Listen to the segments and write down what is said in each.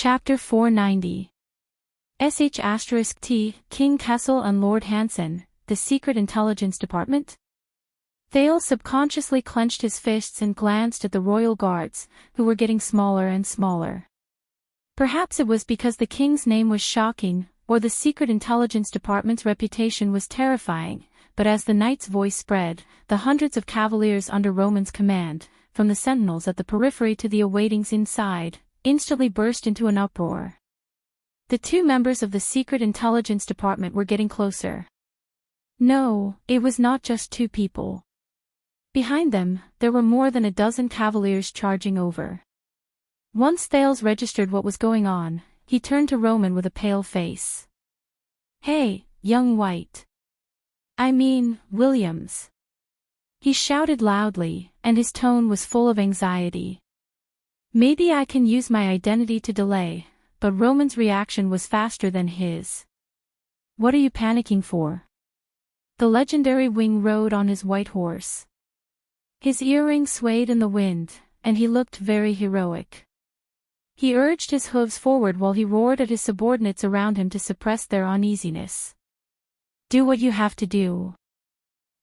Chapter 490. *T. King Kessel and Lord Hansen, the Secret Intelligence Department? Thales subconsciously clenched his fists and glanced at the royal guards, who were getting smaller and smaller. Perhaps it was because the king's name was shocking, or the Secret Intelligence Department's reputation was terrifying, but as the knight's voice spread, the hundreds of cavaliers under Roman's command, from the sentinels at the periphery to the awaitings inside, instantly burst into an uproar. The two members of the Secret Intelligence Department were getting closer. No, it was not just two people. Behind them, there were more than a dozen cavaliers charging over. Once Thales registered what was going on, he turned to Roman with a pale face. "Hey, young white. I mean, Williams." He shouted loudly, and his tone was full of anxiety. "Maybe I can use my identity to delay," but Roman's reaction was faster than his. "What are you panicking for?" The legendary Wing rode on his white horse. His earring swayed in the wind, and he looked very heroic. He urged his hooves forward while he roared at his subordinates around him to suppress their uneasiness. "Do what you have to do."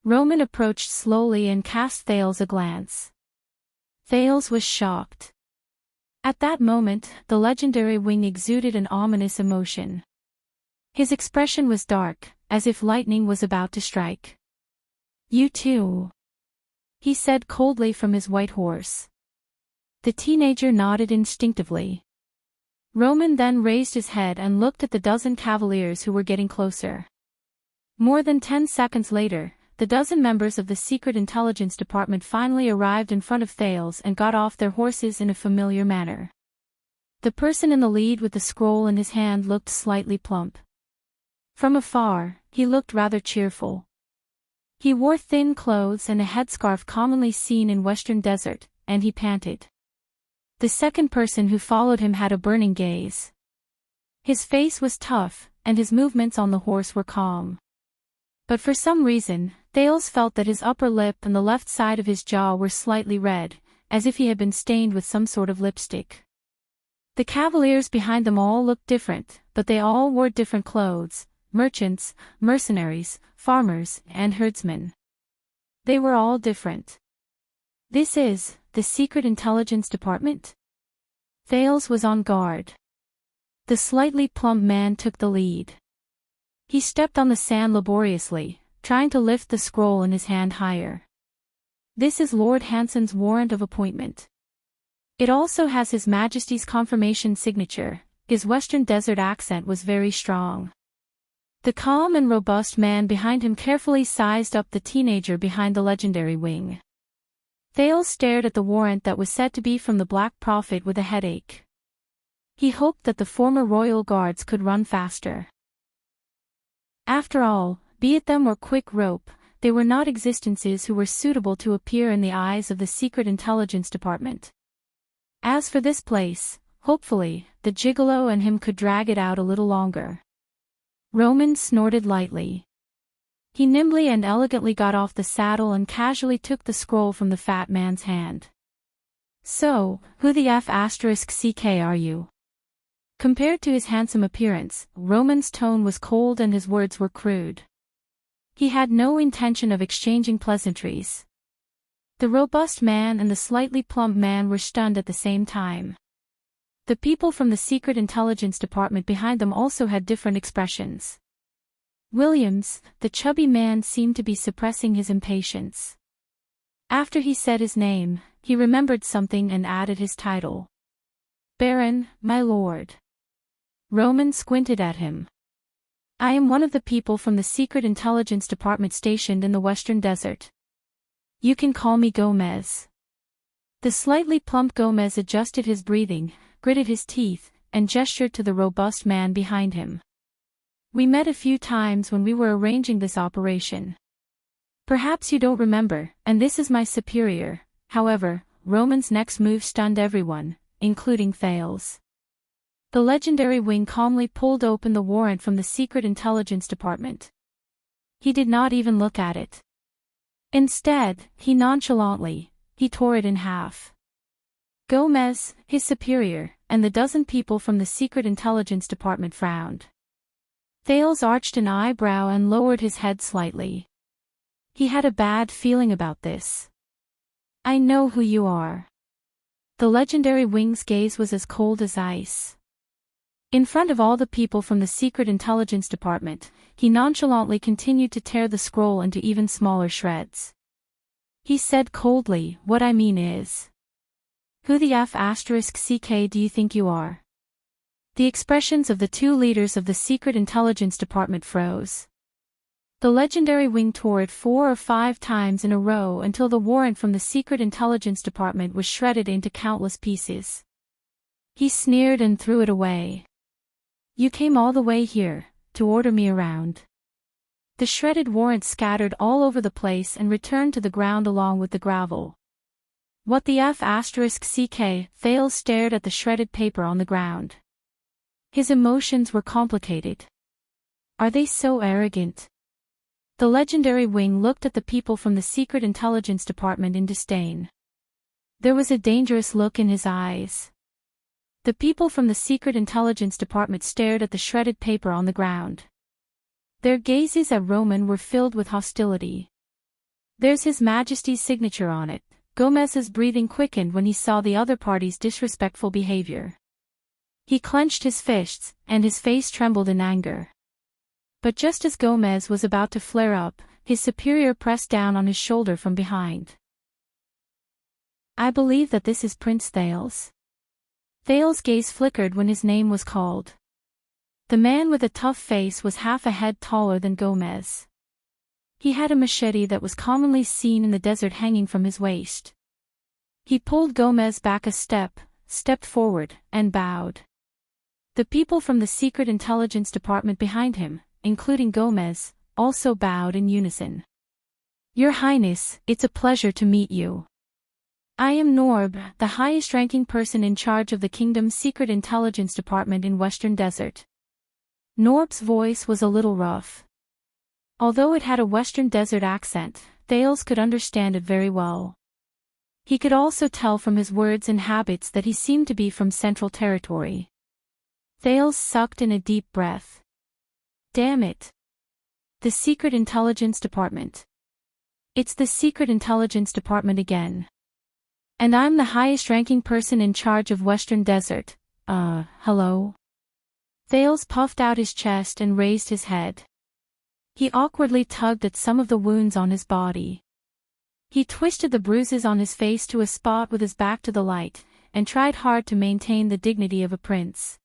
Roman approached slowly and cast Thales a glance. Thales was shocked. At that moment, the legendary Wing exuded an ominous emotion. His expression was dark, as if lightning was about to strike. "You too," he said coldly from his white horse. The teenager nodded instinctively. Roman then raised his head and looked at the dozen cavaliers who were getting closer. More than 10 seconds later, the dozen members of the Secret Intelligence Department finally arrived in front of Thales and got off their horses in a familiar manner. The person in the lead with the scroll in his hand looked slightly plump. From afar, he looked rather cheerful. He wore thin clothes and a headscarf commonly seen in Western Desert, and he panted. The second person who followed him had a burning gaze. His face was tough, and his movements on the horse were calm. But for some reason, Thales felt that his upper lip and the left side of his jaw were slightly red, as if he had been stained with some sort of lipstick. The cavaliers behind them all looked different, but they all wore different clothes: merchants, mercenaries, farmers, and herdsmen. They were all different. "This is the Secret Intelligence Department?" Thales was on guard. The slightly plump man took the lead. He stepped on the sand laboriously, trying to lift the scroll in his hand higher. "This is Lord Hansen's warrant of appointment. It also has His Majesty's confirmation signature." His Western Desert accent was very strong. The calm and robust man behind him carefully sized up the teenager behind the legendary Wing. Thales stared at the warrant that was said to be from the Black Prophet with a headache. He hoped that the former royal guards could run faster. After all, be it them or Quick Rope, they were not existences who were suitable to appear in the eyes of the Secret Intelligence Department. As for this place, hopefully, the gigolo and him could drag it out a little longer. Roman snorted lightly. He nimbly and elegantly got off the saddle and casually took the scroll from the fat man's hand. "So, who the F***ck are you?" Compared to his handsome appearance, Roman's tone was cold and his words were crude. He had no intention of exchanging pleasantries. The robust man and the slightly plump man were stunned at the same time. The people from the Secret Intelligence Department behind them also had different expressions. Williams, the chubby man, seemed to be suppressing his impatience. After he said his name, he remembered something and added his title. "Baron, my lord." Roman squinted at him. "I am one of the people from the Secret Intelligence Department stationed in the Western Desert. You can call me Gomez." The slightly plump Gomez adjusted his breathing, gritted his teeth, and gestured to the robust man behind him. "We met a few times when we were arranging this operation. Perhaps you don't remember, and this is my superior." However, Roman's next move stunned everyone, including Thales. The legendary Wing calmly pulled open the warrant from the Secret Intelligence Department. He did not even look at it. Instead, he tore it in half. Gomez, his superior, and the dozen people from the Secret Intelligence Department frowned. Thales arched an eyebrow and lowered his head slightly. He had a bad feeling about this. I know who you are. The legendary Wing's gaze was as cold as ice. In front of all the people from the Secret Intelligence Department, he nonchalantly continued to tear the scroll into even smaller shreds. He said coldly, "What I mean is, who the F***ck do you think you are?" The expressions of the two leaders of the Secret Intelligence Department froze. The legendary Wing tore it 4 or 5 times in a row until the warrant from the Secret Intelligence Department was shredded into countless pieces. He sneered and threw it away. You came all the way here, to order me around. The shredded warrant scattered all over the place and returned to the ground along with the gravel. What the F***ck? Thales stared at the shredded paper on the ground. His emotions were complicated. Are they so arrogant? The legendary Wing looked at the people from the Secret Intelligence Department in disdain. There was a dangerous look in his eyes. The people from the Secret Intelligence Department stared at the shredded paper on the ground. Their gazes at Roman were filled with hostility. There's His Majesty's signature on it. Gomez's breathing quickened when he saw the other party's disrespectful behavior. He clenched his fists, and his face trembled in anger. But just as Gomez was about to flare up, his superior pressed down on his shoulder from behind. I believe that this is Prince Thales. Thales' gaze flickered when his name was called. The man with a tough face was half a head taller than Gomez. He had a machete that was commonly seen in the desert hanging from his waist. He pulled Gomez back a step, stepped forward, and bowed. The people from the Secret Intelligence Department behind him, including Gomez, also bowed in unison. Your Highness, it's a pleasure to meet you. I am Norb, the highest-ranking person in charge of the kingdom's Secret Intelligence Department in Western Desert. Norb's voice was a little rough. Although it had a Western Desert accent, Thales could understand it very well. He could also tell from his words and habits that he seemed to be from Central Territory. Thales sucked in a deep breath. Damn it. The Secret Intelligence Department. It's the Secret Intelligence Department again. And I'm the highest-ranking person in charge of Western Desert. Hello? Thales puffed out his chest and raised his head. He awkwardly tugged at some of the wounds on his body. He twisted the bruises on his face to a spot with his back to the light, and tried hard to maintain the dignity of a prince.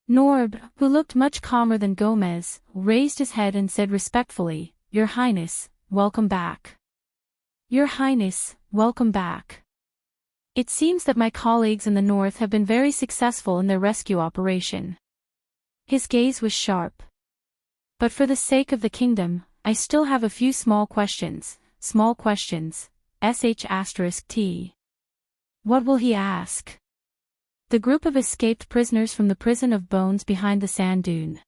Norb, who looked much calmer than Gomez, raised his head and said respectfully, Your Highness, welcome back. Your Highness, welcome back. It seems that my colleagues in the north have been very successful in their rescue operation. His gaze was sharp. But for the sake of the kingdom, I still have a few small questions, sh**t. What will he ask? The group of escaped prisoners from the prison of bones behind the sand dune.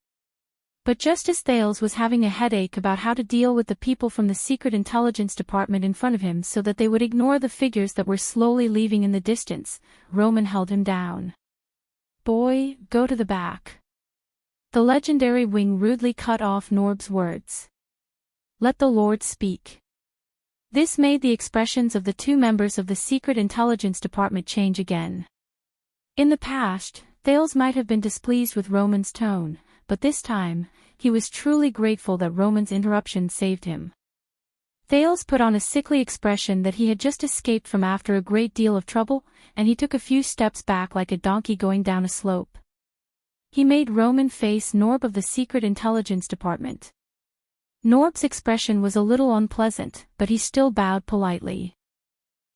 But just as Thales was having a headache about how to deal with the people from the Secret Intelligence Department in front of him so that they would ignore the figures that were slowly leaving in the distance, Roman held him down. Boy, go to the back. The legendary Wing rudely cut off Norb's words. Let the Lord speak. This made the expressions of the two members of the Secret Intelligence Department change again. In the past, Thales might have been displeased with Roman's tone, but this time, he was truly grateful that Roman's interruption saved him. Thales put on a sickly expression that he had just escaped from after a great deal of trouble, and he took a few steps back like a donkey going down a slope. He made Roman face Norb of the Secret Intelligence Department. Norb's expression was a little unpleasant, but he still bowed politely.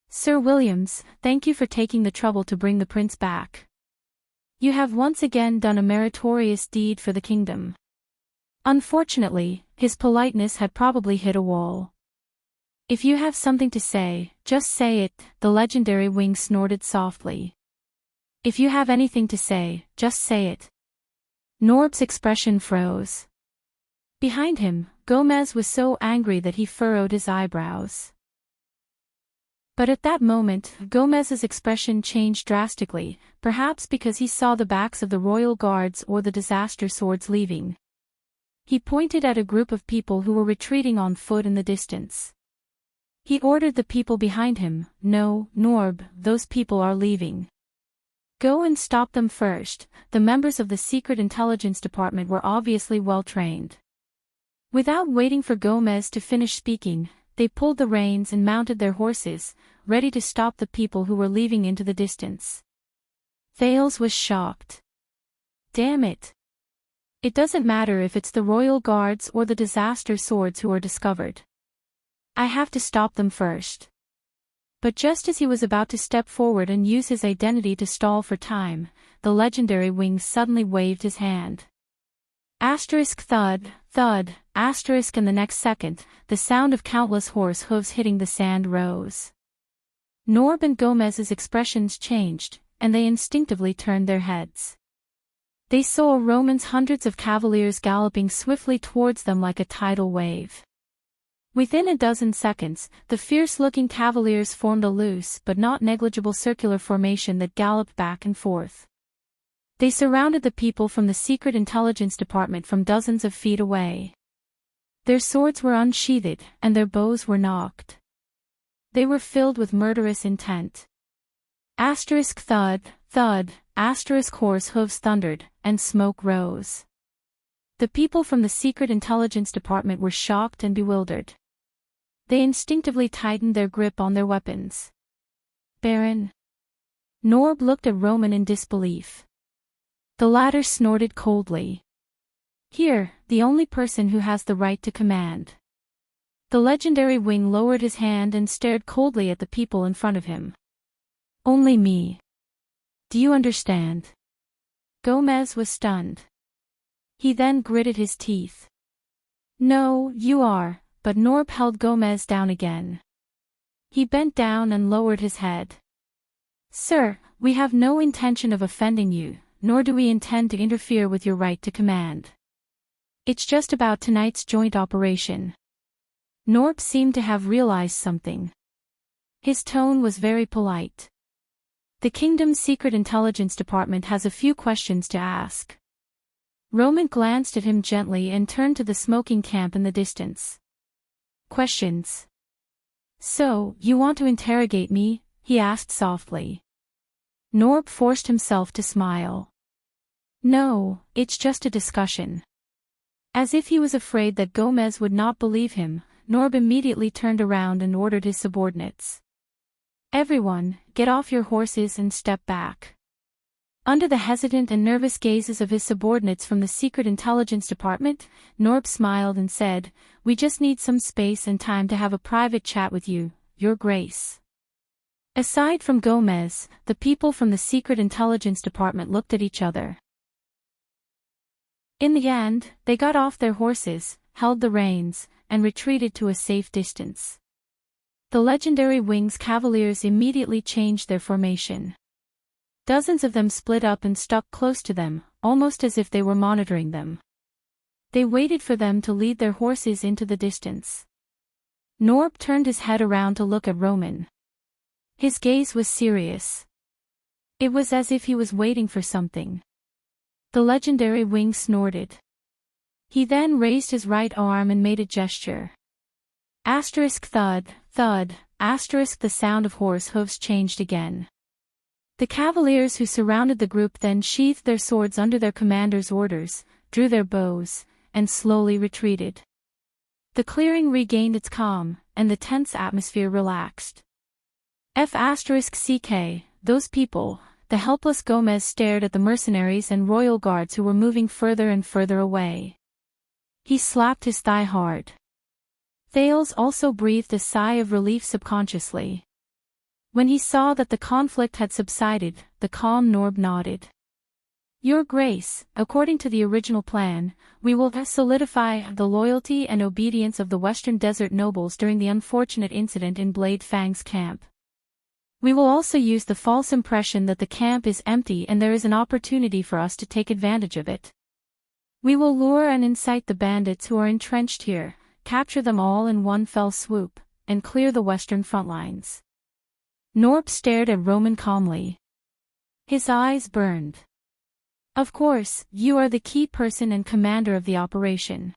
Sir Williams, thank you for taking the trouble to bring the prince back. You have once again done a meritorious deed for the kingdom. Unfortunately, his politeness had probably hit a wall. If you have something to say, just say it, the legendary Wing snorted softly. If you have anything to say, just say it. Norb's expression froze. Behind him, Gomez was so angry that he furrowed his eyebrows. But at that moment, Gomez's expression changed drastically, perhaps because he saw the backs of the royal guards or the disaster swords leaving. He pointed at a group of people who were retreating on foot in the distance. He ordered the people behind him, "No, Norb, those people are leaving. Go and stop them first." The members of the Secret Intelligence Department were obviously well trained. Without waiting for Gomez to finish speaking, they pulled the reins and mounted their horses, ready to stop the people who were leaving into the distance. Thales was shocked. Damn it. It doesn't matter if it's the royal guards or the disaster swords who are discovered. I have to stop them first. But just as he was about to step forward and use his identity to stall for time, the legendary Wings suddenly waved his hand. Asterisk thud, thud, asterisk, and the next second, the sound of countless horse hooves hitting the sand rose. Norb and Gomez's expressions changed, and they instinctively turned their heads. They saw Roman's hundreds of cavaliers galloping swiftly towards them like a tidal wave. Within a dozen seconds, the fierce-looking cavaliers formed a loose but not negligible circular formation that galloped back and forth. They surrounded the people from the Secret Intelligence Department from dozens of feet away. Their swords were unsheathed, and their bows were nocked. They were filled with murderous intent. Asterisk thud, thud, asterisk horse hooves thundered, and smoke rose. The people from the Secret Intelligence Department were shocked and bewildered. They instinctively tightened their grip on their weapons. Baron. Norb looked at Roman in disbelief. The latter snorted coldly. Here, the only person who has the right to command. The legendary Wing lowered his hand and stared coldly at the people in front of him. Only me. Do you understand? Gomez was stunned. He then gritted his teeth. No, you are, but Norb held Gomez down again. He bent down and lowered his head. Sir, we have no intention of offending you, nor do we intend to interfere with your right to command. It's just about tonight's joint operation. Norb seemed to have realized something. His tone was very polite. The kingdom's Secret Intelligence Department has a few questions to ask. Roman glanced at him gently and turned to the smoking camp in the distance. Questions. So, you want to interrogate me? He asked softly. Norb forced himself to smile. No, it's just a discussion. As if he was afraid that Gomez would not believe him, Norb immediately turned around and ordered his subordinates. Everyone, get off your horses and step back. Under the hesitant and nervous gazes of his subordinates from the Secret Intelligence Department, Norb smiled and said, We just need some space and time to have a private chat with you, Your Grace. Aside from Gomez, the people from the Secret Intelligence Department looked at each other. In the end, they got off their horses, held the reins, and retreated to a safe distance. The legendary Wings cavaliers immediately changed their formation. Dozens of them split up and stuck close to them, almost as if they were monitoring them. They waited for them to lead their horses into the distance. Norb turned his head around to look at Roman. His gaze was serious. It was as if he was waiting for something. The legendary Wing snorted. He then raised his right arm and made a gesture. Asterisk thud, thud, asterisk. The sound of horse hooves changed again. The cavaliers who surrounded the group then sheathed their swords under their commander's orders, drew their bows, and slowly retreated. The clearing regained its calm, and the tense atmosphere relaxed. *CK, those people. The helpless Gomez stared at the mercenaries and royal guards who were moving further and further away. He slapped his thigh hard. Thales also breathed a sigh of relief subconsciously. When he saw that the conflict had subsided, the calm Norb nodded. Your Grace, according to the original plan, we will solidify the loyalty and obedience of the Western Desert nobles during the unfortunate incident in Blade Fang's camp. We will also use the false impression that the camp is empty and there is an opportunity for us to take advantage of it. We will lure and incite the bandits who are entrenched here, capture them all in one fell swoop, and clear the western front lines. Norb stared at Roman calmly. His eyes burned. Of course, you are the key person and commander of the operation.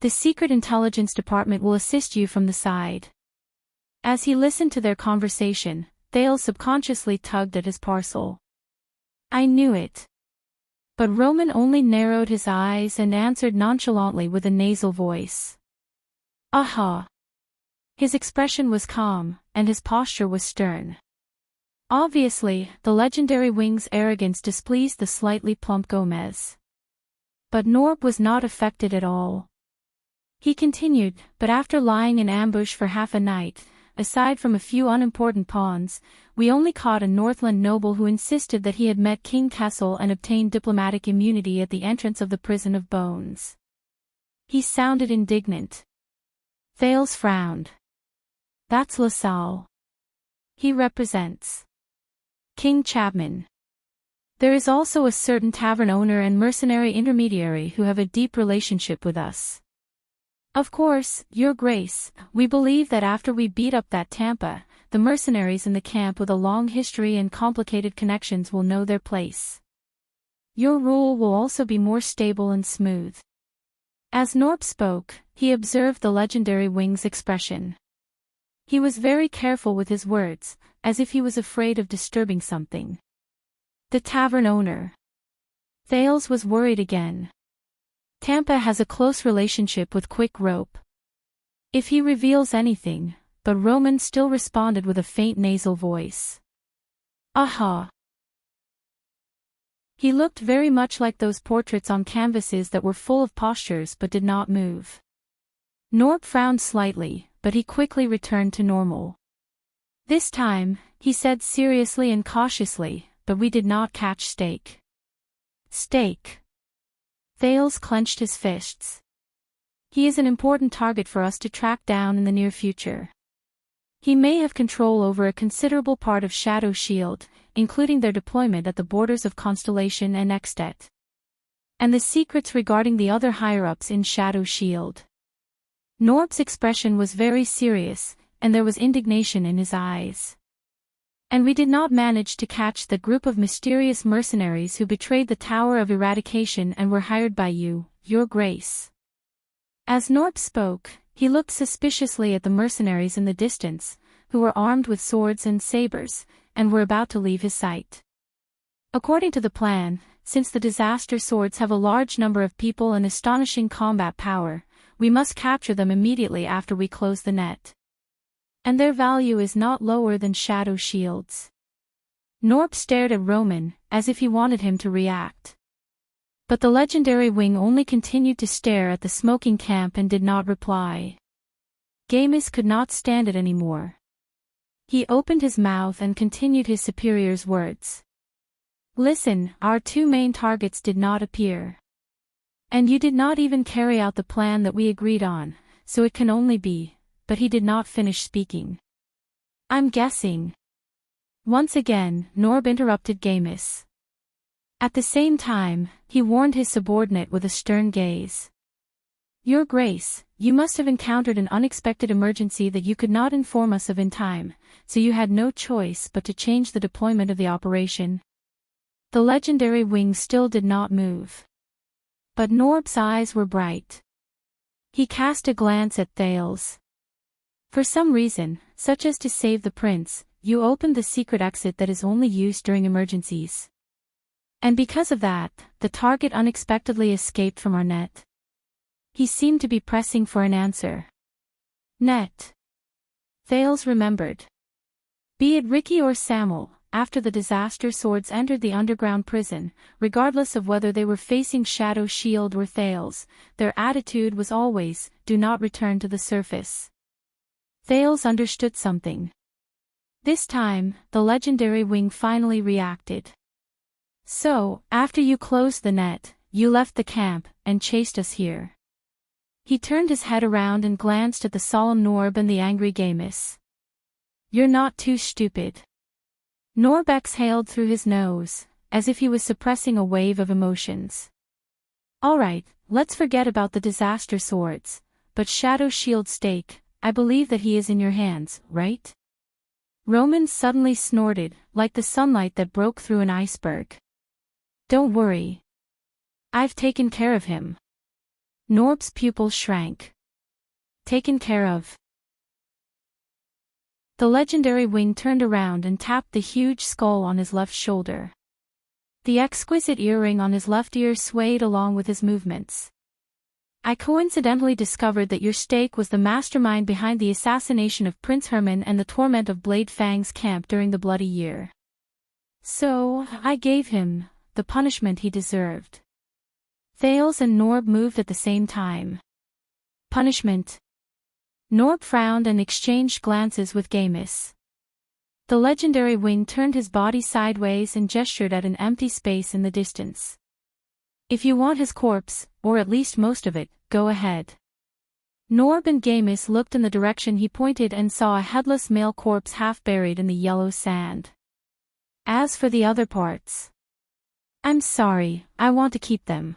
The Secret Intelligence Department will assist you from the side. As he listened to their conversation, Thales subconsciously tugged at his parcel. I knew it. But Roman only narrowed his eyes and answered nonchalantly with a nasal voice. Aha! His expression was calm, and his posture was stern. Obviously, the legendary wing's arrogance displeased the slightly plump Gomez. But Norb was not affected at all. He continued, but after lying in ambush for half a night, aside from a few unimportant pawns, we only caught a Northland noble who insisted that he had met King Kessel and obtained diplomatic immunity at the entrance of the Prison of Bones. He sounded indignant. Thales frowned. That's LaSalle. He represents King Chapman. There is also a certain tavern owner and mercenary intermediary who have a deep relationship with us. Of course, Your Grace, we believe that after we beat up that Tampa, the mercenaries in the camp with a long history and complicated connections will know their place. Your rule will also be more stable and smooth. As Norb spoke, he observed the legendary wing's expression. He was very careful with his words, as if he was afraid of disturbing something. The tavern owner. Thales was worried again. Tampa has a close relationship with Quick Rope. If he reveals anything, but Roman still responded with a faint nasal voice. Aha! He looked very much like those portraits on canvases that were full of postures but did not move. Norb frowned slightly, but he quickly returned to normal. This time, he said seriously and cautiously, but we did not catch Steak. Steak. Thales clenched his fists. He is an important target for us to track down in the near future. He may have control over a considerable part of Shadow Shield, including their deployment at the borders of Constellation and Extet. And the secrets regarding the other higher-ups in Shadow Shield. Norb's expression was very serious, and there was indignation in his eyes. And we did not manage to catch the group of mysterious mercenaries who betrayed the Tower of Eradication and were hired by you, Your Grace. As Norb spoke, he looked suspiciously at the mercenaries in the distance, who were armed with swords and sabers, and were about to leave his sight. According to the plan, since the disaster swords have a large number of people and astonishing combat power, we must capture them immediately after we close the net. And their value is not lower than Shadow Shields. Norb stared at Roman, as if he wanted him to react. But the legendary wing only continued to stare at the smoking camp and did not reply. Gamis could not stand it anymore. He opened his mouth and continued his superior's words. Listen, our two main targets did not appear. And you did not even carry out the plan that we agreed on, so it can only be. But he did not finish speaking. I'm guessing. Once again, Norb interrupted Gamis. At the same time, he warned his subordinate with a stern gaze. Your Grace, you must have encountered an unexpected emergency that you could not inform us of in time, so you had no choice but to change the deployment of the operation. The legendary wing still did not move. But Norb's eyes were bright. He cast a glance at Thales. For some reason, such as to save the prince, you opened the secret exit that is only used during emergencies. And because of that, the target unexpectedly escaped from our net. He seemed to be pressing for an answer. Net. Thales remembered. Be it Ricky or Samuel, after the disaster swords entered the underground prison, regardless of whether they were facing Shadow Shield or Thales, their attitude was always, do not return to the surface. Thales understood something. This time, the legendary wing finally reacted. So, after you closed the net, you left the camp, and chased us here. He turned his head around and glanced at the solemn Norb and the angry Gamis. You're not too stupid. Norb exhaled through his nose, as if he was suppressing a wave of emotions. Alright, let's forget about the disaster swords, but Shadow Shield Stake, I believe that he is in your hands, right? Roman suddenly snorted, like the sunlight that broke through an iceberg. Don't worry. I've taken care of him. Norb's pupil shrank. Taken care of. The legendary wing turned around and tapped the huge skull on his left shoulder. The exquisite earring on his left ear swayed along with his movements. I coincidentally discovered that your stake was the mastermind behind the assassination of Prince Herman and the torment of Blade Fang's camp during the Bloody Year. So, I gave him the punishment he deserved. Thales and Norb moved at the same time. Punishment. Norb frowned and exchanged glances with Gamis. The legendary wing turned his body sideways and gestured at an empty space in the distance. If you want his corpse, or at least most of it, go ahead. Norb and Gamis looked in the direction he pointed and saw a headless male corpse half buried in the yellow sand. As for the other parts, I'm sorry, I want to keep them.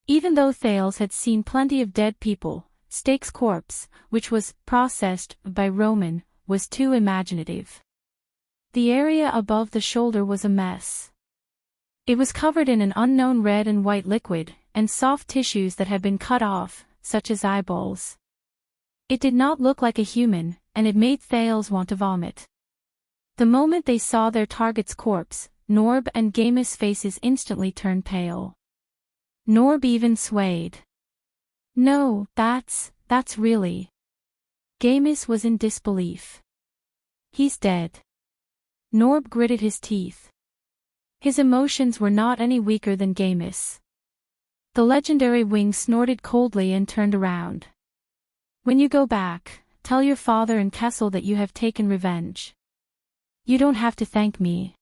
Even though Thales had seen plenty of dead people, Stake's corpse, which was processed by Roman, was too imaginative. The area above the shoulder was a mess. It was covered in an unknown red and white liquid, and soft tissues that had been cut off, such as eyeballs. It did not look like a human, and it made Thales want to vomit. The moment they saw their target's corpse, Norb and Gamis' faces instantly turned pale. Norb even swayed. No, that's really. Gamis was in disbelief. He's dead. Norb gritted his teeth. His emotions were not any weaker than Gamis. The legendary wing snorted coldly and turned around. When you go back, tell your father and Kessel that you have taken revenge. You don't have to thank me.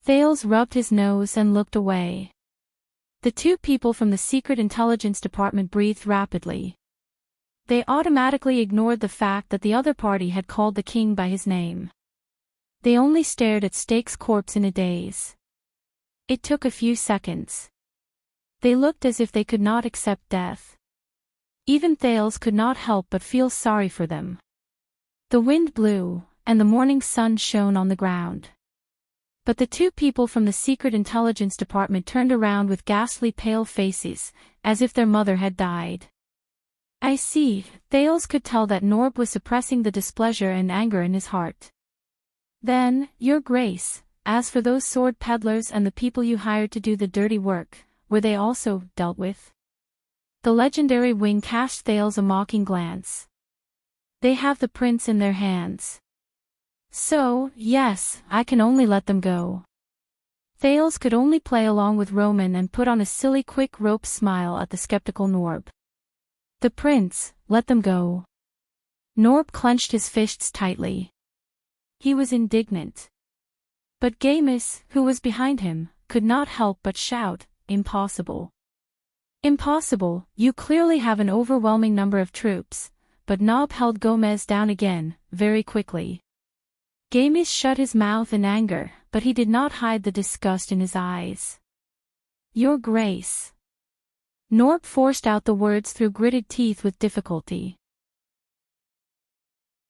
Thales rubbed his nose and looked away. The two people from the Secret Intelligence Department breathed rapidly. They automatically ignored the fact that the other party had called the king by his name. They only stared at Stake's corpse in a daze. It took a few seconds. They looked as if they could not accept death. Even Thales could not help but feel sorry for them. The wind blew, and the morning sun shone on the ground. But the two people from the Secret Intelligence Department turned around with ghastly pale faces, as if their mother had died. I see, Thales could tell that Norb was suppressing the displeasure and anger in his heart. Then, Your Grace, as for those sword peddlers and the people you hired to do the dirty work, were they also dealt with? The legendary wing cast Thales a mocking glance. They have the prince in their hands. So, yes, I can only let them go. Thales could only play along with Roman and put on a silly quick rope smile at the skeptical Norb. The prince, let them go. Norb clenched his fists tightly. He was indignant. But Gamis, who was behind him, could not help but shout, Impossible. Impossible, you clearly have an overwhelming number of troops, but Nob held Gomez down again, very quickly. Gamis shut his mouth in anger, but he did not hide the disgust in his eyes. Your Grace. Norb forced out the words through gritted teeth with difficulty.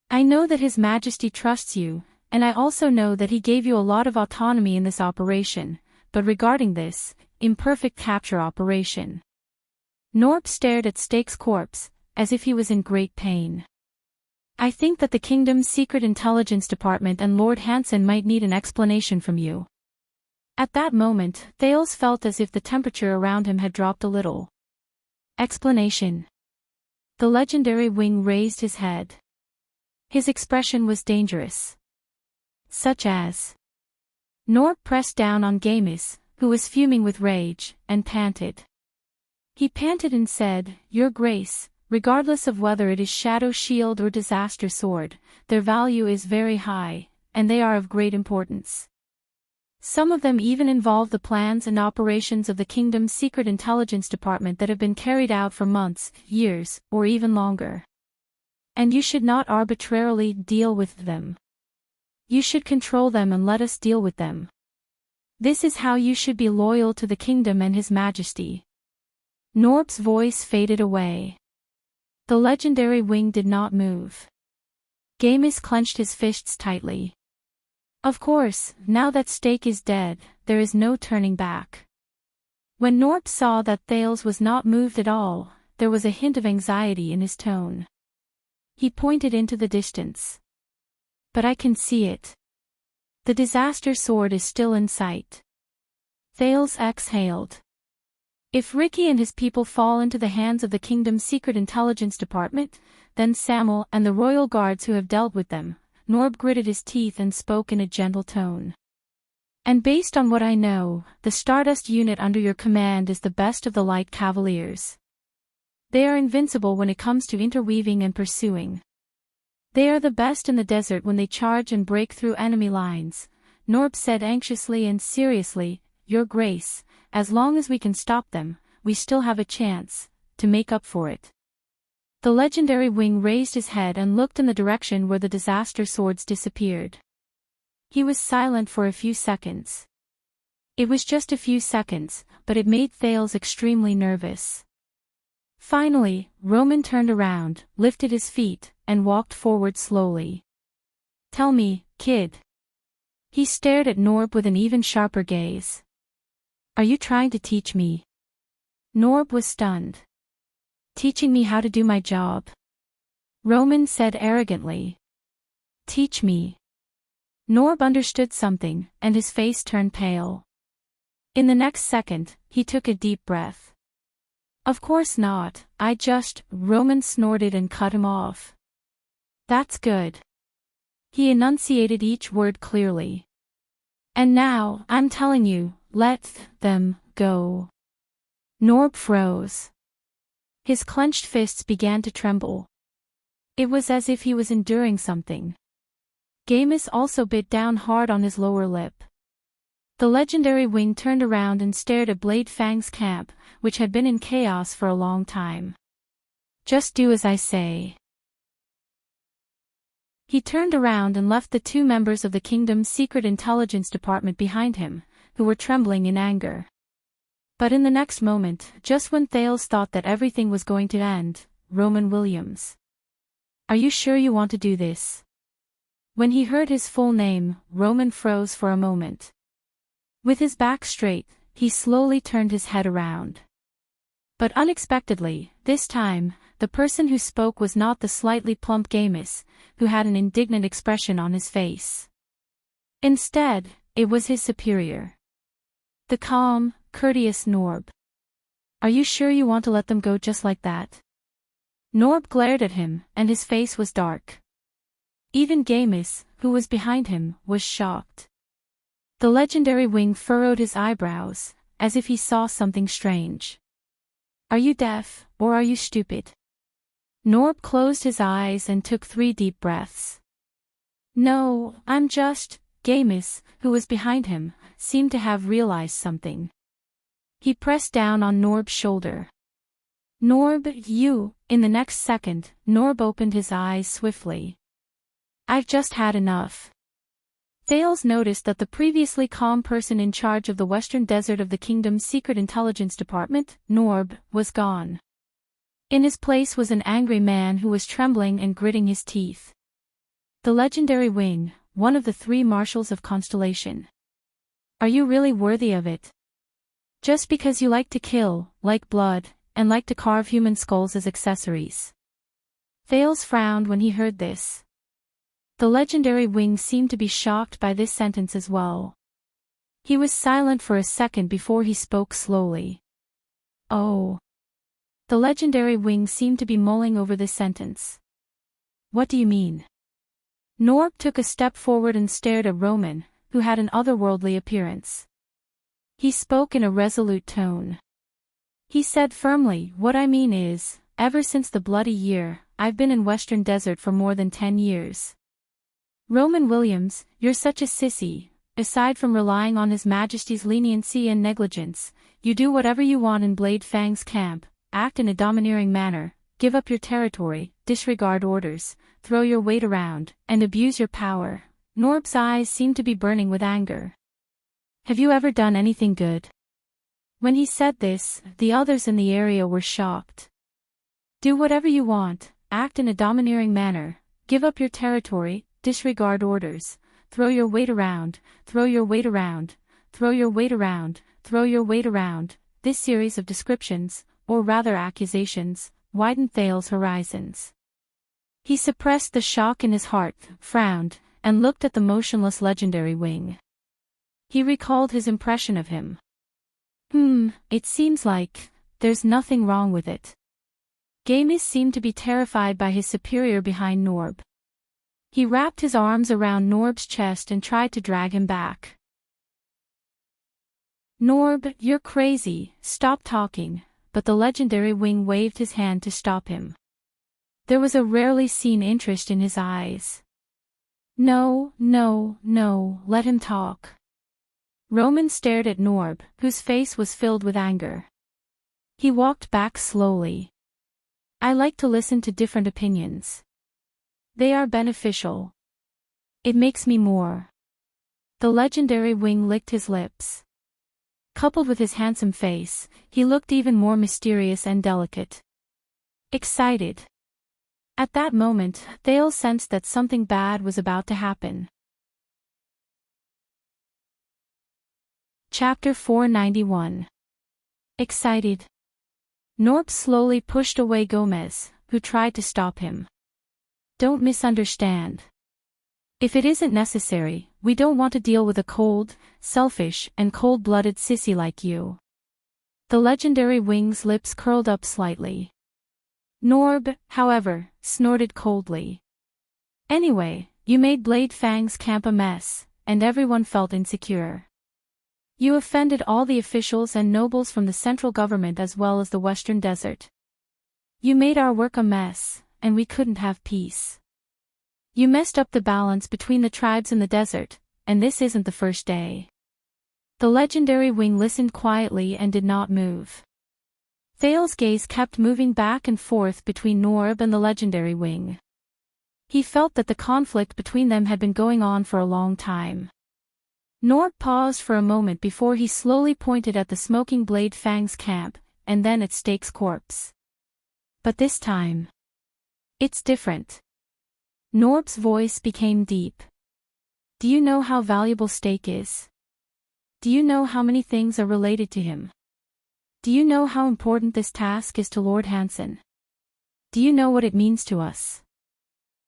I know that His Majesty trusts you, and I also know that he gave you a lot of autonomy in this operation, but regarding this, imperfect capture operation. Norb stared at Stake's corpse, as if he was in great pain. I think that the kingdom's Secret Intelligence Department and Lord Hansen might need an explanation from you. At that moment, Thales felt as if the temperature around him had dropped a little. Explanation. The legendary wing raised his head. His expression was dangerous. Such as. Norb pressed down on Gamis, who was fuming with rage, and panted. He panted and said, Your Grace, regardless of whether it is Shadow Shield or Disaster Sword, their value is very high, and they are of great importance. Some of them even involve the plans and operations of the kingdom's Secret Intelligence Department that have been carried out for months, years, or even longer. And you should not arbitrarily deal with them. You should control them and let us deal with them. This is how you should be loyal to the kingdom and His Majesty. Norb's voice faded away. The legendary wing did not move. Gamus clenched his fists tightly. Of course, now that Stake is dead, there is no turning back. When Norb saw that Thales was not moved at all, there was a hint of anxiety in his tone. He pointed into the distance. But I can see it. The disaster sword is still in sight. Thales exhaled. If Ricky and his people fall into the hands of the kingdom's secret intelligence department, then Samuel and the royal guards who have dealt with them. Norb gritted his teeth and spoke in a gentle tone. And based on what I know, the Stardust unit under your command is the best of the Light Cavaliers. They are invincible when it comes to interweaving and pursuing. They are the best in the desert when they charge and break through enemy lines, Norb said anxiously and seriously, Your Grace, as long as we can stop them, we still have a chance to make up for it. The legendary wing raised his head and looked in the direction where the disaster swords disappeared. He was silent for a few seconds. It was just a few seconds, but it made Thales extremely nervous. Finally, Roman turned around, lifted his feet, and walked forward slowly. Tell me, kid. He stared at Norb with an even sharper gaze. Are you trying to teach me? Norb was stunned. Teaching me how to do my job? Roman said arrogantly. Teach me. Norb understood something, and his face turned pale. In the next second, he took a deep breath. Of course not, Roman snorted and cut him off. That's good. He enunciated each word clearly. And now, I'm telling you, let them go. Norb froze. His clenched fists began to tremble. It was as if he was enduring something. Gamus also bit down hard on his lower lip. The legendary wing turned around and stared at Blade Fang's camp, which had been in chaos for a long time. Just do as I say. He turned around and left the two members of the kingdom's secret intelligence department behind him, who were trembling in anger. But in the next moment, just when Thales thought that everything was going to end, Roman Williams. Are you sure you want to do this? When he heard his full name, Roman froze for a moment. With his back straight, he slowly turned his head around. But unexpectedly, this time, the person who spoke was not the slightly plump Gamus, who had an indignant expression on his face. Instead, it was his superior. The calm, courteous Norb. Are you sure you want to let them go just like that? Norb glared at him, and his face was dark. Even Gamus, who was behind him, was shocked. The legendary wing furrowed his eyebrows, as if he saw something strange. Are you deaf, or are you stupid? Norb closed his eyes and took 3 deep breaths. No, I'm just... Gamus, who was behind him, seemed to have realized something. He pressed down on Norb's shoulder. Norb, you... In the next second, Norb opened his eyes swiftly. I've just had enough. Thales noticed that the previously calm person in charge of the western desert of the kingdom's secret intelligence department, Norb, was gone. In his place was an angry man who was trembling and gritting his teeth. The legendary wing, one of the 3 marshals of Constellation. Are you really worthy of it? Just because you like to kill, like blood, and like to carve human skulls as accessories. Thales frowned when he heard this. The legendary wing seemed to be shocked by this sentence as well. He was silent for a second before he spoke slowly. Oh. The legendary wing seemed to be mulling over this sentence. What do you mean? Norb took a step forward and stared at Roman, who had an otherworldly appearance. He spoke in a resolute tone. He said firmly, what I mean is, ever since the bloody year, I've been in Western Desert for more than 10 years. Roman Williams, you're such a sissy. Aside from relying on His Majesty's leniency and negligence, you do whatever you want in Blade Fang's camp, act in a domineering manner, give up your territory, disregard orders, throw your weight around, and abuse your power. Norb's eyes seemed to be burning with anger. Have you ever done anything good? When he said this, the others in the area were shocked. Do whatever you want, act in a domineering manner. Give up your territory, disregard orders, throw your weight around, throw your weight around, throw your weight around, throw your weight around. This series of descriptions, or rather accusations, widened Thale's horizons. He suppressed the shock in his heart, frowned, and looked at the motionless legendary wing. He recalled his impression of him. It seems like there's nothing wrong with it. Gamis seemed to be terrified by his superior behind Norb. He wrapped his arms around Norb's chest and tried to drag him back. Norb, you're crazy, stop talking, but the legendary wing waved his hand to stop him. There was a rarely seen interest in his eyes. No, let him talk. Roman stared at Norb, whose face was filled with anger. He walked back slowly. I like to listen to different opinions. They are beneficial. It makes me more. The legendary wing licked his lips. Coupled with his handsome face, he looked even more mysterious and delicate. Excited. At that moment, Thale sensed that something bad was about to happen. Chapter 491. Excited. Norb slowly pushed away Gomez, who tried to stop him. Don't misunderstand. If it isn't necessary, we don't want to deal with a cold, selfish, and cold-blooded sissy like you. The legendary wing's lips curled up slightly. Norb, however, snorted coldly. Anyway, you made Blade Fang's camp a mess, and everyone felt insecure. You offended all the officials and nobles from the central government as well as the Western Desert. You made our work a mess, and we couldn't have peace. You messed up the balance between the tribes in the desert, and this isn't the first day. The legendary wing listened quietly and did not move. Thale's gaze kept moving back and forth between Norb and the legendary wing. He felt that the conflict between them had been going on for a long time. Norb paused for a moment before he slowly pointed at the smoking Blade Fang's camp, and then at Stake's corpse. But this time, it's different. Norb's voice became deep. Do you know how valuable Stake is? Do you know how many things are related to him? Do you know how important this task is to Lord Hansen? Do you know what it means to us?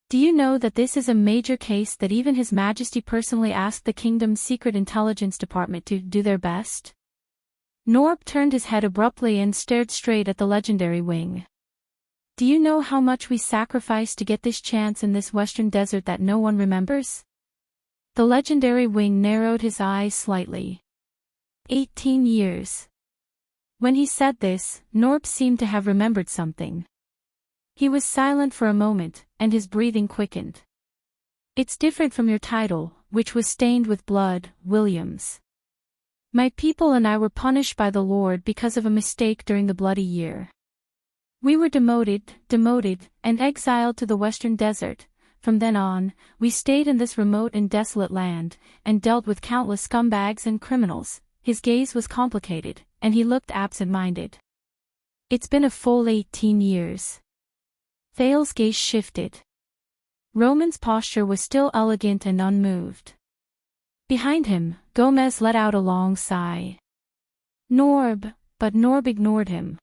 Do you know that this is a major case that even His Majesty personally asked the Kingdom's Secret Intelligence Department to do their best? Norb turned his head abruptly and stared straight at the legendary wing. Do you know how much we sacrificed to get this chance in this western desert that no one remembers? The legendary wing narrowed his eyes slightly. 18 years. When he said this, Norb seemed to have remembered something. He was silent for a moment, and his breathing quickened. It's different from your title, which was stained with blood, Williams. My people and I were punished by the Lord because of a mistake during the Bloody Year. We were demoted, and exiled to the western desert. From then on, we stayed in this remote and desolate land, and dealt with countless scumbags and criminals. His gaze was complicated, and he looked absent-minded. It's been a full 18 years. Thale's gaze shifted. Roman's posture was still elegant and unmoved. Behind him, Gomez let out a long sigh. Norb, but Norb ignored him.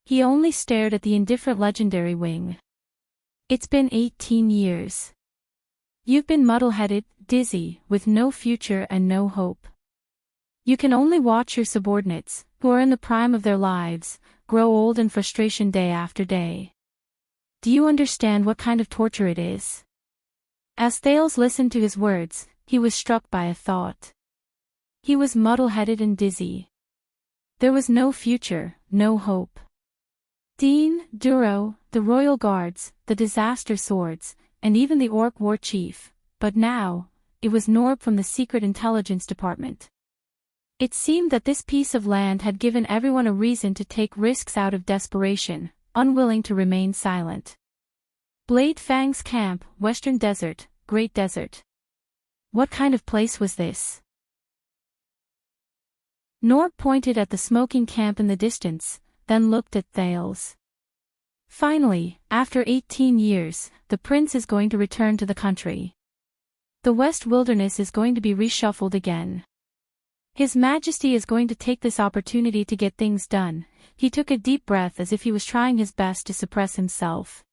He only stared at the indifferent legendary wing. It's been 18 years. You've been muddle-headed, dizzy, with no future and no hope. You can only watch your subordinates, who are in the prime of their lives, grow old in frustration day after day. Do you understand what kind of torture it is? As Thales listened to his words, he was struck by a thought. He was muddle-headed and dizzy. There was no future, no hope. Dean, Duro, the Royal Guards, the Disaster Swords, and even the Orc War Chief, but now, it was Norb from the Secret Intelligence Department. It seemed that this piece of land had given everyone a reason to take risks out of desperation, unwilling to remain silent. Blade Fang's camp, Western Desert, Great Desert. What kind of place was this? Norb pointed at the smoking camp in the distance, then looked at Thales. Finally, after 18 years, the prince is going to return to the country. The West Wilderness is going to be reshuffled again. His Majesty is going to take this opportunity to get things done. He took a deep breath as if he was trying his best to suppress himself.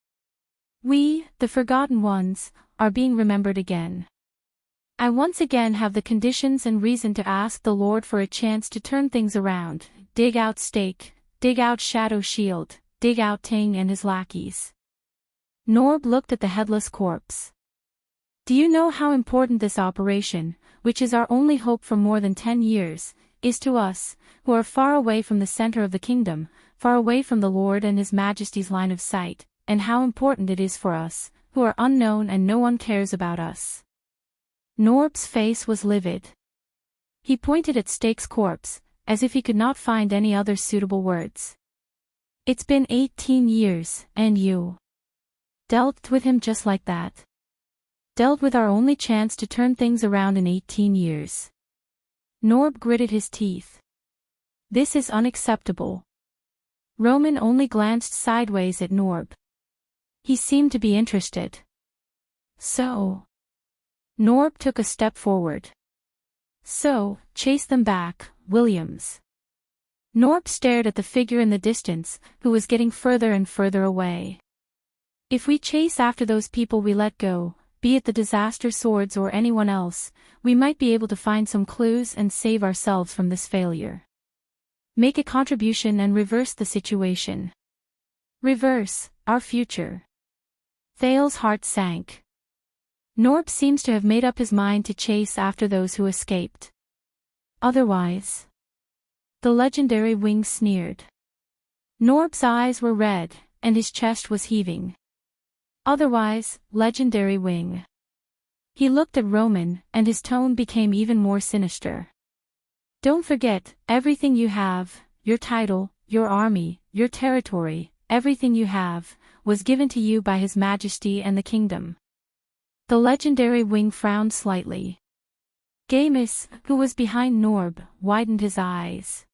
We, the forgotten ones, are being remembered again. I once again have the conditions and reason to ask the Lord for a chance to turn things around. Dig out Stake, dig out Shadow Shield, dig out Ting and his lackeys. Norb looked at the headless corpse. Do you know how important this operation, which is our only hope for more than 10 years, is to us, who are far away from the center of the kingdom, far away from the Lord and His Majesty's line of sight, and how important it is for us, who are unknown and no one cares about us? Norb's face was livid. He pointed at Stake's corpse, as if he could not find any other suitable words. It's been 18 years, and you dealt with him just like that. Dealt with our only chance to turn things around in 18 years. Norb gritted his teeth. This is unacceptable. Roman only glanced sideways at Norb. He seemed to be interested. So. Norb took a step forward. So, chase them back, Williams. Norb stared at the figure in the distance, who was getting further and further away. If we chase after those people we let go, be it the disaster swords or anyone else, we might be able to find some clues and save ourselves from this failure. Make a contribution and reverse the situation. Reverse our future. Thal's heart sank. Norb seems to have made up his mind to chase after those who escaped. Otherwise. The legendary wing sneered. Norb's eyes were red, and his chest was heaving. Otherwise, legendary wing. He looked at Roman, and his tone became even more sinister. Don't forget, everything you have, your title, your army, your territory, everything you have, was given to you by His Majesty and the kingdom. The legendary wing frowned slightly. Gamus, who was behind Norb, widened his eyes.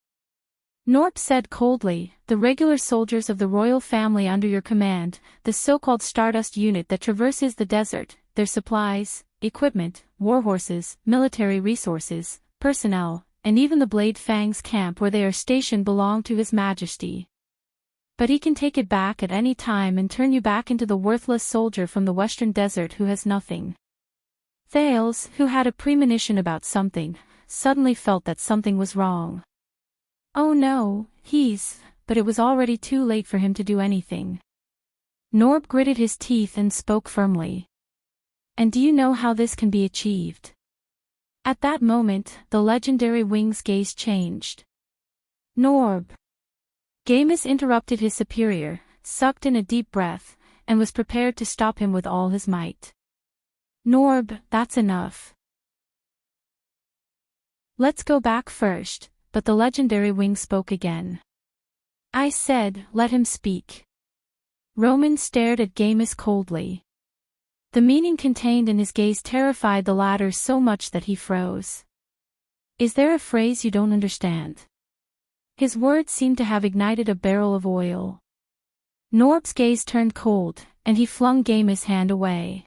Norb said coldly, the regular soldiers of the royal family under your command, the so-called Stardust unit that traverses the desert, their supplies, equipment, warhorses, military resources, personnel, and even the Blade Fang's camp where they are stationed belong to His Majesty. But he can take it back at any time and turn you back into the worthless soldier from the western desert who has nothing. Thales, who had a premonition about something, suddenly felt that something was wrong. Oh no, but it was already too late for him to do anything. Norb gritted his teeth and spoke firmly. And do you know how this can be achieved? At that moment, the legendary wing's gaze changed. Norb. Gamus interrupted his superior, sucked in a deep breath, and was prepared to stop him with all his might. Norb, that's enough. Let's go back first. But the legendary wing spoke again. I said, let him speak. Roman stared at Gamus coldly. The meaning contained in his gaze terrified the latter so much that he froze. Is there a phrase you don't understand? His words seemed to have ignited a barrel of oil. Norb's gaze turned cold, and he flung Gamus' hand away.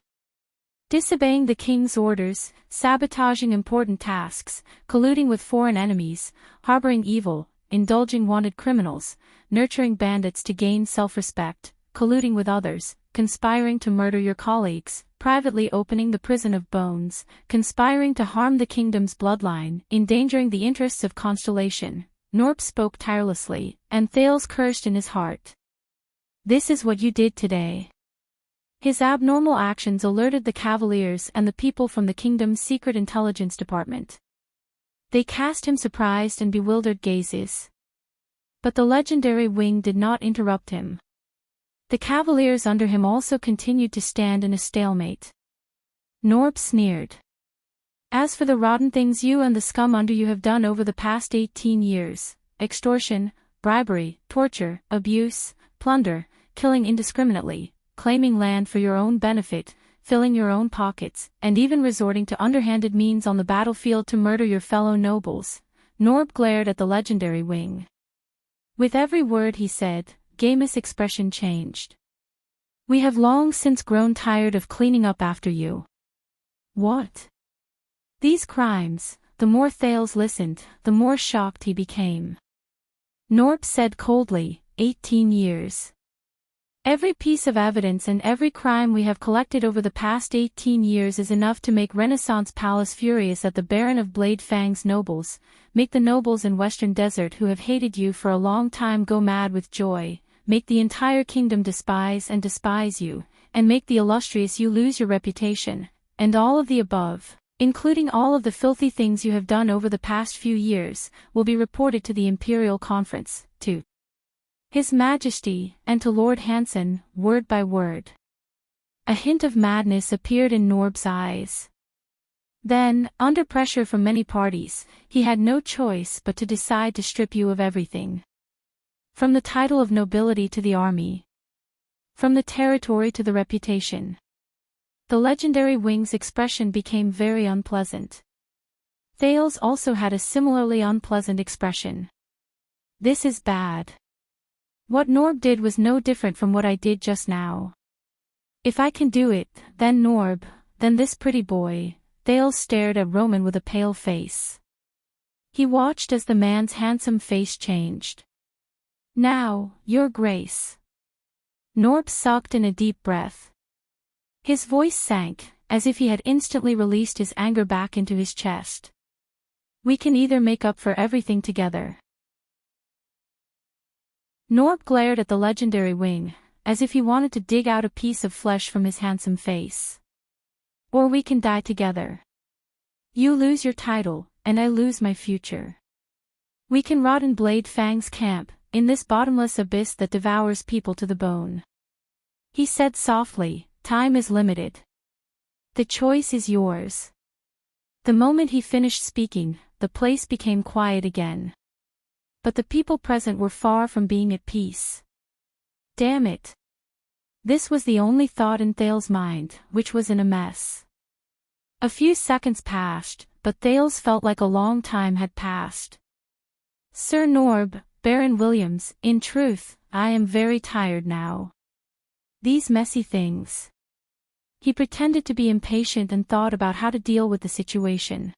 Disobeying the king's orders, sabotaging important tasks, colluding with foreign enemies, harboring evil, indulging wanted criminals, nurturing bandits to gain self-respect, colluding with others, conspiring to murder your colleagues, privately opening the prison of bones, conspiring to harm the kingdom's bloodline, endangering the interests of Constellation. Norb spoke tirelessly, and Thales cursed in his heart. This is what you did today. His abnormal actions alerted the Cavaliers and the people from the kingdom's secret intelligence department. They cast him surprised and bewildered gazes. But the legendary wing did not interrupt him. The Cavaliers under him also continued to stand in a stalemate. Norb sneered. As for the rotten things you and the scum under you have done over the past 18 years, extortion, bribery, torture, abuse, plunder, killing indiscriminately, claiming land for your own benefit, filling your own pockets, and even resorting to underhanded means on the battlefield to murder your fellow nobles, Norb glared at the legendary wing. With every word he said, Gamus' expression changed. We have long since grown tired of cleaning up after you. What? These crimes. The more Thales listened, the more shocked he became. Norb said coldly, 18 years. Every piece of evidence and every crime we have collected over the past 18 years is enough to make Renaissance Palace furious at the Baron of Blade Fang's nobles, make the nobles in Western Desert who have hated you for a long time go mad with joy, make the entire kingdom despise you, and make the illustrious you lose your reputation, and all of the above, including all of the filthy things you have done over the past few years, will be reported to the Imperial Conference, to His Majesty, and to Lord Hansen, word by word. A hint of madness appeared in Norb's eyes. Then, under pressure from many parties, he had no choice but to decide to strip you of everything. From the title of nobility to the army. From the territory to the reputation. The legendary Wing's expression became very unpleasant. Thales also had a similarly unpleasant expression. This is bad. What Norb did was no different from what I did just now. If I can do it, then Norb, then this pretty boy. Thales stared at Roman with a pale face. He watched as the man's handsome face changed. Now, Your Grace. Norb sucked in a deep breath. His voice sank, as if he had instantly released his anger back into his chest. We can either make up for everything together. Norb glared at the legendary Wing, as if he wanted to dig out a piece of flesh from his handsome face. Or we can die together. You lose your title, and I lose my future. We can rot in Blade Fang's camp, in this bottomless abyss that devours people to the bone. He said softly, time is limited. The choice is yours. The moment he finished speaking, the place became quiet again. But the people present were far from being at peace. Damn it. This was the only thought in Thales' mind, which was in a mess. A few seconds passed, but Thales felt like a long time had passed. Sir Norb, Baron Williams, in truth, I am very tired now. These messy things. He pretended to be impatient and thought about how to deal with the situation.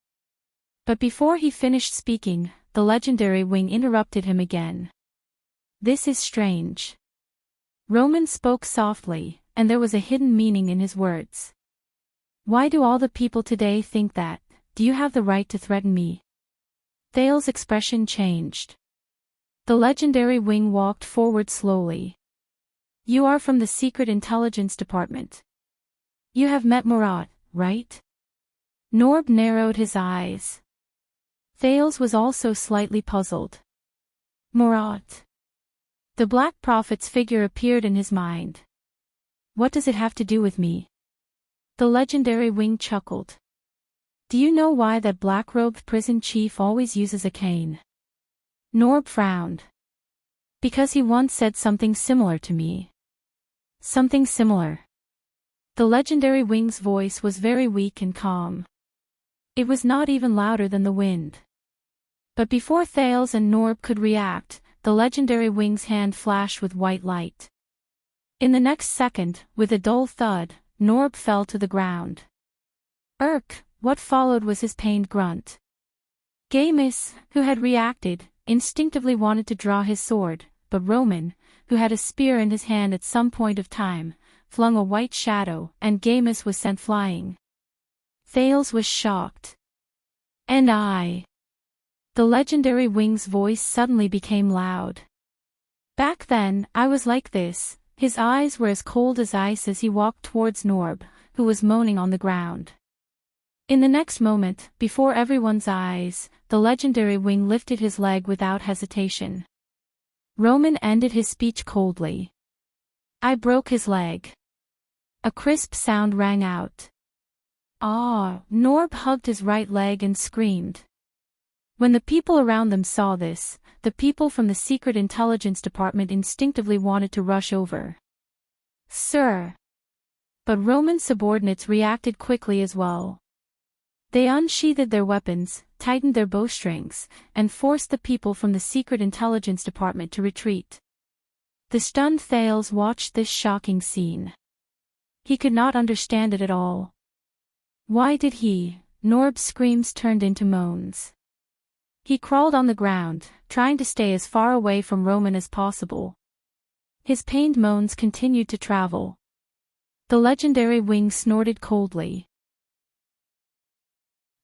But before he finished speaking, the legendary Wing interrupted him again. This is strange. Roman spoke softly, and there was a hidden meaning in his words. Why do all the people today think that? Do you have the right to threaten me? Thales' expression changed. The legendary Wing walked forward slowly. You are from the Secret Intelligence Department. You have met Murat, right? Norb narrowed his eyes. Thales was also slightly puzzled. Murat. The Black Prophet's figure appeared in his mind. What does it have to do with me? The legendary Wing chuckled. Do you know why that black-robed prison chief always uses a cane? Norb frowned. Because he once said something similar to me. Something similar. The legendary Wing's voice was very weak and calm. It was not even louder than the wind. But before Thales and Norb could react, the legendary Wing's hand flashed with white light. In the next second, with a dull thud, Norb fell to the ground. What followed was his pained grunt. Gamus, who had reacted, instinctively wanted to draw his sword, but Roman, who had a spear in his hand at some point of time, flung a white shadow, and Gamus was sent flying. Thales was shocked. And I. The legendary Wing's voice suddenly became loud. Back then, I was like this. His eyes were as cold as ice as he walked towards Norb, who was moaning on the ground. In the next moment, before everyone's eyes, the legendary Wing lifted his leg without hesitation. Roman ended his speech coldly. I broke his leg. A crisp sound rang out. Ah! Norb hugged his right leg and screamed. When the people around them saw this, the people from the Secret Intelligence Department instinctively wanted to rush over. Sir! But Roman's subordinates reacted quickly as well. They unsheathed their weapons, tightened their bowstrings, and forced the people from the Secret Intelligence Department to retreat. The stunned Thales watched this shocking scene. He could not understand it at all. Why did he? Norb's screams turned into moans. He crawled on the ground, trying to stay as far away from Roman as possible. His pained moans continued to travel. The legendary wing snorted coldly.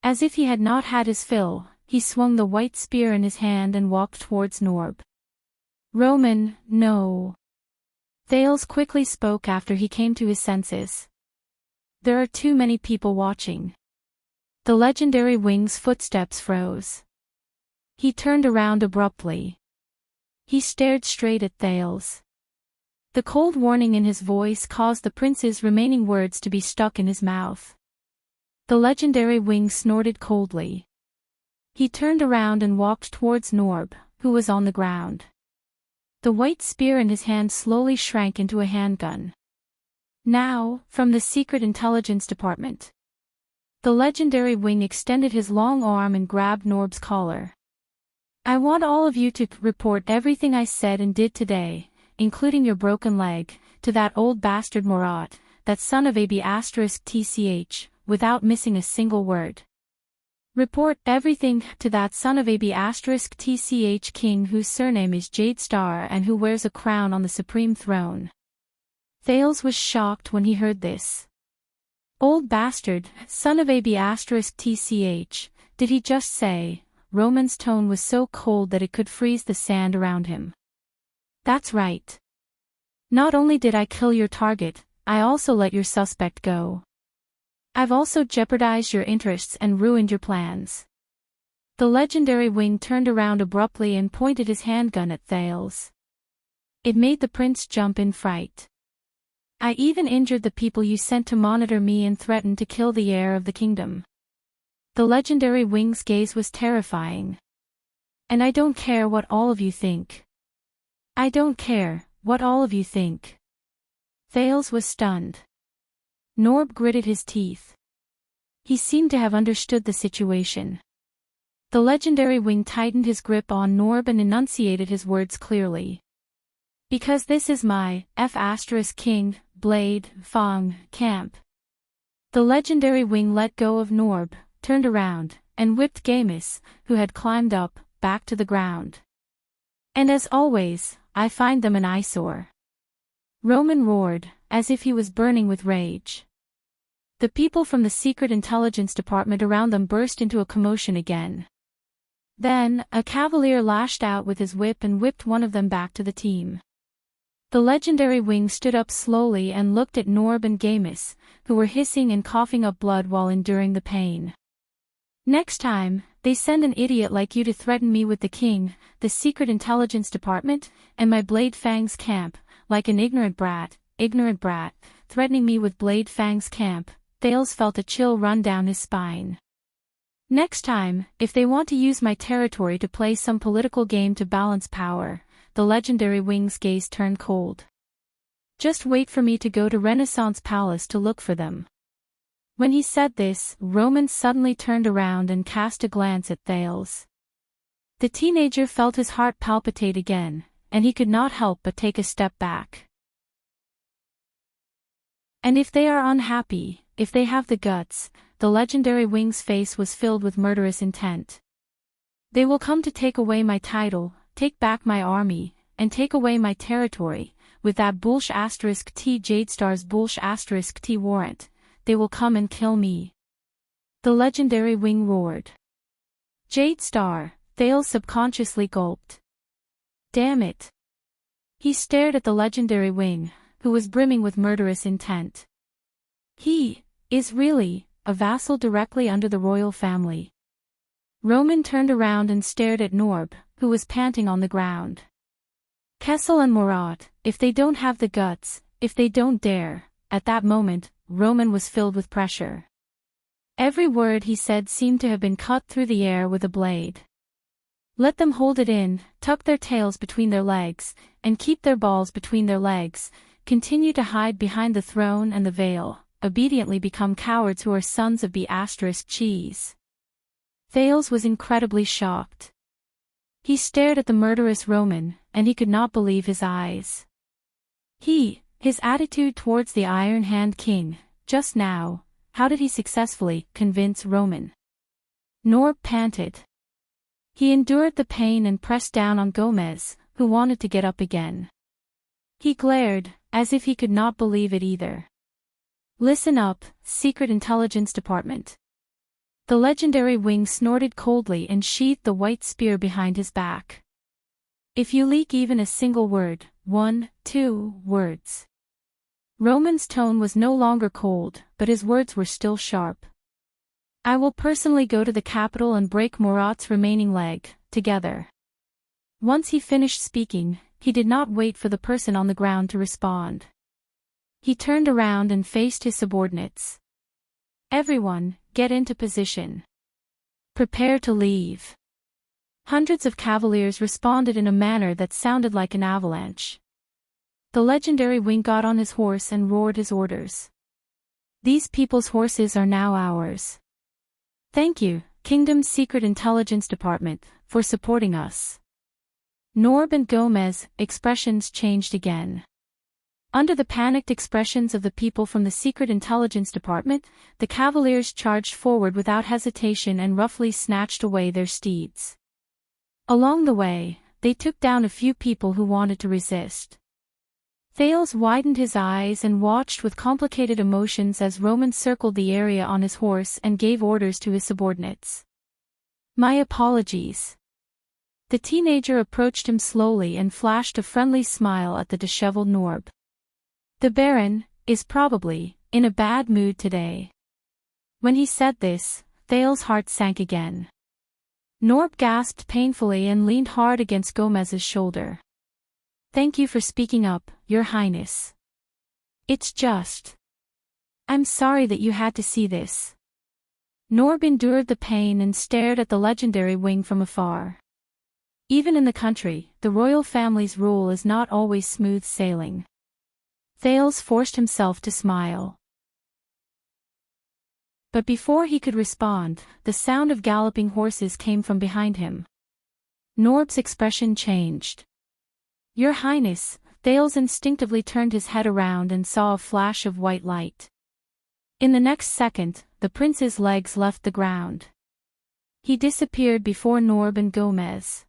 As if he had not had his fill, he swung the white spear in his hand and walked towards Norb. Roman, no. Thales quickly spoke after he came to his senses. There are too many people watching. The legendary wing's footsteps froze. He turned around abruptly. He stared straight at Thales. The cold warning in his voice caused the prince's remaining words to be stuck in his mouth. The legendary wing snorted coldly. He turned around and walked towards Norb, who was on the ground. The white spear in his hand slowly shrank into a handgun. Now, from the Secret Intelligence Department. The legendary wing extended his long arm and grabbed Norb's collar. I want all of you to report everything I said and did today, including your broken leg, to that old bastard Murat, that son of AB*TCH, without missing a single word. Report everything to that son of AB*TCH king whose surname is Jadestar and who wears a crown on the supreme throne. Thales was shocked when he heard this. Old bastard, son of AB*TCH, did he just say? Roman's tone was so cold that it could freeze the sand around him. That's right. Not only did I kill your target, I also let your suspect go. I've also jeopardized your interests and ruined your plans. The legendary wing turned around abruptly and pointed his handgun at Thales. It made the prince jump in fright. I even injured the people you sent to monitor me and threatened to kill the heir of the kingdom. The legendary wing's gaze was terrifying. And I don't care what all of you think. I don't care what all of you think. Thales was stunned. Norb gritted his teeth. He seemed to have understood the situation. The legendary wing tightened his grip on Norb and enunciated his words clearly. Because this is my F*King, Blade, Fang, camp. The legendary wing let go of Norb, turned around, and whipped Gamus, who had climbed up, back to the ground. And as always, I find them an eyesore. Roman roared, as if he was burning with rage. The people from the Secret Intelligence Department around them burst into a commotion again. Then, a cavalier lashed out with his whip and whipped one of them back to the team. The legendary wing stood up slowly and looked at Norb and Gamus, who were hissing and coughing up blood while enduring the pain. Next time, they send an idiot like you to threaten me with the king, the Secret Intelligence Department, and my Blade Fang's camp, like an ignorant brat, threatening me with Blade Fang's camp. Thales felt a chill run down his spine. Next time, if they want to use my territory to play some political game to balance power, the legendary wing's gaze turned cold. Just wait for me to go to Renaissance Palace to look for them. When he said this, Roman suddenly turned around and cast a glance at Thales. The teenager felt his heart palpitate again, and he could not help but take a step back. And if they are unhappy, if they have the guts, the legendary wing's face was filled with murderous intent. They will come to take away my title, take back my army, and take away my territory, with that *T Jadestar's *T warrant, they will come and kill me. The legendary wing roared. Jadestar, Thales subconsciously gulped. Damn it. He stared at the legendary wing, who was brimming with murderous intent. He is really a vassal directly under the royal family. Roman turned around and stared at Norb, who was panting on the ground. Kessel and Murat, if they don't have the guts, if they don't dare. At that moment, Roman was filled with pressure. Every word he said seemed to have been cut through the air with a blade. Let them hold it in, tuck their tails between their legs, and keep their balls between their legs, continue to hide behind the throne and the veil, obediently become cowards who are sons of B*cheese. Thales was incredibly shocked. He stared at the murderous Roman, and he could not believe his eyes. His attitude towards the Iron Hand King, just now, how did he successfully convince Roman? Norb panted. He endured the pain and pressed down on Gomez, who wanted to get up again. He glared, as if he could not believe it either. Listen up, Secret Intelligence Department. The legendary wing snorted coldly and sheathed the white spear behind his back. If you leak even a single word, 1, 2 words. Roman's tone was no longer cold, but his words were still sharp. I will personally go to the capital and break Murat's remaining leg, together. Once he finished speaking, he did not wait for the person on the ground to respond. He turned around and faced his subordinates. Everyone, get into position. Prepare to leave. Hundreds of cavaliers responded in a manner that sounded like an avalanche. The legendary wing got on his horse and roared his orders. These people's horses are now ours. Thank you, Kingdom's Secret Intelligence Department, for supporting us. Norb and Gomez, expressions changed again. Under the panicked expressions of the people from the Secret Intelligence Department, the cavaliers charged forward without hesitation and roughly snatched away their steeds. Along the way, they took down a few people who wanted to resist. Thales widened his eyes and watched with complicated emotions as Roman circled the area on his horse and gave orders to his subordinates. My apologies. The teenager approached him slowly and flashed a friendly smile at the disheveled Norb. The Baron is probably in a bad mood today. When he said this, Thales' heart sank again. Norb gasped painfully and leaned hard against Gomez's shoulder. Thank you for speaking up, Your Highness. It's just. I'm sorry that you had to see this. Norb endured the pain and stared at the legendary wing from afar. Even in the country, the royal family's rule is not always smooth sailing. Thales forced himself to smile. But before he could respond, the sound of galloping horses came from behind him. Norb's expression changed. Your Highness, Thales instinctively turned his head around and saw a flash of white light. In the next second, the prince's legs left the ground. He disappeared before Norb and Gomez.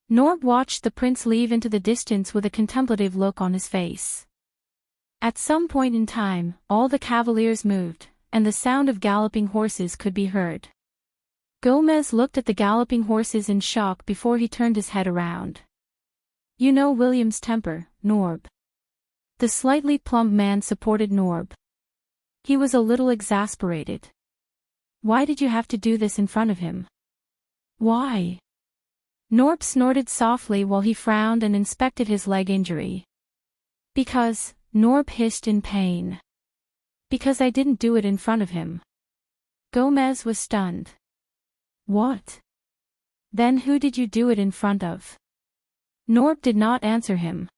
Norb watched the prince leave into the distance with a contemplative look on his face. At some point in time, all the cavaliers moved, and the sound of galloping horses could be heard. Gomez looked at the galloping horses in shock before he turned his head around. You know William's temper, Norb. The slightly plump man supported Norb. He was a little exasperated. Why did you have to do this in front of him? Why? Norb snorted softly while he frowned and inspected his leg injury. Because, Norb hissed in pain. Because I didn't do it in front of him. Gomez was stunned. What? Then who did you do it in front of? Norb did not answer him.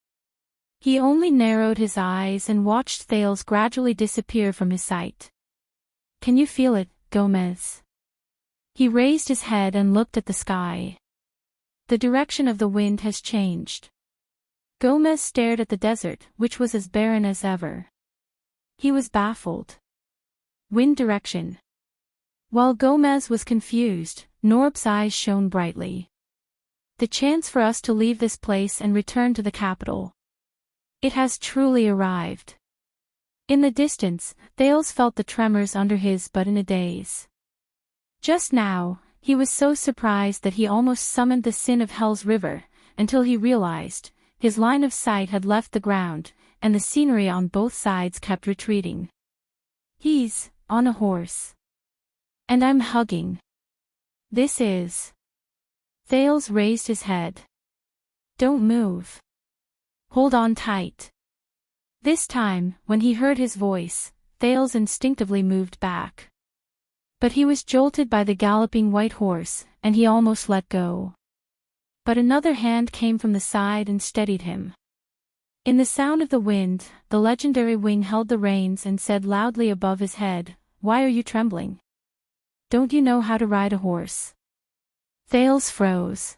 He only narrowed his eyes and watched Thales gradually disappear from his sight. Can you feel it, Gomez? He raised his head and looked at the sky. The direction of the wind has changed. Gomez stared at the desert, which was as barren as ever. He was baffled. Wind direction. While Gomez was confused, Norb's eyes shone brightly. The chance for us to leave this place and return to the capital. It has truly arrived. In the distance, Thales felt the tremors under his but in a daze. Just now, he was so surprised that he almost summoned the sin of Hell's river, until he realized, his line of sight had left the ground, and the scenery on both sides kept retreating. He's on a horse. And I'm hugging. This is. Thales raised his head. Don't move. Hold on tight. This time, when he heard his voice, Thales instinctively moved back. But he was jolted by the galloping white horse, and he almost let go. But another hand came from the side and steadied him. In the sound of the wind, the legendary wing held the reins and said loudly above his head, Why are you trembling? Don't you know how to ride a horse? Thales froze.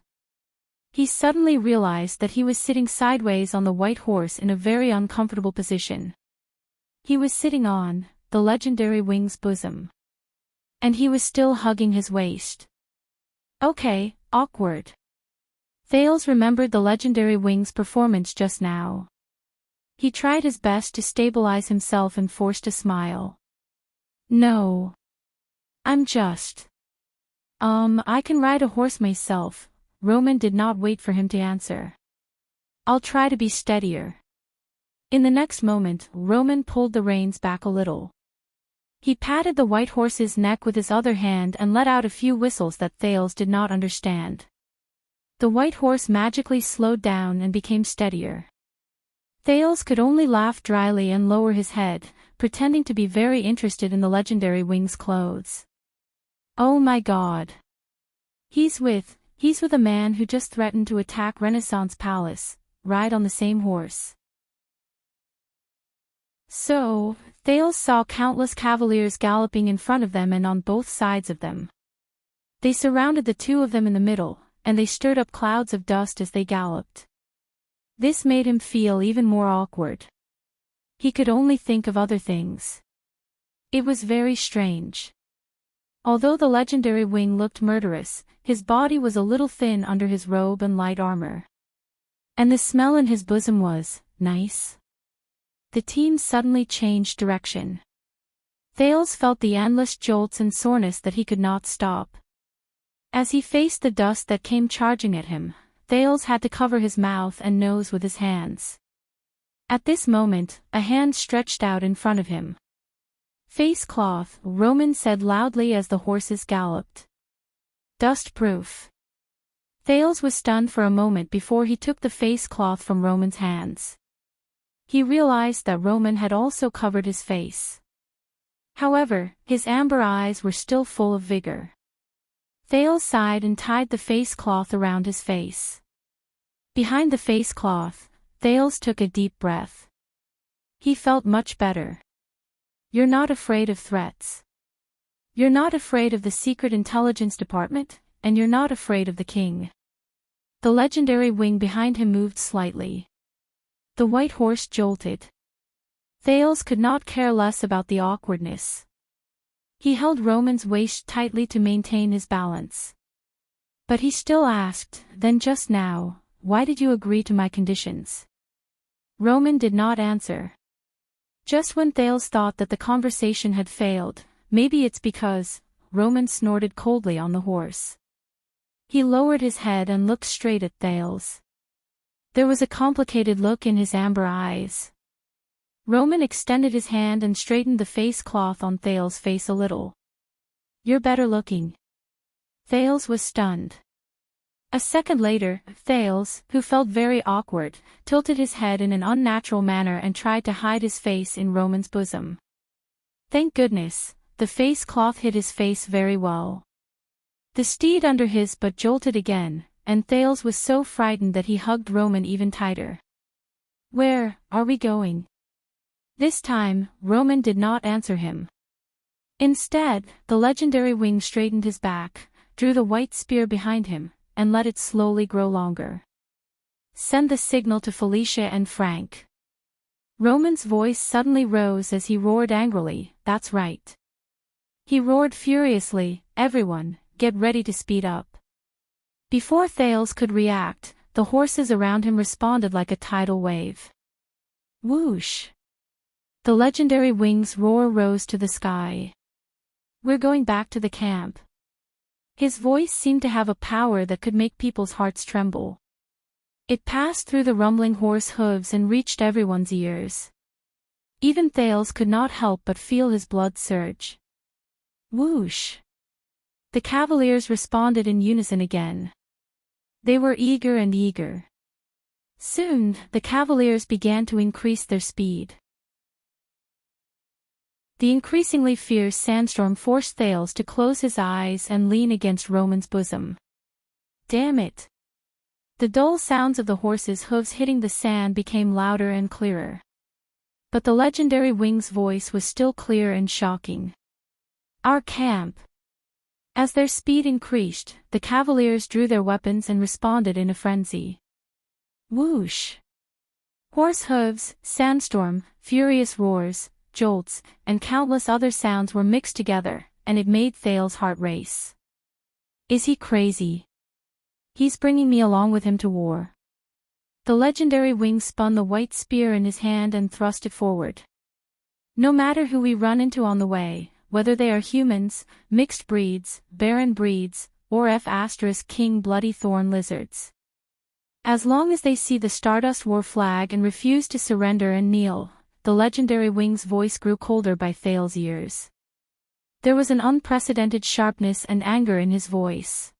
He suddenly realized that he was sitting sideways on the white horse in a very uncomfortable position. He was sitting on the legendary wing's bosom. And he was still hugging his waist. Okay, awkward. Thales remembered the legendary wing's performance just now. He tried his best to stabilize himself and forced a smile. No. I'm just... I can ride a horse myself. Roman did not wait for him to answer. I'll try to be steadier. In the next moment, Roman pulled the reins back a little. He patted the white horse's neck with his other hand and let out a few whistles that Thales did not understand. The white horse magically slowed down and became steadier. Thales could only laugh dryly and lower his head, pretending to be very interested in the legendary wing's clothes. Oh my God. He's with a man who just threatened to attack Renaissance Palace, ride on the same horse. So, Thales saw countless cavaliers galloping in front of them and on both sides of them. They surrounded the two of them in the middle, and they stirred up clouds of dust as they galloped. This made him feel even more awkward. He could only think of other things. It was very strange. Although the legendary wing looked murderous, his body was a little thin under his robe and light armor. And the smell in his bosom was nice. The team suddenly changed direction. Thales felt the endless jolts and soreness that he could not stop. As he faced the dust that came charging at him, Thales had to cover his mouth and nose with his hands. At this moment, a hand stretched out in front of him. Face cloth, Roman said loudly as the horses galloped. Dust-proof. Thales was stunned for a moment before he took the face cloth from Roman's hands. He realized that Roman had also covered his face. However, his amber eyes were still full of vigor. Thales sighed and tied the face cloth around his face. Behind the face cloth, Thales took a deep breath. He felt much better. You're not afraid of threats. You're not afraid of the Secret Intelligence Department, and you're not afraid of the king. The legendary wing behind him moved slightly. The white horse jolted. Thales could not care less about the awkwardness. He held Roman's waist tightly to maintain his balance. But he still asked, then just now, why did you agree to my conditions? Roman did not answer. Just when Thales thought that the conversation had failed, maybe it's because, Roman snorted coldly on the horse. He lowered his head and looked straight at Thales. There was a complicated look in his amber eyes. Roman extended his hand and straightened the face cloth on Thales' face a little. You're better looking. Thales was stunned. A second later, Thales, who felt very awkward, tilted his head in an unnatural manner and tried to hide his face in Roman's bosom. Thank goodness, the face cloth hid his face very well. The steed under his butt jolted again, and Thales was so frightened that he hugged Roman even tighter. Where are we going? This time, Roman did not answer him. Instead, the legendary wing straightened his back, drew the white spear behind him, and let it slowly grow longer. Send the signal to Felicia and Frank. Roman's voice suddenly rose as he roared angrily, that's right. He roared furiously, everyone, get ready to speed up. Before Thales could react, the horses around him responded like a tidal wave. Whoosh! The legendary wing's roar rose to the sky. We're going back to the camp. His voice seemed to have a power that could make people's hearts tremble. It passed through the rumbling horse hooves and reached everyone's ears. Even Thales could not help but feel his blood surge. Whoosh! The cavaliers responded in unison again. They were eager and eager. Soon, the cavaliers began to increase their speed. The increasingly fierce sandstorm forced Thales to close his eyes and lean against Roman's bosom. Damn it! The dull sounds of the horses' hooves hitting the sand became louder and clearer. But the legendary wing's voice was still clear and shocking. Our camp! As their speed increased, the cavaliers drew their weapons and responded in a frenzy. Whoosh! Horse hooves, sandstorm, furious roars, jolts, and countless other sounds were mixed together, and it made Thale's heart race. Is he crazy? He's bringing me along with him to war. The legendary wing spun the white spear in his hand and thrust it forward. No matter who we run into on the way, whether they are humans, mixed breeds, barren breeds, or King bloody thorn lizards. As long as they see the Stardust War flag and refuse to surrender and kneel, the legendary wing's voice grew colder by Thale's ears. There was an unprecedented sharpness and anger in his voice.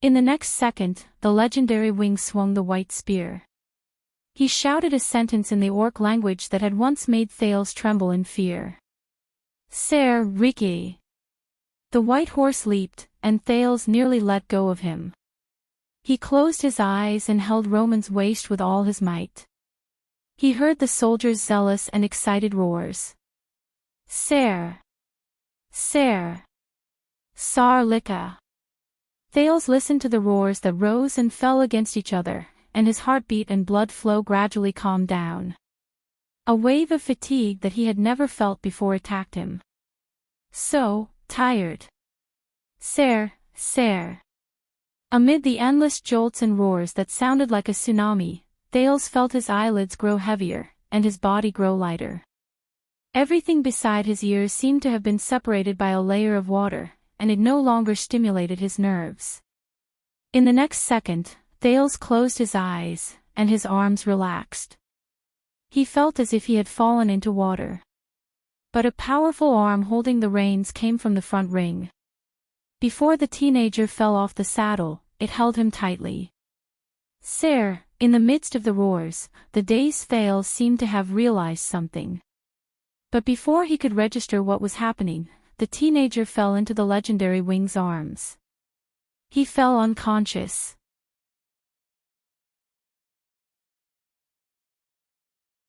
In the next second, the legendary wing swung the white spear. He shouted a sentence in the orc language that had once made Thales tremble in fear. Ser Riki. The white horse leaped, and Thales nearly let go of him. He closed his eyes and held Roman's waist with all his might. He heard the soldiers' zealous and excited roars. Ser. Ser. Sar Lika. Thales listened to the roars that rose and fell against each other, and his heartbeat and blood flow gradually calmed down. A wave of fatigue that he had never felt before attacked him. So tired. Ser. Amid the endless jolts and roars that sounded like a tsunami, Thales felt his eyelids grow heavier, and his body grow lighter. Everything beside his ears seemed to have been separated by a layer of water, and it no longer stimulated his nerves. In the next second, Thales closed his eyes, and his arms relaxed. He felt as if he had fallen into water. But a powerful arm holding the reins came from the front ring. Before the teenager fell off the saddle, it held him tightly. Ser, in the midst of the roars, the dazed Thales seemed to have realized something. But before he could register what was happening, the teenager fell into the legendary wing's arms. He fell unconscious.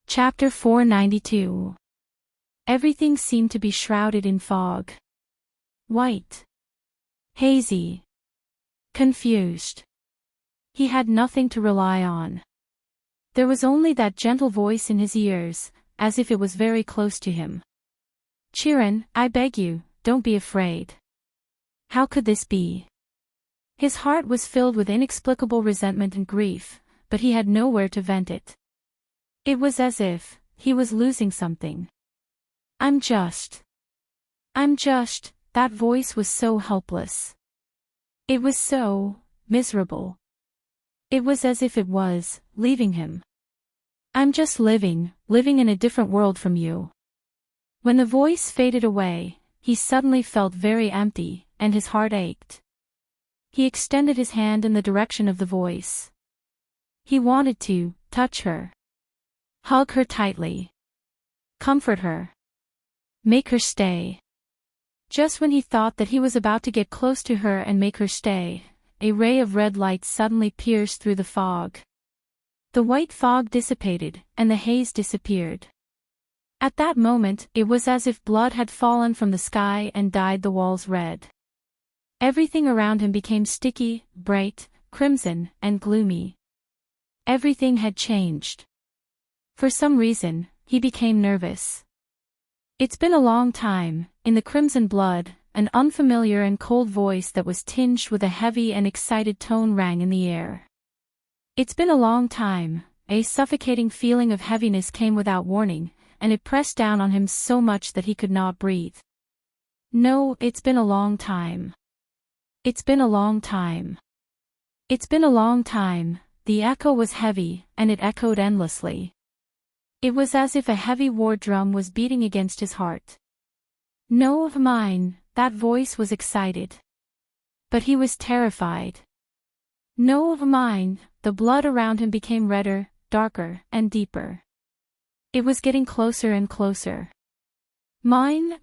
Chapter 492. Everything seemed to be shrouded in fog. White. Hazy. Confused. He had nothing to rely on. There was only that gentle voice in his ears, as if it was very close to him. Chiron, I beg you, don't be afraid. How could this be? His heart was filled with inexplicable resentment and grief, but he had nowhere to vent it. It was as if he was losing something. I'm just. That voice was so helpless. It was so miserable. It was as if it was leaving him. I'm just living in a different world from you. When the voice faded away, he suddenly felt very empty, and his heart ached. He extended his hand in the direction of the voice. He wanted to touch her. Hug her tightly. Comfort her. Make her stay. Just when he thought that he was about to get close to her and make her stay, a ray of red light suddenly pierced through the fog. The white fog dissipated, and the haze disappeared. At that moment, it was as if blood had fallen from the sky and dyed the walls red. Everything around him became sticky, bright, crimson, and gloomy. Everything had changed. For some reason, he became nervous. It's been a long time. In the crimson blood, an unfamiliar and cold voice that was tinged with a heavy and excited tone rang in the air. It's been a long time. A suffocating feeling of heaviness came without warning, and it pressed down on him so much that he could not breathe. No, it's been a long time. It's been a long time. It's been a long time. The echo was heavy, and it echoed endlessly. It was as if a heavy war drum was beating against his heart. No of mine, that voice was excited. But he was terrified. No of mine, the blood around him became redder, darker, and deeper. It was getting closer and closer. Mine,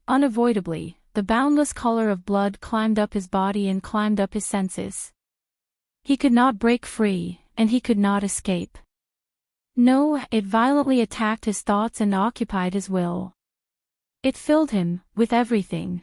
unavoidably, the boundless color of blood climbed up his body and climbed up his senses. He could not break free, and he could not escape. No, it violently attacked his thoughts and occupied his will. It filled him with everything.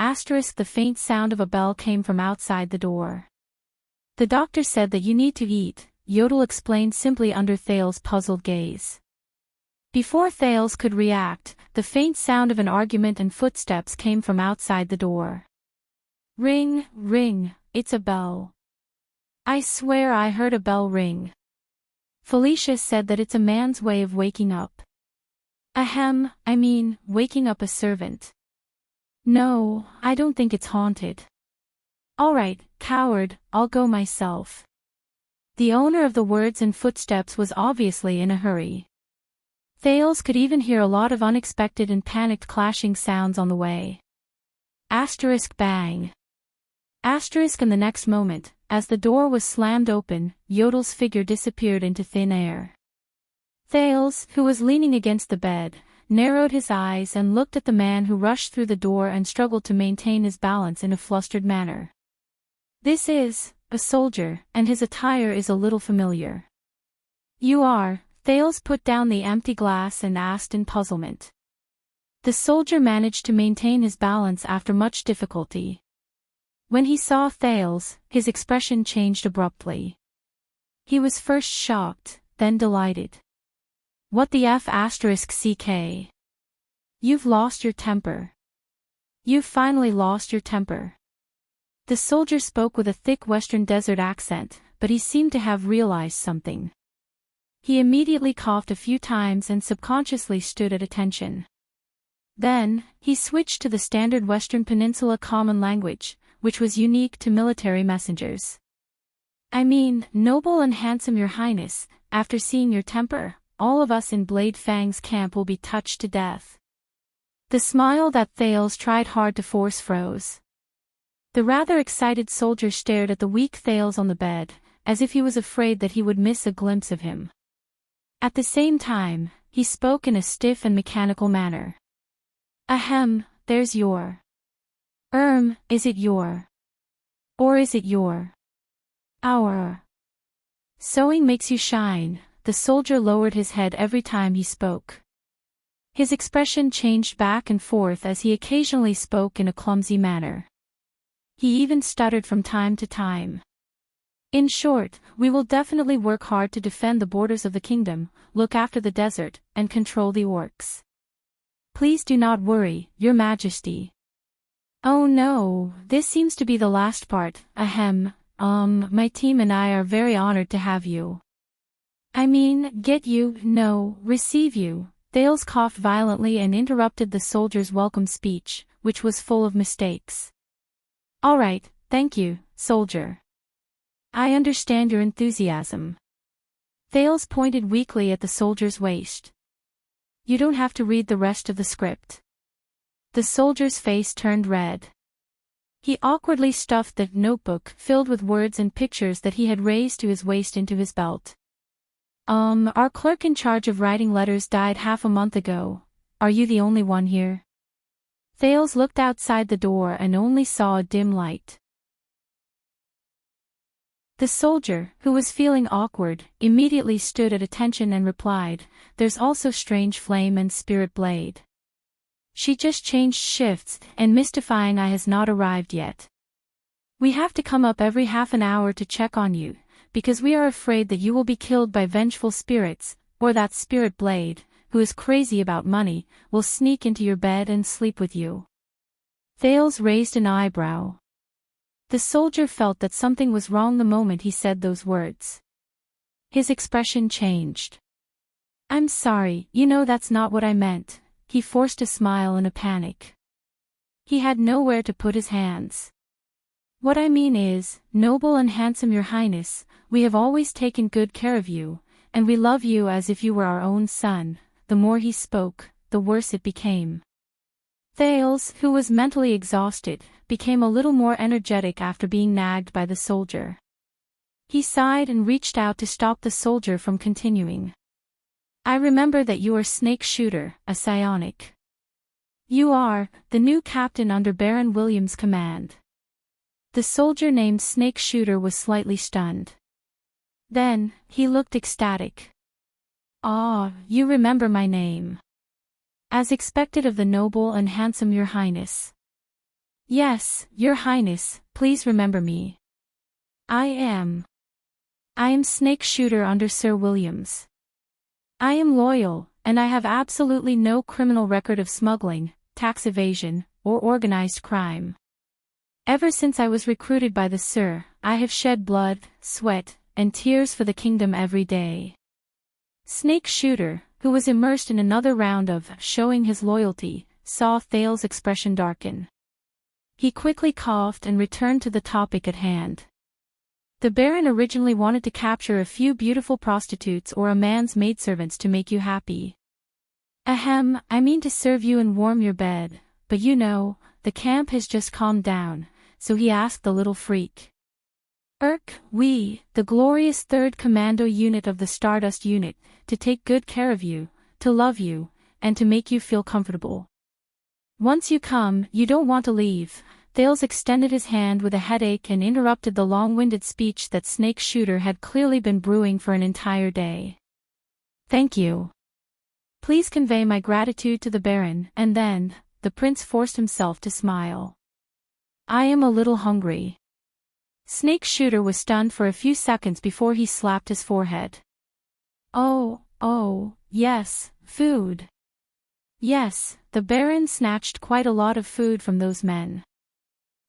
The faint sound of a bell came from outside the door. The doctor said that you need to eat, Yodel explained simply under Thale's puzzled gaze. Before Thales could react, the faint sound of an argument and footsteps came from outside the door. Ring, ring, it's a bell. I swear I heard a bell ring. Felicia said that it's a man's way of waking up. Ahem, waking up a servant. No, I don't think it's haunted. Alright, coward, I'll go myself. The owner of the words and footsteps was obviously in a hurry. Thales could even hear a lot of unexpected and panicked clashing sounds on the way. Bang. And the next moment, as the door was slammed open, Yodel's figure disappeared into thin air. Thales, who was leaning against the bed, narrowed his eyes and looked at the man who rushed through the door and struggled to maintain his balance in a flustered manner. This is a soldier, and his attire is a little familiar. You are? Thales put down the empty glass and asked in puzzlement. The soldier managed to maintain his balance after much difficulty. When he saw Thales, his expression changed abruptly. He was first shocked, then delighted. What the F***? You've lost your temper. You've finally lost your temper. The soldier spoke with a thick western desert accent, but he seemed to have realized something. He immediately coughed a few times and subconsciously stood at attention. Then, he switched to the standard Western Peninsula common language, which was unique to military messengers. Noble and handsome Your Highness, after seeing your temper, all of us in Blade Fang's camp will be touched to death. The smile that Thales tried hard to force froze. The rather excited soldier stared at the weak Thales on the bed, as if he was afraid that he would miss a glimpse of him. At the same time, he spoke in a stiff and mechanical manner. Ahem, there's your. Is it your? Or is it your? Our. Sewing makes you shine. The soldier lowered his head every time he spoke. His expression changed back and forth as he occasionally spoke in a clumsy manner. He even stuttered from time to time. In short, we will definitely work hard to defend the borders of the kingdom, look after the desert, and control the orcs. Please do not worry, Your Majesty. Oh no, this seems to be the last part. My team and I are very honored to have you. Receive you. Thales coughed violently and interrupted the soldier's welcome speech, which was full of mistakes. All right, thank you, soldier. I understand your enthusiasm. Thales pointed weakly at the soldier's waist. You don't have to read the rest of the script. The soldier's face turned red. He awkwardly stuffed the notebook filled with words and pictures that he had raised to his waist into his belt. Our clerk in charge of writing letters died half a month ago. Are you the only one here? Thales looked outside the door and only saw a dim light. The soldier, who was feeling awkward, immediately stood at attention and replied, There's also Strange Flame and Spirit Blade. She just changed shifts, and Mystifying Eye has not arrived yet. We have to come up every half an hour to check on you, because we are afraid that you will be killed by vengeful spirits, or that Spirit Blade, who is crazy about money, will sneak into your bed and sleep with you. Thales raised an eyebrow. The soldier felt that something was wrong the moment he said those words. His expression changed. I'm sorry, that's not what I meant. He forced a smile in a panic. He had nowhere to put his hands. What I mean is, noble and handsome Your Highness, we have always taken good care of you, and we love you as if you were our own son. The more he spoke, the worse it became. Thales, who was mentally exhausted, became a little more energetic after being nagged by the soldier. He sighed and reached out to stop the soldier from continuing. I remember that you are Snake Shooter, a psionic. You are, the new captain under Baron Williams' command. The soldier named Snake Shooter was slightly stunned. Then, he looked ecstatic. Ah, you remember my name. As expected of the noble and handsome Your Highness. Yes, Your Highness, please remember me. I am Snake Shooter under Sir Williams. I am loyal, and I have absolutely no criminal record of smuggling, tax evasion, or organized crime. Ever since I was recruited by the Sir, I have shed blood, sweat, and tears for the kingdom every day. Snake Shooter, who was immersed in another round of showing his loyalty, saw Thale's expression darken. He quickly coughed and returned to the topic at hand. The Baron originally wanted to capture a few beautiful prostitutes or a man's maidservants to make you happy. Ahem, I mean to serve you and warm your bed, but you know, the camp has just calmed down, so he asked the little freak. We, the glorious 3rd Commando Unit of the Stardust Unit, to take good care of you, to love you, and to make you feel comfortable. Once you come, you don't want to leave. Thales extended his hand with a headache and interrupted the long-winded speech that Snake Shooter had clearly been brewing for an entire day. Thank you. Please convey my gratitude to the Baron, and then, the prince forced himself to smile. I am a little hungry. Snake Shooter was stunned for a few seconds before he slapped his forehead. Oh, yes, food. Yes, the Baron snatched quite a lot of food from those men.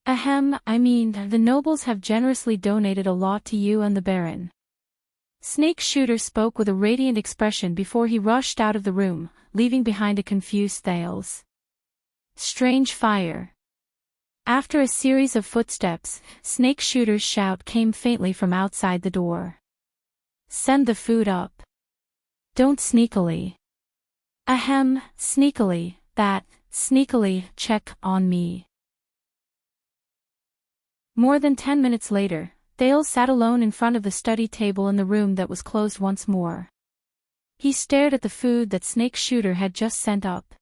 Ahem, I mean, the nobles have generously donated a lot to you and the Baron. Snake Shooter spoke with a radiant expression before he rushed out of the room, leaving behind a confused Thales. Strange fire. After a series of footsteps, Snake Shooter's shout came faintly from outside the door. Send the food up. Don't sneakily. Ahem, sneakily, sneakily, check on me. More than 10 minutes later, Thales sat alone in front of the study table in the room that was closed once more. He stared at the food that Snake Shooter had just sent up.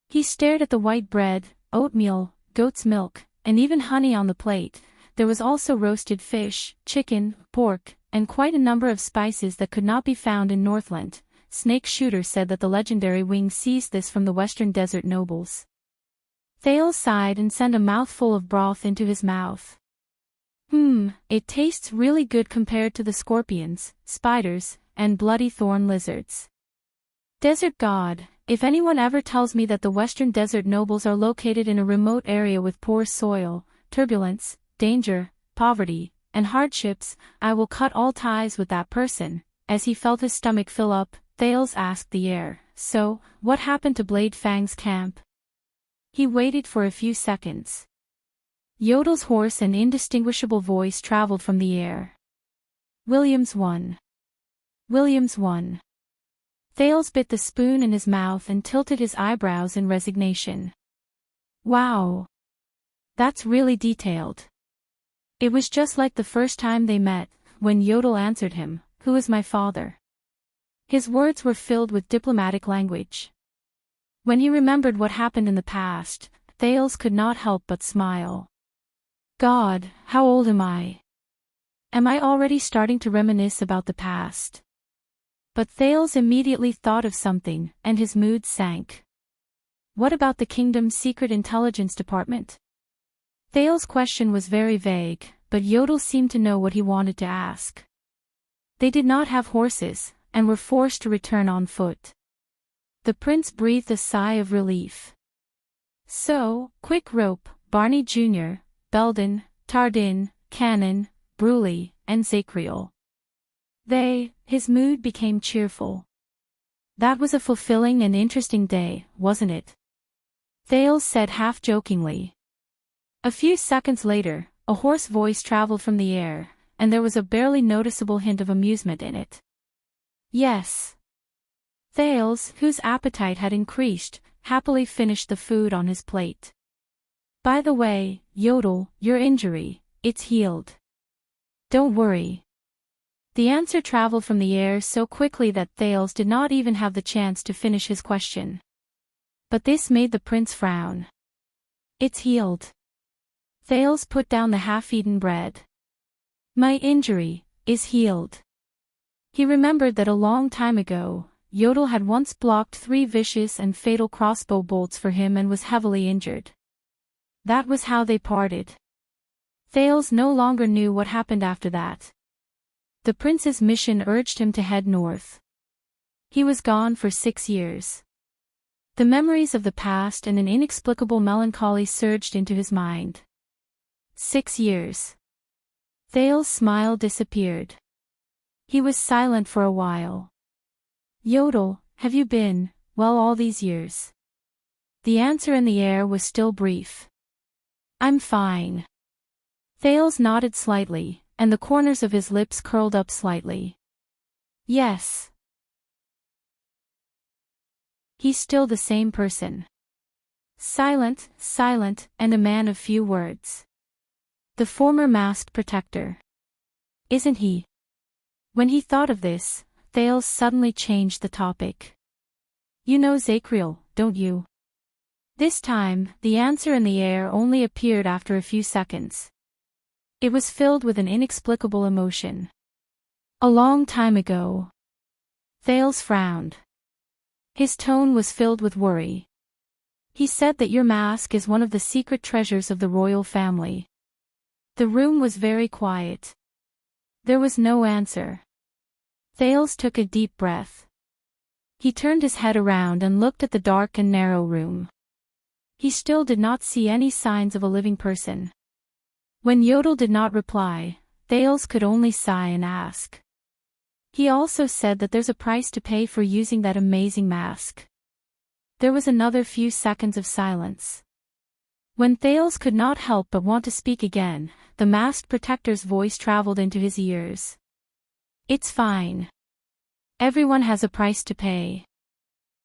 He stared at the white bread, oatmeal, goat's milk, and even honey on the plate. There was also roasted fish, chicken, pork, and quite a number of spices that could not be found in Northland. Snake Shooter said that the legendary wing seized this from the western desert nobles. Thales sighed and sent a mouthful of broth into his mouth. It tastes really good compared to the scorpions, spiders, and bloody thorn lizards. Desert God, if anyone ever tells me that the western desert nobles are located in a remote area with poor soil, turbulence, danger, poverty, and hardships, I will cut all ties with that person. As he felt his stomach fill up, Thales asked the air, so, what happened to Blade Fang's camp? He waited for a few seconds. Yodel's hoarse and indistinguishable voice traveled from the air. Williams won. Williams won. Thales bit the spoon in his mouth and tilted his eyebrows in resignation. Wow. That's really detailed. It was just like the first time they met, when Yodel answered him, "Who is my father?" His words were filled with diplomatic language. When he remembered what happened in the past, Thales could not help but smile. God, how old am I? Am I already starting to reminisce about the past? But Thales immediately thought of something, and his mood sank. What about the kingdom's secret intelligence department? Thales' question was very vague, but Yodel seemed to know what he wanted to ask. They did not have horses, and were forced to return on foot. The prince breathed a sigh of relief. So, Quick Rope, Barney Jr., Belden, Tardin, Cannon, Bruley, and Zacriel. His mood became cheerful. That was a fulfilling and interesting day, wasn't it? Thales said half-jokingly. A few seconds later, a hoarse voice traveled from the air, and there was a barely noticeable hint of amusement in it. Yes. Thales, whose appetite had increased, happily finished the food on his plate. By the way, Yodel, your injury, it's healed. Don't worry. The answer traveled from the air so quickly that Thales did not even have the chance to finish his question. But this made the prince frown. It's healed. Thales put down the half-eaten bread. My injury is healed. He remembered that a long time ago, Yodel had once blocked 3 vicious and fatal crossbow bolts for him and was heavily injured. That was how they parted. Thales no longer knew what happened after that. The prince's mission urged him to head north. He was gone for 6 years. The memories of the past and an inexplicable melancholy surged into his mind. 6 years. Thales' smile disappeared. He was silent for a while. Yodel, have you been, well, all these years? The answer in the air was still brief. I'm fine. Thales nodded slightly, and the corners of his lips curled up slightly. Yes. He's still the same person. Silent, and a man of few words. The former masked protector. Isn't he? When he thought of this, Thales suddenly changed the topic. You know Zacriel, don't you? This time, the answer in the air only appeared after a few seconds. It was filled with an inexplicable emotion. A long time ago. Thales frowned. His tone was filled with worry. He said that your mask is one of the secret treasures of the royal family. The room was very quiet. There was no answer. Thales took a deep breath. He turned his head around and looked at the dark and narrow room. He still did not see any signs of a living person. When Yodel did not reply, Thales could only sigh and ask. He also said that there's a price to pay for using that amazing mask. There was another few seconds of silence. When Thales could not help but want to speak again, the masked protector's voice traveled into his ears. It's fine. Everyone has a price to pay.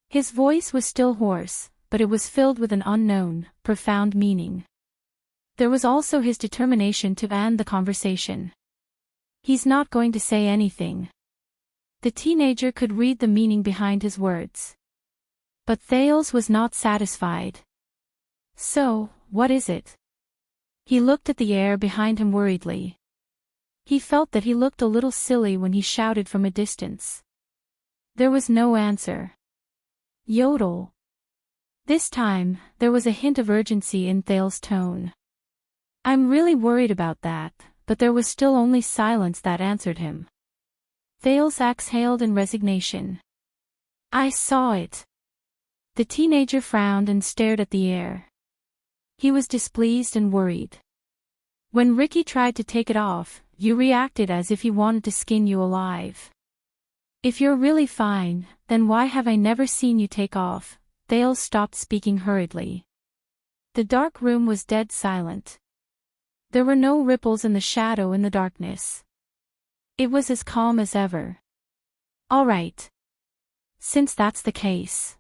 His voice was still hoarse, but it was filled with an unknown, profound meaning. There was also his determination to end the conversation. He's not going to say anything. The teenager could read the meaning behind his words. But Thales was not satisfied. So, what is it? He looked at the air behind him worriedly. He felt that he looked a little silly when he shouted from a distance. There was no answer. Yodel. This time, there was a hint of urgency in Thales' tone. I'm really worried about that, but there was still only silence that answered him. Thales exhaled in resignation. I saw it. The teenager frowned and stared at the air. He was displeased and worried. When Ricky tried to take it off, you reacted as if he wanted to skin you alive. If you're really fine, then why have I never seen you take off? Thales stopped speaking hurriedly. The dark room was dead silent. There were no ripples in the shadow in the darkness. It was as calm as ever. All right. Since that's the case.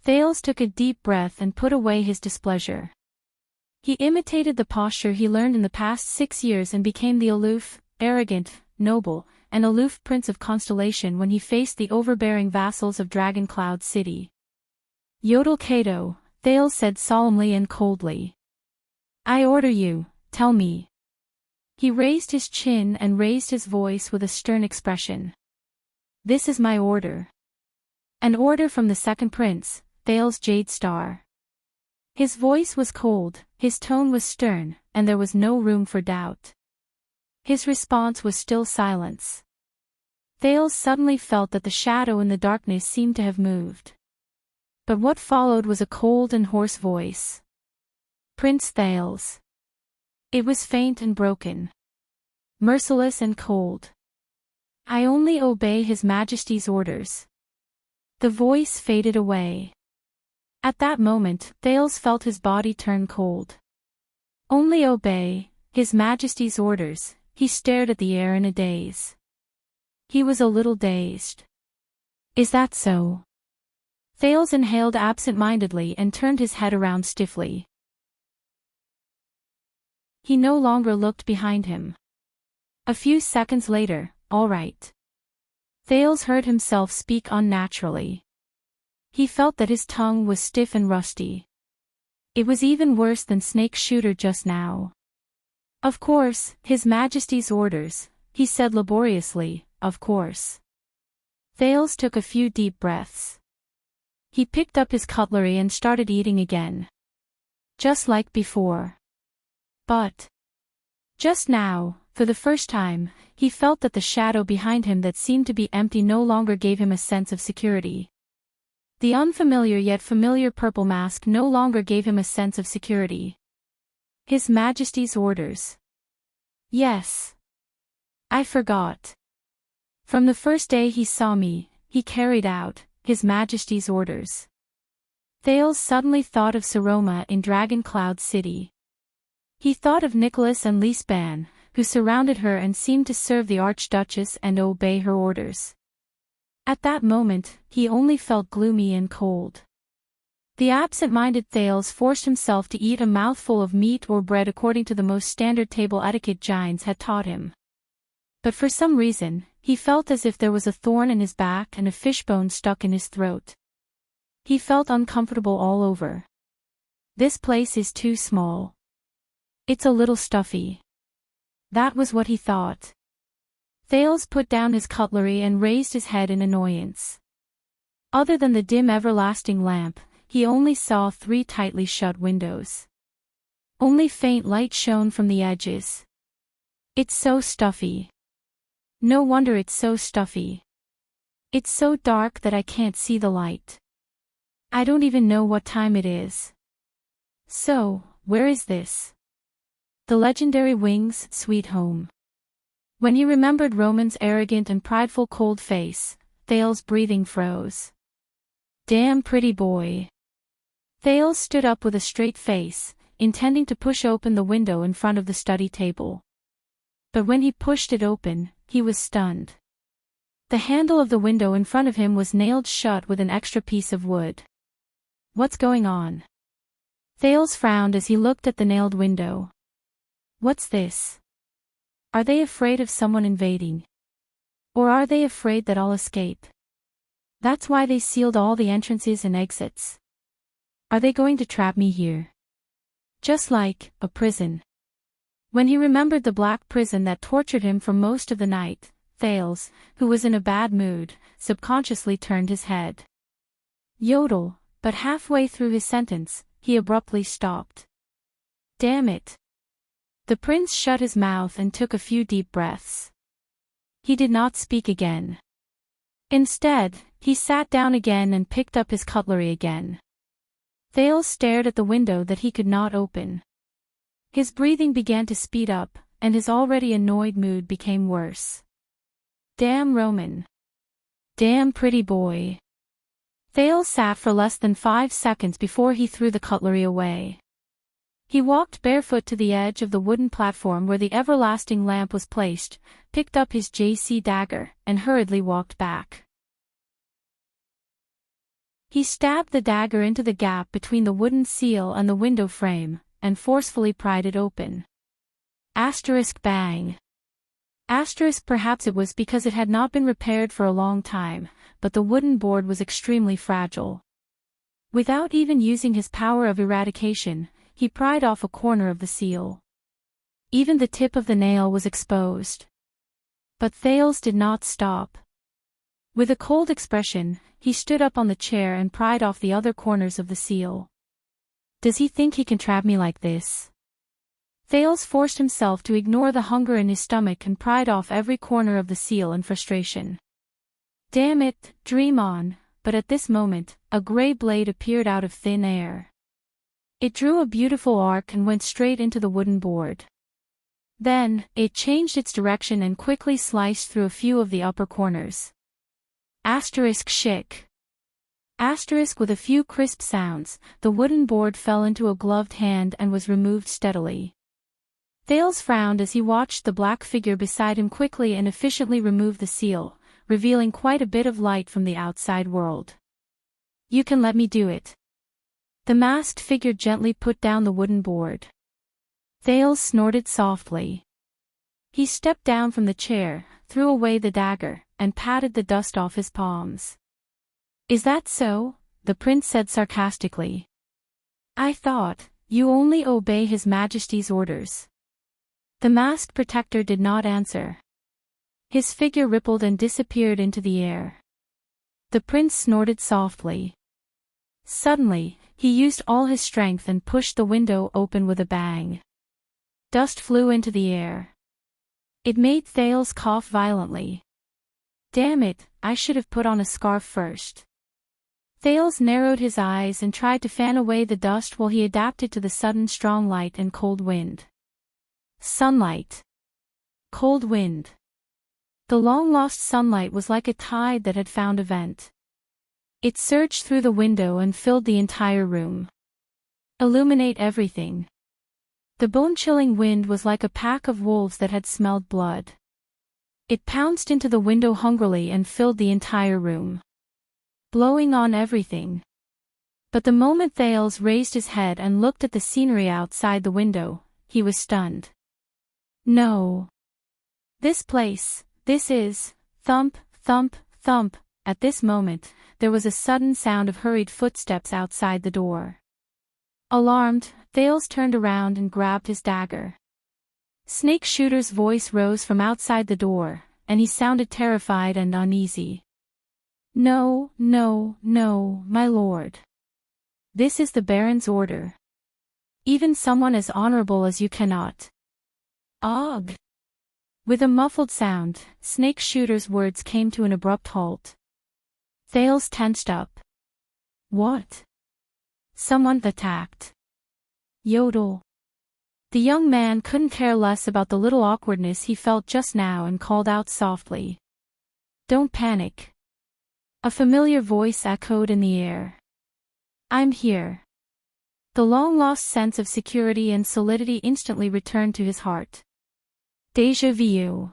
Thales took a deep breath and put away his displeasure. He imitated the posture he learned in the past 6 years and became the aloof, arrogant, noble, and aloof prince of Constellation when he faced the overbearing vassals of Dragon Cloud City. Yodel Kato, Thales said solemnly and coldly. I order you, tell me. He raised his chin and raised his voice with a stern expression. This is my order. An order from the second prince, Thales Jade Star. His voice was cold, his tone was stern, and there was no room for doubt. His response was still silence. Thales suddenly felt that the shadow in the darkness seemed to have moved. But what followed was a cold and hoarse voice. Prince Thales. It was faint and broken. Merciless and cold. I only obey His Majesty's orders. The voice faded away. At that moment, Thales felt his body turn cold. Only obey His Majesty's orders. He stared at the air in a daze. He was a little dazed. Is that so? Thales inhaled absent-mindedly and turned his head around stiffly. He no longer looked behind him. A few seconds later, all right. Thales heard himself speak unnaturally. He felt that his tongue was stiff and rusty. It was even worse than Snake Shooter just now. Of course, His Majesty's orders, he said laboriously, of course. Thales took a few deep breaths. He picked up his cutlery and started eating again. just like before. But just now, for the first time, he felt that the shadow behind him that seemed to be empty no longer gave him a sense of security. The unfamiliar yet familiar purple mask no longer gave him a sense of security. His Majesty's orders. Yes. I forgot. From the first day he saw me, he carried out His Majesty's orders. Thales suddenly thought of Saroma in Dragon Cloud City. He thought of Nicholas and Lisban, who surrounded her and seemed to serve the Archduchess and obey her orders. At that moment, he only felt gloomy and cold. The absent-minded Thales forced himself to eat a mouthful of meat or bread according to the most standard table etiquette Gines had taught him. But for some reason, he felt as if there was a thorn in his back and a fishbone stuck in his throat. He felt uncomfortable all over. This place is too small. It's a little stuffy. That was what he thought. Thales put down his cutlery and raised his head in annoyance. Other than the dim everlasting lamp, he only saw 3 tightly shut windows. Only faint light shone from the edges. It's so stuffy. No wonder it's so stuffy. It's so dark that I can't see the light. I don't even know what time it is. So, where is this? The legendary Wings' sweet home. When he remembered Roman's arrogant and prideful cold face, Thales' breathing froze. Damn pretty boy. Thales stood up with a straight face, intending to push open the window in front of the study table. But when he pushed it open, he was stunned. The handle of the window in front of him was nailed shut with an extra piece of wood. What's going on? Thales frowned as he looked at the nailed window. What's this? Are they afraid of someone invading? Or are they afraid that I'll escape? That's why they sealed all the entrances and exits. Are they going to trap me here? Just like a prison. When he remembered the black prison that tortured him for most of the night, Thales, who was in a bad mood, subconsciously turned his head. Yodel, but halfway through his sentence, he abruptly stopped. Damn it. The prince shut his mouth and took a few deep breaths. He did not speak again. Instead, he sat down again and picked up his cutlery again. Thales stared at the window that he could not open. His breathing began to speed up, and his already annoyed mood became worse. Damn Roman. Damn pretty boy. Thales sat for less than 5 seconds before he threw the cutlery away. He walked barefoot to the edge of the wooden platform where the everlasting lamp was placed, picked up his JC dagger, and hurriedly walked back. He stabbed the dagger into the gap between the wooden seal and the window frame, and forcefully pried it open. Asterisk bang. Asterisk perhaps it was because it had not been repaired for a long time, but the wooden board was extremely fragile. Without even using his power of eradication, he pried off a corner of the seal. Even the tip of the nail was exposed. But Thales did not stop. With a cold expression, he stood up on the chair and pried off the other corners of the seal. Does he think he can trap me like this? Thales forced himself to ignore the hunger in his stomach and pried off every corner of the seal in frustration. Damn it, dream on, but at this moment, a gray blade appeared out of thin air. It drew a beautiful arc and went straight into the wooden board. Then, it changed its direction and quickly sliced through a few of the upper corners. Asterisk shick. Asterisk with a few crisp sounds, the wooden board fell into a gloved hand and was removed steadily. Thales frowned as he watched the black figure beside him quickly and efficiently remove the seal, revealing quite a bit of light from the outside world. You can let me do it. The masked figure gently put down the wooden board. Thales snorted softly. He stepped down from the chair, threw away the dagger, and patted the dust off his palms. Is that so? The prince said sarcastically. I thought, you only obey His Majesty's orders. The masked protector did not answer. His figure rippled and disappeared into the air. The prince snorted softly. Suddenly, He used all his strength and pushed the window open with a bang. Dust flew into the air. It made Thales cough violently. Damn it, I should have put on a scarf first. Thales narrowed his eyes and tried to fan away the dust while he adapted to the sudden strong light and cold wind. Sunlight. Cold wind. The long-lost sunlight was like a tide that had found a vent. It surged through the window and filled the entire room. Illuminate everything. The bone-chilling wind was like a pack of wolves that had smelled blood. It pounced into the window hungrily and filled the entire room, blowing on everything. But the moment Thales raised his head and looked at the scenery outside the window, he was stunned. No. This place, this is, thump, thump, thump. At this moment, there was a sudden sound of hurried footsteps outside the door. Alarmed, Thales turned around and grabbed his dagger. Snake Shooter's voice rose from outside the door, and he sounded terrified and uneasy. No, no, no, my lord. This is the Baron's order. Even someone as honorable as you cannot. Ugh! With a muffled sound, Snake Shooter's words came to an abrupt halt. Thales tensed up. What? Someone attacked. Yodel. The young man couldn't care less about the little awkwardness he felt just now and called out softly. Don't panic. A familiar voice echoed in the air. I'm here. The long-lost sense of security and solidity instantly returned to his heart. Déjà vu.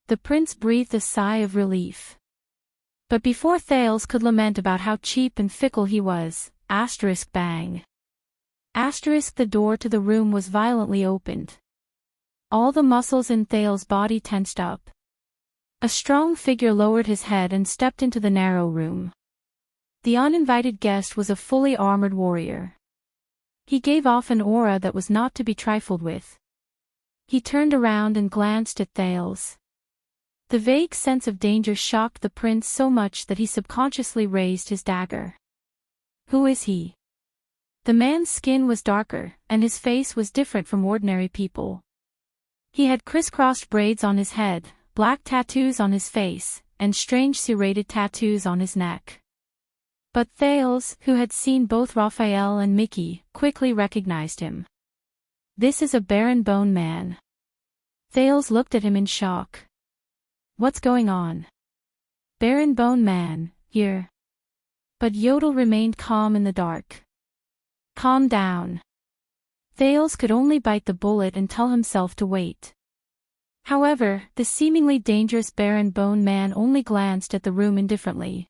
The prince breathed a sigh of relief. But before Thales could lament about how cheap and fickle he was, bang. The door to the room was violently opened. All the muscles in Thales' body tensed up. A strong figure lowered his head and stepped into the narrow room. The uninvited guest was a fully armored warrior. He gave off an aura that was not to be trifled with. He turned around and glanced at Thales. The vague sense of danger shocked the prince so much that he subconsciously raised his dagger. Who is he? The man's skin was darker, and his face was different from ordinary people. He had crisscrossed braids on his head, black tattoos on his face, and strange serrated tattoos on his neck. But Thales, who had seen both Raphael and Mickey, quickly recognized him. This is a Baron Bone Man. Thales looked at him in shock. What's going on? Baron Bone Man, here. But Yodel remained calm in the dark. Calm down. Thales could only bite the bullet and tell himself to wait. However, the seemingly dangerous Baron Bone Man only glanced at the room indifferently.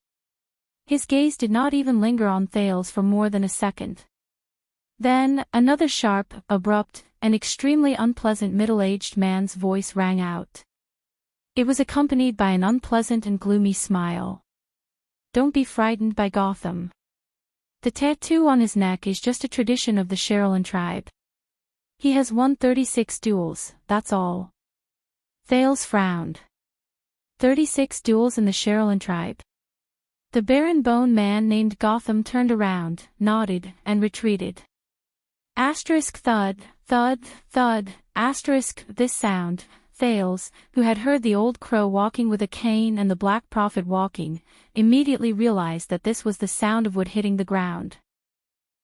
His gaze did not even linger on Thales for more than a second. Then, another sharp, abrupt, and extremely unpleasant middle-aged man's voice rang out. It was accompanied by an unpleasant and gloomy smile. Don't be frightened by Gotham. The tattoo on his neck is just a tradition of the Sherilyn tribe. He has won 36 duels, that's all. Thales frowned. 36 duels in the Sherilyn tribe. The Baron Bone Man named Gotham turned around, nodded, and retreated. Thud, thud, thud, this sound, Thales, who had heard the old crow walking with a cane and the Black Prophet walking, immediately realized that this was the sound of wood hitting the ground.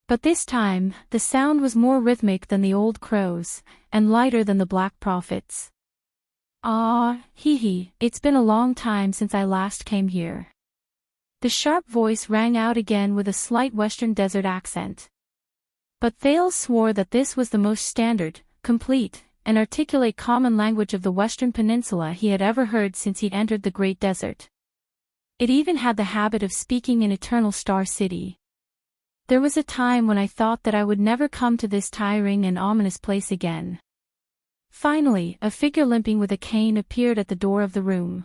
But this time, the sound was more rhythmic than the old crow's, and lighter than the Black Prophet's. Ah, hee, it's been a long time since I last came here. The sharp voice rang out again with a slight Western desert accent. But Thales swore that this was the most standard, complete, and articulate common language of the Western Peninsula he had ever heard since he'd entered the Great Desert. It even had the habit of speaking in Eternal Star City. There was a time when I thought that I would never come to this tiring and ominous place again. Finally, a figure limping with a cane appeared at the door of the room.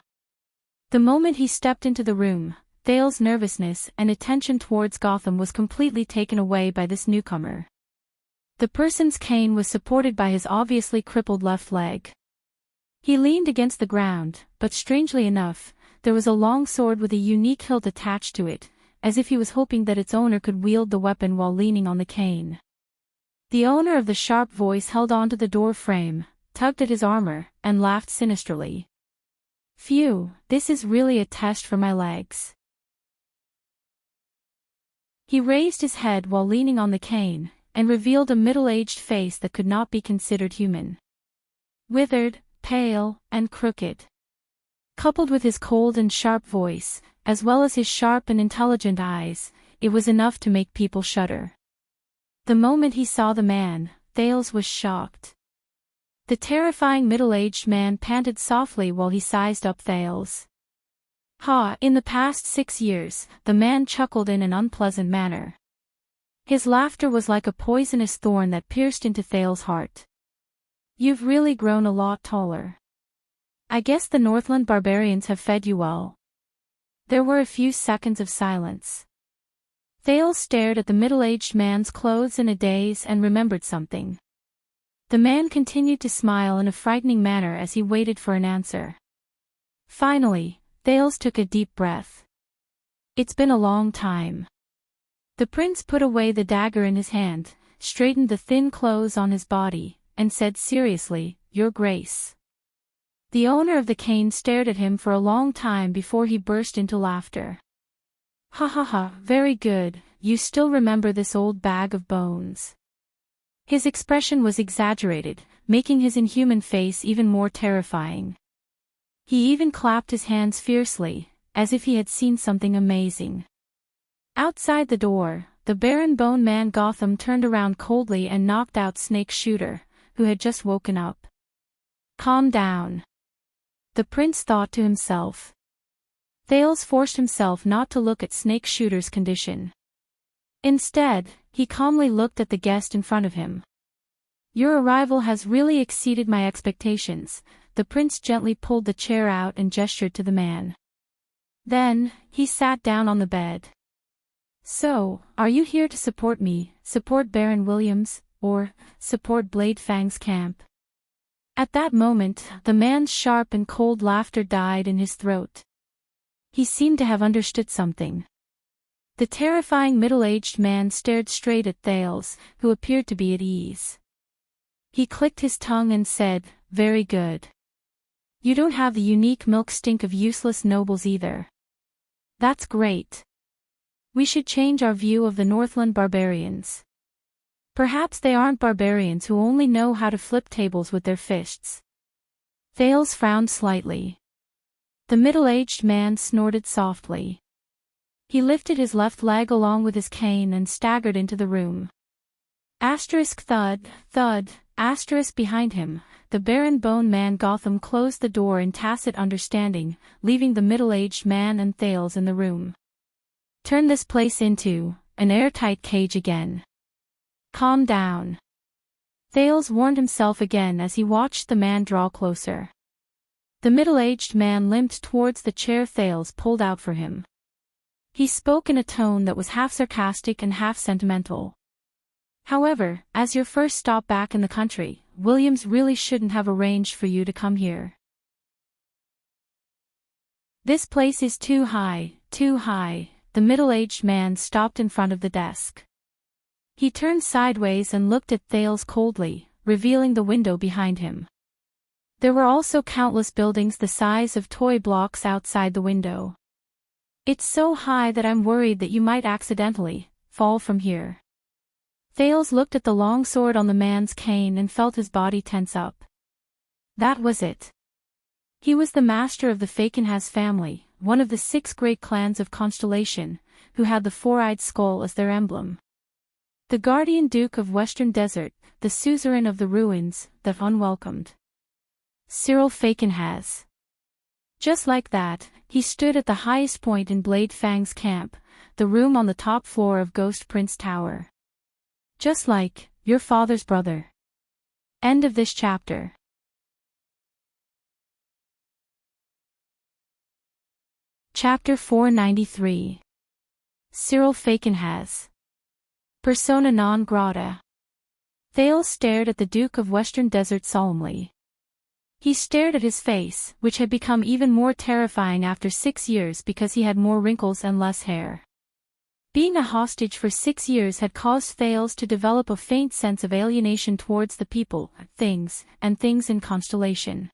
The moment he stepped into the room, Thales' nervousness and attention towards Gotham was completely taken away by this newcomer. The person's cane was supported by his obviously crippled left leg. He leaned against the ground, but strangely enough, there was a long sword with a unique hilt attached to it, as if he was hoping that its owner could wield the weapon while leaning on the cane. The owner of the sharp voice held onto the door frame, tugged at his armor, and laughed sinisterly. Phew, this is really a test for my legs. He raised his head while leaning on the cane, and revealed a middle-aged face that could not be considered human. Withered, pale, and crooked. Coupled with his cold and sharp voice, as well as his sharp and intelligent eyes, it was enough to make people shudder. The moment he saw the man, Thales was shocked. The terrifying middle-aged man panted softly while he sized up Thales. In the past 6 years, the man chuckled in an unpleasant manner. His laughter was like a poisonous thorn that pierced into Thales' heart. You've really grown a lot taller. I guess the Northland barbarians have fed you well. There were a few seconds of silence. Thales stared at the middle-aged man's clothes in a daze and remembered something. The man continued to smile in a frightening manner as he waited for an answer. Finally, Thales took a deep breath. It's been a long time. The prince put away the dagger in his hand, straightened the thin clothes on his body, and said seriously, Your Grace. The owner of the cane stared at him for a long time before he burst into laughter. Ha ha ha, very good, you still remember this old bag of bones. His expression was exaggerated, making his inhuman face even more terrifying. He even clapped his hands fiercely, as if he had seen something amazing. Outside the door, the Baron Bone Man Gotham turned around coldly and knocked out Snake Shooter, who had just woken up. Calm down. The prince thought to himself. Thales forced himself not to look at Snake Shooter's condition. Instead, he calmly looked at the guest in front of him. Your arrival has really exceeded my expectations. The prince gently pulled the chair out and gestured to the man. Then, he sat down on the bed. So, are you here to support me, support Baron Williams, or support Blade Fang's camp? At that moment, the man's sharp and cold laughter died in his throat. He seemed to have understood something. The terrifying middle-aged man stared straight at Thales, who appeared to be at ease. He clicked his tongue and said, Very good. You don't have the unique milk stink of useless nobles either. That's great. We should change our view of the Northland barbarians. Perhaps they aren't barbarians who only know how to flip tables with their fists. Thales frowned slightly. The middle-aged man snorted softly. He lifted his left leg along with his cane and staggered into the room. Asterisk thud, thud, asterisk behind him, the Baron Bone Man Gotham closed the door in tacit understanding, leaving the middle-aged man and Thales in the room. Turn this place into an airtight cage again. Calm down. Thales warned himself again as he watched the man draw closer. The middle-aged man limped towards the chair Thales pulled out for him. He spoke in a tone that was half sarcastic and half sentimental. However, as your first stop back in the country, Williams really shouldn't have arranged for you to come here. This place is too high, too high. The middle-aged man stopped in front of the desk. He turned sideways and looked at Thales coldly, revealing the window behind him. There were also countless buildings the size of toy blocks outside the window. It's so high that I'm worried that you might accidentally fall from here. Thales looked at the long sword on the man's cane and felt his body tense up. That was it. He was the master of the Fakenhas family, one of the 6 great clans of Constellation, who had the four-eyed skull as their emblem. The guardian duke of Western Desert, the suzerain of the ruins, the unwelcomed. Cyril Fakenhas. Just like that, he stood at the highest point in Blade Fang's camp, the room on the top floor of Ghost Prince Tower. Just like your father's brother. End of this chapter. Chapter 493. Cyril Fakenhas. Persona non grata. Thales stared at the Duke of Western Desert solemnly. He stared at his face, which had become even more terrifying after 6 years because he had more wrinkles and less hair. Being a hostage for 6 years had caused Thales to develop a faint sense of alienation towards the people, things, and things in Constellation.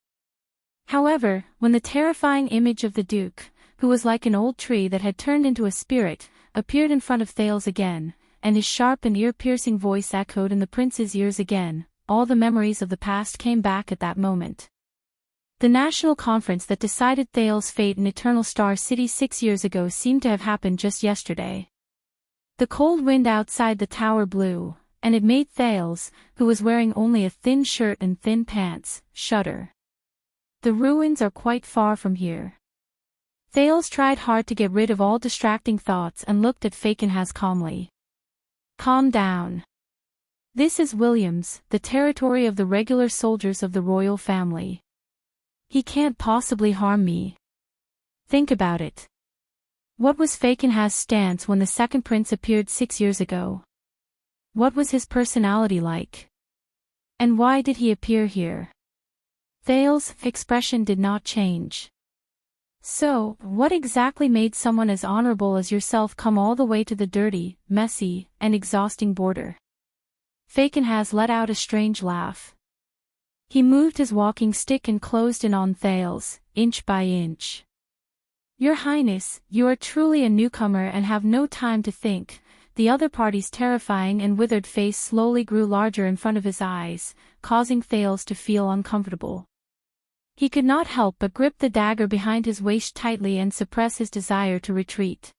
However, when the terrifying image of the Duke, who was like an old tree that had turned into a spirit, appeared in front of Thales again, and his sharp and ear-piercing voice echoed in the prince's ears again, all the memories of the past came back at that moment. The national conference that decided Thales' fate in Eternal Star City 6 years ago seemed to have happened just yesterday. The cold wind outside the tower blew, and it made Thales, who was wearing only a thin shirt and thin pants, shudder. The ruins are quite far from here. Thales tried hard to get rid of all distracting thoughts and looked at Fakenhas calmly. Calm down. This is Williams, the territory of the regular soldiers of the royal family. He can't possibly harm me. Think about it. What was Fakenhas' stance when the second prince appeared 6 years ago? What was his personality like? And why did he appear here? Thales' expression did not change. So, what exactly made someone as honorable as yourself come all the way to the dirty, messy, and exhausting border? Fakenhas let out a strange laugh. He moved his walking stick and closed in on Thales, inch by inch. Your Highness, you are truly a newcomer and have no time to think. The other party's terrifying and withered face slowly grew larger in front of his eyes, causing Thales to feel uncomfortable. He could not help but grip the dagger behind his waist tightly and suppress his desire to retreat.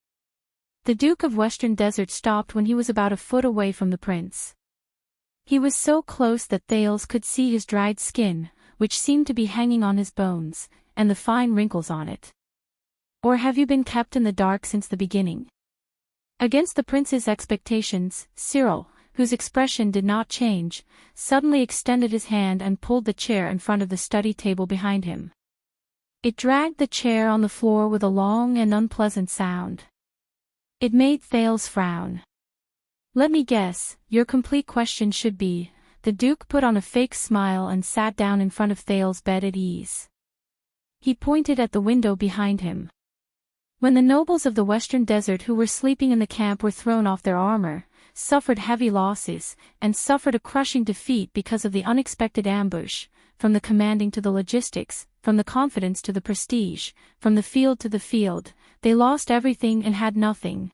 The Duke of Western Desert stopped when he was about a foot away from the prince. He was so close that Thales could see his dried skin, which seemed to be hanging on his bones, and the fine wrinkles on it. Or have you been kept in the dark since the beginning? Against the prince's expectations, Cyril, whose expression did not change, suddenly extended his hand and pulled the chair in front of the study table behind him. It dragged the chair on the floor with a long and unpleasant sound. It made Thales frown. Let me guess, your complete question should be, the Duke put on a fake smile and sat down in front of Thales' bed at ease. He pointed at the window behind him. When the nobles of the Western Desert who were sleeping in the camp were thrown off their armor, suffered heavy losses, and suffered a crushing defeat because of the unexpected ambush, from the commanding to the logistics, from the confidence to the prestige, from the field to the field, they lost everything and had nothing.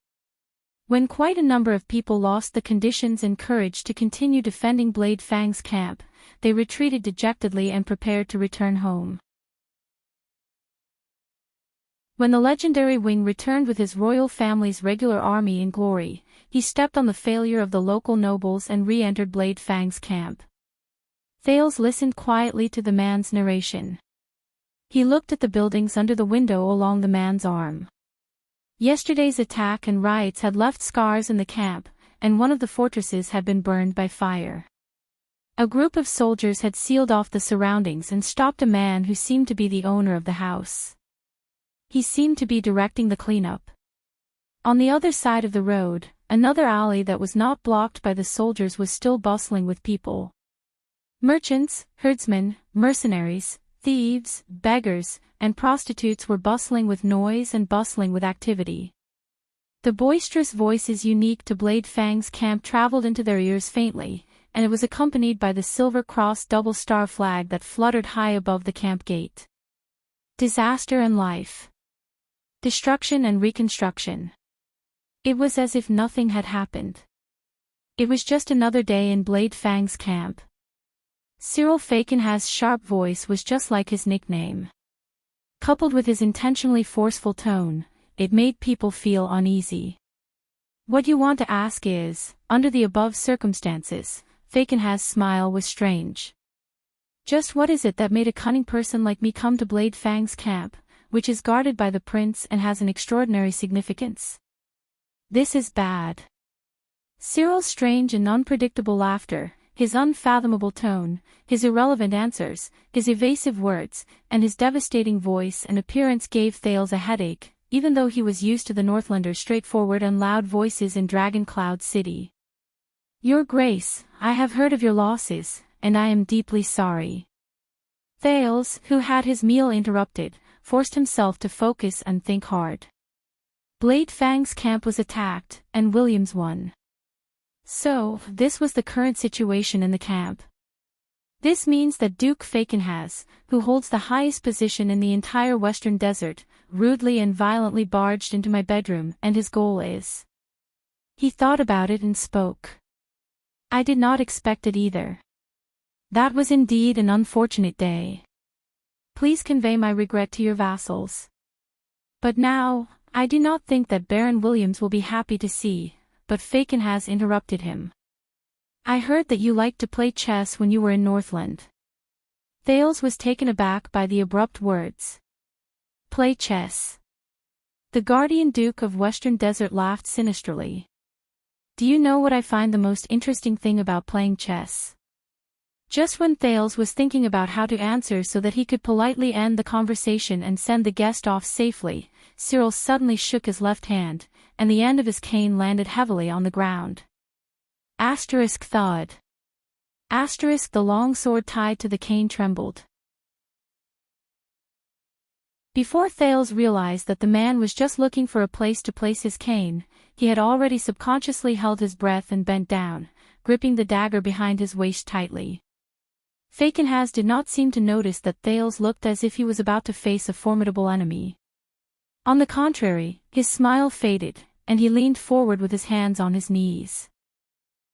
When quite a number of people lost the conditions and courage to continue defending Blade Fang's camp, they retreated dejectedly and prepared to return home. When the legendary Wing returned with his royal family's regular army in glory, he stepped on the failure of the local nobles and re-entered Blade Fang's camp. Thales listened quietly to the man's narration. He looked at the buildings under the window along the man's arm. Yesterday's attack and riots had left scars in the camp, and one of the fortresses had been burned by fire. A group of soldiers had sealed off the surroundings and stopped a man who seemed to be the owner of the house. He seemed to be directing the cleanup. On the other side of the road, another alley that was not blocked by the soldiers was still bustling with people. Merchants, herdsmen, mercenaries, thieves, beggars, and prostitutes were bustling with noise and bustling with activity. The boisterous voices unique to Blade Fang's camp traveled into their ears faintly, and it was accompanied by the silver cross double-star flag that fluttered high above the camp gate. Disaster and life. Destruction and reconstruction. It was as if nothing had happened. It was just another day in Blade Fang's camp. Cyril Fakenhas' sharp voice was just like his nickname. Coupled with his intentionally forceful tone, it made people feel uneasy. What you want to ask is, under the above circumstances, Fakenhas' smile was strange. Just what is it that made a cunning person like me come to Blade Fang's camp, which is guarded by the prince and has an extraordinary significance? This is bad. Cyril's strange and unpredictable laughter, his unfathomable tone, his irrelevant answers, his evasive words, and his devastating voice and appearance gave Thales a headache, even though he was used to the Northlanders' straightforward and loud voices in Dragon Cloud City. Your Grace, I have heard of your losses, and I am deeply sorry. Thales, who had his meal interrupted, forced himself to focus and think hard. Blade Fang's camp was attacked, and Williams won. So, this was the current situation in the camp. This means that Duke Fakenhas, who holds the highest position in the entire Western Desert, rudely and violently barged into my bedroom, and his goal is. He thought about it and spoke. I did not expect it either. That was indeed an unfortunate day. Please convey my regret to your vassals. But now, I do not think that Baron Williams will be happy to see, but Fakenhas interrupted him. I heard that you liked to play chess when you were in Northland. Thales was taken aback by the abrupt words. Play chess. The Guardian Duke of Western Desert laughed sinisterly. Do you know what I find the most interesting thing about playing chess? Just when Thales was thinking about how to answer so that he could politely end the conversation and send the guest off safely, Cyril suddenly shook his left hand, and the end of his cane landed heavily on the ground. Asterisk thawed. Asterisk the long sword tied to the cane trembled. Before Thales realized that the man was just looking for a place to place his cane, he had already subconsciously held his breath and bent down, gripping the dagger behind his waist tightly. Fakenhas did not seem to notice that Thales looked as if he was about to face a formidable enemy. On the contrary, his smile faded, and he leaned forward with his hands on his knees.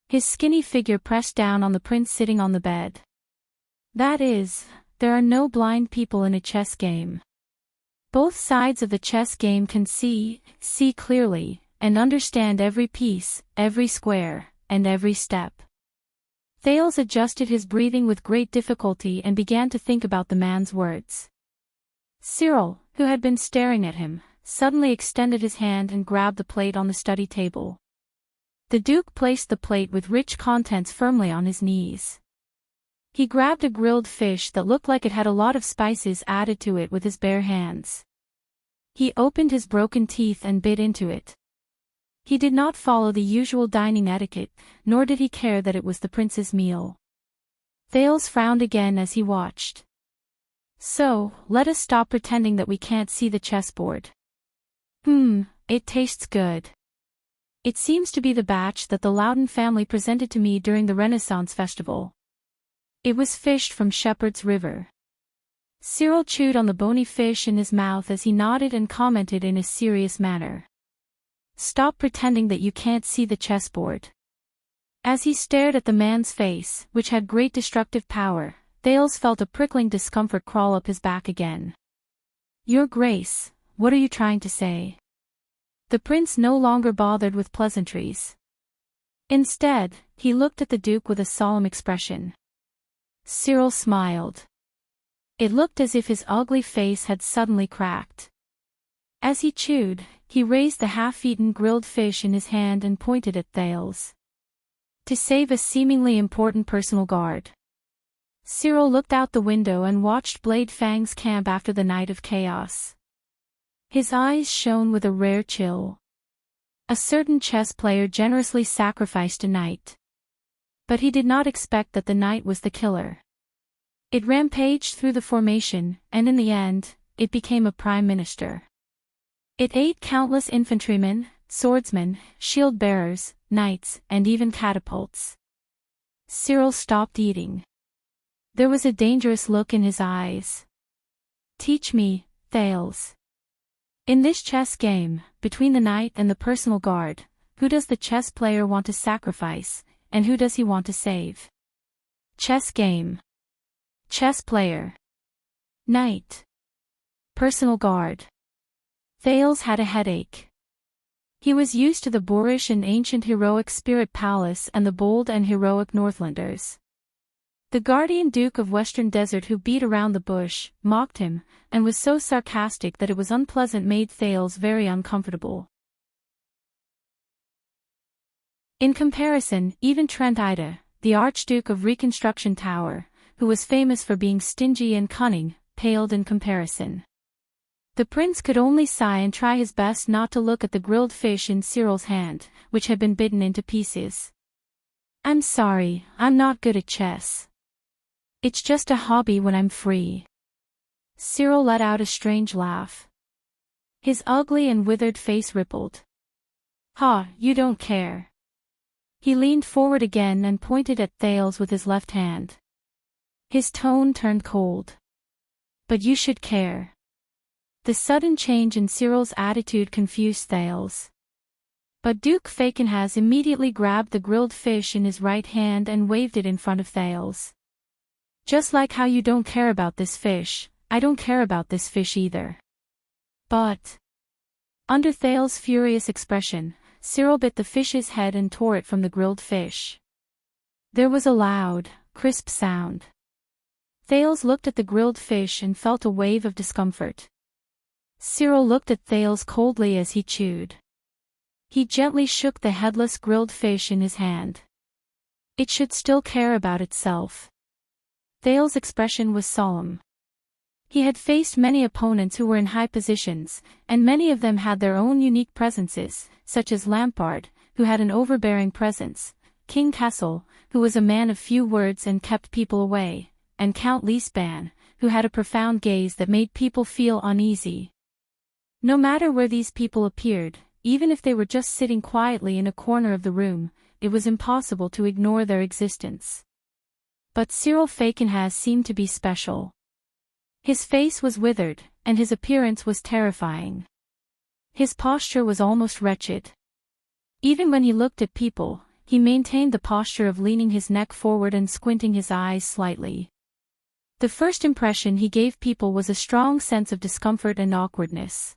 His skinny figure pressed down on the prince sitting on the bed. That is, there are no blind people in a chess game. Both sides of the chess game can see clearly, and understand every piece, every square, and every step. Thales adjusted his breathing with great difficulty and began to think about the man's words. Cyril, who had been staring at him, suddenly extended his hand and grabbed the plate on the study table. The Duke placed the plate with rich contents firmly on his knees. He grabbed a grilled fish that looked like it had a lot of spices added to it with his bare hands. He opened his broken teeth and bit into it. He did not follow the usual dining etiquette, nor did he care that it was the prince's meal. Thales frowned again as he watched. So, let us stop pretending that we can't see the chessboard. It tastes good. It seems to be the batch that the Loudon family presented to me during the Renaissance Festival. It was fished from Shepherd's River. Cyril chewed on the bony fish in his mouth as he nodded and commented in a serious manner. Stop pretending that you can't see the chessboard. As he stared at the man's face, which had great destructive power, Thales felt a prickling discomfort crawl up his back again. Your Grace, what are you trying to say? The prince no longer bothered with pleasantries. Instead, he looked at the Duke with a solemn expression. Cyril smiled. It looked as if his ugly face had suddenly cracked. As he chewed, he raised the half-eaten grilled fish in his hand and pointed at Thales. To save a seemingly important personal guard. Cyril looked out the window and watched Blade Fang's camp after the night of chaos. His eyes shone with a rare chill. A certain chess player generously sacrificed a knight. But he did not expect that the knight was the killer. It rampaged through the formation, and in the end, it became a prime minister. It ate countless infantrymen, swordsmen, shield-bearers, knights, and even catapults. Cyril stopped eating. There was a dangerous look in his eyes. Teach me, Thales. In this chess game, between the knight and the personal guard, who does the chess player want to sacrifice, and who does he want to save? Chess game. Chess player. Knight. Personal guard. Thales had a headache. He was used to the boorish and ancient heroic Spirit Palace and the bold and heroic Northlanders. The Guardian Duke of Western Desert who beat around the bush, mocked him, and was so sarcastic that it was unpleasant made Thales very uncomfortable. In comparison, even Trent Ida, the Archduke of Reconstruction Tower, who was famous for being stingy and cunning, paled in comparison. The prince could only sigh and try his best not to look at the grilled fish in Cyril's hand, which had been bitten into pieces. I'm sorry, I'm not good at chess. It's just a hobby when I'm free. Cyril let out a strange laugh. His ugly and withered face rippled. "Ha, you don't care." He leaned forward again and pointed at Thales with his left hand. His tone turned cold. "But you should care." The sudden change in Cyril's attitude confused Thales. But Duke Fakenhas immediately grabbed the grilled fish in his right hand and waved it in front of Thales. "Just like how you don't care about this fish, I don't care about this fish either." But under Thales' furious expression, Cyril bit the fish's head and tore it from the grilled fish. There was a loud, crisp sound. Thales looked at the grilled fish and felt a wave of discomfort. Cyril looked at Thales coldly as he chewed. He gently shook the headless grilled fish in his hand. It should still care about itself. Thales' expression was solemn. He had faced many opponents who were in high positions, and many of them had their own unique presences, such as Lampard, who had an overbearing presence, King Kessel, who was a man of few words and kept people away, and Count Liesban, who had a profound gaze that made people feel uneasy. No matter where these people appeared, even if they were just sitting quietly in a corner of the room, it was impossible to ignore their existence. But Cyril Fakenhas seemed to be special. His face was withered, and his appearance was terrifying. His posture was almost wretched. Even when he looked at people, he maintained the posture of leaning his neck forward and squinting his eyes slightly. The first impression he gave people was a strong sense of discomfort and awkwardness.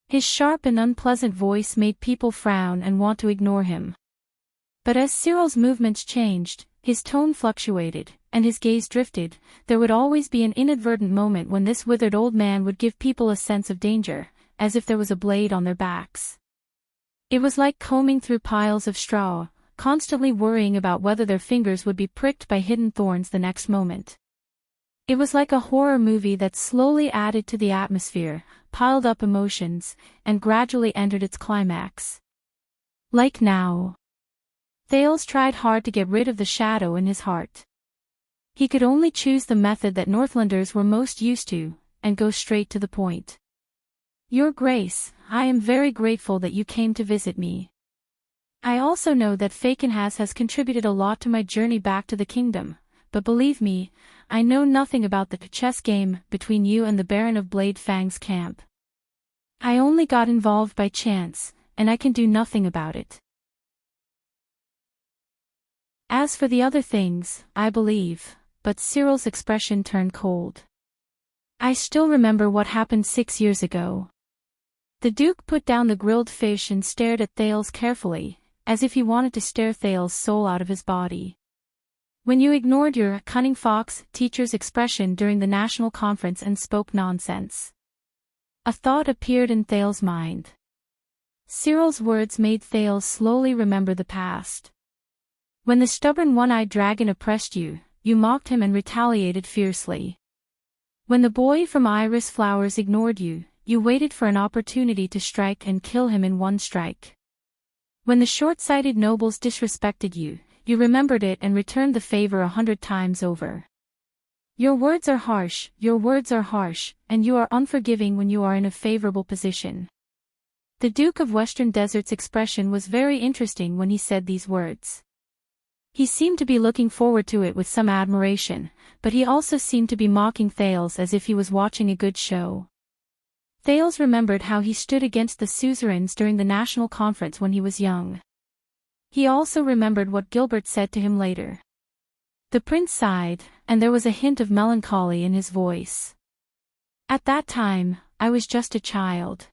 His sharp and unpleasant voice made people frown and want to ignore him. But as Cyril's movements changed, his tone fluctuated, and his gaze drifted, there would always be an inadvertent moment when this withered old man would give people a sense of danger, as if there was a blade on their backs. It was like combing through piles of straw, constantly worrying about whether their fingers would be pricked by hidden thorns the next moment. It was like a horror movie that slowly added to the atmosphere, piled up emotions, and gradually entered its climax. Like now. Thales tried hard to get rid of the shadow in his heart. He could only choose the method that Northlanders were most used to, and go straight to the point. "Your Grace, I am very grateful that you came to visit me. I also know that Fakenhas has contributed a lot to my journey back to the kingdom, but believe me, I know nothing about the chess game between you and the Baron of Bladefang's camp. I only got involved by chance, and I can do nothing about it. As for the other things, I believe," but Cyril's expression turned cold. "I still remember what happened 6 years ago." The Duke put down the grilled fish and stared at Thales carefully, as if he wanted to stare Thales' soul out of his body. "When you ignored your cunning fox teacher's expression during the national conference and spoke nonsense." A thought appeared in Thales' mind. Cyril's words made Thales slowly remember the past. When the stubborn one-eyed dragon oppressed you, you mocked him and retaliated fiercely. When the boy from Iris Flowers ignored you, you waited for an opportunity to strike and kill him in one strike. When the short-sighted nobles disrespected you, you remembered it and returned the favor 100 times over. Your words are harsh, and you are unforgiving when you are in a favorable position. The Duke of Western Desert's expression was very interesting when he said these words. He seemed to be looking forward to it with some admiration, but he also seemed to be mocking Thales as if he was watching a good show. Thales remembered how he stood against the suzerains during the national conference when he was young. He also remembered what Gilbert said to him later. The prince sighed, and there was a hint of melancholy in his voice. "At that time, I was just a child.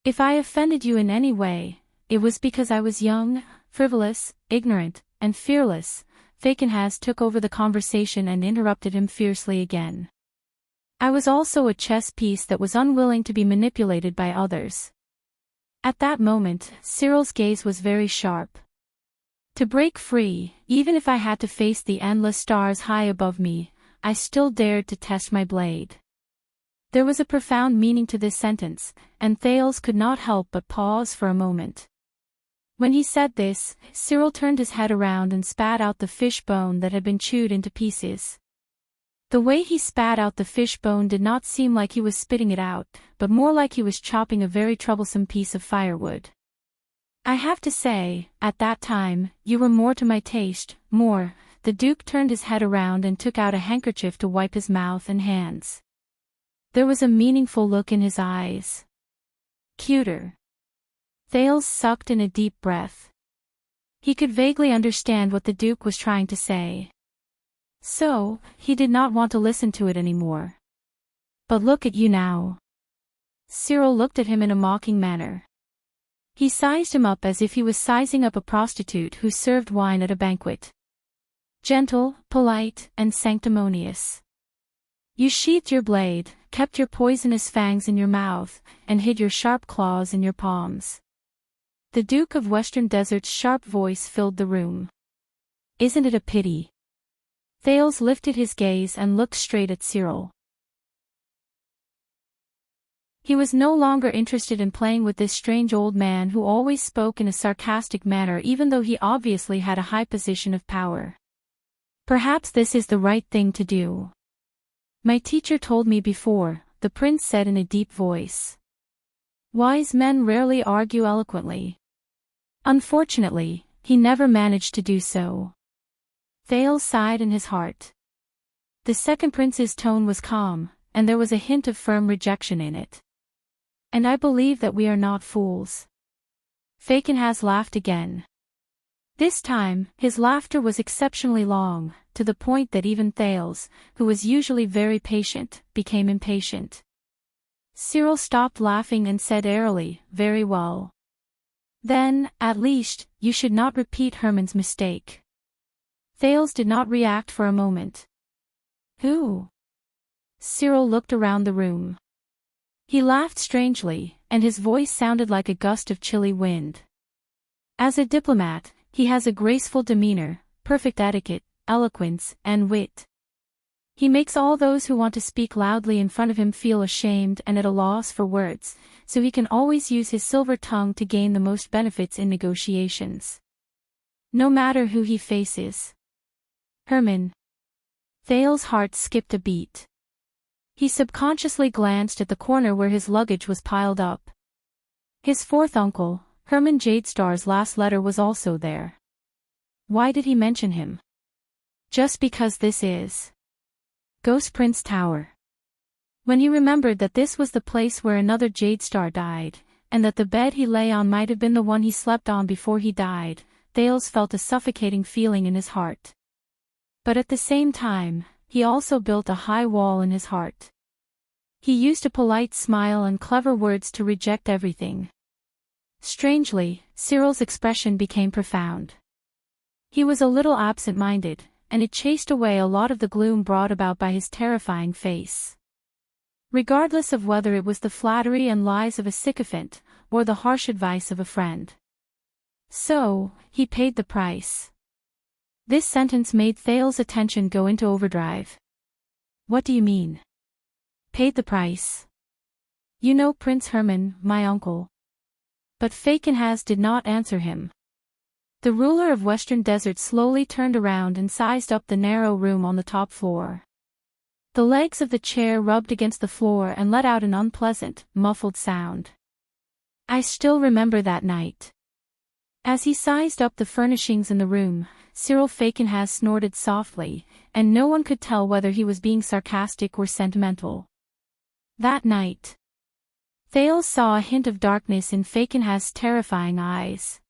If I offended you in any way, it was because I was young, frivolous, ignorant, and fearless." Fakenhas took over the conversation and interrupted him fiercely again. "I was also a chess piece that was unwilling to be manipulated by others." At that moment, Cyril's gaze was very sharp. "To break free, even if I had to face the endless stars high above me, I still dared to test my blade." There was a profound meaning to this sentence, and Thales could not help but pause for a moment. When he said this, Cyril turned his head around and spat out the fish bone that had been chewed into pieces. The way he spat out the fish bone did not seem like he was spitting it out, but more like he was chopping a very troublesome piece of firewood. I have to say, at that time, you were more to my taste, more. The Duke turned his head around and took out a handkerchief to wipe his mouth and hands. There was a meaningful look in his eyes. Cuter. Thales sucked in a deep breath. He could vaguely understand what the Duke was trying to say. So, he did not want to listen to it anymore. But look at you now. Cyril looked at him in a mocking manner. He sized him up as if he was sizing up a prostitute who served wine at a banquet. Gentle, polite, and sanctimonious. You sheathed your blade, kept your poisonous fangs in your mouth, and hid your sharp claws in your palms. The Duke of Western Desert's sharp voice filled the room. Isn't it a pity? Thales lifted his gaze and looked straight at Cyril. He was no longer interested in playing with this strange old man who always spoke in a sarcastic manner even though he obviously had a high position of power. Perhaps this is the right thing to do. My teacher told me before, the prince said in a deep voice. Wise men rarely argue eloquently. Unfortunately, he never managed to do so. Thales sighed in his heart. The second prince's tone was calm, and there was a hint of firm rejection in it. And I believe that we are not fools. Fakenhas laughed again. This time, his laughter was exceptionally long, to the point that even Thales, who was usually very patient, became impatient. Cyril stopped laughing and said airily, very well. Then, at least, you should not repeat Herman's mistake. Thales did not react for a moment. Who? Cyril looked around the room. He laughed strangely, and his voice sounded like a gust of chilly wind. As a diplomat, he has a graceful demeanor, perfect etiquette, eloquence, and wit. He makes all those who want to speak loudly in front of him feel ashamed and at a loss for words, so he can always use his silver tongue to gain the most benefits in negotiations. No matter who he faces. Herman. Thales' heart skipped a beat. He subconsciously glanced at the corner where his luggage was piled up. His fourth uncle, Herman Jadestar's last letter was also there. Why did he mention him? Just because this is Ghost Prince Tower. When he remembered that this was the place where another Jadestar died, and that the bed he lay on might have been the one he slept on before he died, Thales felt a suffocating feeling in his heart. But at the same time, he also built a high wall in his heart. He used a polite smile and clever words to reject everything. Strangely, Cyril's expression became profound. He was a little absent-minded, and it chased away a lot of the gloom brought about by his terrifying face. Regardless of whether it was the flattery and lies of a sycophant, or the harsh advice of a friend. So, he paid the price. This sentence made Thales' attention go into overdrive. What do you mean? Paid the price? You know Prince Herman, my uncle. But Fakenhas did not answer him. The ruler of Western Desert slowly turned around and sized up the narrow room on the top floor. The legs of the chair rubbed against the floor and let out an unpleasant, muffled sound. I still remember that night. As he sized up the furnishings in the room, Cyril Fakenhas snorted softly, and no one could tell whether he was being sarcastic or sentimental. That night, Thales saw a hint of darkness in Fakenhas' terrifying eyes.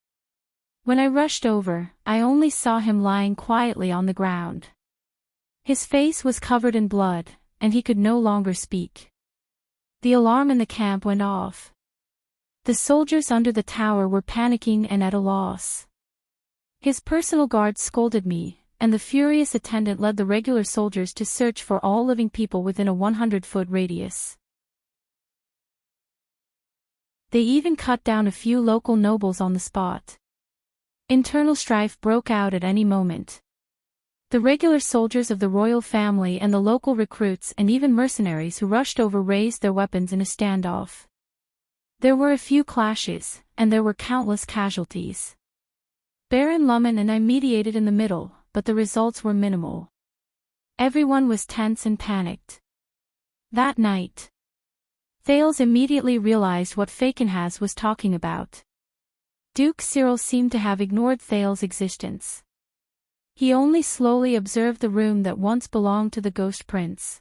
When I rushed over, I only saw him lying quietly on the ground. His face was covered in blood, and he could no longer speak. The alarm in the camp went off. The soldiers under the tower were panicking and at a loss. His personal guard scolded me, and the furious attendant led the regular soldiers to search for all living people within a 100-foot radius. They even cut down a few local nobles on the spot. Internal strife broke out at any moment. The regular soldiers of the royal family and the local recruits and even mercenaries who rushed over raised their weapons in a standoff. There were a few clashes, and there were countless casualties. Baron Lumen and I mediated in the middle, but the results were minimal. Everyone was tense and panicked. That night, Thales immediately realized what Fictional was talking about. Duke Cyril seemed to have ignored Thales' existence. He only slowly observed the room that once belonged to the Ghost Prince.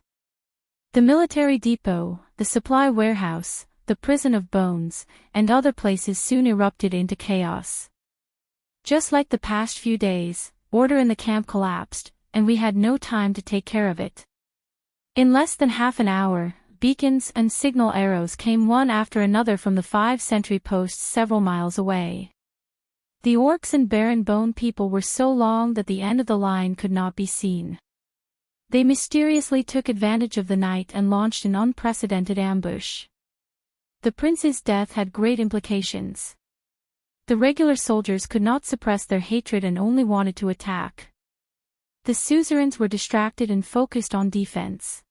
The military depot, the supply warehouse, the prison of bones, and other places soon erupted into chaos. Just like the past few days, order in the camp collapsed, and we had no time to take care of it. In less than half an hour, beacons and signal arrows came one after another from the 5 sentry posts several miles away. The orcs and barren bone people were so long that the end of the line could not be seen. They mysteriously took advantage of the night and launched an unprecedented ambush. The prince's death had great implications. The regular soldiers could not suppress their hatred and only wanted to attack. The suzerains were distracted and focused on defense.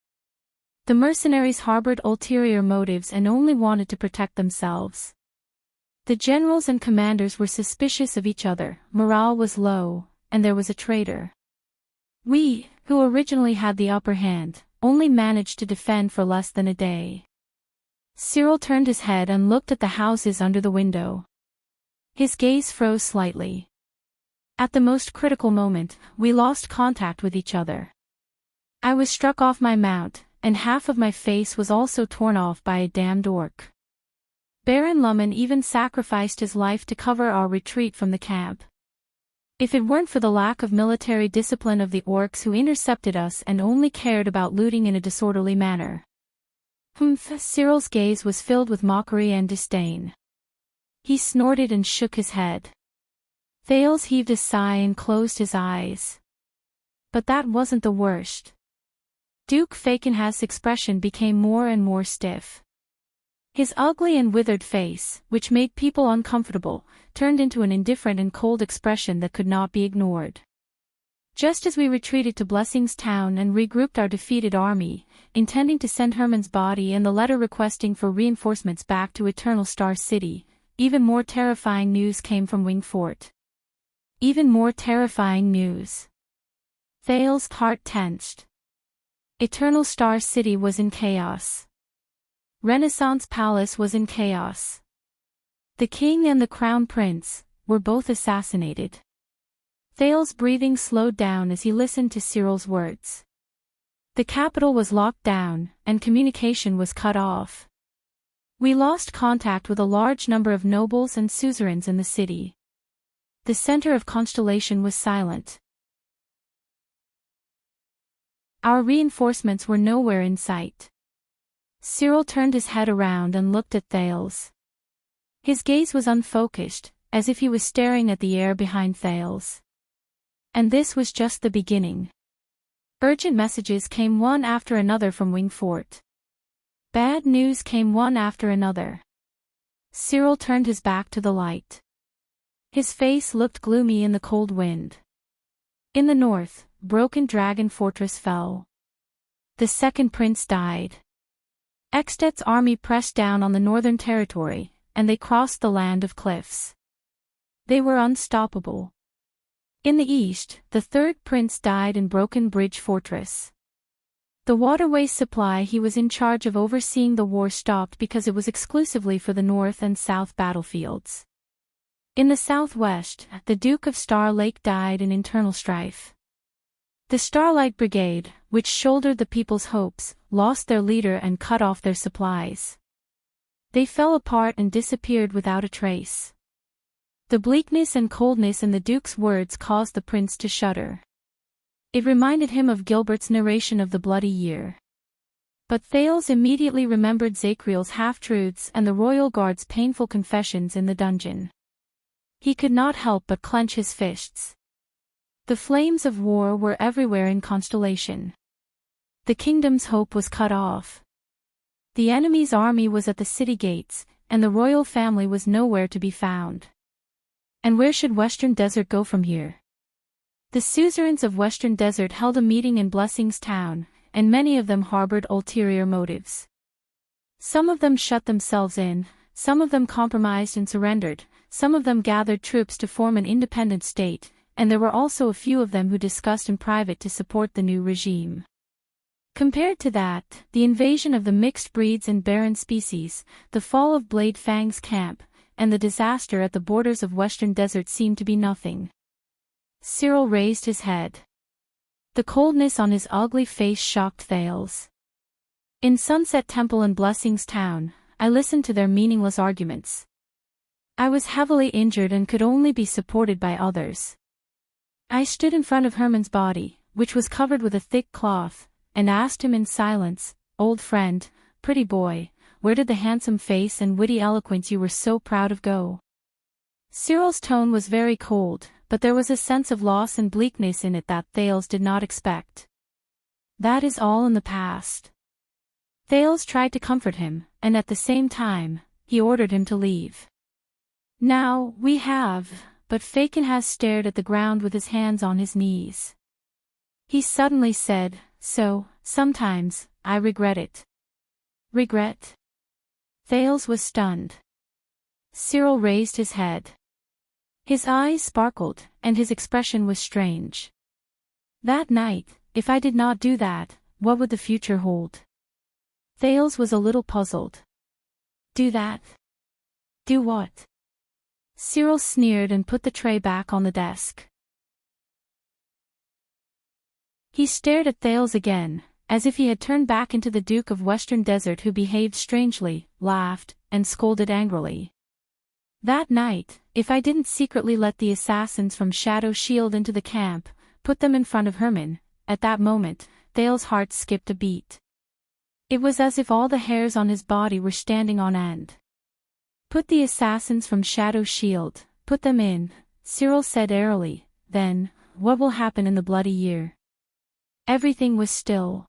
The mercenaries harbored ulterior motives and only wanted to protect themselves. The generals and commanders were suspicious of each other, morale was low, and there was a traitor. We, who originally had the upper hand, only managed to defend for less than a day. Cyril turned his head and looked at the houses under the window. His gaze froze slightly. At the most critical moment, we lost contact with each other. I was struck off my mount, and half of my face was also torn off by a damned orc. Baron Lumen even sacrificed his life to cover our retreat from the camp. If it weren't for the lack of military discipline of the orcs who intercepted us and only cared about looting in a disorderly manner. Cyril's gaze was filled with mockery and disdain. He snorted and shook his head. Thales heaved a sigh and closed his eyes. But that wasn't the worst. Duke Fakenhas's expression became more and more stiff. His ugly and withered face, which made people uncomfortable, turned into an indifferent and cold expression that could not be ignored. Just as we retreated to Blessings Town and regrouped our defeated army, intending to send Herman's body and the letter requesting for reinforcements back to Eternal Star City, even more terrifying news came from Wing Fort. Even more terrifying news. Thales' heart tensed. Eternal Star City was in chaos. Renaissance Palace was in chaos. The king and the crown prince were both assassinated. Thales' breathing slowed down as he listened to Cyril's words. The capital was locked down, and communication was cut off. We lost contact with a large number of nobles and suzerains in the city. The center of Constellation was silent. Our reinforcements were nowhere in sight. Cyril turned his head around and looked at Thales. His gaze was unfocused, as if he was staring at the air behind Thales. And this was just the beginning. Urgent messages came one after another from Wing Fort. Bad news came one after another. Cyril turned his back to the light. His face looked gloomy in the cold wind. In the north, Broken Dragon Fortress fell. The second prince died. Ekstet's army pressed down on the northern territory, and they crossed the land of cliffs. They were unstoppable. In the east, the third prince died in Broken Bridge Fortress. The waterways supply he was in charge of overseeing the war stopped because it was exclusively for the north and south battlefields. In the southwest, the Duke of Star Lake died in internal strife. The Starlight Brigade, which shouldered the people's hopes, lost their leader and cut off their supplies. They fell apart and disappeared without a trace. The bleakness and coldness in the Duke's words caused the prince to shudder. It reminded him of Gilbert's narration of the Bloody Year. But Thales immediately remembered Zakriel's half-truths and the royal guard's painful confessions in the dungeon. He could not help but clench his fists. The flames of war were everywhere in Constellation. The kingdom's hope was cut off. The enemy's army was at the city gates, and the royal family was nowhere to be found. And where should Western Desert go from here? The suzerains of Western Desert held a meeting in Blessings Town, and many of them harbored ulterior motives. Some of them shut themselves in, some of them compromised and surrendered, some of them gathered troops to form an independent state, and there were also a few of them who discussed in private to support the new regime. Compared to that, the invasion of the mixed breeds and barren species, the fall of Blade Fang's camp, and the disaster at the borders of Western Desert seemed to be nothing. Cyril raised his head. The coldness on his ugly face shocked Thales. In Sunset Temple and Blessings Town, I listened to their meaningless arguments. I was heavily injured and could only be supported by others. I stood in front of Herman's body, which was covered with a thick cloth, and asked him in silence, "Old friend, pretty boy, where did the handsome face and witty eloquence you were so proud of go?" Cyril's tone was very cold, but there was a sense of loss and bleakness in it that Thales did not expect. "That is all in the past." Thales tried to comfort him, and at the same time, he ordered him to leave. "Now, we have," but Fictional stared at the ground with his hands on his knees. He suddenly said, "So, sometimes, I regret it." "Regret?" Thales was stunned. Cyril raised his head. His eyes sparkled, and his expression was strange. "That night, if I did not do that, what would the future hold?" Thales was a little puzzled. "Do that?" "Do what?" Cyril sneered and put the tray back on the desk. He stared at Thales again, as if he had turned back into the Duke of Western Desert who behaved strangely, laughed, and scolded angrily. "That night, if I didn't secretly let the assassins from Shadow Shield into the camp, put them in front of Herman," at that moment, Thales' heart skipped a beat. It was as if all the hairs on his body were standing on end. "Put the assassins from Shadow Shield, put them in," Cyril said airily. "Then, what will happen in the bloody year?" Everything was still.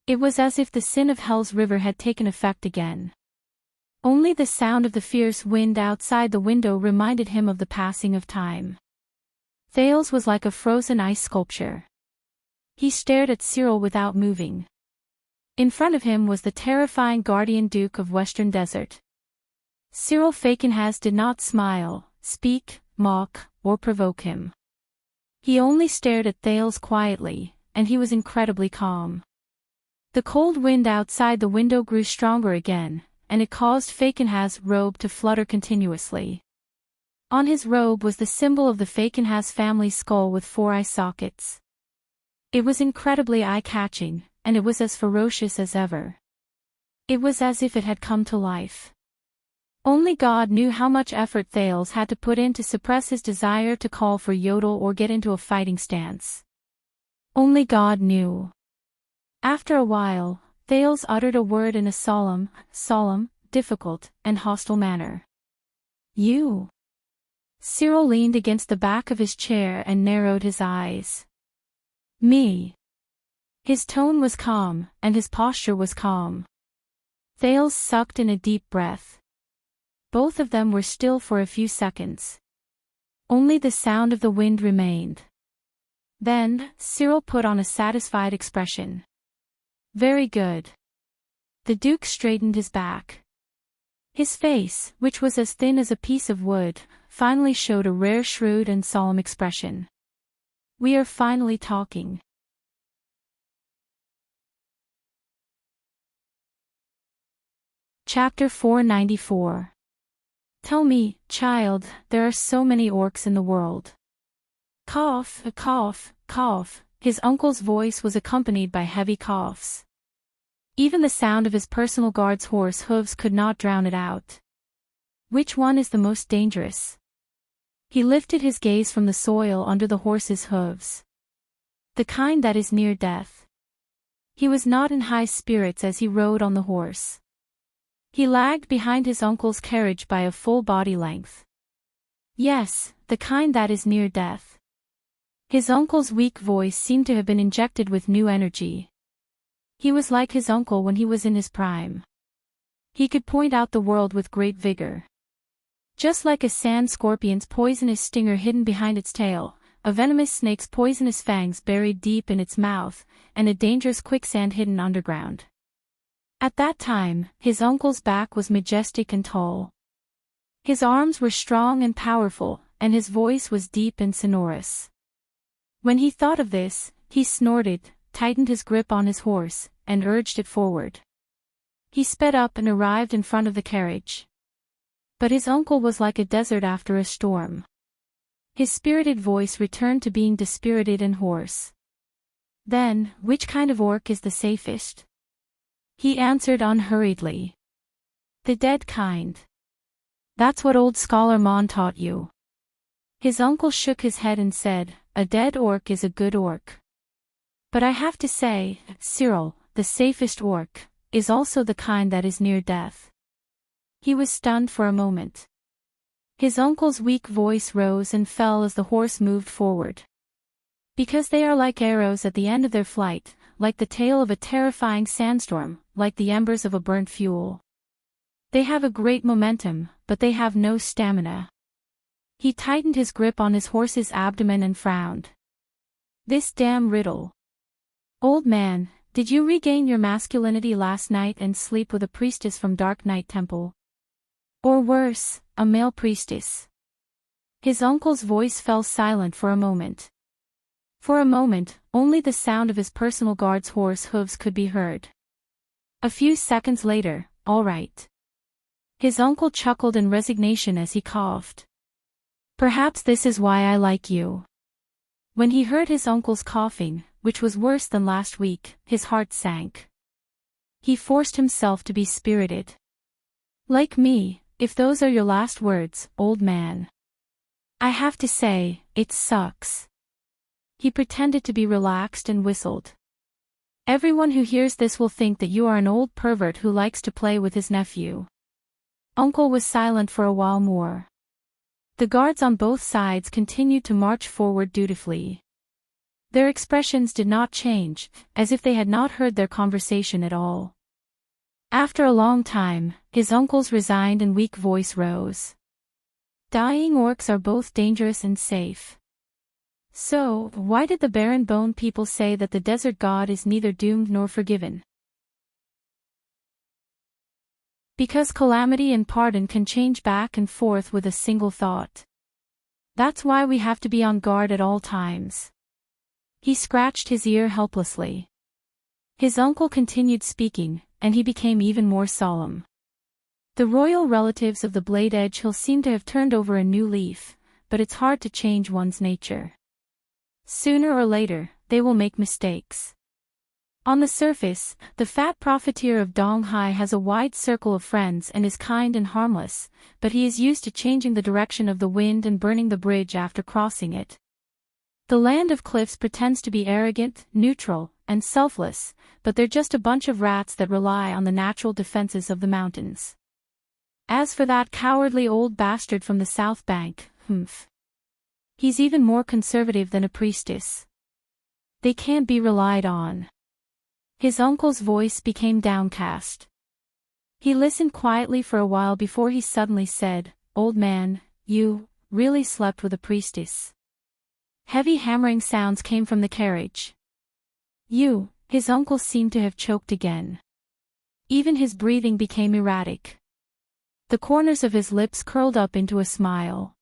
It was as if the sin of Hell's River had taken effect again. Only the sound of the fierce wind outside the window reminded him of the passing of time. Thales was like a frozen ice sculpture. He stared at Cyril without moving. In front of him was the terrifying guardian Duke of Western Desert. Cyril Fictional did not smile, speak, mock, or provoke him. He only stared at Thales quietly, and he was incredibly calm. The cold wind outside the window grew stronger again, and it caused Fictional's robe to flutter continuously. On his robe was the symbol of the Fictional family skull with 4 eye sockets. It was incredibly eye-catching, and it was as ferocious as ever. It was as if it had come to life. Only God knew how much effort Thales had to put in to suppress his desire to call for Yodel or get into a fighting stance. Only God knew. After a while, Thales uttered a word in a solemn, difficult, and hostile manner. "You." Cyril leaned against the back of his chair and narrowed his eyes. "Me." His tone was calm, and his posture was calm. Thales sucked in a deep breath. Both of them were still for a few seconds. Only the sound of the wind remained. Then, Cyril put on a satisfied expression. "Very good." The Duke straightened his back. His face, which was as thin as a piece of wood, finally showed a rare shrewd and solemn expression. "We are finally talking." Chapter 494. "Tell me, child, there are so many orcs in the world." Cough, cough, cough, his uncle's voice was accompanied by heavy coughs. Even the sound of his personal guard's horse hooves could not drown it out. "Which one is the most dangerous?" He lifted his gaze from the soil under the horse's hooves. "The kind that is near death." He was not in high spirits as he rode on the horse. He lagged behind his uncle's carriage by a full body length. "Yes, the kind that is near death." His uncle's weak voice seemed to have been injected with new energy. He was like his uncle when he was in his prime. He could point out the world with great vigor. Just like a sand scorpion's poisonous stinger hidden behind its tail, a venomous snake's poisonous fangs buried deep in its mouth, and a dangerous quicksand hidden underground. At that time, his uncle's back was majestic and tall. His arms were strong and powerful, and his voice was deep and sonorous. When he thought of this, he snorted, tightened his grip on his horse, and urged it forward. He sped up and arrived in front of the carriage. But his uncle was like a desert after a storm. His spirited voice returned to being dispirited and hoarse. "Then, which kind of orc is the safest?" He answered unhurriedly. "The dead kind. That's what old Scholar Mon taught you." His uncle shook his head and said, "A dead orc is a good orc. But I have to say, Cyril, the safest orc is also the kind that is near death." He was stunned for a moment. His uncle's weak voice rose and fell as the horse moved forward. "Because they are like arrows at the end of their flight, like the tail of a terrifying sandstorm, like the embers of a burnt fuel. They have a great momentum, but they have no stamina." He tightened his grip on his horse's abdomen and frowned. "This damn riddle. Old man, did you regain your masculinity last night and sleep with a priestess from Dark Knight Temple? Or worse, a male priestess?" His uncle's voice fell silent for a moment. For a moment, only the sound of his personal guard's horse hooves could be heard. A few seconds later, "All right." His uncle chuckled in resignation as he coughed. "Perhaps this is why I like you." When he heard his uncle's coughing, which was worse than last week, his heart sank. He forced himself to be spirited. "Like me, if those are your last words, old man. I have to say, it sucks." He pretended to be relaxed and whistled. "Everyone who hears this will think that you are an old pervert who likes to play with his nephew." Uncle was silent for a while more. The guards on both sides continued to march forward dutifully. Their expressions did not change, as if they had not heard their conversation at all. After a long time, his uncle's resigned and weak voice rose. "Dying orcs are both dangerous and safe. So, why did the Barren Bone people say that the desert god is neither doomed nor forgiven?" Because calamity and pardon can change back and forth with a single thought. That's why we have to be on guard at all times. He scratched his ear helplessly. His uncle continued speaking, and he became even more solemn. "The royal relatives of the Blade Edge Hill seem to have turned over a new leaf, but it's hard to change one's nature. Sooner or later, they will make mistakes. On the surface, the fat profiteer of Donghai has a wide circle of friends and is kind and harmless, but he is used to changing the direction of the wind and burning the bridge after crossing it. The Land of Cliffs pretends to be arrogant, neutral, and selfless, but they're just a bunch of rats that rely on the natural defenses of the mountains. As for that cowardly old bastard from the South Bank, he's even more conservative than a priestess. They can't be relied on." His uncle's voice became downcast. He listened quietly for a while before he suddenly said, "Old man, you really slept with a priestess." Heavy hammering sounds came from the carriage. His uncle seemed to have choked again. Even his breathing became erratic. The corners of his lips curled up into a smile.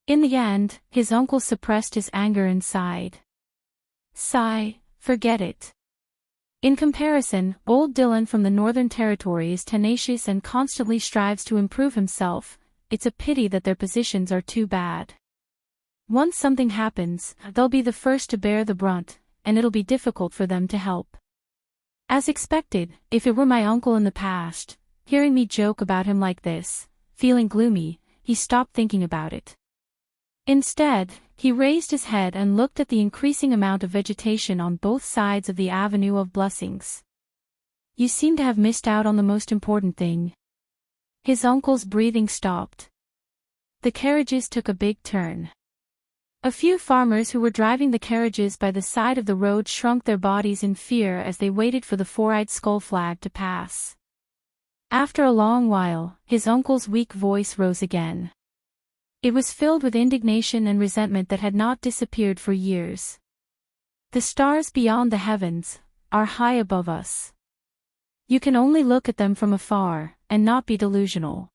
In the end, his uncle suppressed his anger and sighed. "Sigh, forget it. In comparison, old Dylan from the Northern Territory is tenacious and constantly strives to improve himself. It's a pity that their positions are too bad. Once something happens, they'll be the first to bear the brunt, and it'll be difficult for them to help." As expected, if it were my uncle in the past, hearing me joke about him like this, feeling gloomy, he stopped thinking about it. Instead, he raised his head and looked at the increasing amount of vegetation on both sides of the Avenue of Blessings. "You seem to have missed out on the most important thing." His uncle's breathing stopped. The carriages took a big turn. A few farmers who were driving the carriages by the side of the road shrunk their bodies in fear as they waited for the four-eyed skull flag to pass. After a long while, his uncle's weak voice rose again. It was filled with indignation and resentment that had not disappeared for years. "The stars beyond the heavens are high above us. You can only look at them from afar, and not be delusional.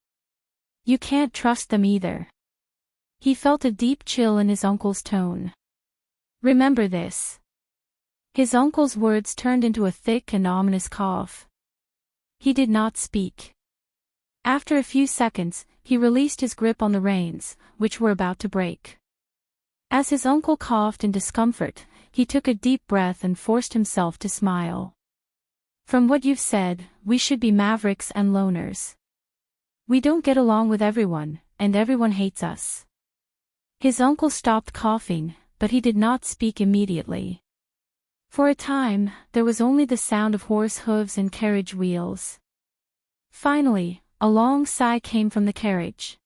You can't trust them either. He felt a deep chill in his uncle's tone. Remember this. His uncle's words turned into a thick and ominous cough. He did not speak. After a few seconds, he released his grip on the reins, which were about to break. As his uncle coughed in discomfort, he took a deep breath and forced himself to smile. From what you've said, we should be mavericks and loners. We don't get along with everyone, and everyone hates us. His uncle stopped coughing, but he did not speak immediately. For a time, there was only the sound of horse hooves and carriage wheels. Finally, a long sigh came from the carriage.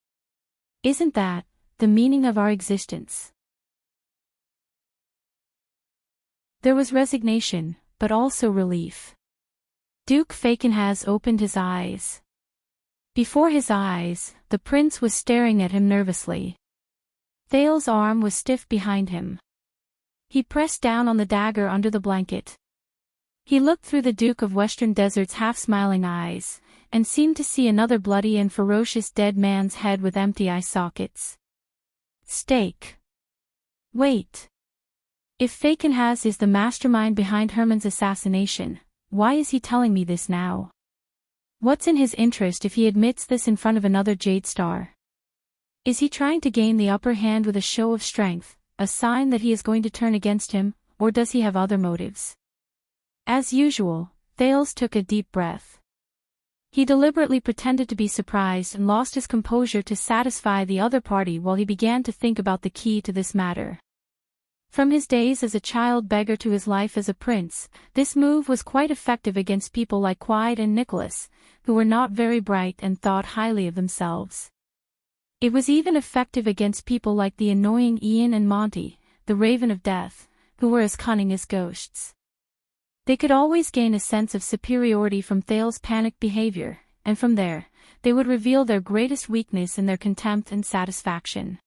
Isn't that the meaning of our existence? There was resignation, but also relief. Duke Fakenhas opened his eyes. Before his eyes, the prince was staring at him nervously. Thale's arm was stiff behind him. He pressed down on the dagger under the blanket. He looked through the Duke of Western Desert's half-smiling eyes, and seemed to see another bloody and ferocious dead man's head with empty eye sockets. Steak. Wait. If Fakenhas is the mastermind behind Herman's assassination, why is he telling me this now? What's in his interest if he admits this in front of another Jade Star? Is he trying to gain the upper hand with a show of strength, a sign that he is going to turn against him, or does he have other motives? As usual, Thales took a deep breath. He deliberately pretended to be surprised and lost his composure to satisfy the other party while he began to think about the key to this matter. From his days as a child beggar to his life as a prince, this move was quite effective against people like Quiet and Nicholas, who were not very bright and thought highly of themselves. It was even effective against people like the annoying Ian and Monty, the Raven of Death, who were as cunning as ghosts. They could always gain a sense of superiority from Thale's panicked behavior, and from there, they would reveal their greatest weakness in their contempt and satisfaction.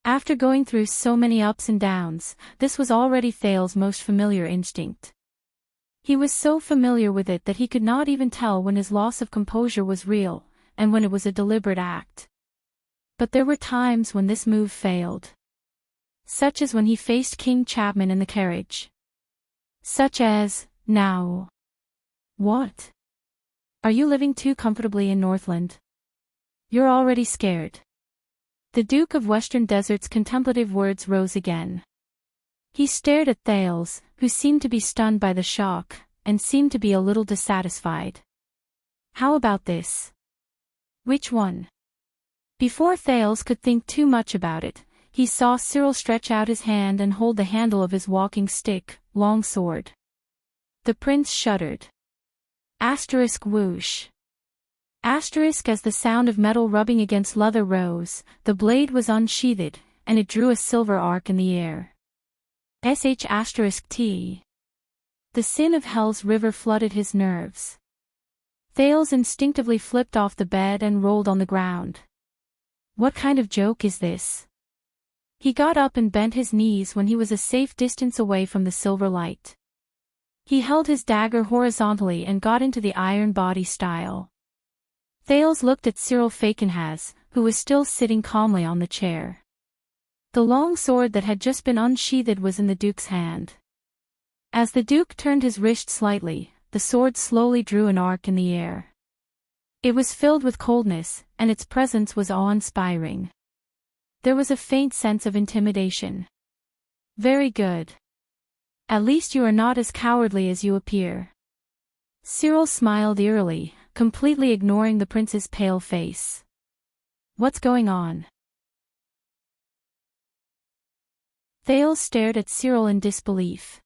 After going through so many ups and downs, this was already Thale's most familiar instinct. He was so familiar with it that he could not even tell when his loss of composure was real, and when it was a deliberate act. But there were times when this move failed. Such as when he faced King Chapman in the carriage. Such as, now. What? Are you living too comfortably in Northland? You're already scared. The Duke of Western Desert's contemplative words rose again. He stared at Thales, who seemed to be stunned by the shock, and seemed to be a little dissatisfied. How about this? Which one? Before Thales could think too much about it, he saw Cyril stretch out his hand and hold the handle of his walking stick, long sword. The prince shuddered. Asterisk whoosh. Asterisk as the sound of metal rubbing against leather rose, the blade was unsheathed, and it drew a silver arc in the air. *T. The sin of Hell's river flooded his nerves. Thales instinctively flipped off the bed and rolled on the ground. What kind of joke is this? He got up and bent his knees when he was a safe distance away from the silver light. He held his dagger horizontally and got into the iron body style. Thales looked at Cyril Fakenhas, who was still sitting calmly on the chair. The long sword that had just been unsheathed was in the Duke's hand. As the Duke turned his wrist slightly, the sword slowly drew an arc in the air. It was filled with coldness, and its presence was awe-inspiring. There was a faint sense of intimidation. Very good. At least you are not as cowardly as you appear. Cyril smiled eerily, completely ignoring the prince's pale face. What's going on? Thales stared at Cyril in disbelief.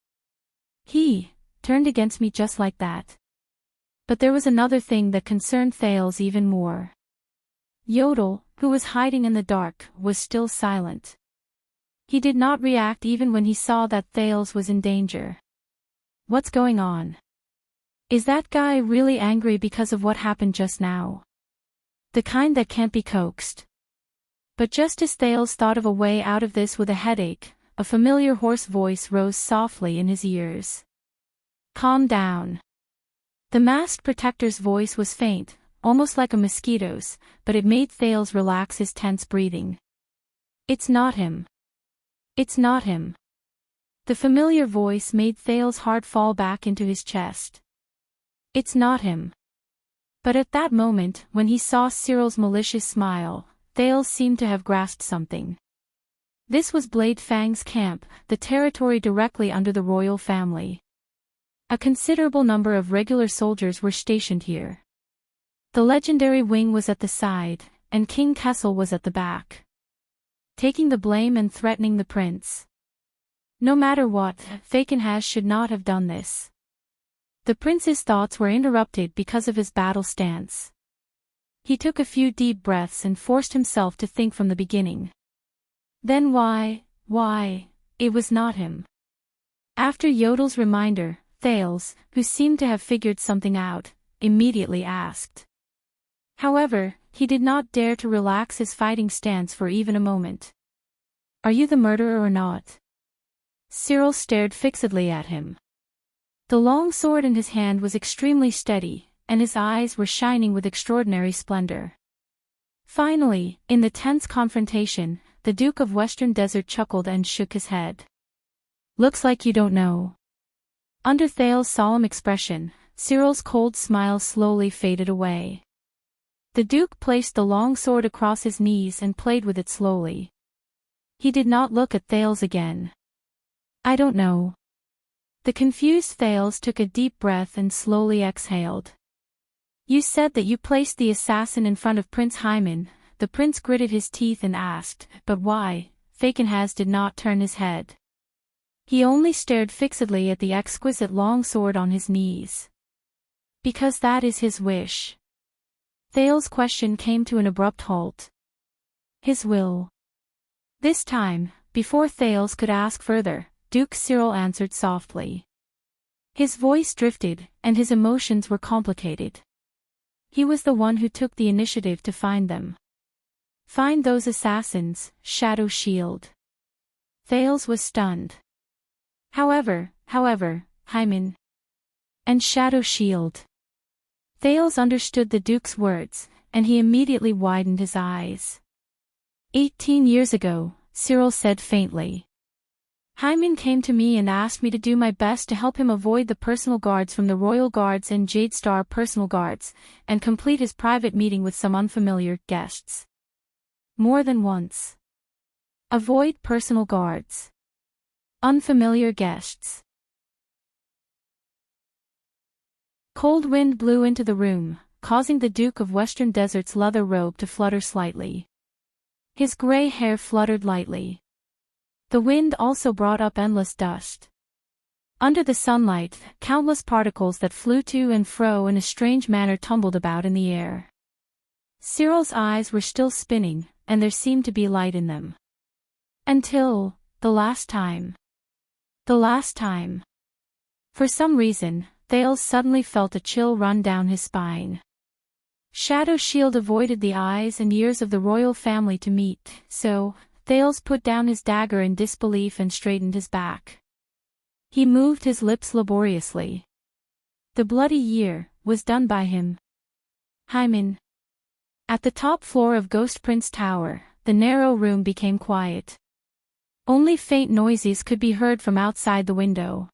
He turned against me just like that. But there was another thing that concerned Thales even more. Yodel, who was hiding in the dark, was still silent. He did not react even when he saw that Thales was in danger. What's going on? Is that guy really angry because of what happened just now? The kind that can't be coaxed. But just as Thales thought of a way out of this with a headache, a familiar hoarse voice rose softly in his ears. Calm down. The masked protector's voice was faint, almost like a mosquito's, but it made Thales relax his tense breathing. It's not him. It's not him. The familiar voice made Thale's heart fall back into his chest. It's not him. But at that moment, when he saw Cyril's malicious smile, Thale seemed to have grasped something. This was Blade Fang's camp, the territory directly under the royal family. A considerable number of regular soldiers were stationed here. The legendary wing was at the side, and King Kessel was at the back, taking the blame and threatening the prince. No matter what, Fakenhas should not have done this. The prince's thoughts were interrupted because of his battle stance. He took a few deep breaths and forced himself to think from the beginning. Then why, it was not him. After Yodel's reminder, Thales, who seemed to have figured something out, immediately asked. However, he did not dare to relax his fighting stance for even a moment. Are you the murderer or not? Cyril stared fixedly at him. The long sword in his hand was extremely steady, and his eyes were shining with extraordinary splendor. Finally, in the tense confrontation, the Duke of Western Desert chuckled and shook his head. Looks like you don't know. Under Thale's solemn expression, Cyril's cold smile slowly faded away. The Duke placed the long sword across his knees and played with it slowly. He did not look at Thales again. I don't know. The confused Thales took a deep breath and slowly exhaled. You said that you placed the assassin in front of Prince Hyman. The prince gritted his teeth and asked, but why? Fakenhas did not turn his head. He only stared fixedly at the exquisite long sword on his knees. Because that is his wish. Thale's question came to an abrupt halt. His will. This time, before Thales could ask further, Duke Cyril answered softly. His voice drifted, and his emotions were complicated. He was the one who took the initiative to find them. Find those assassins, Shadow Shield. Thales was stunned. However, Hyman. And Shadow Shield. Thales understood the Duke's words, and he immediately widened his eyes. 18 years ago, Cyril said faintly. Hyman came to me and asked me to do my best to help him avoid the personal guards from the Royal Guards and Jade Star personal guards, and complete his private meeting with some unfamiliar guests. More than once. Avoid personal guards. Unfamiliar guests. Cold wind blew into the room, causing the Duke of Western Desert's leather robe to flutter slightly. His gray hair fluttered lightly. The wind also brought up endless dust. Under the sunlight, countless particles that flew to and fro in a strange manner tumbled about in the air. Cyril's eyes were still spinning, and there seemed to be light in them. Until, the last time. The last time. For some reason, Thales suddenly felt a chill run down his spine. Shadow Shield avoided the eyes and ears of the royal family to meet, so, Thales put down his dagger in disbelief and straightened his back. He moved his lips laboriously. The bloody year was done by him. Hyman. At the top floor of Ghost Prince Tower, the narrow room became quiet. Only faint noises could be heard from outside the window.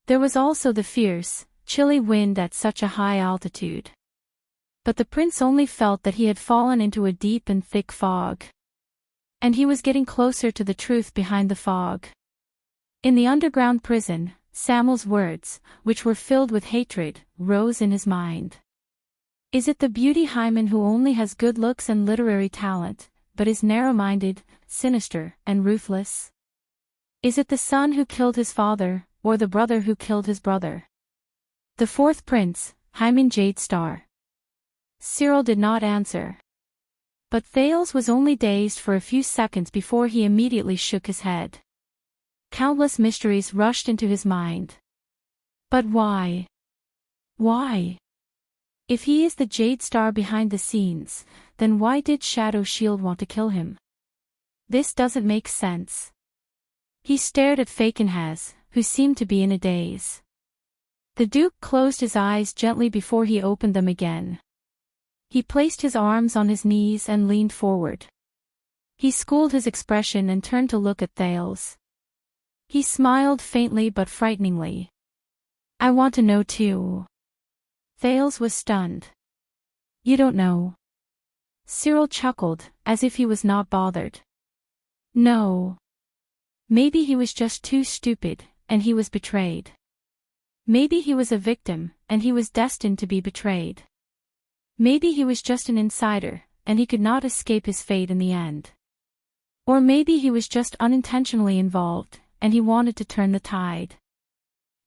There was also the fierce, chilly wind at such a high altitude. But the prince only felt that he had fallen into a deep and thick fog. And he was getting closer to the truth behind the fog. In the underground prison, Samuel's words, which were filled with hatred, rose in his mind. Is it the beauty Hyman who only has good looks and literary talent, but is narrow-minded, sinister, and ruthless? Is it the son who killed his father, or the brother who killed his brother? The fourth prince, Hyman Jade Star. Cyril did not answer. But Thales was only dazed for a few seconds before he immediately shook his head. Countless mysteries rushed into his mind. But why? Why? If he is the Jade Star behind the scenes, then why did Shadow Shield want to kill him? This doesn't make sense. He stared at Fakenhas, who seemed to be in a daze. The Duke closed his eyes gently before he opened them again. He placed his arms on his knees and leaned forward. He schooled his expression and turned to look at Thales. He smiled faintly but frighteningly. I want to know too. Thales was stunned. You don't know. Cyril chuckled, as if he was not bothered. No. Maybe he was just too stupid, and he was betrayed. Maybe he was a victim, and he was destined to be betrayed. Maybe he was just an insider, and he could not escape his fate in the end. Or maybe he was just unintentionally involved, and he wanted to turn the tide.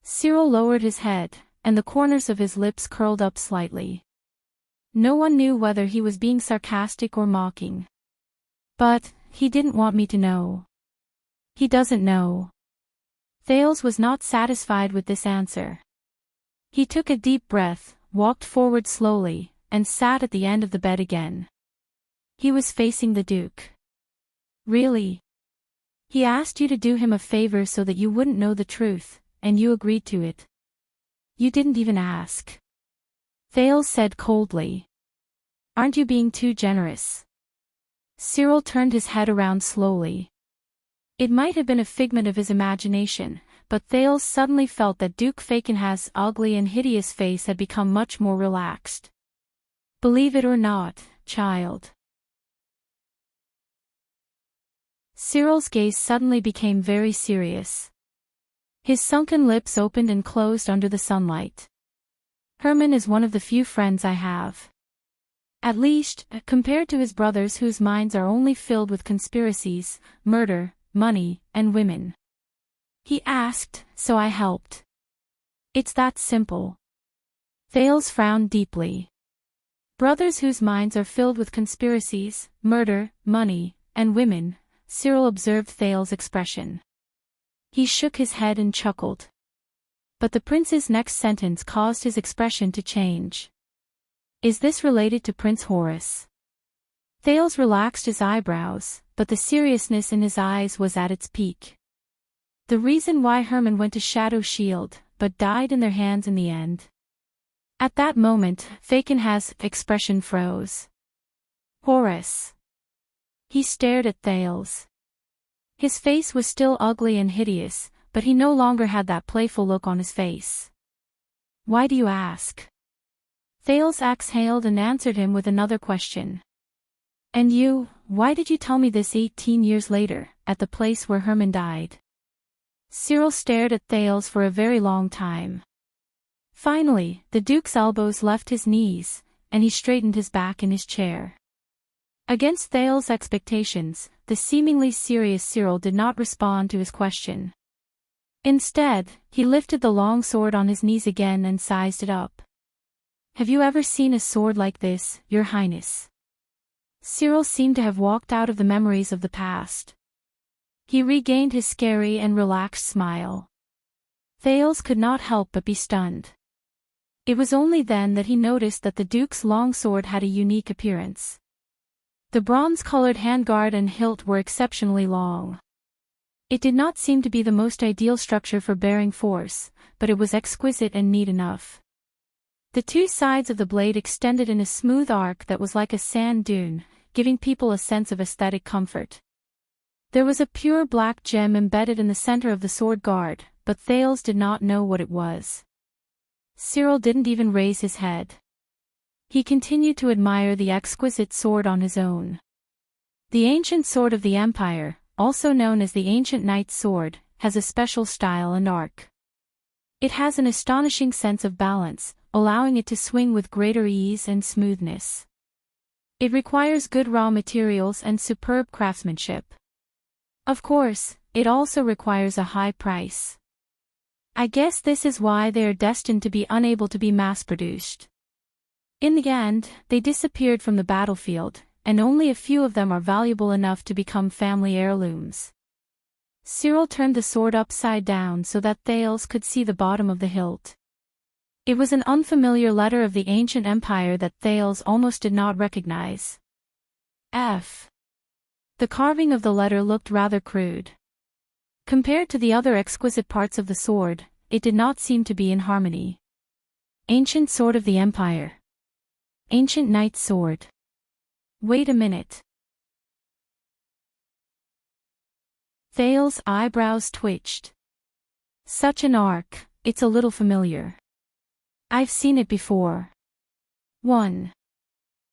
Cyril lowered his head, and the corners of his lips curled up slightly. No one knew whether he was being sarcastic or mocking. But, he didn't want me to know. He doesn't know. Thales was not satisfied with this answer. He took a deep breath, walked forward slowly, and sat at the end of the bed again. He was facing the Duke. Really? He asked you to do him a favor so that you wouldn't know the truth, and you agreed to it. You didn't even ask. Thales said coldly. Aren't you being too generous? Cyril turned his head around slowly. It might have been a figment of his imagination, but Thales suddenly felt that Duke Fiction's ugly and hideous face had become much more relaxed. Believe it or not, child. Cyril's gaze suddenly became very serious. His sunken lips opened and closed under the sunlight. Herman is one of the few friends I have. At least, compared to his brothers whose minds are only filled with conspiracies, murder, money, and women. He asked, so I helped. It's that simple. Thales frowned deeply. Brothers whose minds are filled with conspiracies, murder, money, and women, Cyril observed Thales' expression. He shook his head and chuckled. But the prince's next sentence caused his expression to change. Is this related to Prince Horace? Thales relaxed his eyebrows, but the seriousness in his eyes was at its peak. The reason why Herman went to Shadow Shield, but died in their hands in the end. At that moment, Fiction's expression froze. Horace. He stared at Thales. His face was still ugly and hideous, but he no longer had that playful look on his face. Why do you ask? Thales exhaled and answered him with another question. And you, why did you tell me this 18 years later, at the place where Herman died? Cyril stared at Thales for a very long time. Finally, the Duke's elbows left his knees, and he straightened his back in his chair. Against Thales' expectations, the seemingly serious Cyril did not respond to his question. Instead, he lifted the long sword on his knees again and sized it up. Have you ever seen a sword like this, Your Highness? Cyril seemed to have walked out of the memories of the past. He regained his scary and relaxed smile. Thales could not help but be stunned. It was only then that he noticed that the Duke's long sword had a unique appearance. The bronze-colored handguard and hilt were exceptionally long. It did not seem to be the most ideal structure for bearing force, but it was exquisite and neat enough. The two sides of the blade extended in a smooth arc that was like a sand dune, giving people a sense of aesthetic comfort. There was a pure black gem embedded in the center of the sword guard, but Thales did not know what it was. Cyril didn't even raise his head. He continued to admire the exquisite sword on his own. The ancient sword of the Empire, also known as the Ancient Knight's Sword, has a special style and arc. It has an astonishing sense of balance, allowing it to swing with greater ease and smoothness. It requires good raw materials and superb craftsmanship. Of course, it also requires a high price. I guess this is why they are destined to be unable to be mass-produced. In the end, they disappeared from the battlefield, and only a few of them are valuable enough to become family heirlooms. Cyril turned the sword upside down so that Thales could see the bottom of the hilt. It was an unfamiliar letter of the ancient empire that Thales almost did not recognize. F. The carving of the letter looked rather crude. Compared to the other exquisite parts of the sword, it did not seem to be in harmony. Ancient Sword of the Empire. Ancient Knight's Sword. Wait a minute. Thale's eyebrows twitched. Such an arc, it's a little familiar. I've seen it before. 1.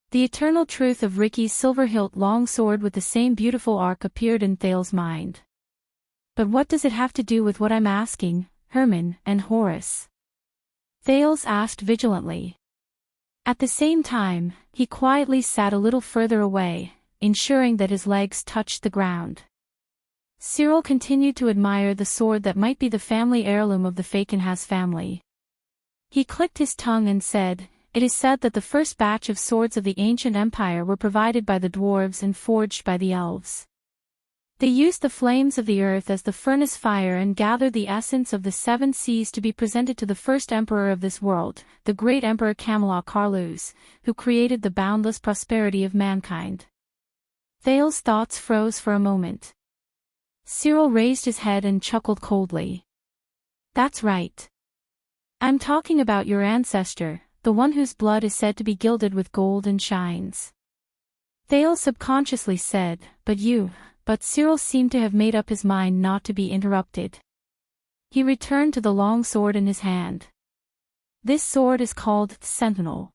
The eternal truth of Ricky's silver-hilt longsword with the same beautiful arc appeared in Thale's mind. But what does it have to do with what I'm asking, Herman and Horace? Thales asked vigilantly. At the same time, he quietly sat a little further away, ensuring that his legs touched the ground. Cyril continued to admire the sword that might be the family heirloom of the Fakenhas family. He clicked his tongue and said, "It is said that the first batch of swords of the ancient empire were provided by the dwarves and forged by the elves. They used the flames of the earth as the furnace fire and gathered the essence of the seven seas to be presented to the first emperor of this world, the great Emperor Camelot Carlus, who created the boundless prosperity of mankind." Thale's thoughts froze for a moment. Cyril raised his head and chuckled coldly. "That's right. I'm talking about your ancestor, the one whose blood is said to be gilded with gold and shines." Thale subconsciously said, but Cyril seemed to have made up his mind not to be interrupted. He returned to the long sword in his hand. "This sword is called Sentinel.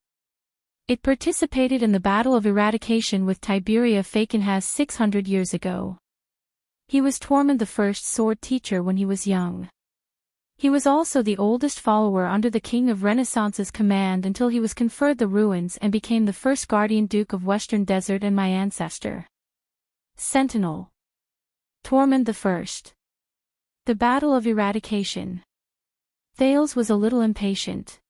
It participated in the Battle of Eradication with Tiberia Fakenhas 600 years ago. He was Tormund the first sword teacher when he was young. He was also the oldest follower under the King of Renaissance's command until he was conferred the ruins and became the first Guardian Duke of Western Desert and my ancestor. Sentinel. Tormund the First. The Battle of Eradication." Thales was a little impatient.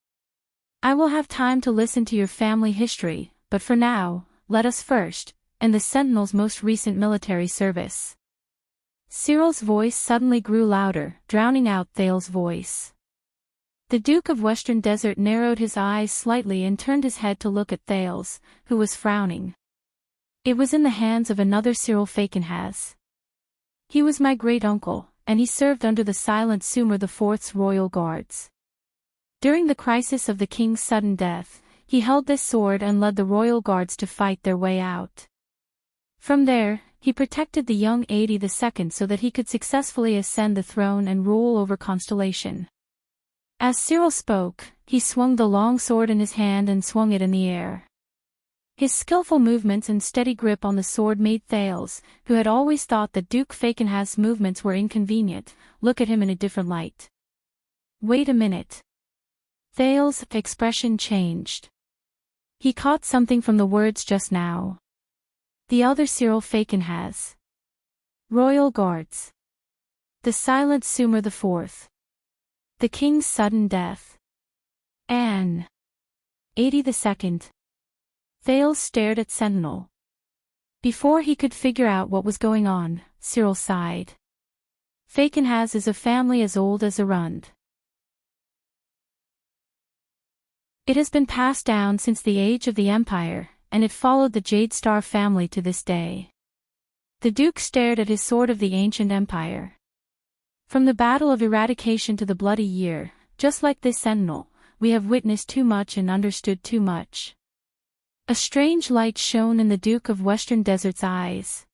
"I will have time to listen to your family history, but for now, let us first, end the Sentinel's most recent military service." Cyril's voice suddenly grew louder, drowning out Thale's voice. The Duke of Western Desert narrowed his eyes slightly and turned his head to look at Thales, who was frowning. "It was in the hands of another Cyril Fakenhas. He was my great-uncle, and he served under the silent Sumer IV's royal guards. During the crisis of the king's sudden death, he held this sword and led the royal guards to fight their way out. From there, he protected the young Adi II so that he could successfully ascend the throne and rule over Constellation." As Cyril spoke, he swung the long sword in his hand and swung it in the air. His skillful movements and steady grip on the sword made Thales, who had always thought that Duke Fakenhas' movements were inconvenient, look at him in a different light. "Wait a minute." Thales' expression changed. He caught something from the words just now. The other Cyril Fakenhas. Royal Guards. The silent Sumer IV. The king's sudden death. Anne. Adi II. Thales stared at Sentinel. Before he could figure out what was going on, Cyril sighed. "Fakenhas is a family as old as Arund. It has been passed down since the age of the Empire, and it followed the Jade Star family to this day." The Duke stared at his sword of the ancient empire. "From the Battle of Eradication to the Bloody Year, just like this Sentinel, we have witnessed too much and understood too much." A strange light shone in the Duke of Western Desert's eyes.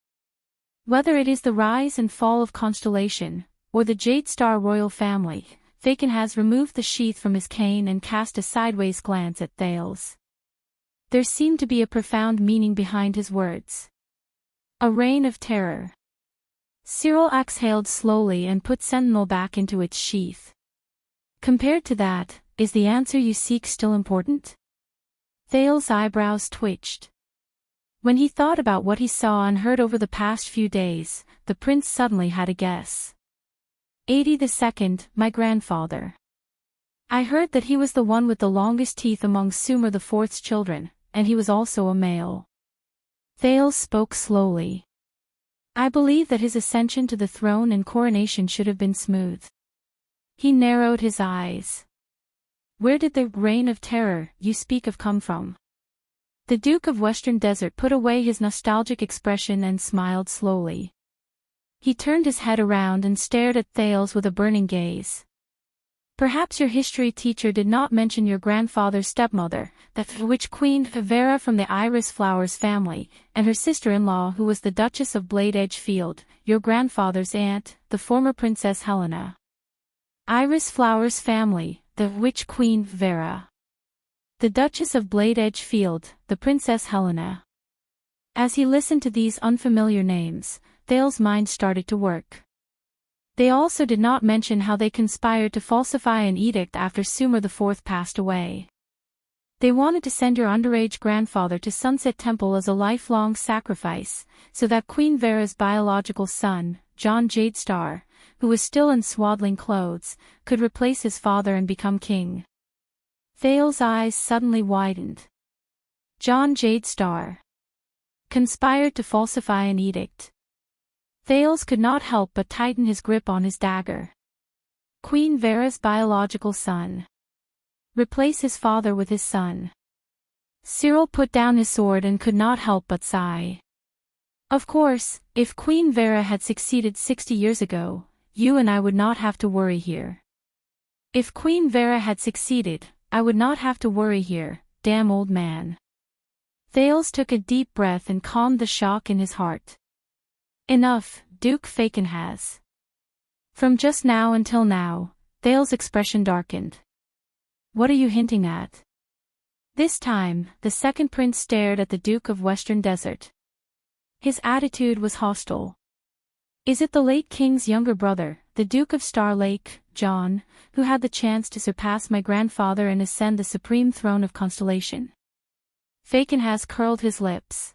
"Whether it is the rise and fall of Constellation, or the Jade Star royal family," Fakenhas removed the sheath from his cane and cast a sideways glance at Thales. There seemed to be a profound meaning behind his words. "A reign of terror." Cyril exhaled slowly and put Sentinel back into its sheath. "Compared to that, is the answer you seek still important?" Thales' eyebrows twitched. When he thought about what he saw and heard over the past few days, the prince suddenly had a guess. Adi II, my grandfather. I heard that he was the one with the longest teeth among Sumer IV's children, and he was also a male. Thales spoke slowly. I believe that his ascension to the throne and coronation should have been smooth. He narrowed his eyes. Where did the reign of terror you speak of come from? The Duke of Western Desert put away his nostalgic expression and smiled slowly. He turned his head around and stared at Thales with a burning gaze. Perhaps your history teacher did not mention your grandfather's stepmother, the witch queen Vera from the Iris Flowers family, and her sister-in-law who was the Duchess of Blade Edge Field, your grandfather's aunt, the former Princess Helena. Iris Flowers family, the witch queen Vera. The Duchess of Blade Edge Field, the Princess Helena. As he listened to these unfamiliar names, Thale's mind started to work. They also did not mention how they conspired to falsify an edict after Sumer IV passed away. They wanted to send your underage grandfather to Sunset Temple as a lifelong sacrifice, so that Queen Vera's biological son, John Jadestar, who was still in swaddling clothes, could replace his father and become king. Thale's eyes suddenly widened. John Jadestar conspired to falsify an edict. Thales could not help but tighten his grip on his dagger. Queen Vera's biological son. Replace his father with his son. Cyril put down his sword and could not help but sigh. Of course, if Queen Vera had succeeded 60 years ago, you and I would not have to worry here. If Queen Vera had succeeded, I would not have to worry here, damn old man. Thales took a deep breath and calmed the shock in his heart. Enough, Duke Fakenhas. From just now until now, Thale's expression darkened. What are you hinting at? This time, the second prince stared at the Duke of Western Desert. His attitude was hostile. Is it the late king's younger brother, the Duke of Star Lake, John, who had the chance to surpass my grandfather and ascend the supreme throne of Constellation? Fakenhas curled his lips.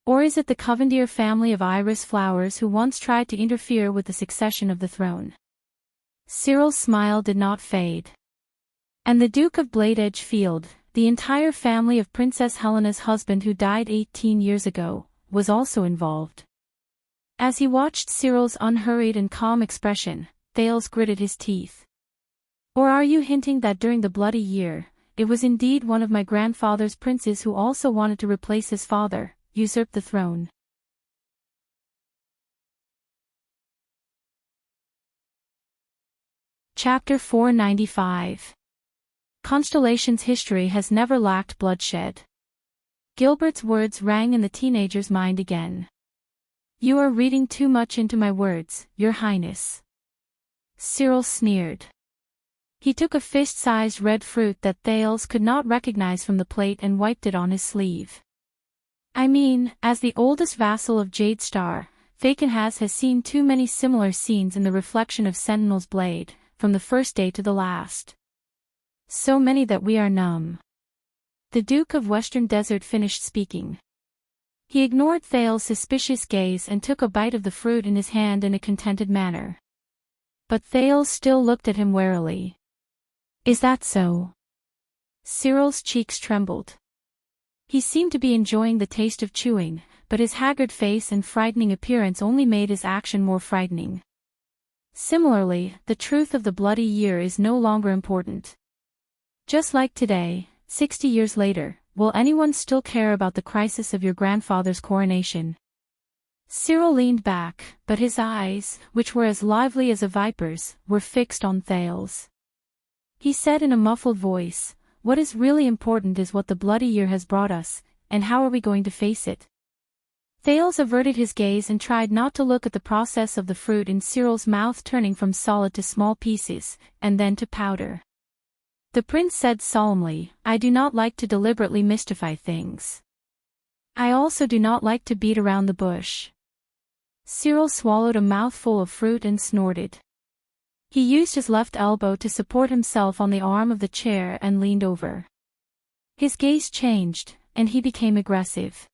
Or is it the Covendier family of Iris Flowers who once tried to interfere with the succession of the throne? Cyril's smile did not fade. And the Duke of Blade Edge Field, the entire family of Princess Helena's husband who died 18 years ago, was also involved. As he watched Cyril's unhurried and calm expression, Thales gritted his teeth. Or are you hinting that during the Bloody Year, it was indeed one of my grandfather's princes who also wanted to replace his father, usurp the throne? Chapter 495. Constellation's history has never lacked bloodshed. Gilbert's words rang in the teenager's mind again. You are reading too much into my words, Your Highness. Cyril sneered. He took a fist-sized red fruit that Thales could not recognize from the plate and wiped it on his sleeve. I mean, as the oldest vassal of Jadestar, Fakenhas has seen too many similar scenes in the reflection of Sentinel's blade, from the first day to the last. So many that we are numb. The Duke of Western Desert finished speaking. He ignored Thales' suspicious gaze and took a bite of the fruit in his hand in a contented manner. But Thales still looked at him warily. Is that so? Cyril's cheeks trembled. He seemed to be enjoying the taste of chewing, but his haggard face and frightening appearance only made his action more frightening. Similarly, the truth of the Bloody Year is no longer important. Just like today, 60 years later, will anyone still care about the crisis of your grandfather's coronation? Cyril leaned back, but his eyes, which were as lively as a viper's, were fixed on Thales. He said in a muffled voice, What is really important is what the Bloody Year has brought us, and how are we going to face it? Thales averted his gaze and tried not to look at the process of the fruit in Cyril's mouth turning from solid to small pieces, and then to powder. The prince said solemnly, I do not like to deliberately mystify things. I also do not like to beat around the bush. Cyril swallowed a mouthful of fruit and snorted. He used his left elbow to support himself on the arm of the chair and leaned over. His gaze changed, and he became aggressive.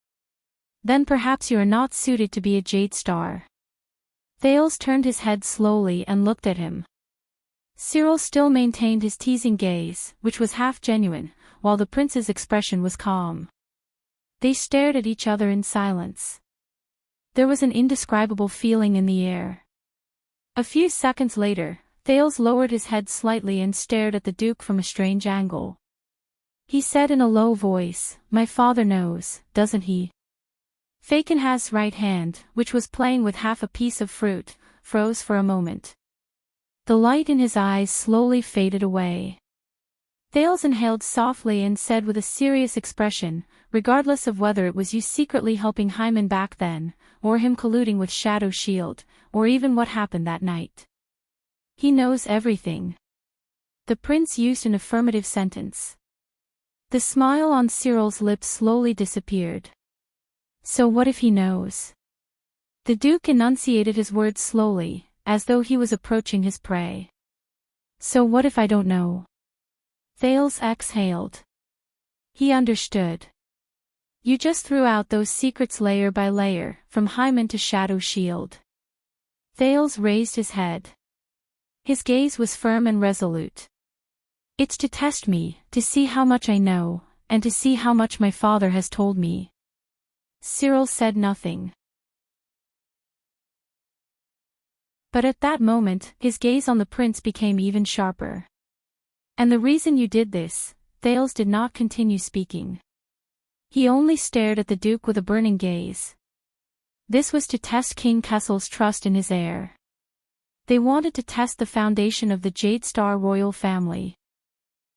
Then perhaps you are not suited to be a Jadestar. Thales turned his head slowly and looked at him. Cyril still maintained his teasing gaze, which was half genuine, while the prince's expression was calm. They stared at each other in silence. There was an indescribable feeling in the air. A few seconds later, Thales lowered his head slightly and stared at the Duke from a strange angle. He said in a low voice, My father knows, doesn't he? Fakenhas' right hand, which was playing with half a piece of fruit, froze for a moment. The light in his eyes slowly faded away. Thales inhaled softly and said with a serious expression, "Regardless of whether it was you secretly helping Hyman back then, or him colluding with Shadow Shield, or even what happened that night. He knows everything." The prince used an affirmative sentence. The smile on Cyril's lips slowly disappeared. "So what if he knows?" The Duke enunciated his words slowly, as though he was approaching his prey. "So what if I don't know?" Thales exhaled. He understood. "You just threw out those secrets layer by layer, from Hyman to Shadow Shield." Thales raised his head. His gaze was firm and resolute. "It's to test me, to see how much I know, and to see how much my father has told me." Cyril said nothing. But at that moment, his gaze on the prince became even sharper. "And the reason you did this," Thales did not continue speaking. He only stared at the Duke with a burning gaze. "This was to test King Kessel's trust in his heir. They wanted to test the foundation of the Jade Star royal family."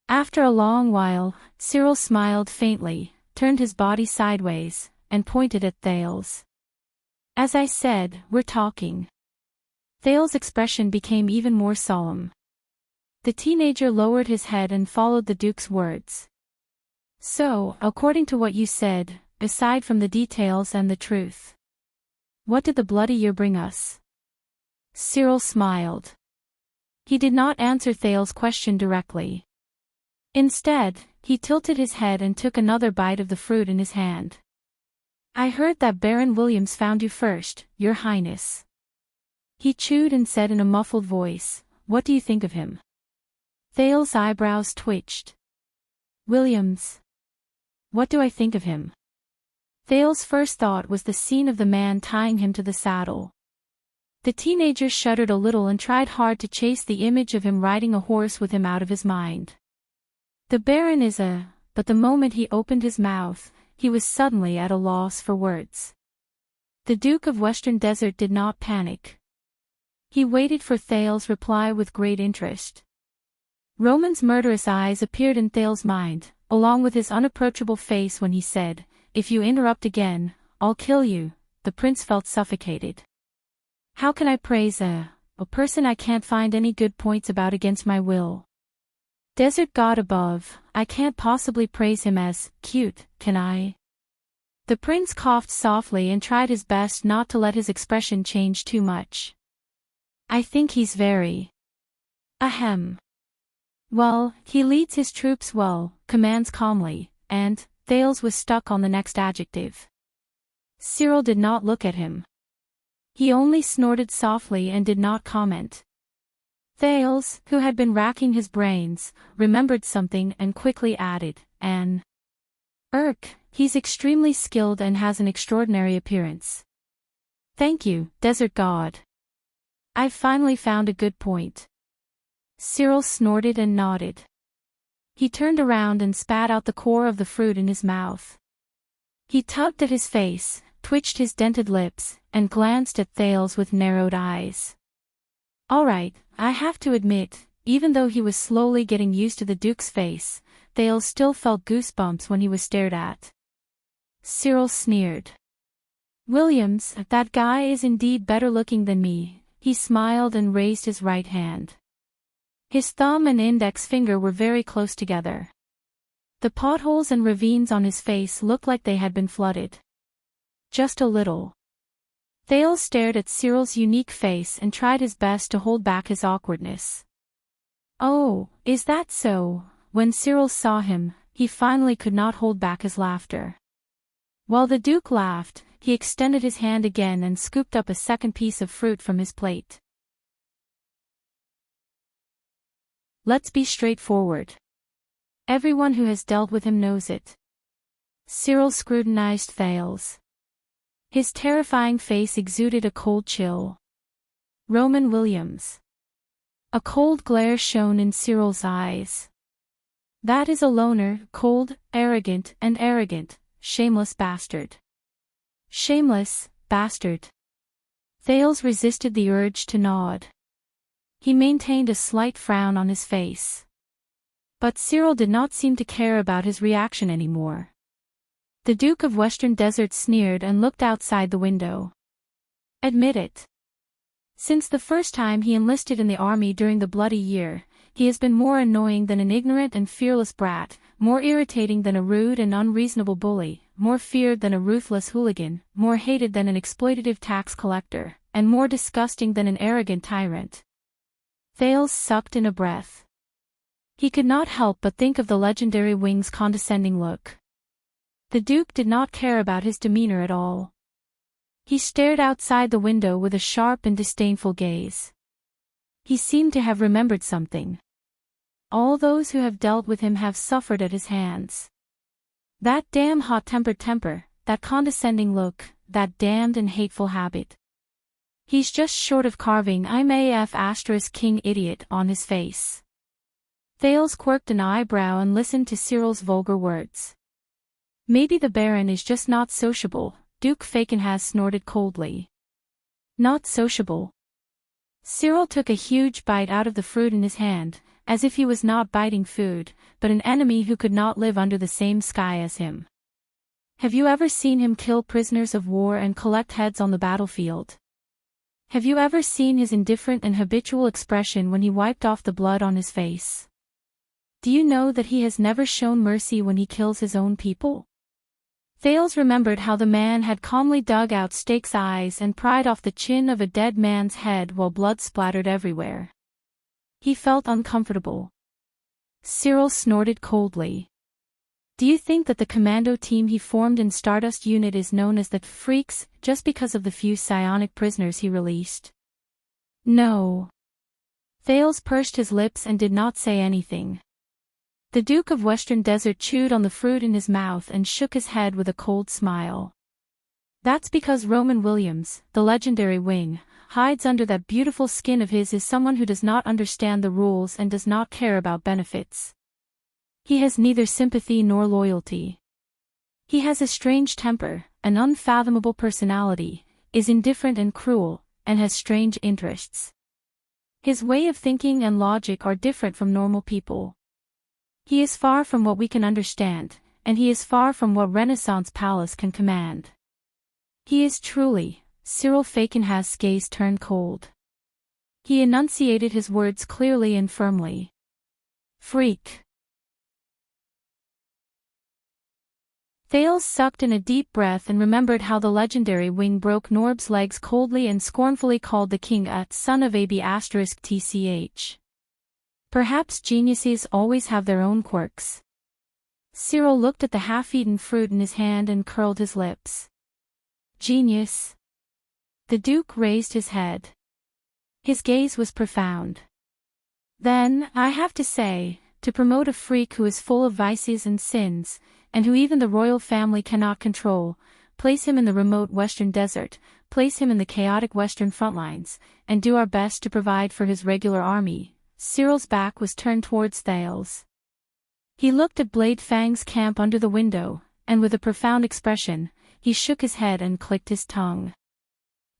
After a long while, Cyril smiled faintly, turned his body sideways, and pointed at Thales. "As I said, we're talking." Thales' expression became even more solemn. The teenager lowered his head and followed the Duke's words. "So, according to what you said, aside from the details and the truth, what did the bloody year bring us?" Cyril smiled. He did not answer Thales' question directly. Instead, he tilted his head and took another bite of the fruit in his hand. "I heard that Baron Williams found you first, Your Highness." He chewed and said in a muffled voice, "What do you think of him?" Thales' eyebrows twitched. "Williams? What do I think of him?" Thales' first thought was the scene of the man tying him to the saddle. The teenager shuddered a little and tried hard to chase the image of him riding a horse with him out of his mind. "The Baron is but the moment he opened his mouth, he was suddenly at a loss for words. The Duke of Western Desert did not panic. He waited for Thales' reply with great interest. Roman's murderous eyes appeared in Thales' mind, along with his unapproachable face when he said, "If you interrupt again, I'll kill you." The prince felt suffocated. "How can I praise a person I can't find any good points about against my will? Desert God above, I can't possibly praise him as cute, can I?" The prince coughed softly and tried his best not to let his expression change too much. "I think he's very... ahem. Well, he leads his troops well, commands calmly, and..." Thales was stuck on the next adjective. Cyril did not look at him. He only snorted softly and did not comment. Thales, who had been racking his brains, remembered something and quickly added, he's extremely skilled and has an extraordinary appearance." "Thank you, Desert God. I've finally found a good point." Cyril snorted and nodded. He turned around and spat out the core of the fruit in his mouth. He tugged at his face, twitched his dented lips, and glanced at Thales with narrowed eyes. All right, I have to admit, even though he was slowly getting used to the Duke's face, Thales still felt goosebumps when he was stared at. Cyril sneered. "Williams, that guy is indeed better looking than me." He smiled and raised his right hand. His thumb and index finger were very close together. The potholes and ravines on his face looked like they had been flooded. Just a little. Thales stared at Cyril's unique face and tried his best to hold back his awkwardness. "Oh, is that so?" When Cyril saw him, he finally could not hold back his laughter. While the Duke laughed, he extended his hand again and scooped up a second piece of fruit from his plate. "Let's be straightforward. Everyone who has dealt with him knows it." Cyril scrutinized Thales. His terrifying face exuded a cold chill. "Roman Williams." A cold glare shone in Cyril's eyes. "That is a loner, cold, arrogant, shameless bastard." "Shameless, bastard." Thales resisted the urge to nod. He maintained a slight frown on his face. But Cyril did not seem to care about his reaction anymore. The Duke of Western Desert sneered and looked outside the window. Admit it. Since the first time he enlisted in the army during the Bloody Year, he has been more annoying than an ignorant and fearless brat, more irritating than a rude and unreasonable bully, more feared than a ruthless hooligan, more hated than an exploitative tax collector, and more disgusting than an arrogant tyrant. Thales sucked in a breath. He could not help but think of the legendary Wing's condescending look. The Duke did not care about his demeanor at all. He stared outside the window with a sharp and disdainful gaze. He seemed to have remembered something. All those who have dealt with him have suffered at his hands. That damn hot-tempered temper, that condescending look, that damned and hateful habit. He's just short of carving "I'm AF** king idiot" on his face. Thales quirked an eyebrow and listened to Cyril's vulgar words. Maybe the Baron is just not sociable, Duke Fakenhas snorted coldly. Not sociable. Cyril took a huge bite out of the fruit in his hand, as if he was not biting food, but an enemy who could not live under the same sky as him. Have you ever seen him kill prisoners of war and collect heads on the battlefield? Have you ever seen his indifferent and habitual expression when he wiped off the blood on his face? Do you know that he has never shown mercy when he kills his own people? Thales remembered how the man had calmly dug out Stake's eyes and pried off the chin of a dead man's head while blood splattered everywhere. He felt uncomfortable. Cyril snorted coldly. Do you think that the commando team he formed in Stardust Unit is known as the Freaks, just because of the few psionic prisoners he released? No. Thales pursed his lips and did not say anything. The Duke of Western Desert chewed on the fruit in his mouth and shook his head with a cold smile. That's because Roman Williams, the legendary Wing, hides under that beautiful skin of his is someone who does not understand the rules and does not care about benefits. He has neither sympathy nor loyalty. He has a strange temper, an unfathomable personality, is indifferent and cruel, and has strange interests. His way of thinking and logic are different from normal people. He is far from what we can understand, and he is far from what Renaissance Palace can command. He is truly, Cyril Fakenhas' gaze turned cold. He enunciated his words clearly and firmly. Freak. Thales sucked in a deep breath and remembered how the legendary Wing broke Norb's legs coldly and scornfully called the king a son of AB****. Perhaps geniuses always have their own quirks. Cyril looked at the half-eaten fruit in his hand and curled his lips. Genius? The Duke raised his head. His gaze was profound. Then, I have to say, to promote a freak who is full of vices and sins, and who even the royal family cannot control, place him in the remote Western Desert, place him in the chaotic Western frontlines, and do our best to provide for his regular army. Cyril's back was turned towards Thales. He looked at Blade Fang's camp under the window, and with a profound expression, he shook his head and clicked his tongue.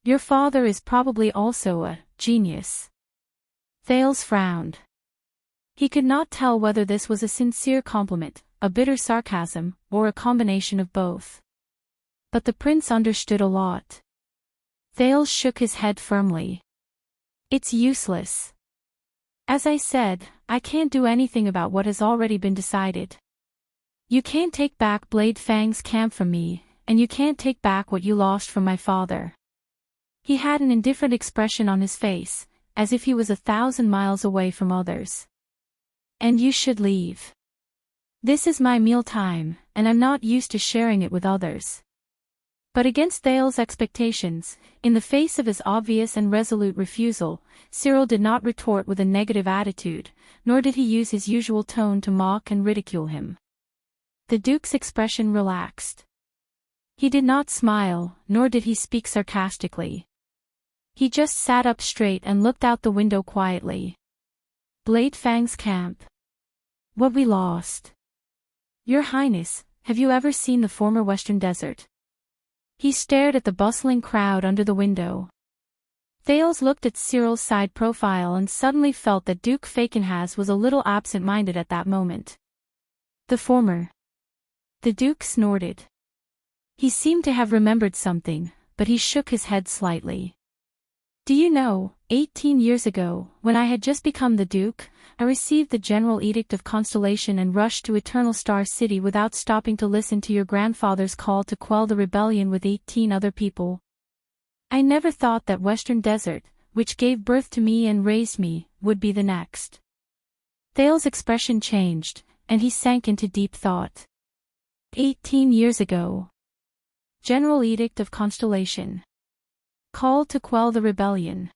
Your father is probably also a genius. Thales frowned. He could not tell whether this was a sincere compliment, a bitter sarcasm, or a combination of both. But the prince understood a lot. Thales shook his head firmly. It's useless. As I said, I can't do anything about what has already been decided. You can't take back Blade Fang's camp from me, and you can't take back what you lost from my father. He had an indifferent expression on his face, as if he was 1,000 miles away from others. And you should leave. This is my meal time, and I'm not used to sharing it with others. But against Thales' expectations, in the face of his obvious and resolute refusal, Cyril did not retort with a negative attitude, nor did he use his usual tone to mock and ridicule him. The Duke's expression relaxed. He did not smile, nor did he speak sarcastically. He just sat up straight and looked out the window quietly. Blade Fang's camp. What we lost. Your Highness, have you ever seen the former Western Desert? He stared at the bustling crowd under the window. Thales looked at Cyril's side profile and suddenly felt that Duke Fakenhas was a little absent-minded at that moment. The former. The Duke snorted. He seemed to have remembered something, but he shook his head slightly. Do you know, 18 years ago, when I had just become the Duke, I received the General Edict of Constellation and rushed to Eternal Star City without stopping to listen to your grandfather's call to quell the rebellion with 18 other people. I never thought that Western Desert, which gave birth to me and raised me, would be the next. Thales' expression changed, and he sank into deep thought. 18 years ago. General Edict of Constellation. Call to quell the rebellion.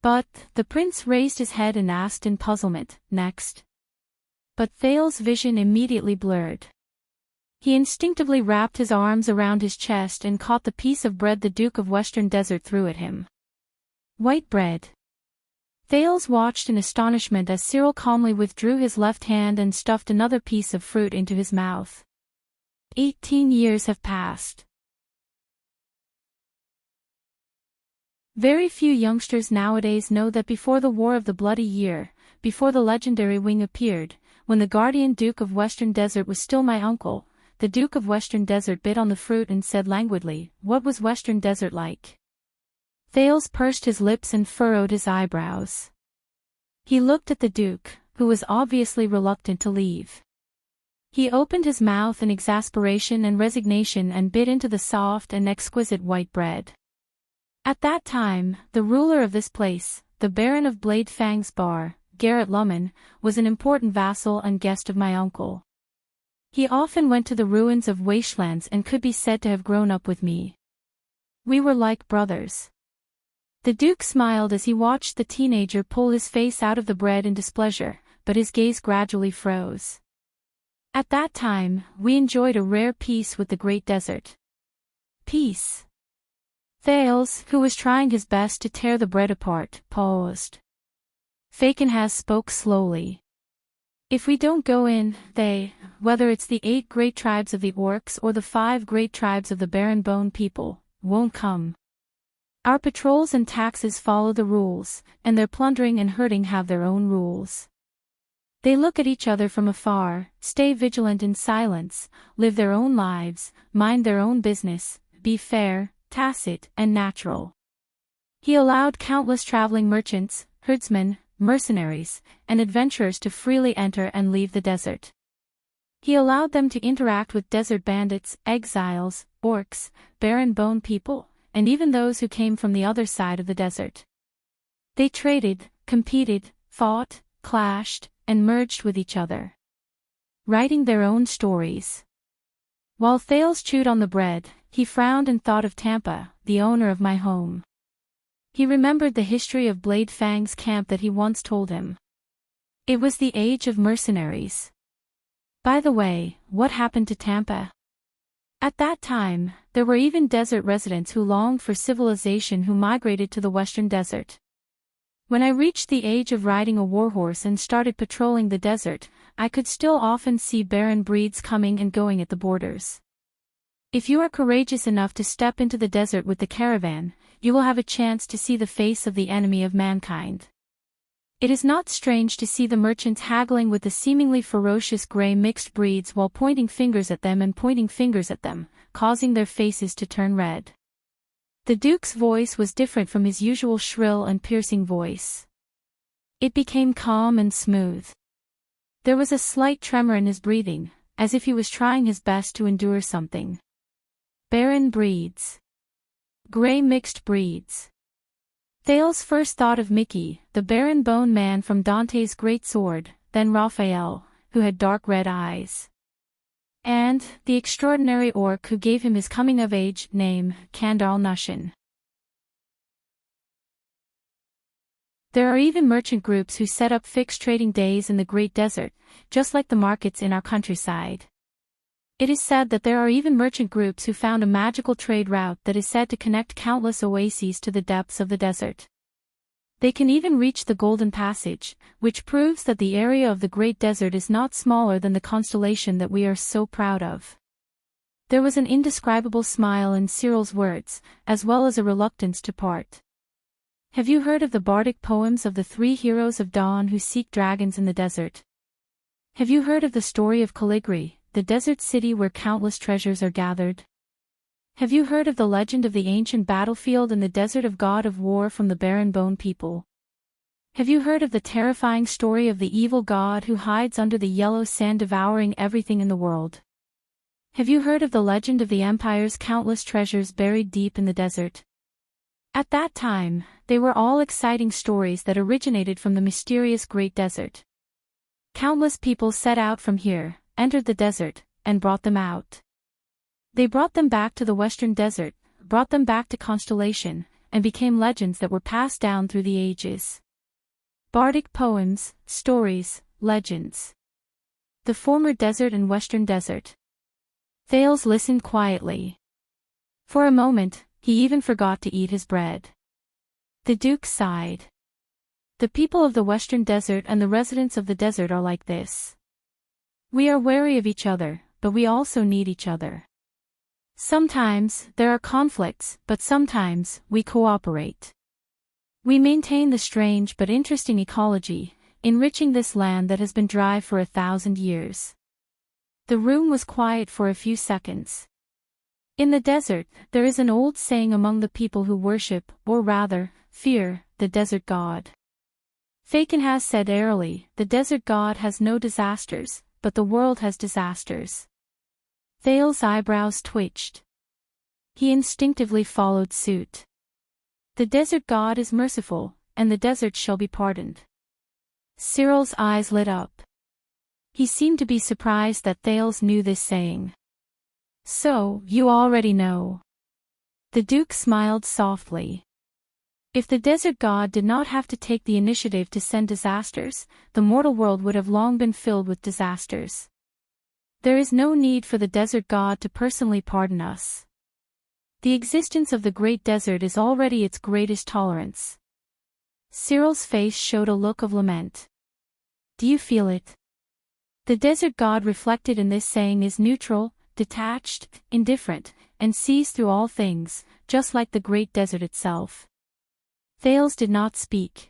But, the prince raised his head and asked in puzzlement, next. But Thales' vision immediately blurred. He instinctively wrapped his arms around his chest and caught the piece of bread the Duke of Western Desert threw at him. White bread. Thales watched in astonishment as Cyril calmly withdrew his left hand and stuffed another piece of fruit into his mouth. 18 years have passed. Very few youngsters nowadays know that before the War of the Bloody Year, before the legendary wing appeared, when the guardian Duke of Western Desert was still my uncle, the Duke of Western Desert bit on the fruit and said languidly, "What was Western Desert like?" Thales pursed his lips and furrowed his eyebrows. He looked at the Duke, who was obviously reluctant to leave. He opened his mouth in exasperation and resignation and bit into the soft and exquisite white bread. At that time, the ruler of this place, the Baron of Blade Fang's Bar, Garrett Lummen, was an important vassal and guest of my uncle. He often went to the ruins of wastelands and could be said to have grown up with me. We were like brothers. The Duke smiled as he watched the teenager pull his face out of the bread in displeasure, but his gaze gradually froze. At that time, we enjoyed a rare peace with the Great Desert. Peace. Thales, who was trying his best to tear the bread apart, paused. Fakenhas spoke slowly. If we don't go in, whether it's the 8 great tribes of the Orcs or the 5 great tribes of the Barren Bone people, won't come. Our patrols and taxes follow the rules, and their plundering and hurting have their own rules. They look at each other from afar, stay vigilant in silence, live their own lives, mind their own business, be fair, tacit, and natural. He allowed countless traveling merchants, herdsmen, mercenaries, and adventurers to freely enter and leave the desert. He allowed them to interact with desert bandits, exiles, orcs, barren bone people, and even those who came from the other side of the desert. They traded, competed, fought, clashed, and merged with each other, writing their own stories. While Thales chewed on the bread, he frowned and thought of Tampa, the owner of my home. He remembered the history of Blade Fang's camp that he once told him. It was the age of mercenaries. By the way, what happened to Tampa? At that time, there were even desert residents who longed for civilization who migrated to the Western Desert. When I reached the age of riding a warhorse and started patrolling the desert, I could still often see barren breeds coming and going at the borders. If you are courageous enough to step into the desert with the caravan, you will have a chance to see the face of the enemy of mankind. It is not strange to see the merchants haggling with the seemingly ferocious gray mixed breeds while pointing fingers at them and pointing fingers at them, causing their faces to turn red. The Duke's voice was different from his usual shrill and piercing voice. It became calm and smooth. There was a slight tremor in his breathing, as if he was trying his best to endure something. Barren breeds. Gray mixed breeds. Thales first thought of Mickey, the barren bone man from Dante's Great Sword, then Raphael, who had dark red eyes. And, the extraordinary orc who gave him his coming-of-age name, Kandal Nushin. There are even merchant groups who set up fixed trading days in the Great Desert, just like the markets in our countryside. It is said that there are even merchant groups who found a magical trade route that is said to connect countless oases to the depths of the desert. They can even reach the Golden Passage, which proves that the area of the Great Desert is not smaller than the constellation that we are so proud of. There was an indescribable smile in Cyril's words, as well as a reluctance to part. Have you heard of the bardic poems of the three heroes of dawn who seek dragons in the desert? Have you heard of the story of Caligri, the desert city where countless treasures are gathered? Have you heard of the legend of the ancient battlefield in the desert of god of war from the barren bone people? Have you heard of the terrifying story of the evil god who hides under the yellow sand devouring everything in the world? Have you heard of the legend of the empire's countless treasures buried deep in the desert? At that time, they were all exciting stories that originated from the mysterious Great Desert. Countless people set out from here, entered the desert, and brought them out. They brought them back to the Western Desert, brought them back to Constellation, and became legends that were passed down through the ages. Bardic poems, stories, legends. The former desert and Western Desert. Thales listened quietly. For a moment, he even forgot to eat his bread. The Duke sighed. The people of the Western Desert and the residents of the desert are like this. We are wary of each other, but we also need each other. Sometimes, there are conflicts, but sometimes, we cooperate. We maintain the strange but interesting ecology, enriching this land that has been dry for 1,000 years. The room was quiet for a few seconds. In the desert, there is an old saying among the people who worship, or rather, fear, the desert god. Fakin has said airily, the desert god has no disasters, but the world has disasters. Thales' eyebrows twitched. He instinctively followed suit. The desert god is merciful, and the desert shall be pardoned. Cyril's eyes lit up. He seemed to be surprised that Thales knew this saying. So, you already know. The Duke smiled softly. If the desert god did not have to take the initiative to send disasters, the mortal world would have long been filled with disasters. There is no need for the desert god to personally pardon us. The existence of the great desert is already its greatest tolerance. Cyril's face showed a look of lament. Do you feel it? The desert god reflected in this saying is neutral, detached, indifferent, and sees through all things, just like the great desert itself. Thales did not speak.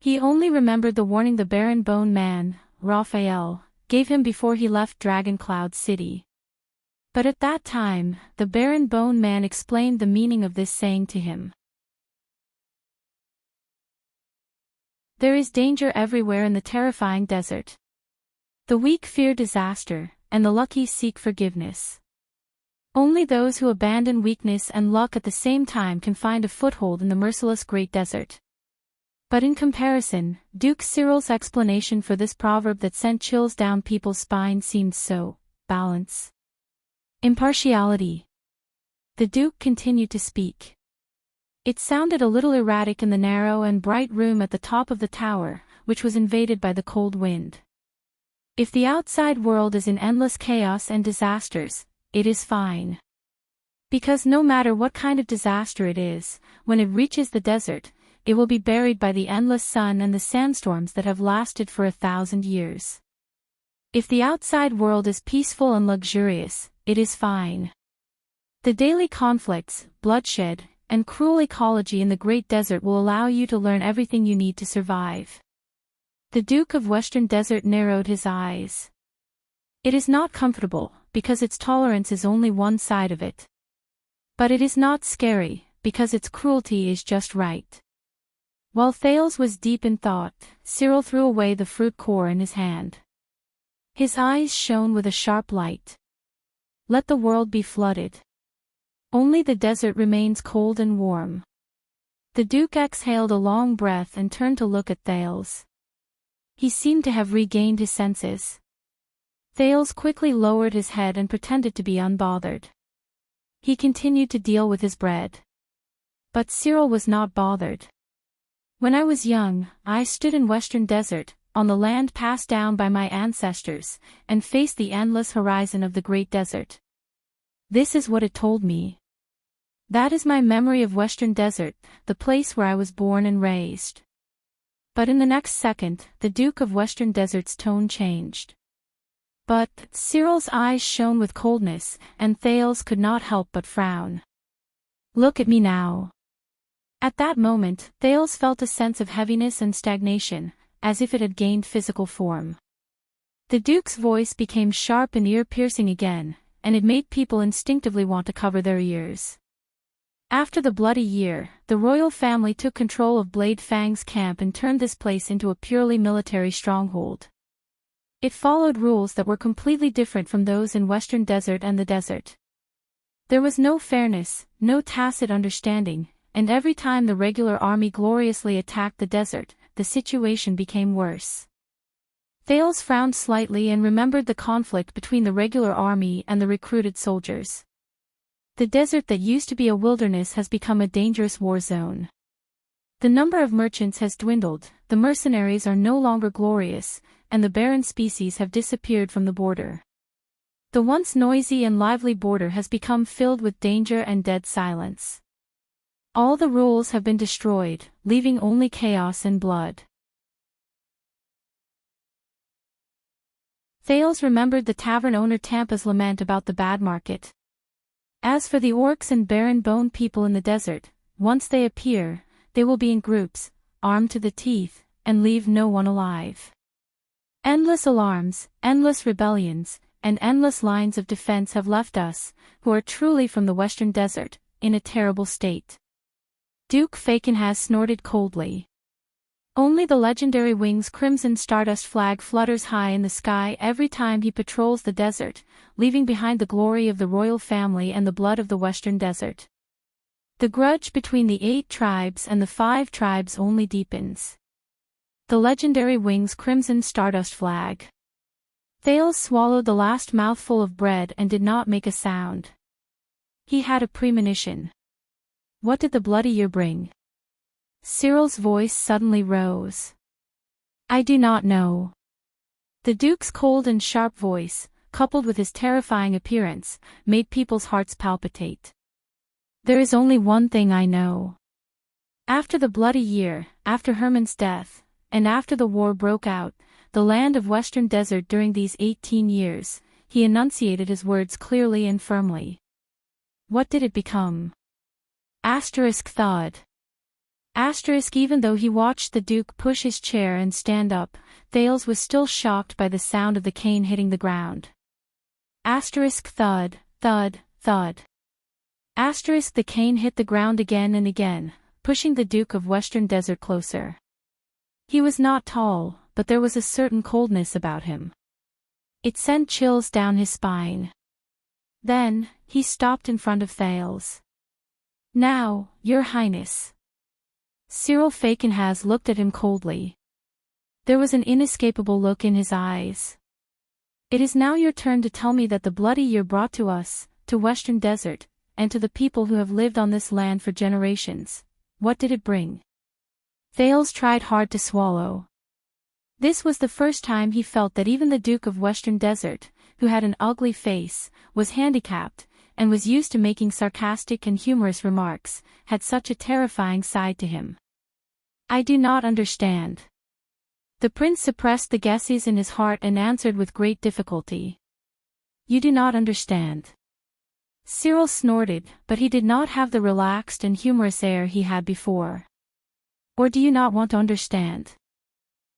He only remembered the warning the barren bone man, Raphael, gave him before he left Dragon Cloud City. But at that time, the barren bone man explained the meaning of this saying to him. There is danger everywhere in the terrifying desert. The weak fear disaster, and the lucky seek forgiveness. Only those who abandon weakness and luck at the same time can find a foothold in the merciless Great Desert. But in comparison, Duke Cyril's explanation for this proverb that sent chills down people's spines seemed so, balance. Impartiality. The Duke continued to speak. It sounded a little erratic in the narrow and bright room at the top of the tower, which was invaded by the cold wind. If the outside world is in endless chaos and disasters, it is fine. Because no matter what kind of disaster it is, when it reaches the desert, it will be buried by the endless sun and the sandstorms that have lasted for 1,000 years. If the outside world is peaceful and luxurious, it is fine. The daily conflicts, bloodshed, and cruel ecology in the Great Desert will allow you to learn everything you need to survive. The Duke of Western Desert narrowed his eyes. It is not comfortable, because its tolerance is only one side of it. But it is not scary, because its cruelty is just right. While Thales was deep in thought, Cyril threw away the fruit core in his hand. His eyes shone with a sharp light. Let the world be flooded. Only the desert remains cold and warm. The Duke exhaled a long breath and turned to look at Thales. He seemed to have regained his senses. Thales quickly lowered his head and pretended to be unbothered. He continued to deal with his bread. But Cyril was not bothered. When I was young, I stood in Western Desert, on the land passed down by my ancestors, and faced the endless horizon of the Great Desert. This is what it told me. That is my memory of Western Desert, the place where I was born and raised. But in the next second, the Duke of Western Desert's tone changed. But Cyril's eyes shone with coldness, and Thales could not help but frown. Look at me now. At that moment, Thales felt a sense of heaviness and stagnation, as if it had gained physical form. The Duke's voice became sharp and ear-piercing again, and it made people instinctively want to cover their ears. After the Bloody Year, the royal family took control of Blade Fang's camp and turned this place into a purely military stronghold. It followed rules that were completely different from those in Western Desert and the desert. There was no fairness, no tacit understanding, and every time the regular army gloriously attacked the desert, the situation became worse. Thales frowned slightly and remembered the conflict between the regular army and the recruited soldiers. The desert that used to be a wilderness has become a dangerous war zone. The number of merchants has dwindled, the mercenaries are no longer glorious, and the barren species have disappeared from the border. The once noisy and lively border has become filled with danger and dead silence. All the rules have been destroyed, leaving only chaos and blood. Thales remembered the tavern owner Tampa's lament about the bad market. As for the orcs and barren bone people in the desert, once they appear, they will be in groups, armed to the teeth, and leave no one alive. Endless alarms, endless rebellions, and endless lines of defense have left us, who are truly from the Western Desert, in a terrible state. Duke Fakenhas snorted coldly. Only the legendary Wing's crimson stardust flag flutters high in the sky every time he patrols the desert, leaving behind the glory of the royal family and the blood of the Western Desert. The grudge between the 8 tribes and the 5 tribes only deepens. The legendary Wing's crimson stardust flag. Thales swallowed the last mouthful of bread and did not make a sound. He had a premonition. What did the Bloody Year bring? Cyril's voice suddenly rose. I do not know. The Duke's cold and sharp voice, coupled with his terrifying appearance, made people's hearts palpitate. There is only one thing I know. After the Bloody Year, after Hermann's death, and after the war broke out, the land of Western Desert during these 18 years, he enunciated his words clearly and firmly. What did it become? Thud. Even though he watched the Duke push his chair and stand up, Thales was still shocked by the sound of the cane hitting the ground. Thud, thud, thud. The cane hit the ground again and again, pushing the Duke of Western Desert closer. He was not tall, but there was a certain coldness about him. It sent chills down his spine. Then, he stopped in front of Thales. Now, Your Highness. Cyril Fakenhas looked at him coldly. There was an inescapable look in his eyes. It is now your turn to tell me that the Bloody Year brought to us, to Western Desert, and to the people who have lived on this land for generations. What did it bring? Thales tried hard to swallow. This was the first time he felt that even the Duke of Western Desert, who had an ugly face, was handicapped, and was used to making sarcastic and humorous remarks, had such a terrifying side to him. I do not understand. The prince suppressed the guesses in his heart and answered with great difficulty. You do not understand. Cyril snorted, but he did not have the relaxed and humorous air he had before. Or do you not want to understand?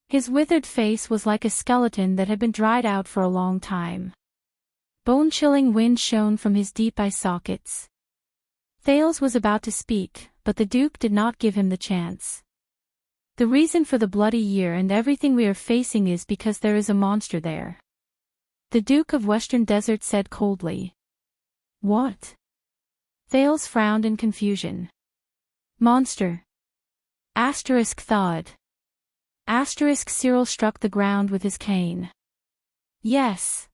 His withered face was like a skeleton that had been dried out for a long time. Bone-chilling wind shone from his deep eye sockets. Thales was about to speak, but the Duke did not give him the chance. The reason for the Bloody Year and everything we are facing is because there is a monster there. The Duke of Western Desert said coldly. What? Thales frowned in confusion. Monster. Thud. Cyril struck the ground with his cane. Yes.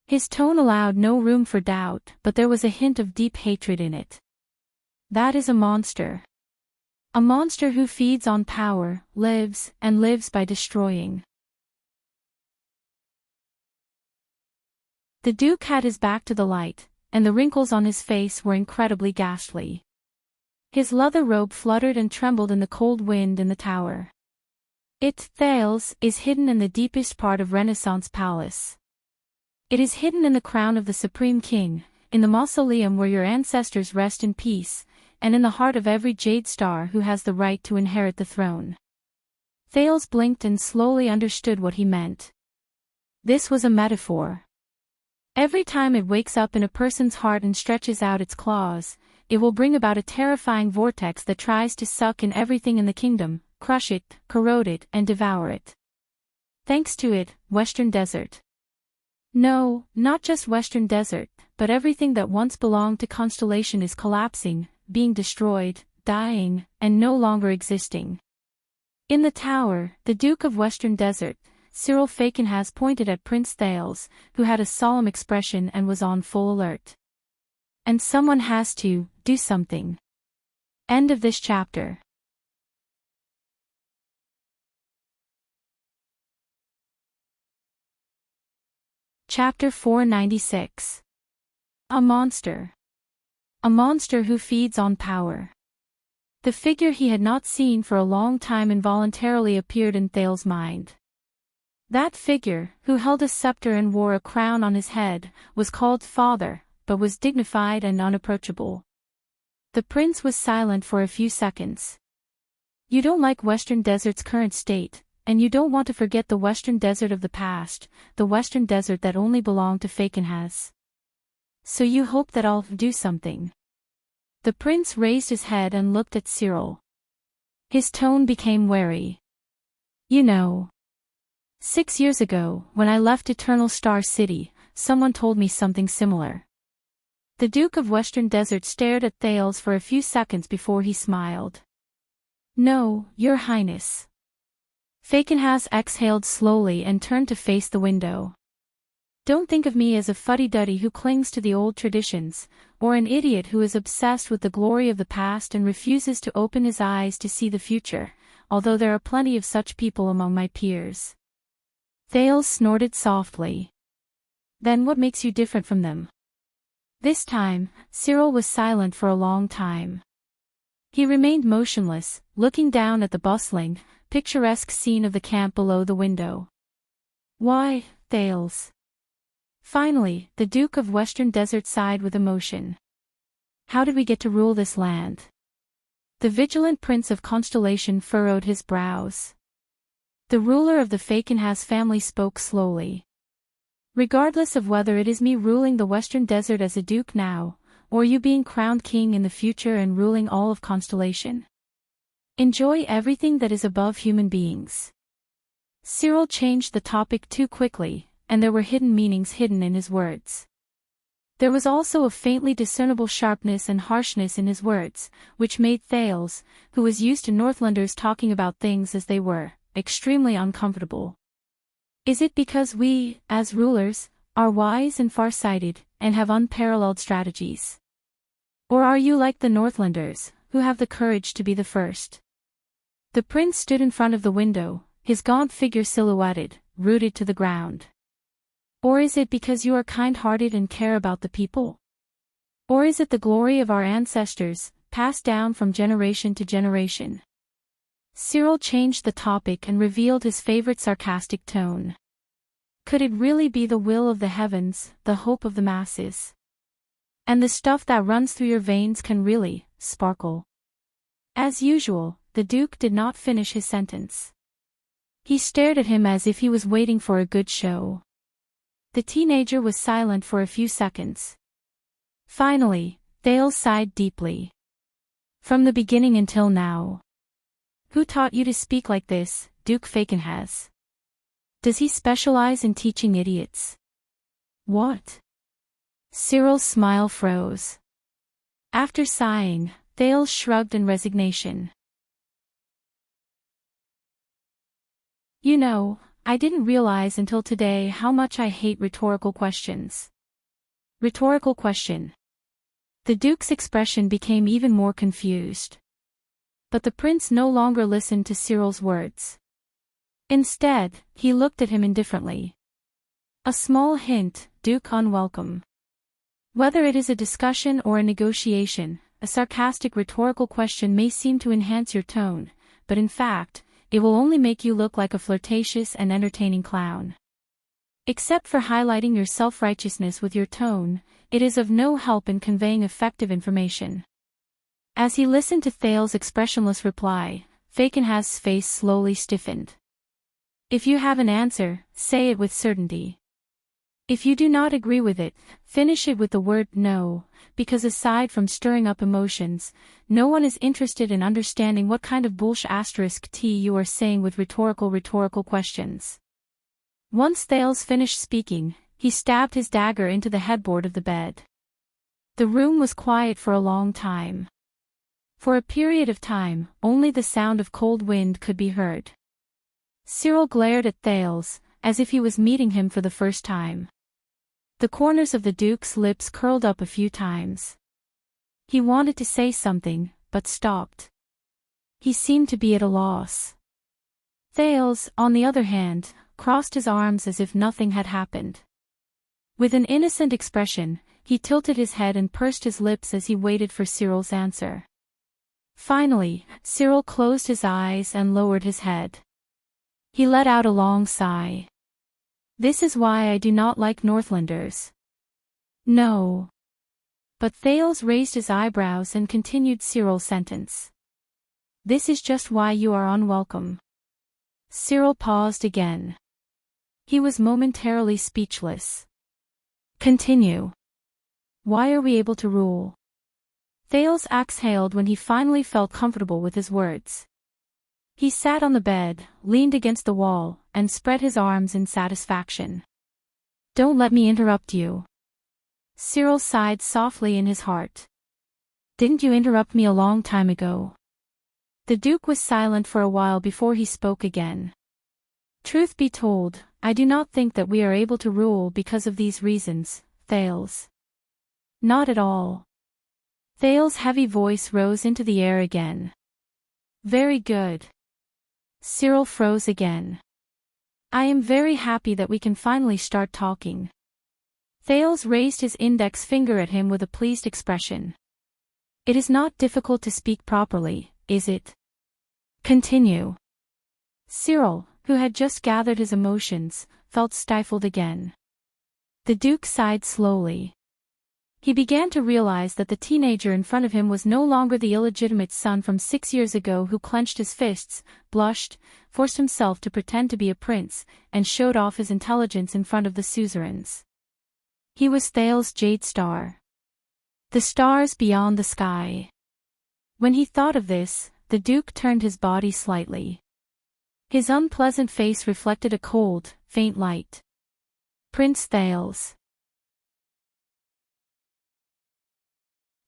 His tone allowed no room for doubt, but there was a hint of deep hatred in it. That is a monster. A monster who feeds on power, lives by destroying. The Duke had his back to the light, and the wrinkles on his face were incredibly ghastly. His leather robe fluttered and trembled in the cold wind in the tower. Thales, is hidden in the deepest part of Renaissance Palace. It is hidden in the crown of the Supreme King, in the mausoleum where your ancestors rest in peace, and in the heart of every jade star who has the right to inherit the throne. Thales blinked and slowly understood what he meant. This was a metaphor. Every time it wakes up in a person's heart and stretches out its claws, it will bring about a terrifying vortex that tries to suck in everything in the kingdom, crush it, corrode it, and devour it. Thanks to it, Western Desert. No, not just Western Desert, but everything that once belonged to Constellation is collapsing, being destroyed, dying, and no longer existing. In the tower, the Duke of Western Desert, Cyril Fakenhas pointed at Prince Thales, who had a solemn expression and was on full alert. And someone has to do something. End of this chapter. Chapter 496. A monster. A monster who feeds on power. The figure he had not seen for a long time involuntarily appeared in Thales' mind. That figure, who held a scepter and wore a crown on his head, was called Father, but was dignified and unapproachable. The prince was silent for a few seconds. You don't like Western Desert's current state, and you don't want to forget the Western Desert of the past, the Western Desert that only belonged to Fakenhas. So you hope that I'll do something. The prince raised his head and looked at Cyril. His tone became wary. You know. 6 years ago, when I left Eternal Star City, someone told me something similar. The Duke of Western Desert stared at Thales for a few seconds before he smiled. No, Your Highness. Fakenhas exhaled slowly and turned to face the window. Don't think of me as a fuddy-duddy who clings to the old traditions, or an idiot who is obsessed with the glory of the past and refuses to open his eyes to see the future, although there are plenty of such people among my peers. Thales snorted softly. Then what makes you different from them? This time, Cyril was silent for a long time. He remained motionless, looking down at the bustling, picturesque scene of the camp below the window. Why, Thales? Finally, the Duke of Western Desert sighed with emotion. How did we get to rule this land? The vigilant prince of Constellation furrowed his brows. The ruler of the Fakenhas family spoke slowly. Regardless of whether it is me ruling the Western Desert as a duke now, or you being crowned king in the future and ruling all of Constellation. Enjoy everything that is above human beings. Cyril changed the topic too quickly, and there were hidden meanings hidden in his words. There was also a faintly discernible sharpness and harshness in his words, which made Thales, who was used to Northlanders talking about things as they were, extremely uncomfortable. Is it because we, as rulers, are wise and far-sighted, and have unparalleled strategies? Or are you like the Northlanders, who have the courage to be the first? The prince stood in front of the window, his gaunt figure silhouetted, rooted to the ground. Or is it because you are kind-hearted and care about the people? Or is it the glory of our ancestors, passed down from generation to generation? Cyril changed the topic and revealed his favorite sarcastic tone. Could it really be the will of the heavens, the hope of the masses? And the stuff that runs through your veins can really sparkle? As usual, the Duke did not finish his sentence. He stared at him as if he was waiting for a good show. The teenager was silent for a few seconds. Finally, Thales sighed deeply. From the beginning until now. Who taught you to speak like this, Duke Fakenhas? Does he specialize in teaching idiots? What? Cyril's smile froze. After sighing, Thales shrugged in resignation. You know, I didn't realize until today how much I hate rhetorical questions. Rhetorical question. The Duke's expression became even more confused. But the prince no longer listened to Cyril's words. Instead, he looked at him indifferently. A small hint, Duke unwelcome. Whether it is a discussion or a negotiation, a sarcastic rhetorical question may seem to enhance your tone, but in fact, it will only make you look like a flirtatious and entertaining clown. Except for highlighting your self-righteousness with your tone, it is of no help in conveying effective information. As he listened to Thale's expressionless reply, Fakenhas's face slowly stiffened. If you have an answer, say it with certainty. If you do not agree with it, finish it with the word no, because aside from stirring up emotions, no one is interested in understanding what kind of bullsh*t you are saying with rhetorical questions. Once Thales finished speaking, he stabbed his dagger into the headboard of the bed. The room was quiet for a long time. For a period of time, only the sound of cold wind could be heard. Cyril glared at Thales, as if he was meeting him for the first time. The corners of the Duke's lips curled up a few times. He wanted to say something, but stopped. He seemed to be at a loss. Thales, on the other hand, crossed his arms as if nothing had happened. With an innocent expression, he tilted his head and pursed his lips as he waited for Cyril's answer. Finally, Cyril closed his eyes and lowered his head. He let out a long sigh. This is why I do not like Northlanders. No. But Thales raised his eyebrows and continued Cyril's sentence. This is just why you are unwelcome. Cyril paused again. He was momentarily speechless. Continue. Why are we able to rule? Thales exhaled when he finally felt comfortable with his words. He sat on the bed, leaned against the wall, and spread his arms in satisfaction. Don't let me interrupt you. Cyril sighed softly in his heart. Didn't you interrupt me a long time ago? The Duke was silent for a while before he spoke again. Truth be told, I do not think that we are able to rule because of these reasons, Thales. Not at all. Thales' heavy voice rose into the air again. Very good. Cyril froze again. I am very happy that we can finally start talking. Thales raised his index finger at him with a pleased expression. It is not difficult to speak properly, is it? Continue. Cyril, who had just gathered his emotions, felt stifled again. The Duke sighed slowly. He began to realize that the teenager in front of him was no longer the illegitimate son from 6 years ago who clenched his fists, blushed, forced himself to pretend to be a prince, and showed off his intelligence in front of the suzerains. He was Thales' jade star. The stars beyond the sky. When he thought of this, the Duke turned his body slightly. His unpleasant face reflected a cold, faint light. Prince Thales.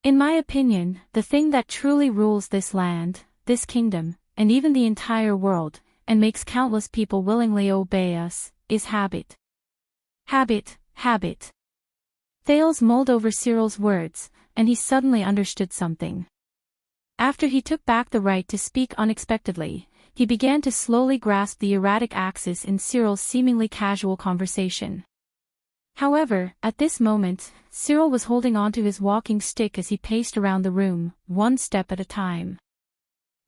In my opinion, the thing that truly rules this land, this kingdom, and even the entire world, and makes countless people willingly obey us, is habit. Habit, habit. Thales mulled over Cyril's words, and he suddenly understood something. After he took back the right to speak unexpectedly, he began to slowly grasp the erratic axis in Cyril's seemingly casual conversation. However, at this moment, Cyril was holding onto his walking stick as he paced around the room, one step at a time.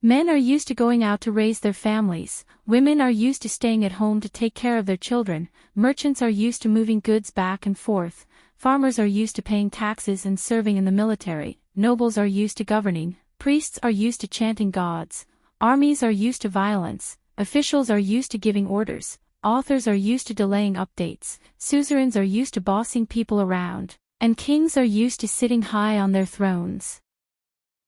Men are used to going out to raise their families, women are used to staying at home to take care of their children, merchants are used to moving goods back and forth, farmers are used to paying taxes and serving in the military, nobles are used to governing, priests are used to chanting gods, armies are used to violence, officials are used to giving orders, authors are used to delaying updates, suzerains are used to bossing people around, and kings are used to sitting high on their thrones.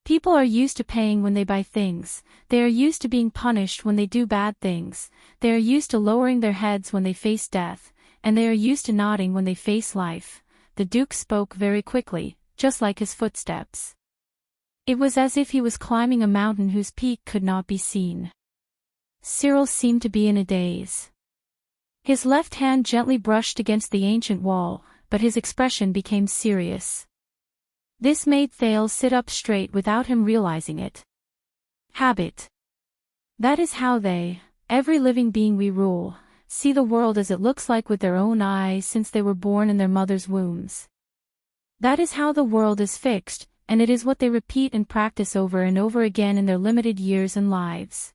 People are used to paying when they buy things, they are used to being punished when they do bad things, they are used to lowering their heads when they face death, and they are used to nodding when they face life. The Duke spoke very quickly, just like his footsteps. It was as if he was climbing a mountain whose peak could not be seen. Cyril seemed to be in a daze. His left hand gently brushed against the ancient wall, but his expression became serious. This made Thales sit up straight without him realizing it. Habit. That is how they, every living being we rule, see the world as it looks like with their own eyes since they were born in their mother's wombs. That is how the world is fixed, and it is what they repeat and practice over and over again in their limited years and lives.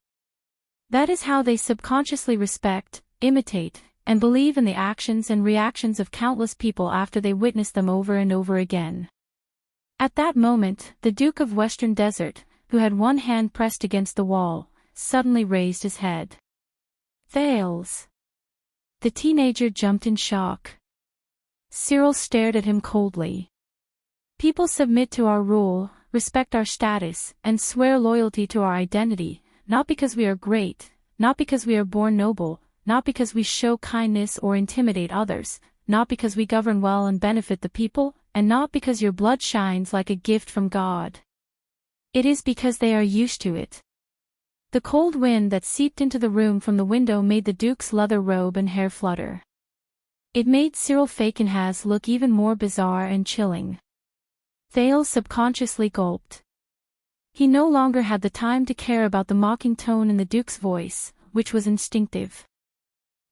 That is how they subconsciously respect, imitate, and believe in the actions and reactions of countless people after they witness them over and over again. At that moment, the Duke of Western Desert, who had one hand pressed against the wall, suddenly raised his head. Thales! The teenager jumped in shock. Cyril stared at him coldly. People submit to our rule, respect our status, and swear loyalty to our identity, not because we are great, not because we are born noble, not because we show kindness or intimidate others, not because we govern well and benefit the people, and not because your blood shines like a gift from God. It is because they are used to it. The cold wind that seeped into the room from the window made the Duke's leather robe and hair flutter. It made Cyril Fakenhas look even more bizarre and chilling. Thales subconsciously gulped. He no longer had the time to care about the mocking tone in the Duke's voice, which was instinctive.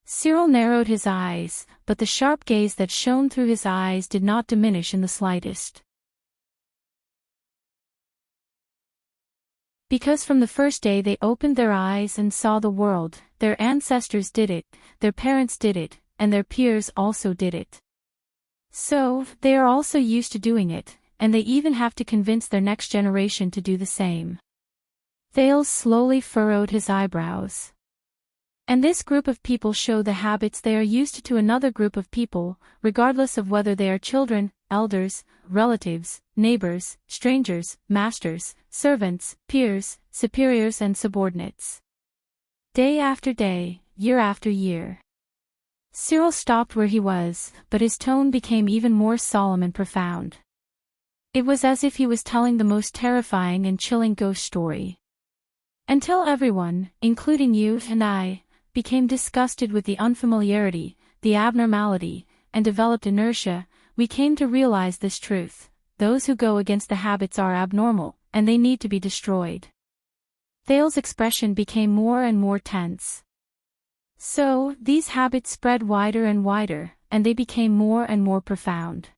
Cyril narrowed his eyes, but the sharp gaze that shone through his eyes did not diminish in the slightest. Because from the first day they opened their eyes and saw the world, their ancestors did it, their parents did it, and their peers also did it. So, they are also used to doing it, and they even have to convince their next generation to do the same. Thales slowly furrowed his eyebrows. And this group of people show the habits they are used to another group of people, regardless of whether they are children, elders, relatives, neighbors, strangers, masters, servants, peers, superiors and subordinates. Day after day, year after year. Cyril stopped where he was, but his tone became even more solemn and profound. It was as if he was telling the most terrifying and chilling ghost story. Until everyone, including you and I, became disgusted with the unfamiliarity, the abnormality, and developed inertia, we came to realize this truth: those who go against the habits are abnormal, and they need to be destroyed. Thales' expression became more and more tense. So, these habits spread wider and wider, and they became more and more profound.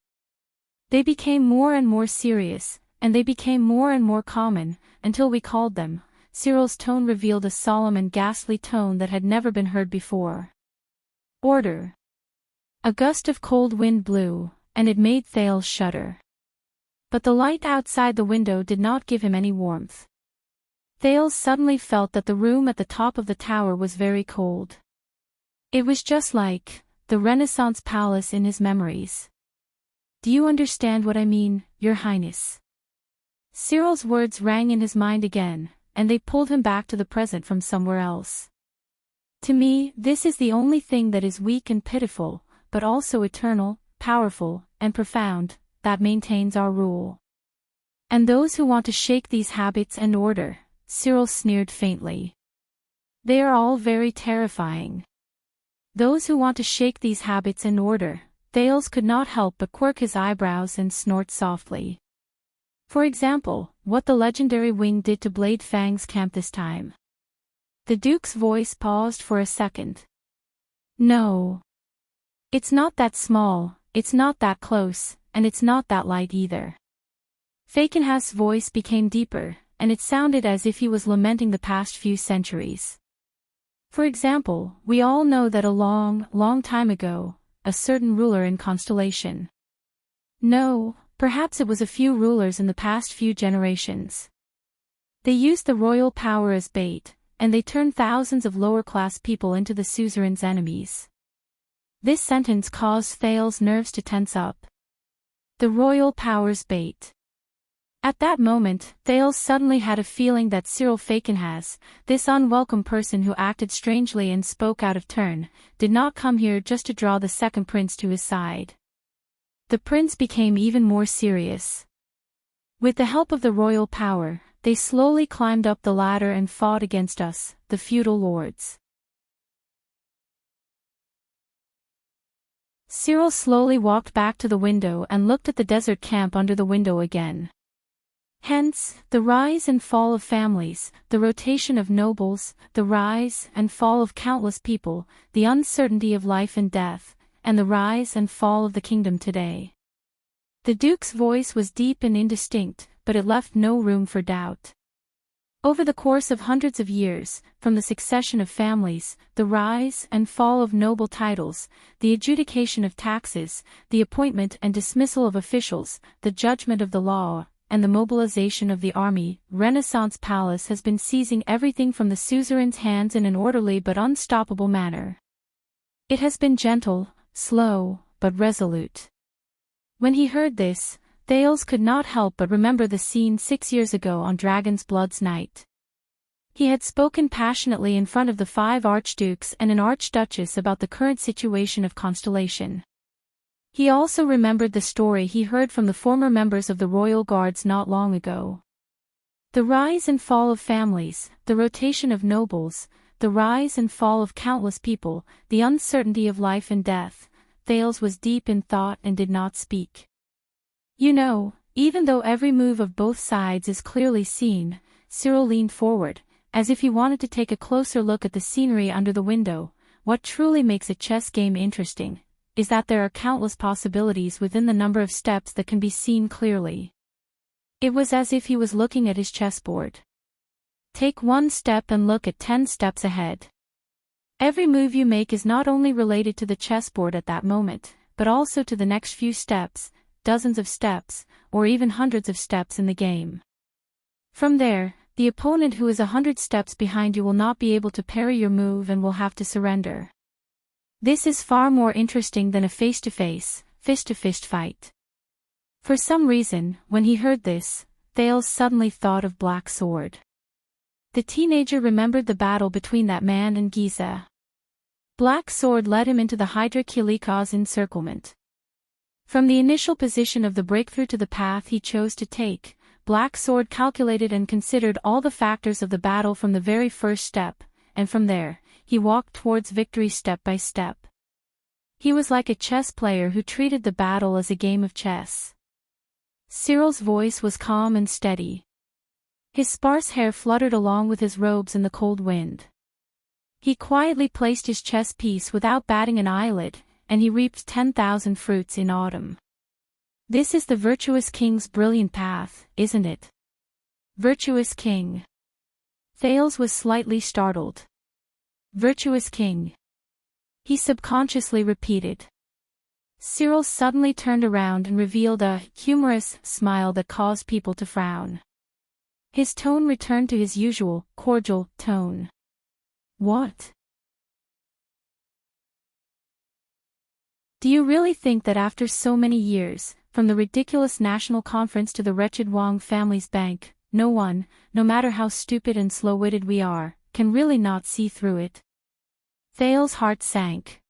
They became more and more serious, and they became more and more common, until we called them. Cyril's tone revealed a solemn and ghastly tone that had never been heard before. Order. A gust of cold wind blew, and it made Thales shudder. But the light outside the window did not give him any warmth. Thales suddenly felt that the room at the top of the tower was very cold. It was just like the Renaissance palace in his memories. Do you understand what I mean, Your Highness? Cyril's words rang in his mind again, and they pulled him back to the present from somewhere else. To me, this is the only thing that is weak and pitiful, but also eternal, powerful, and profound, that maintains our rule. And those who want to shake these habits and order, Cyril sneered faintly. They are all very terrifying. Those who want to shake these habits and order, Thales could not help but quirk his eyebrows and snort softly. For example, what the legendary wing did to Blade Fang's camp this time. The Duke's voice paused for a second. No. It's not that small, it's not that close, and it's not that light either. Fakenhas's voice became deeper, and it sounded as if he was lamenting the past few centuries. For example, we all know that a long, long time ago, a certain ruler in Constellation. No, perhaps it was a few rulers in the past few generations. They used the royal power as bait, and they turned thousands of lower-class people into the suzerain's enemies. This sentence caused Thales' nerves to tense up. The royal power's bait. At that moment, Thales suddenly had a feeling that Cyril Fakenhas, this unwelcome person who acted strangely and spoke out of turn, did not come here just to draw the second prince to his side. The prince became even more serious. With the help of the royal power, they slowly climbed up the ladder and fought against us, the feudal lords. Cyril slowly walked back to the window and looked at the desert camp under the window again. Hence, the rise and fall of families, the rotation of nobles, the rise and fall of countless people, the uncertainty of life and death, and the rise and fall of the kingdom today. The Duke's voice was deep and indistinct, but it left no room for doubt. Over the course of hundreds of years, from the succession of families, the rise and fall of noble titles, the adjudication of taxes, the appointment and dismissal of officials, the judgment of the law, and the mobilization of the army, Renaissance Palace has been seizing everything from the suzerain's hands in an orderly but unstoppable manner. It has been gentle, slow, but resolute. When he heard this, Thales could not help but remember the scene 6 years ago on Dragon's Blood's night. He had spoken passionately in front of the 5 archdukes and an archduchess about the current situation of Constellation. He also remembered the story he heard from the former members of the royal guards not long ago. The rise and fall of families, the rotation of nobles, the rise and fall of countless people, the uncertainty of life and death. Thales was deep in thought and did not speak. You know, even though every move of both sides is clearly seen, Cyril leaned forward, as if he wanted to take a closer look at the scenery under the window. What truly makes a chess game interesting is that there are countless possibilities within the number of steps that can be seen clearly. It was as if he was looking at his chessboard. Take 1 step and look at 10 steps ahead. Every move you make is not only related to the chessboard at that moment, but also to the next few steps, dozens of steps, or even hundreds of steps in the game. From there, the opponent who is 100 steps behind you will not be able to parry your move and will have to surrender. This is far more interesting than a face-to-face, fist-to-fist fight. For some reason, when he heard this, Thales suddenly thought of Black Sword. The teenager remembered the battle between that man and Giza. Black Sword led him into the Hydra Kilika's encirclement. From the initial position of the breakthrough to the path he chose to take, Black Sword calculated and considered all the factors of the battle from the very first step, and from there, he walked towards victory step by step. He was like a chess player who treated the battle as a game of chess. Cyril's voice was calm and steady. His sparse hair fluttered along with his robes in the cold wind. He quietly placed his chess piece without batting an eyelid, and he reaped 10,000 fruits in autumn. This is the virtuous king's brilliant path, isn't it? Virtuous king. Thales was slightly startled. Virtuous king. He subconsciously repeated. Cyril suddenly turned around and revealed a humorous smile that caused people to frown. His tone returned to his usual, cordial tone. What? Do you really think that after so many years, from the ridiculous national conference to the wretched Wang family's bank, no one, no matter how stupid and slow-witted we are, can really not see through it? Thales' heart sank.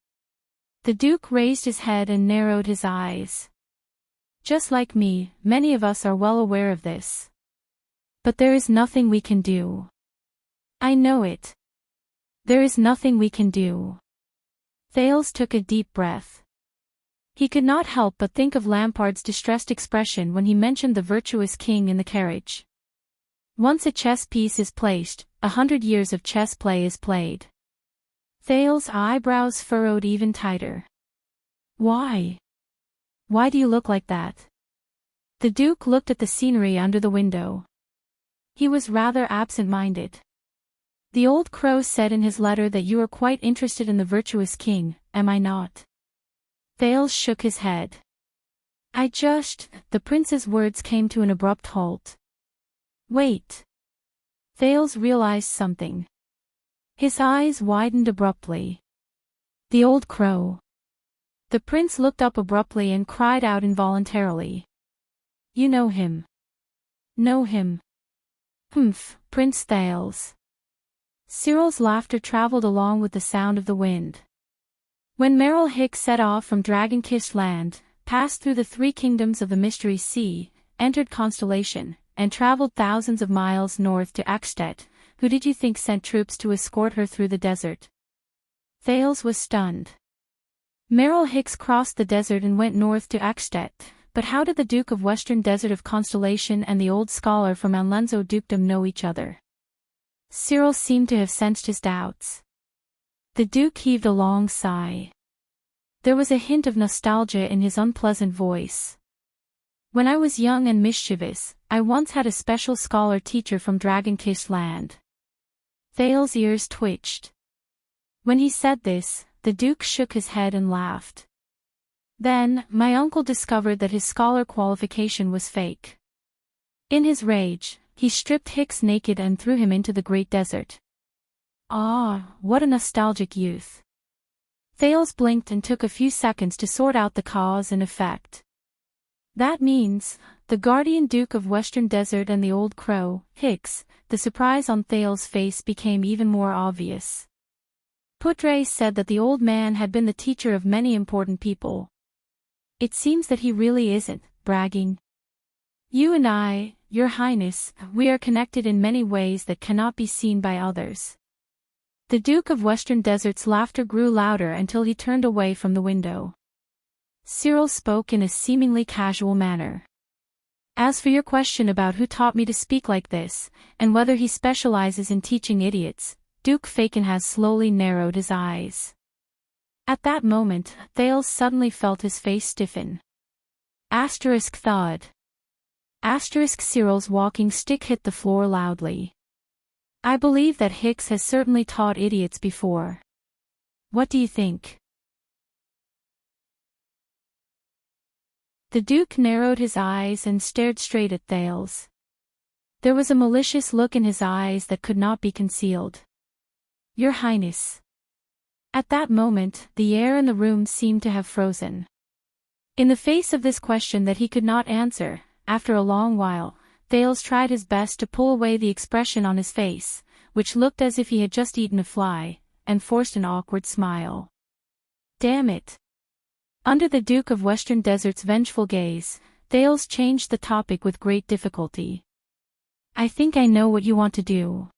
The Duke raised his head and narrowed his eyes. Just like me, many of us are well aware of this. But there is nothing we can do. I know it. There is nothing we can do. Thales took a deep breath. He could not help but think of Lampard's distressed expression when he mentioned the virtuous king in the carriage. Once a chess piece is placed, 100 years of chess play is played. Thales' eyebrows furrowed even tighter. Why? Why do you look like that? The Duke looked at the scenery under the window. He was rather absent-minded. The old crow said in his letter that you are quite interested in the virtuous king, am I not? Thales shook his head. The prince's words came to an abrupt halt. Wait. Thales realized something. His eyes widened abruptly. The old crow. The prince looked up abruptly and cried out involuntarily. You know him. Know him. Humph, Prince Thales. Cyril's laughter traveled along with the sound of the wind. When Merrill Hicks set off from Dragon-Kissed Land, passed through the 3 kingdoms of the Mystery Sea, entered Constellation, and traveled thousands of miles north to Axtet, who did you think sent troops to escort her through the desert? Thales was stunned. Merrill Hicks crossed the desert and went north to Axtet, but how did the Duke of Western Desert of Constellation and the old scholar from Anlenzo Dukedom know each other? Cyril seemed to have sensed his doubts. The Duke heaved a long sigh. There was a hint of nostalgia in his unpleasant voice. When I was young and mischievous, I once had a special scholar teacher from Dragon-Kissed Land. Thale's ears twitched. When he said this, the Duke shook his head and laughed. Then, my uncle discovered that his scholar qualification was fake. In his rage, he stripped Hicks naked and threw him into the Great Desert. Ah, what a nostalgic youth. Thales blinked and took a few seconds to sort out the cause and effect. That means, the Guardian Duke of Western Desert and the Old Crow, Hicks. The surprise on Thales' face became even more obvious. Putre said that the old man had been the teacher of many important people. It seems that he really isn't bragging. You and I, Your Highness, we are connected in many ways that cannot be seen by others. The Duke of Western Desert's laughter grew louder until he turned away from the window. Cyril spoke in a seemingly casual manner. As for your question about who taught me to speak like this, and whether he specializes in teaching idiots, Duke Fakenhas slowly narrowed his eyes. At that moment, Thales suddenly felt his face stiffen. Asterisk thud. Asterisk Cyril's walking stick hit the floor loudly. I believe that Hicks has certainly taught idiots before. What do you think? The Duke narrowed his eyes and stared straight at Thales. There was a malicious look in his eyes that could not be concealed. Your Highness. At that moment, the air in the room seemed to have frozen. In the face of this question that he could not answer, after a long while, Thales tried his best to pull away the expression on his face, which looked as if he had just eaten a fly, and forced an awkward smile. Damn it. Under the Duke of Western Desert's vengeful gaze, Thales changed the topic with great difficulty. I think I know what you want to do.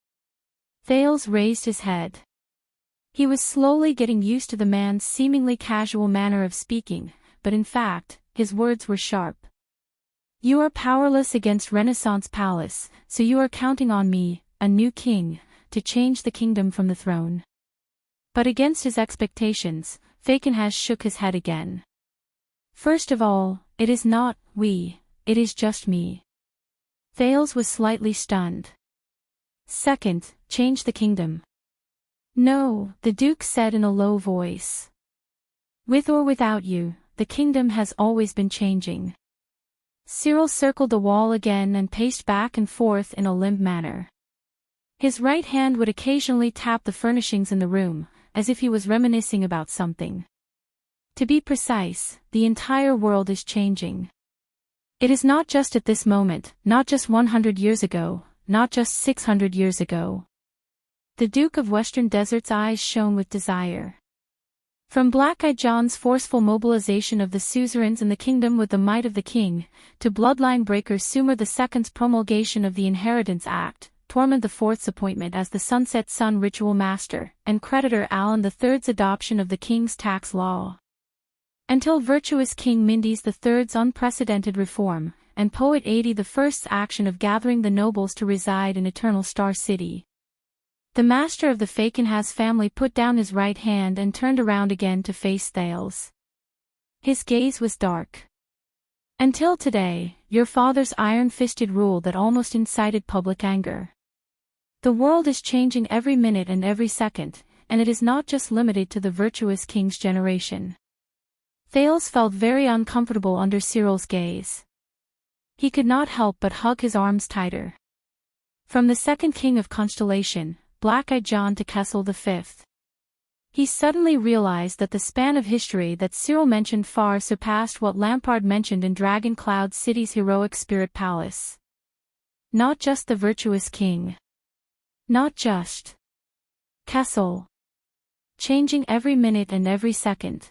Thales raised his head. He was slowly getting used to the man's seemingly casual manner of speaking, but in fact, his words were sharp. You are powerless against Renaissance Palace, so you are counting on me, a new king, to change the kingdom from the throne. But against his expectations, Fakenhas shook his head again. First of all, it is not we, it is just me. Thales was slightly stunned. Second, change the kingdom. No, the Duke said in a low voice. With or without you, the kingdom has always been changing. Cyril circled the wall again and paced back and forth in a limp manner. His right hand would occasionally tap the furnishings in the room, as if he was reminiscing about something. To be precise, the entire world is changing. It is not just at this moment, not just 100 years ago, not just 600 years ago. The Duke of Western Desert's eyes shone with desire. From Black-Eyed John's forceful mobilization of the suzerains in the kingdom with the might of the king, to bloodline breaker Sumer II's promulgation of the Inheritance Act, Tormund IV's appointment as the Sunset Sun ritual master, and creditor Alan III's adoption of the king's tax law. Until virtuous King Mindes III's unprecedented reform, and poet Adi I's action of gathering the nobles to reside in Eternal Star City. The master of the Fakenhas family put down his right hand and turned around again to face Thales. His gaze was dark. Until today, your father's iron-fisted rule that almost incited public anger. The world is changing every minute and every second, and it is not just limited to the virtuous king's generation. Thales felt very uncomfortable under Cyril's gaze. He could not help but hug his arms tighter. From the second king of Constellation, Black-Eyed John to Kessel V. He suddenly realized that the span of history that Cyril mentioned far surpassed what Lampard mentioned in Dragon Cloud City's heroic spirit palace. Not just the virtuous king. Not just Kessel. Changing every minute and every second.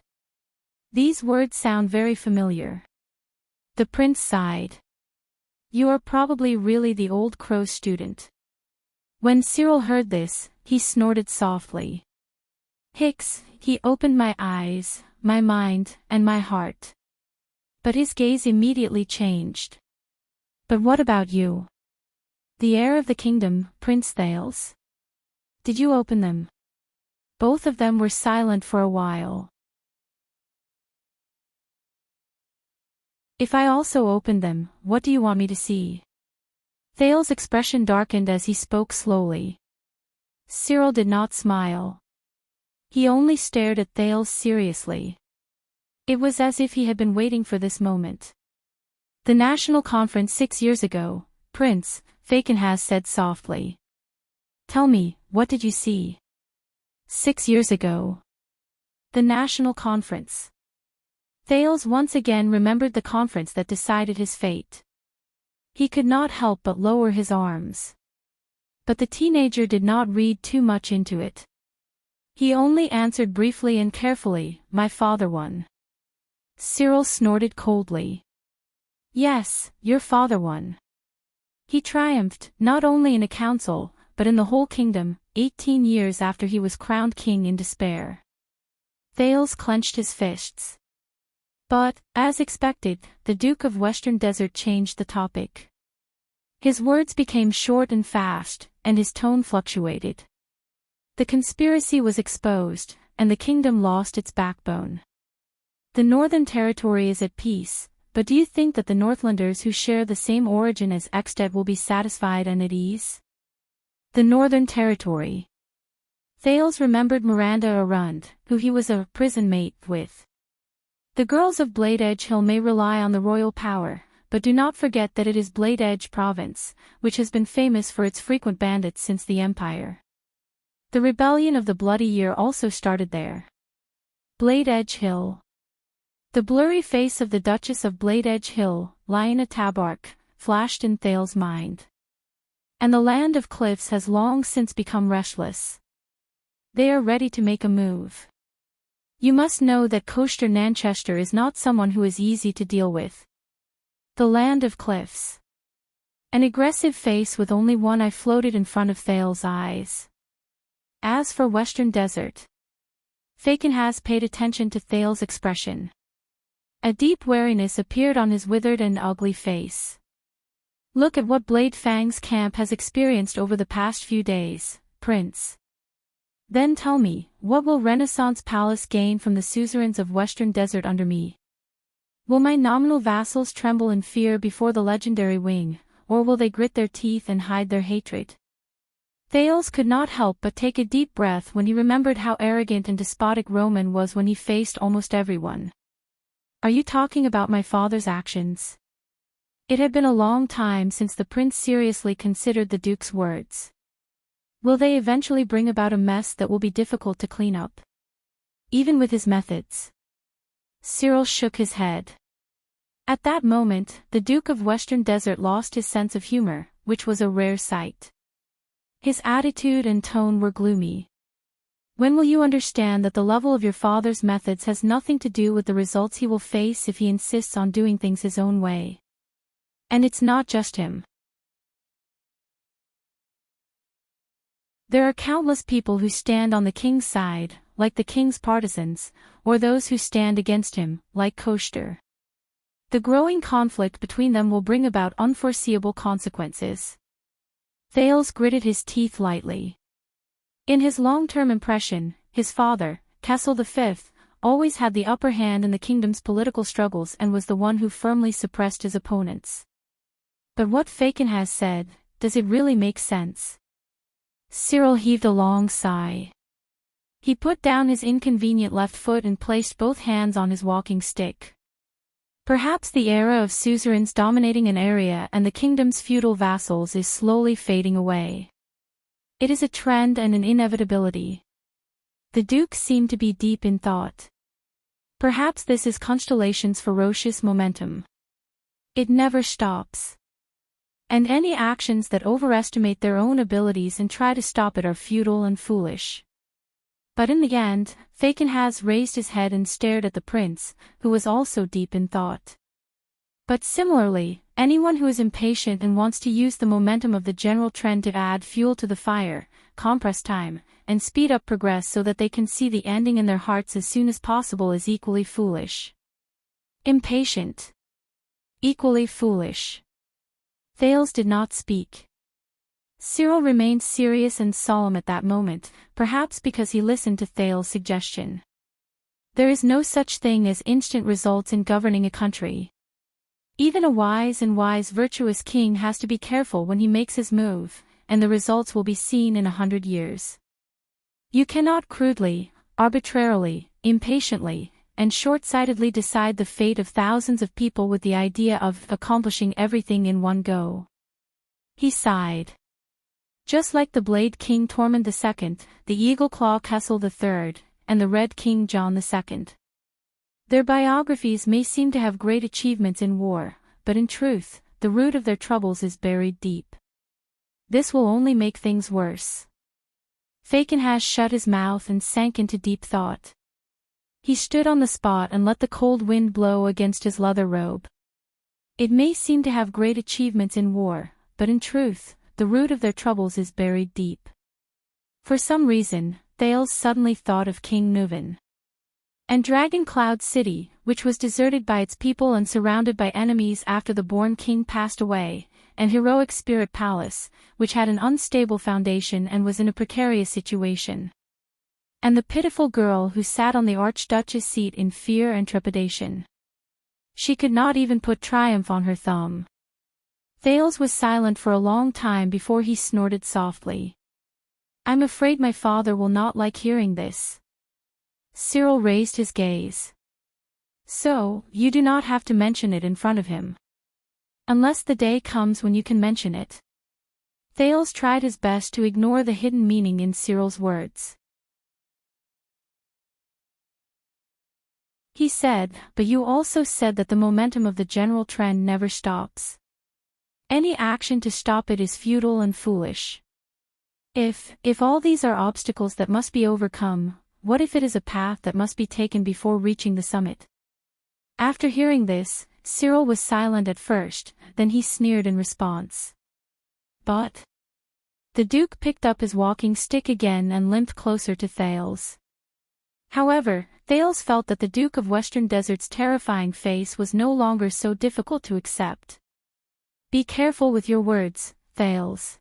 These words sound very familiar. The prince sighed. You are probably really the old crow student. When Cyril heard this, he snorted softly. Hicks, he opened my eyes, my mind, and my heart. But his gaze immediately changed. But what about you? The heir of the kingdom, Prince Thales? Did you open them? Both of them were silent for a while. If I also opened them, what do you want me to see? Thales's expression darkened as he spoke slowly. Cyril did not smile. He only stared at Thales seriously. It was as if he had been waiting for this moment. The National Conference 6 years ago, Prince, Fictional said softly. Tell me, what did you see? 6 years ago. The National Conference. Thales once again remembered the conference that decided his fate. He could not help but lower his arms. But the teenager did not read too much into it. He only answered briefly and carefully, my father won. Cyril snorted coldly. Yes, your father won. He triumphed, not only in a council, but in the whole kingdom, 18 years after he was crowned king in despair. Thales clenched his fists. But, as expected, the Duke of Western Desert changed the topic. His words became short and fast, and his tone fluctuated. The conspiracy was exposed, and the kingdom lost its backbone. The Northern Territory is at peace, but do you think that the Northlanders who share the same origin as Exted will be satisfied and at ease? The Northern Territory. Thales remembered Miranda Arund, who he was a prison mate with. The girls of Blade Edge Hill may rely on the royal power, but do not forget that it is Blade Edge Province, which has been famous for its frequent bandits since the Empire. The rebellion of the Bloody Year also started there. Blade Edge Hill. The blurry face of the Duchess of Blade Edge Hill, Lyanna Tabark, flashed in Thales's mind. And the land of cliffs has long since become restless. They are ready to make a move. You must know that Coaster Nanchester is not someone who is easy to deal with. The land of cliffs. An aggressive face with only one eye floated in front of Thales's eyes. As for Western Desert. Fictional paid attention to Thales's expression. A deep wariness appeared on his withered and ugly face. Look at what Blade Fang's camp has experienced over the past few days, Prince. Then tell me, what will Renaissance Palace gain from the suzerains of Western Desert under me? Will my nominal vassals tremble in fear before the legendary wing, or will they grit their teeth and hide their hatred? Thales could not help but take a deep breath when he remembered how arrogant and despotic Roman was when he faced almost everyone. Are you talking about my father's actions? It had been a long time since the prince seriously considered the duke's words. Will they eventually bring about a mess that will be difficult to clean up? Even with his methods? Cyril shook his head. At that moment, the Duke of Western Desert lost his sense of humor, which was a rare sight. His attitude and tone were gloomy. When will you understand that the level of your father's methods has nothing to do with the results he will face if he insists on doing things his own way? And it's not just him. There are countless people who stand on the king's side, like the king's partisans, or those who stand against him, like Coaster. The growing conflict between them will bring about unforeseeable consequences. Thales gritted his teeth lightly. In his long-term impression, his father, Kessel V, always had the upper hand in the kingdom's political struggles and was the one who firmly suppressed his opponents. But what Fictional has said, does it really make sense? Cyril heaved a long sigh. He put down his inconvenient left foot and placed both hands on his walking stick. Perhaps the era of suzerains dominating an area and the kingdom's feudal vassals is slowly fading away. It is a trend and an inevitability. The Duke seemed to be deep in thought. Perhaps this is Constellation's ferocious momentum. It never stops. And any actions that overestimate their own abilities and try to stop it are futile and foolish. But in the end, Fictional raised his head and stared at the prince, who was also deep in thought. But similarly, anyone who is impatient and wants to use the momentum of the general trend to add fuel to the fire, compress time, and speed up progress so that they can see the ending in their hearts as soon as possible is equally foolish. Impatient. Equally foolish. Thales did not speak. Cyril remained serious and solemn at that moment, perhaps because he listened to Thales' suggestion. There is no such thing as instant results in governing a country. Even a wise and virtuous king has to be careful when he makes his move, and the results will be seen in 100 years. You cannot crudely, arbitrarily, impatiently, and short-sightedly decide the fate of thousands of people with the idea of accomplishing everything in one go. He sighed. Just like the Blade King Tormund II, the Eagle-Claw Kessel III, and the Red King John II. Their biographies may seem to have great achievements in war, but in truth, the root of their troubles is buried deep. This will only make things worse. Fakenhas shut his mouth and sank into deep thought. He stood on the spot and let the cold wind blow against his leather robe. It may seem to have great achievements in war, but in truth, the root of their troubles is buried deep. For some reason, Thales suddenly thought of King Nuvan. And Dragon Cloud City, which was deserted by its people and surrounded by enemies after the Born King passed away, and Heroic Spirit Palace, which had an unstable foundation and was in a precarious situation. And the pitiful girl who sat on the Archduchess' seat in fear and trepidation. She could not even put triumph on her thumb. Thales was silent for a long time before he snorted softly. "I'm afraid my father will not like hearing this." Cyril raised his gaze. "So, you do not have to mention it in front of him. Unless the day comes when you can mention it." Thales tried his best to ignore the hidden meaning in Cyril's words. He said, "But you also said that the momentum of the general trend never stops. Any action to stop it is futile and foolish. If all these are obstacles that must be overcome, what if it is a path that must be taken before reaching the summit?" After hearing this, Cyril was silent at first, then he sneered in response. "But..." The Duke picked up his walking stick again and limped closer to Thales. However, Thales felt that the Duke of Western Desert's terrifying face was no longer so difficult to accept. "Be careful with your words, Thales.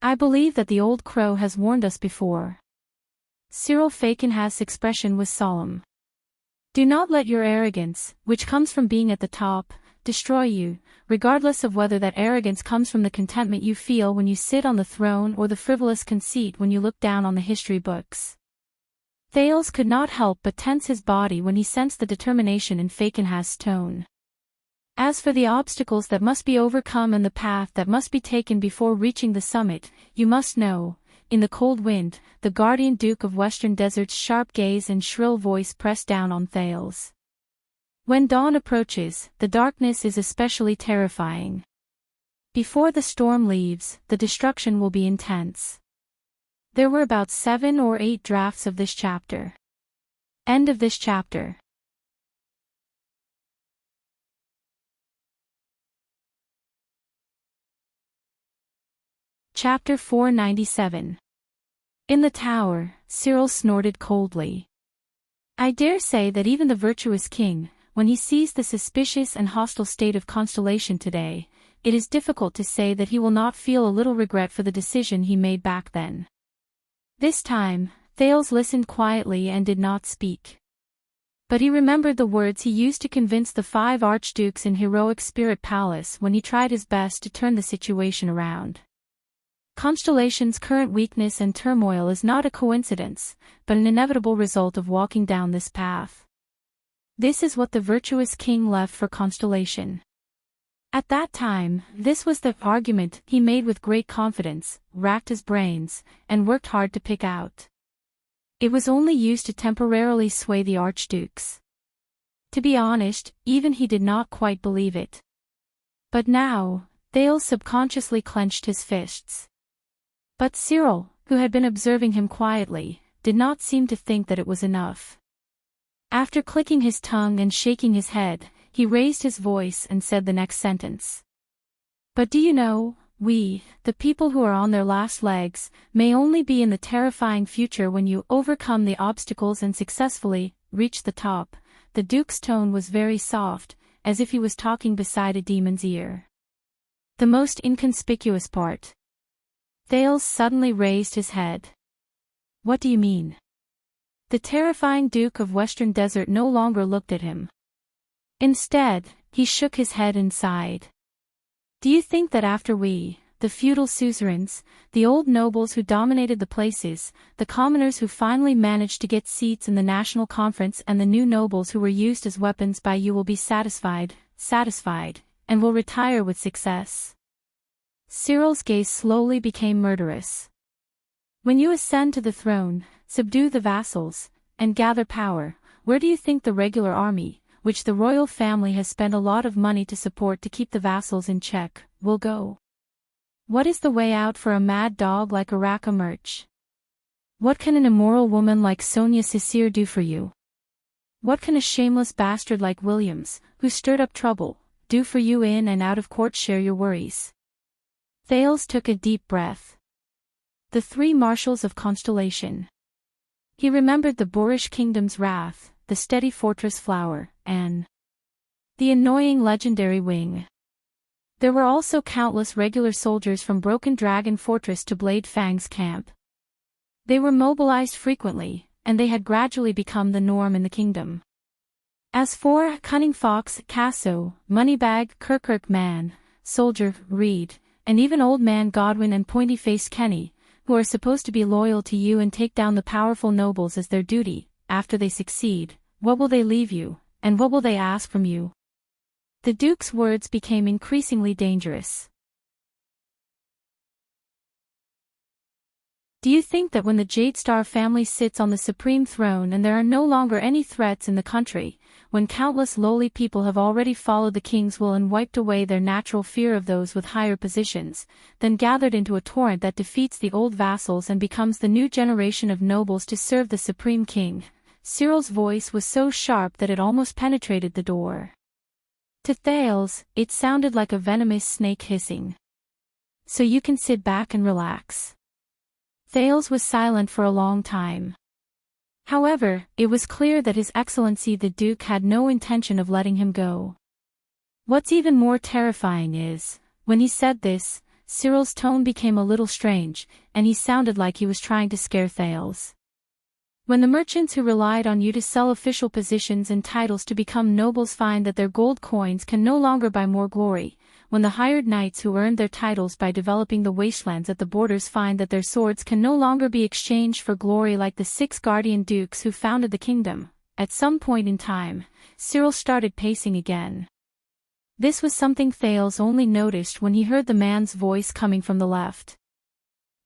I believe that the old crow has warned us before." Cyril Fakenhas' expression was solemn. "Do not let your arrogance, which comes from being at the top, destroy you, regardless of whether that arrogance comes from the contentment you feel when you sit on the throne or the frivolous conceit when you look down on the history books." Thales could not help but tense his body when he sensed the determination in Fakenhas' tone. "As for the obstacles that must be overcome and the path that must be taken before reaching the summit, you must know..." In the cold wind, the guardian Duke of Western Desert's sharp gaze and shrill voice pressed down on Thales. "When dawn approaches, the darkness is especially terrifying. Before the storm leaves, the destruction will be intense." There were about 7 or 8 drafts of this chapter. End of this chapter. Chapter 497. In the tower, Cyril snorted coldly. "I dare say that even the virtuous king, when he sees the suspicious and hostile state of Constellation today, it is difficult to say that he will not feel a little regret for the decision he made back then." This time, Thales listened quietly and did not speak. But he remembered the words he used to convince the 5 archdukes in Heroic Spirit Palace when he tried his best to turn the situation around. Constellation's current weakness and turmoil is not a coincidence, but an inevitable result of walking down this path. This is what the virtuous king left for Constellation. At that time, this was the argument he made with great confidence, racked his brains, and worked hard to pick out. It was only used to temporarily sway the archdukes. To be honest, even he did not quite believe it. But now, Thales subconsciously clenched his fists. But Cyril, who had been observing him quietly, did not seem to think that it was enough. After clicking his tongue and shaking his head, he raised his voice and said the next sentence. "But do you know, we, the people who are on their last legs, may only be in the terrifying future when you overcome the obstacles and successfully reach the top." The Duke's tone was very soft, as if he was talking beside a demon's ear. "The most inconspicuous part." Thales suddenly raised his head. "What do you mean?" The terrifying Duke of Western Desert no longer looked at him. Instead, He shook his head and sighed. Do you think that after we, the feudal suzerains, the old nobles who dominated the places, the commoners who finally managed to get seats in the national conference and the new nobles who were used as weapons by you will be satisfied, and will retire with success? Cyril's gaze slowly became murderous. When you ascend to the throne, subdue the vassals, and gather power, where do you think the regular army, which the royal family has spent a lot of money to support to keep the vassals in check, will go? What is the way out for a mad dog like Immerse? What can an immoral woman like Sonia Cicere do for you? What can a shameless bastard like Williams, who stirred up trouble, do for you in and out of court? Share your worries. Thales took a deep breath. The three marshals of Constellation. He remembered the boorish kingdom's wrath, the steady fortress flower, and the annoying legendary wing. There were also countless regular soldiers from Broken Dragon Fortress to Blade Fang's camp. They were mobilized frequently, and they had gradually become the norm in the kingdom. As for Cunning Fox, Casso, Moneybag, Kirkirk Man, Soldier, Reed, and even Old Man Godwin and Pointy-Faced Kenny, who are supposed to be loyal to you and take down the powerful nobles as their duty, after they succeed, what will they leave you, and what will they ask from you? The Duke's words became increasingly dangerous. Do you think that when the Jadestar family sits on the supreme throne and there are no longer any threats in the country, when countless lowly people have already followed the king's will and wiped away their natural fear of those with higher positions, then gathered into a torrent that defeats the old vassals and becomes the new generation of nobles to serve the supreme king? Cyril's voice was so sharp that it almost penetrated the door. To Thales, it sounded like a venomous snake hissing. So you can sit back and relax. Thales was silent for a long time. However, it was clear that His Excellency the Duke had no intention of letting him go. What's even more terrifying is, when he said this, Cyril's tone became a little strange, and he sounded like he was trying to scare Thales. When the merchants who relied on you to sell official positions and titles to become nobles find that their gold coins can no longer buy more glory, when the hired knights who earned their titles by developing the wastelands at the borders find that their swords can no longer be exchanged for glory like the 6 guardian dukes who founded the kingdom, at some point in time, Cyril started pacing again. This was something Thales only noticed when he heard the man's voice coming from the left.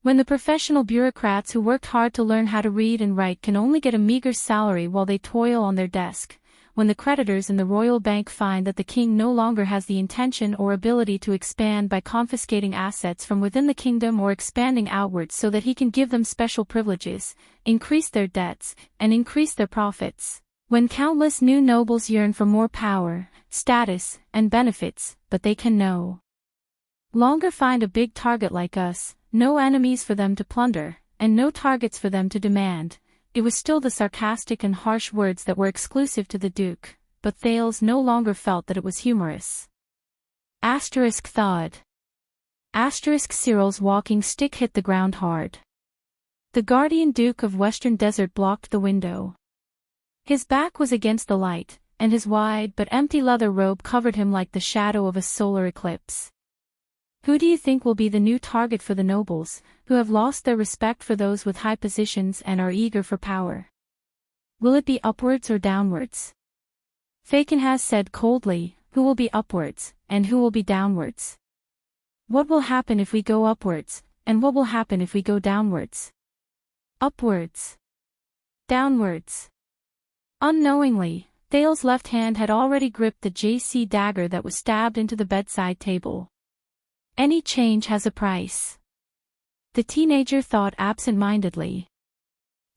When the professional bureaucrats who worked hard to learn how to read and write can only get a meager salary while they toil on their desk, when the creditors in the royal bank find that the king no longer has the intention or ability to expand by confiscating assets from within the kingdom or expanding outwards so that he can give them special privileges, increase their debts, and increase their profits, when countless new nobles yearn for more power, status, and benefits, but they can no longer find a big target like us, no enemies for them to plunder, and no targets for them to demand. It was still the sarcastic and harsh words that were exclusive to the Duke, but Thales no longer felt that it was humorous. Thawed. Cyril's walking stick hit the ground hard. The guardian Duke of Western Desert blocked the window. His back was against the light, and his wide but empty leather robe covered him like the shadow of a solar eclipse. Who do you think will be the new target for the nobles, who have lost their respect for those with high positions and are eager for power? Will it be upwards or downwards? Fakin has said coldly, who will be upwards, and who will be downwards? What will happen if we go upwards, and what will happen if we go downwards? Upwards. Downwards. Unknowingly, Thales' left hand had already gripped the JC dagger that was stabbed into the bedside table. Any change has a price. The teenager thought absent-mindedly.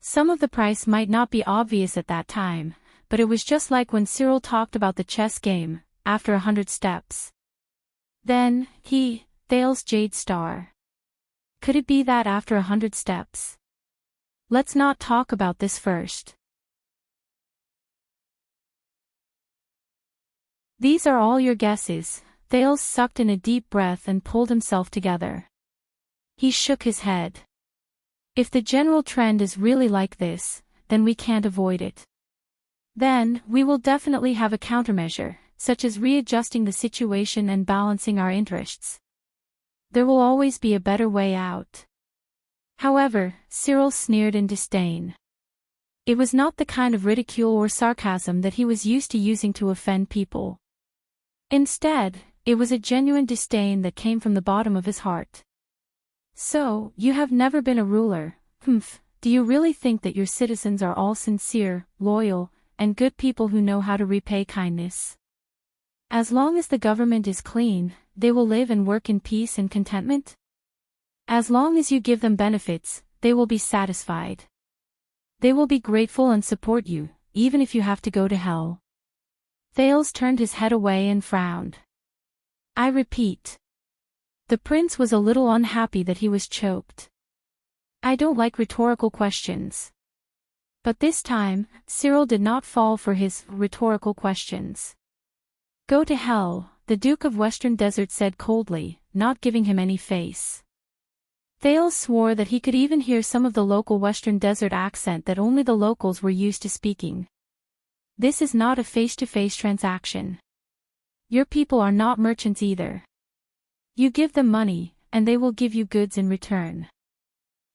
Some of the price might not be obvious at that time, but it was just like when Cyril talked about the chess game, after 100 steps. Then, Thales Jadestar. Could it be that after 100 steps? Let's not talk about this first. These are all your guesses. Thales sucked in a deep breath and pulled himself together. He shook his head. If the general trend is really like this, then we can't avoid it. Then, we will definitely have a countermeasure, such as readjusting the situation and balancing our interests. There will always be a better way out. However, Cyril sneered in disdain. It was not the kind of ridicule or sarcasm that he was used to using to offend people. Instead, it was a genuine disdain that came from the bottom of his heart. So, you have never been a ruler, humph, do you really think that your citizens are all sincere, loyal, and good people who know how to repay kindness? As long as the government is clean, they will live and work in peace and contentment? As long as you give them benefits, they will be satisfied. They will be grateful and support you, even if you have to go to hell. Thales turned his head away and frowned. I repeat. The prince was a little unhappy that he was choked. I don't like rhetorical questions. But this time, Cyril did not fall for his rhetorical questions. Go to hell, the Duke of Western Desert said coldly, not giving him any face. Thales swore that he could even hear some of the local Western Desert accent that only the locals were used to speaking. This is not a face-to-face transaction. Your people are not merchants either. You give them money, and they will give you goods in return.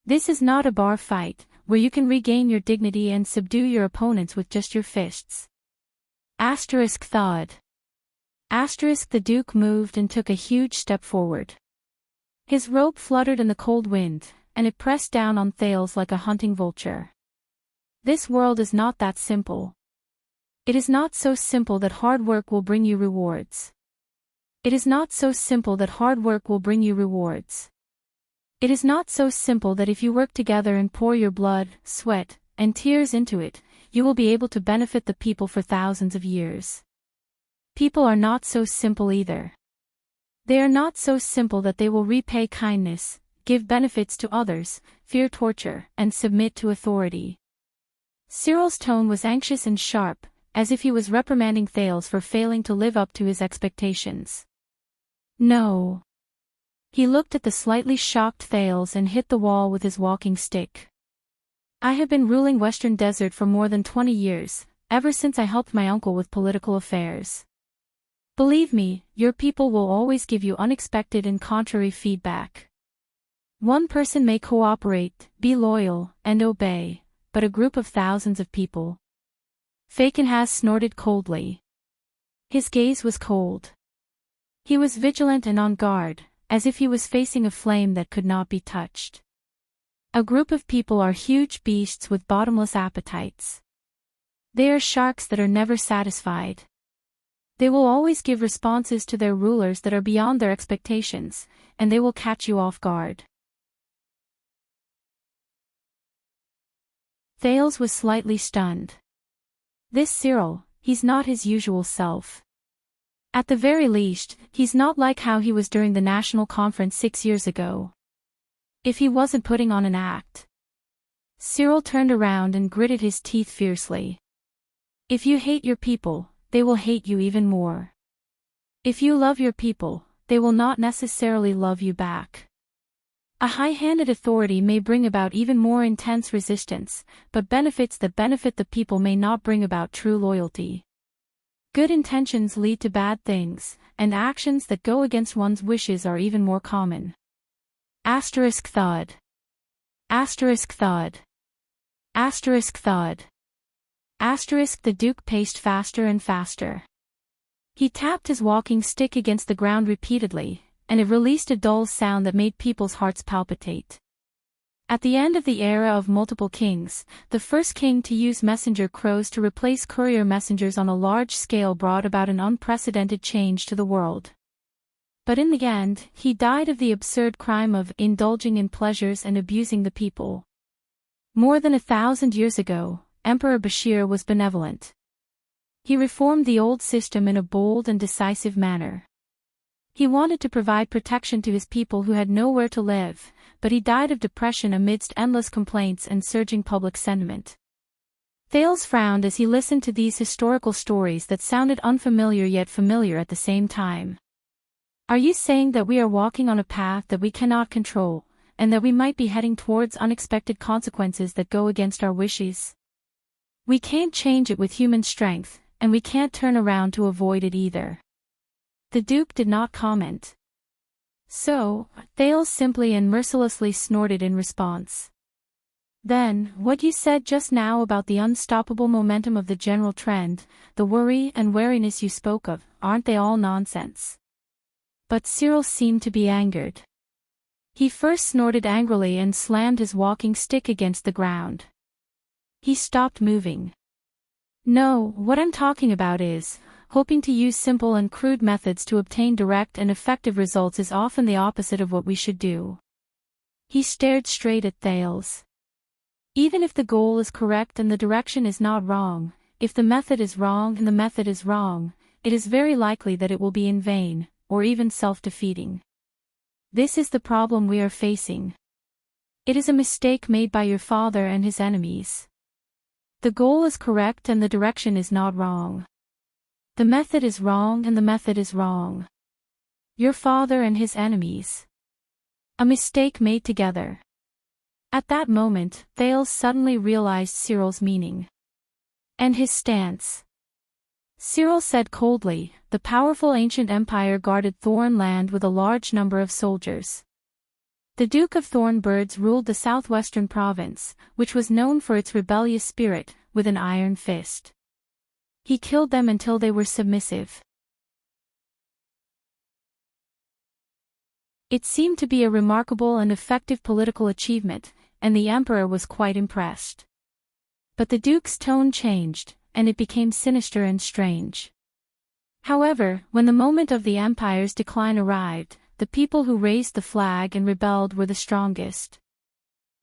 This is not a bar fight, where you can regain your dignity and subdue your opponents with just your fists. Thawed. The Duke moved and took a huge step forward. His robe fluttered in the cold wind, and it pressed down on Thales like a hunting vulture. This world is not that simple. It is not so simple that hard work will bring you rewards. It is not so simple that hard work will bring you rewards. It is not so simple that if you work together and pour your blood, sweat, and tears into it, you will be able to benefit the people for thousands of years. People are not so simple either. They are not so simple that they will repay kindness, give benefits to others, fear torture, and submit to authority. Cyril's tone was anxious and sharp, as if he was reprimanding Thales for failing to live up to his expectations. No. He looked at the slightly shocked Thales and hit the wall with his walking stick. I have been ruling Western Desert for more than 20 years, ever since I helped my uncle with political affairs. Believe me, your people will always give you unexpected and contrary feedback. One person may cooperate, be loyal, and obey, but a group of thousands of people. Fakenhas snorted coldly. His gaze was cold. He was vigilant and on guard, as if he was facing a flame that could not be touched. A group of people are huge beasts with bottomless appetites. They are sharks that are never satisfied. They will always give responses to their rulers that are beyond their expectations, and they will catch you off guard. Thales was slightly stunned. This Cyril, he's not his usual self. At the very least, he's not like how he was during the national conference 6 years ago. If he wasn't putting on an act. Cyril turned around and gritted his teeth fiercely. If you hate your people, they will hate you even more. If you love your people, they will not necessarily love you back. A high-handed authority may bring about even more intense resistance, but benefits that benefit the people may not bring about true loyalty. Good intentions lead to bad things, and actions that go against one's wishes are even more common. Thawed. The Duke paced faster and faster. He tapped his walking stick against the ground repeatedly, and it released a dull sound that made people's hearts palpitate. At the end of the era of multiple kings, the first king to use messenger crows to replace courier messengers on a large scale brought about an unprecedented change to the world. But in the end, he died of the absurd crime of indulging in pleasures and abusing the people. More than 1,000 years ago, Emperor Bashir was benevolent. He reformed the old system in a bold and decisive manner. He wanted to provide protection to his people who had nowhere to live, but he died of depression amidst endless complaints and surging public sentiment. Thales frowned as he listened to these historical stories that sounded unfamiliar yet familiar at the same time. Are you saying that we are walking on a path that we cannot control, and that we might be heading towards unexpected consequences that go against our wishes? We can't change it with human strength, and we can't turn around to avoid it either." The Duke did not comment. So, Thales simply and mercilessly snorted in response. "Then, what you said just now about the unstoppable momentum of the general trend, the worry and wariness you spoke of, aren't they all nonsense?" But Cyril seemed to be angered. He first snorted angrily and slammed his walking stick against the ground. He stopped moving. "No, what I'm talking about is, hoping to use simple and crude methods to obtain direct and effective results is often the opposite of what we should do." He stared straight at Thales. "Even if the goal is correct and the direction is not wrong, if the method is wrong and the method is wrong, it is very likely that it will be in vain, or even self-defeating. This is the problem we are facing. It is a mistake made by your father and his enemies. The goal is correct and the direction is not wrong. The method is wrong and the method is wrong. Your father and his enemies. A mistake made together." At that moment, Thales suddenly realized Cyril's meaning. And his stance. Cyril said coldly, "The powerful ancient empire guarded Thorn land with a large number of soldiers. The Duke of Thornbirds ruled the southwestern province, which was known for its rebellious spirit, with an iron fist. He killed them until they were submissive." It seemed to be a remarkable and effective political achievement, and the emperor was quite impressed. But the duke's tone changed, and it became sinister and strange. However, when the moment of the empire's decline arrived, the people who raised the flag and rebelled were the strongest.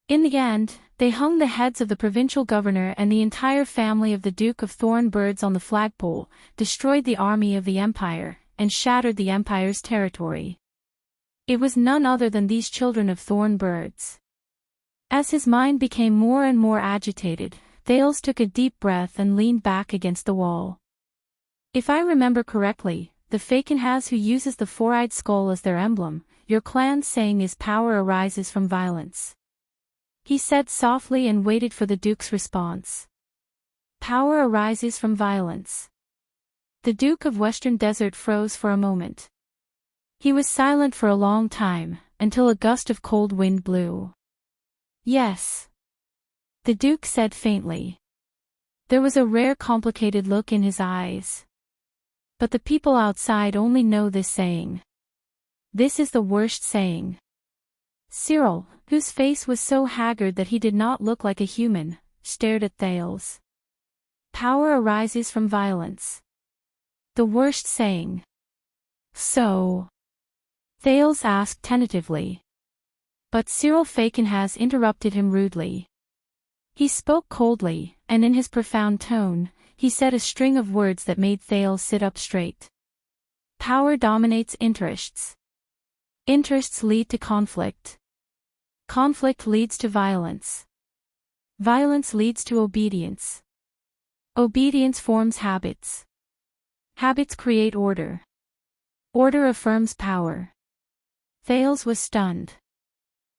In the end, they hung the heads of the provincial governor and the entire family of the Duke of Thornbirds on the flagpole, destroyed the army of the empire, and shattered the empire's territory. It was none other than these children of Thornbirds. As his mind became more and more agitated, Thales took a deep breath and leaned back against the wall. "If I remember correctly, the Fakenhas who uses the four-eyed skull as their emblem, your clan's saying is power arises from violence." He said softly and waited for the Duke's response. "Power arises from violence." The Duke of Western Desert froze for a moment. He was silent for a long time, until a gust of cold wind blew. "Yes," the Duke said faintly. There was a rare complicated look in his eyes. "But the people outside only know this saying. This is the worst saying." Cyril, whose face was so haggard that he did not look like a human, stared at Thales. "Power arises from violence. The worst saying. So?" Thales asked tentatively. But Cyril Fakenhas interrupted him rudely. He spoke coldly, and in his profound tone, he said a string of words that made Thales sit up straight. "Power dominates interests. Interests lead to conflict. Conflict leads to violence. Violence leads to obedience. Obedience forms habits. Habits create order. Order affirms power." Thales was stunned.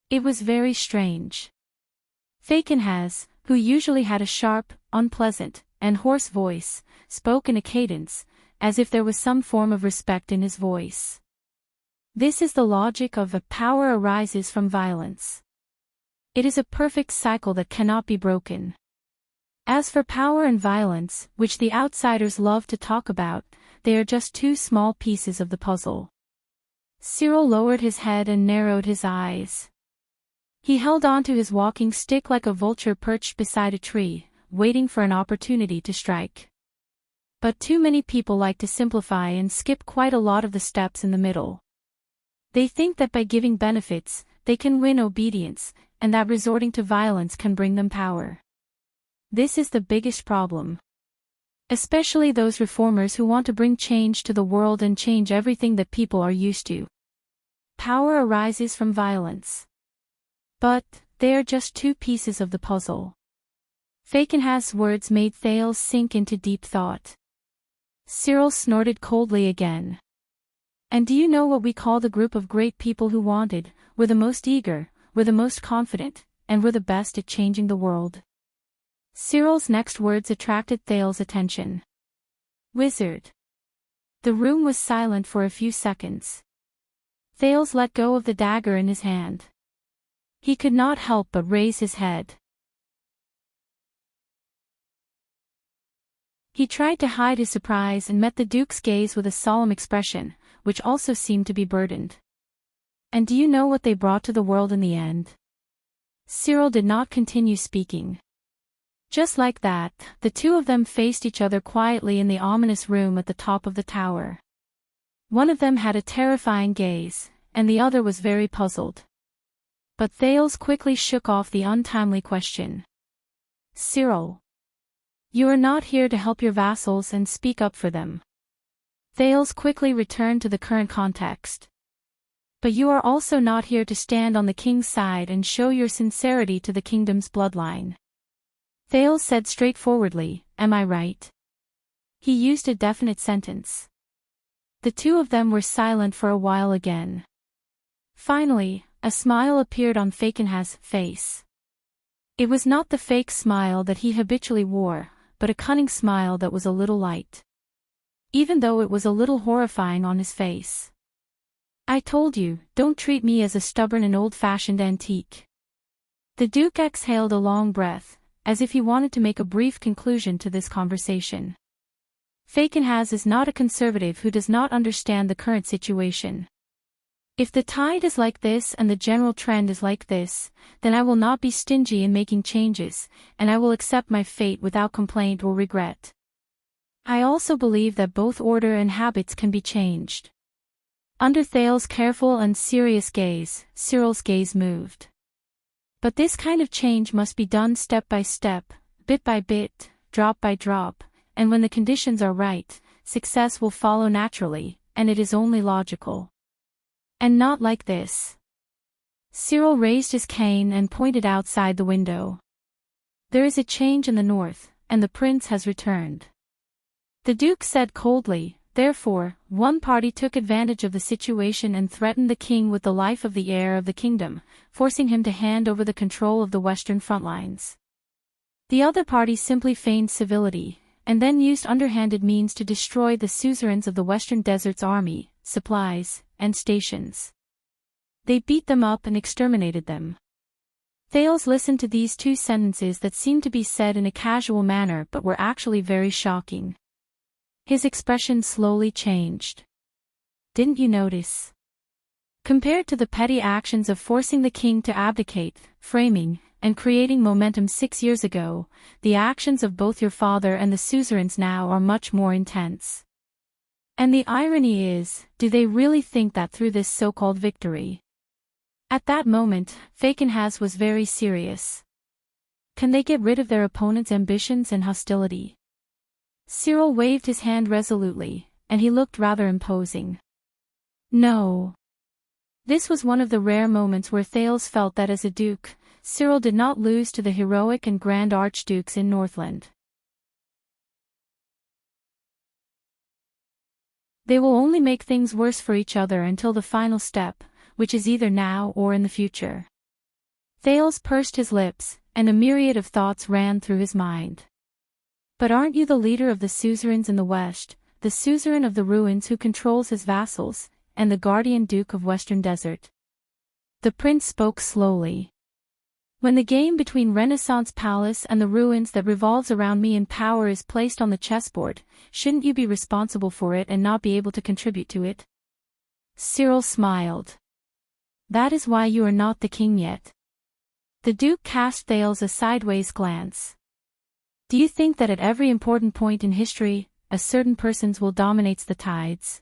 It was very strange. Fakenhas, who usually had a sharp, unpleasant, and hoarse voice, spoke in a cadence, as if there was some form of respect in his voice. "This is the logic of power arises from violence. It is a perfect cycle that cannot be broken. As for power and violence, which the outsiders love to talk about, they are just two small pieces of the puzzle." Cyril lowered his head and narrowed his eyes. He held on to his walking stick like a vulture perched beside a tree, waiting for an opportunity to strike. But too many people like to simplify and skip quite a lot of the steps in the middle. They think that by giving benefits, they can win obedience, and that resorting to violence can bring them power. This is the biggest problem. Especially those reformers who want to bring change to the world and change everything that people are used to. Power arises from violence. But, they are just two pieces of the puzzle. Fakenhas' words made Thales sink into deep thought. Cyril snorted coldly again. "And do you know what we call the group of great people who wanted, were the most eager, were the most confident, and were the best at changing the world?" Cyril's next words attracted Thales' attention. Wizard. The room was silent for a few seconds. Thales let go of the dagger in his hand. He could not help but raise his head. He tried to hide his surprise and met the Duke's gaze with a solemn expression, which also seemed to be burdened. And do you know what they brought to the world in the end? Cyril did not continue speaking. Just like that, the two of them faced each other quietly in the ominous room at the top of the tower. One of them had a terrifying gaze, and the other was very puzzled. But Thales quickly shook off the untimely question. Cyril. You are not here to help your vassals and speak up for them. Thales quickly returned to the current context. But you are also not here to stand on the king's side and show your sincerity to the kingdom's bloodline. Thales said straightforwardly, am I right? He used a definite sentence. The two of them were silent for a while again. Finally, a smile appeared on Fakenhas's face. It was not the fake smile that he habitually wore, but a cunning smile that was a little light. Even though it was a little horrifying on his face. I told you, don't treat me as a stubborn and old-fashioned antique. The Duke exhaled a long breath, as if he wanted to make a brief conclusion to this conversation. Fakenhas is not a conservative who does not understand the current situation. If the tide is like this and the general trend is like this, then I will not be stingy in making changes, and I will accept my fate without complaint or regret. I also believe that both order and habits can be changed. Under Thales' careful and serious gaze, Cyril's gaze moved. But this kind of change must be done step by step, bit by bit, drop by drop, and when the conditions are right, success will follow naturally, and it is only logical. And not like this. Cyril raised his cane and pointed outside the window. There is a change in the north, and the prince has returned. The Duke said coldly, therefore, one party took advantage of the situation and threatened the king with the life of the heir of the kingdom, forcing him to hand over the control of the western front lines. The other party simply feigned civility, and then used underhanded means to destroy the suzerains of the western desert's army, supplies, and stations. They beat them up and exterminated them. Thales listened to these two sentences that seemed to be said in a casual manner but were actually very shocking. His expression slowly changed. Didn't you notice? Compared to the petty actions of forcing the king to abdicate, framing, and creating momentum 6 years ago, the actions of both your father and the suzerains now are much more intense. And the irony is, do they really think that through this so-called victory? At that moment, Fakenhas was very serious. Can they get rid of their opponent's ambitions and hostility? Cyril waved his hand resolutely, and he looked rather imposing. No. This was one of the rare moments where Thales felt that as a duke, Cyril did not lose to the heroic and grand archdukes in Northland. They will only make things worse for each other until the final step, which is either now or in the future. Thales pursed his lips, and a myriad of thoughts ran through his mind. But aren't you the leader of the suzerains in the west, the suzerain of the ruins who controls his vassals, and the guardian duke of Western Desert? The prince spoke slowly. When the game between Renaissance Palace and the ruins that revolves around me in power is placed on the chessboard, shouldn't you be responsible for it and not be able to contribute to it? Cyril smiled. That is why you are not the king yet. The Duke cast Thales a sideways glance. Do you think that at every important point in history, a certain person's will dominates the tides?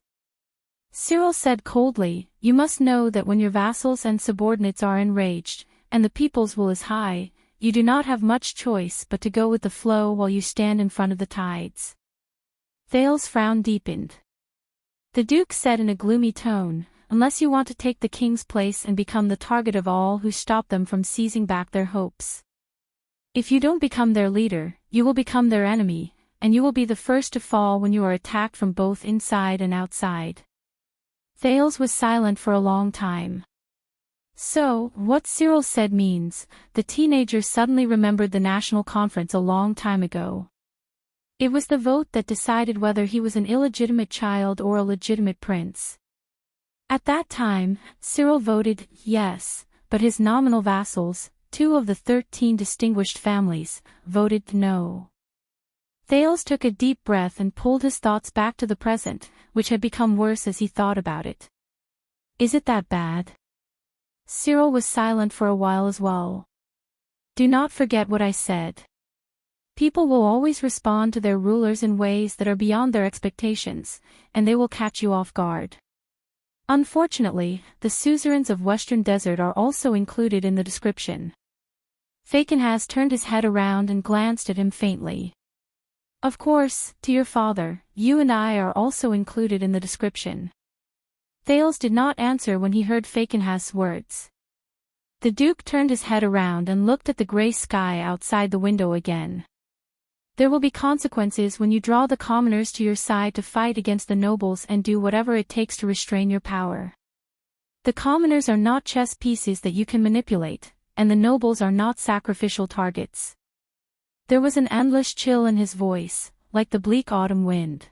Cyril said coldly, you must know that when your vassals and subordinates are enraged, and the people's will is high, you do not have much choice but to go with the flow while you stand in front of the tides. Thales' frown deepened. The Duke said in a gloomy tone, unless you want to take the king's place and become the target of all who stop them from seizing back their hopes. If you don't become their leader, you will become their enemy, and you will be the first to fall when you are attacked from both inside and outside. Thales was silent for a long time. So, what Cyril said means, the teenager suddenly remembered the national conference a long time ago. It was the vote that decided whether he was an illegitimate child or a legitimate prince. At that time, Cyril voted yes, but his nominal vassals, 2 of the 13 distinguished families, voted no. Thales took a deep breath and pulled his thoughts back to the present, which had become worse as he thought about it. Is it that bad? Cyril was silent for a while as well. Do not forget what I said. People will always respond to their rulers in ways that are beyond their expectations, and they will catch you off guard. Unfortunately, the suzerains of Western Desert are also included in the description. Fictional turned his head around and glanced at him faintly. Of course, to your father, you and I are also included in the description. Thales did not answer when he heard Fictional's words. The Duke turned his head around and looked at the gray sky outside the window again. There will be consequences when you draw the commoners to your side to fight against the nobles and do whatever it takes to restrain your power. The commoners are not chess pieces that you can manipulate, and the nobles are not sacrificial targets. There was an endless chill in his voice, like the bleak autumn wind.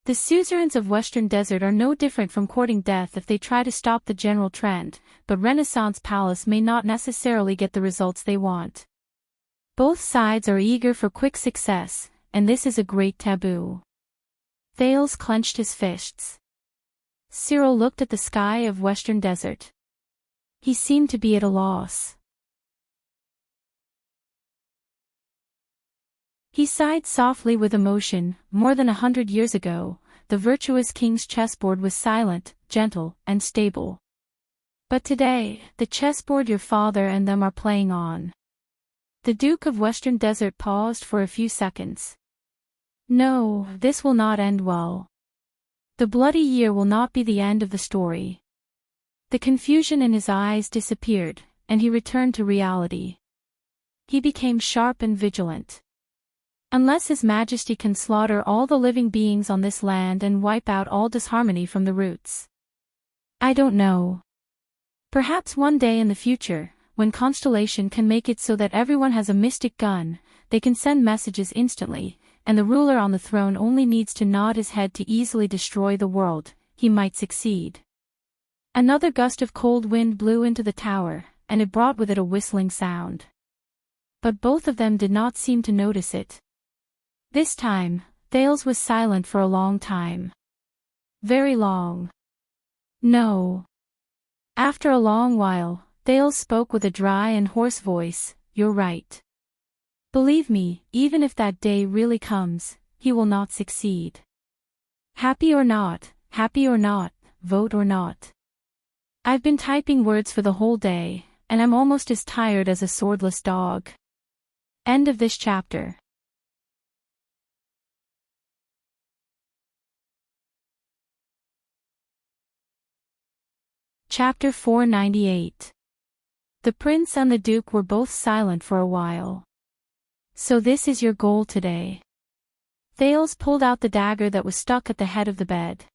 The suzerains of Western Desert are no different from courting death if they try to stop the general trend, but Renaissance Palace may not necessarily get the results they want. Both sides are eager for quick success, and this is a great taboo. Thales clenched his fists. Cyril looked at the sky of Western Desert. He seemed to be at a loss. He sighed softly with emotion. More than 100 years ago, the virtuous king's chessboard was silent, gentle, and stable. But today, the chessboard your father and them are playing on. The Duke of Western Desert paused for a few seconds. No, this will not end well. The bloody year will not be the end of the story. The confusion in his eyes disappeared, and he returned to reality. He became sharp and vigilant. Unless His Majesty can slaughter all the living beings on this land and wipe out all disharmony from the roots. I don't know. Perhaps one day in the future, when Constellation can make it so that everyone has a mystic gun, they can send messages instantly, and the ruler on the throne only needs to nod his head to easily destroy the world, he might succeed. Another gust of cold wind blew into the tower, and it brought with it a whistling sound. But both of them did not seem to notice it. This time, Thales was silent for a long time. Very long. No. After a long while, Thales spoke with a dry and hoarse voice, "You're right. Believe me, even if that day really comes, he will not succeed. Happy or not, vote or not. I've been typing words for the whole day, and I'm almost as tired as a swordless dog." End of this chapter. Chapter 498. The prince and the duke were both silent for a while. So this is your goal today. Thales pulled out the dagger that was stuck at the head of the bed.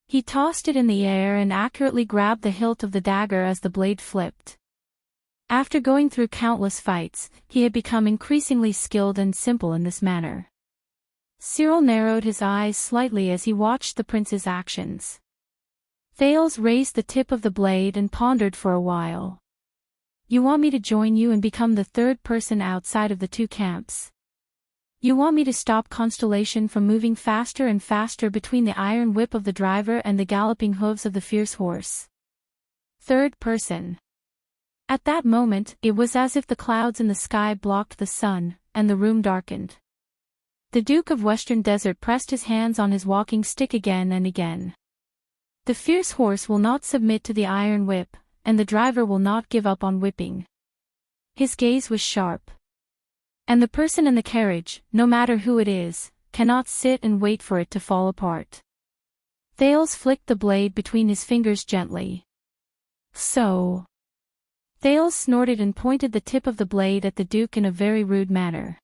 He tossed it in the air and accurately grabbed the hilt of the dagger as the blade flipped. After going through countless fights, he had become increasingly skilled and simple in this manner. Cyril narrowed his eyes slightly as he watched the prince's actions. Thales raised the tip of the blade and pondered for a while. You want me to join you and become the third person outside of the two camps. You want me to stop Constellation from moving faster and faster between the iron whip of the driver and the galloping hooves of the fierce horse. Third person. At that moment, it was as if the clouds in the sky blocked the sun, and the room darkened. The Duke of Western Desert pressed his hands on his walking stick again and again. The fierce horse will not submit to the iron whip, and the driver will not give up on whipping. His gaze was sharp. And the person in the carriage, no matter who it is, cannot sit and wait for it to fall apart. Thales flicked the blade between his fingers gently. So. Thales snorted and pointed the tip of the blade at the Duke in a very rude manner.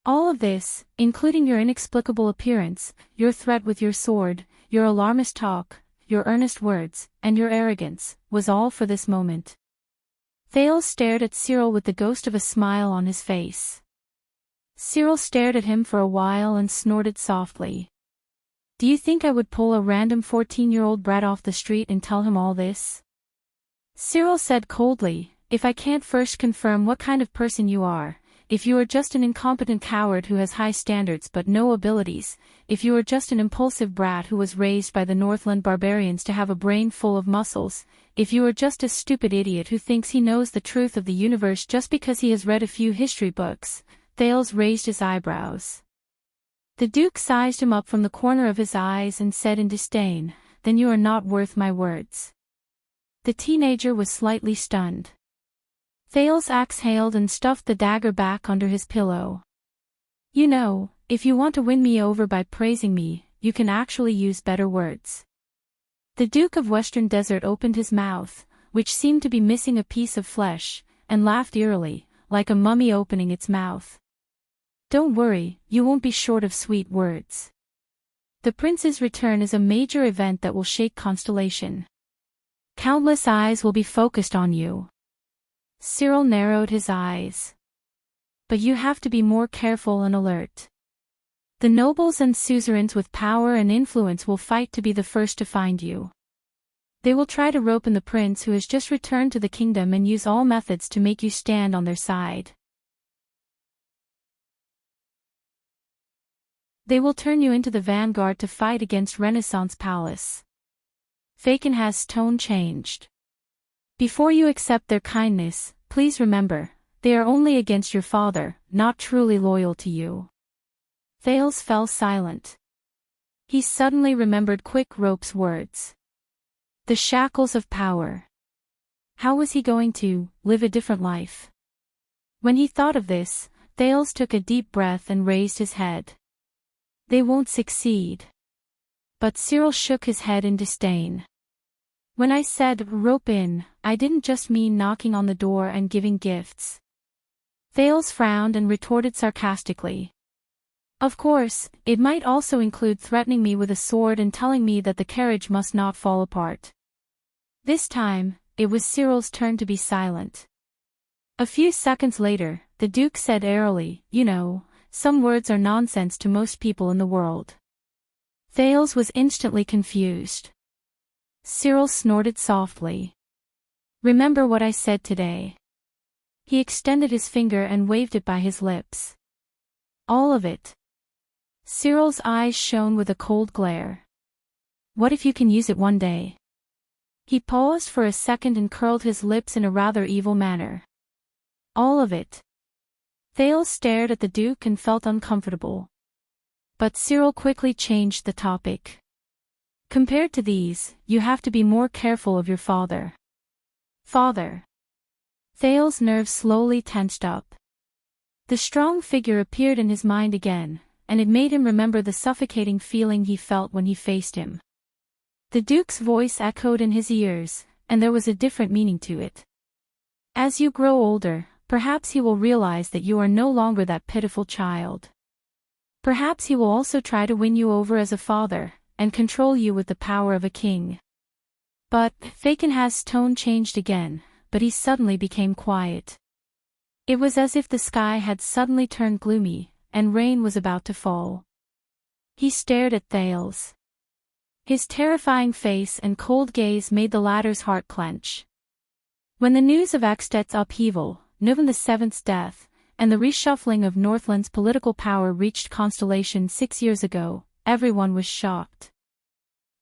All of this, including your inexplicable appearance, your threat with your sword, your alarmist talk, your earnest words, and your arrogance, was all for this moment. Thales stared at Cyril with the ghost of a smile on his face. Cyril stared at him for a while and snorted softly. Do you think I would pull a random 14-year-old brat off the street and tell him all this? Cyril said coldly, if I can't first confirm what kind of person you are, if you are just an incompetent coward who has high standards but no abilities, if you are just an impulsive brat who was raised by the Northland barbarians to have a brain full of muscles, if you are just a stupid idiot who thinks he knows the truth of the universe just because he has read a few history books, Thales raised his eyebrows. The Duke sized him up from the corner of his eyes and said in disdain, then you are not worth my words. The teenager was slightly stunned. Thales exhaled and stuffed the dagger back under his pillow. You know, if you want to win me over by praising me, you can actually use better words. The Duke of Western Desert opened his mouth, which seemed to be missing a piece of flesh, and laughed eerily, like a mummy opening its mouth. Don't worry, you won't be short of sweet words. The prince's return is a major event that will shake Constellation. Countless eyes will be focused on you. Cyril narrowed his eyes. But you have to be more careful and alert. The nobles and suzerains with power and influence will fight to be the first to find you. They will try to rope in the prince who has just returned to the kingdom and use all methods to make you stand on their side. They will turn you into the vanguard to fight against Renaissance Palace. Fictional's tone changed. Before you accept their kindness, please remember, they are only against your father, not truly loyal to you. Thales fell silent. He suddenly remembered Quick Rope's words. The shackles of power. How was he going to live a different life? When he thought of this, Thales took a deep breath and raised his head. They won't succeed. But Cyril shook his head in disdain. When I said rope in, I didn't just mean knocking on the door and giving gifts. Thales frowned and retorted sarcastically. Of course, it might also include threatening me with a sword and telling me that the carriage must not fall apart. This time, it was Cyril's turn to be silent. A few seconds later, the Duke said airily, you know, some words are nonsense to most people in the world. Thales was instantly confused. Cyril snorted softly. Remember what I said today. He extended his finger and waved it by his lips. All of it. Cyril's eyes shone with a cold glare. What if you can use it one day? He paused for a second and curled his lips in a rather evil manner. All of it. Thales stared at the Duke and felt uncomfortable. But Cyril quickly changed the topic. Compared to these, you have to be more careful of your father. Father. Thales' nerves slowly tensed up. The strong figure appeared in his mind again, and it made him remember the suffocating feeling he felt when he faced him. The Duke's voice echoed in his ears, and there was a different meaning to it. As you grow older, perhaps he will realize that you are no longer that pitiful child. Perhaps he will also try to win you over as a father, and control you with the power of a king. But Fictional's tone changed again, but he suddenly became quiet. It was as if the sky had suddenly turned gloomy, and rain was about to fall. He stared at Thales. His terrifying face and cold gaze made the latter's heart clench. When the news of Escapades' upheaval, Nuvan VII's death, and the reshuffling of Northland's political power reached Constellation 6 years ago, everyone was shocked.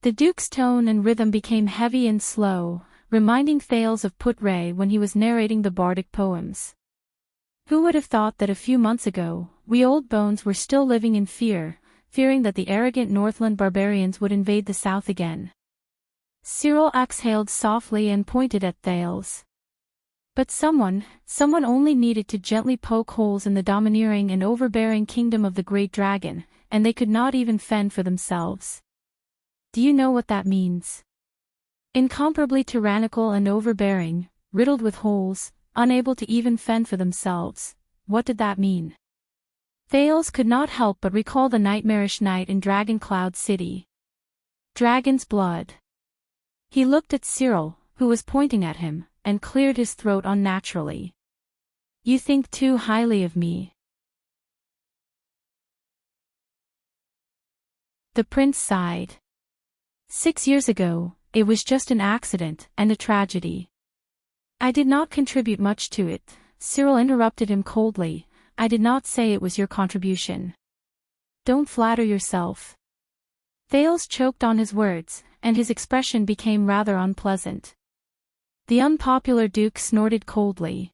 The Duke's tone and rhythm became heavy and slow, reminding Thales of Put Ray when he was narrating the bardic poems. Who would have thought that a few months ago, we old bones were still living in fear, fearing that the arrogant Northland barbarians would invade the south again? Cyril exhaled softly and pointed at Thales. But someone only needed to gently poke holes in the domineering and overbearing kingdom of the Great Dragon, and they could not even fend for themselves. Do you know what that means? Incomparably tyrannical and overbearing, riddled with holes, unable to even fend for themselves. What did that mean? Thales could not help but recall the nightmarish night in Dragon Cloud City. Dragon's blood. He looked at Cyril, who was pointing at him, and cleared his throat unnaturally. You think too highly of me. The prince sighed. 6 years ago, it was just an accident and a tragedy. I did not contribute much to it, Cyril interrupted him coldly. I did not say it was your contribution. Don't flatter yourself. Thales choked on his words, and his expression became rather unpleasant. The unpopular duke snorted coldly.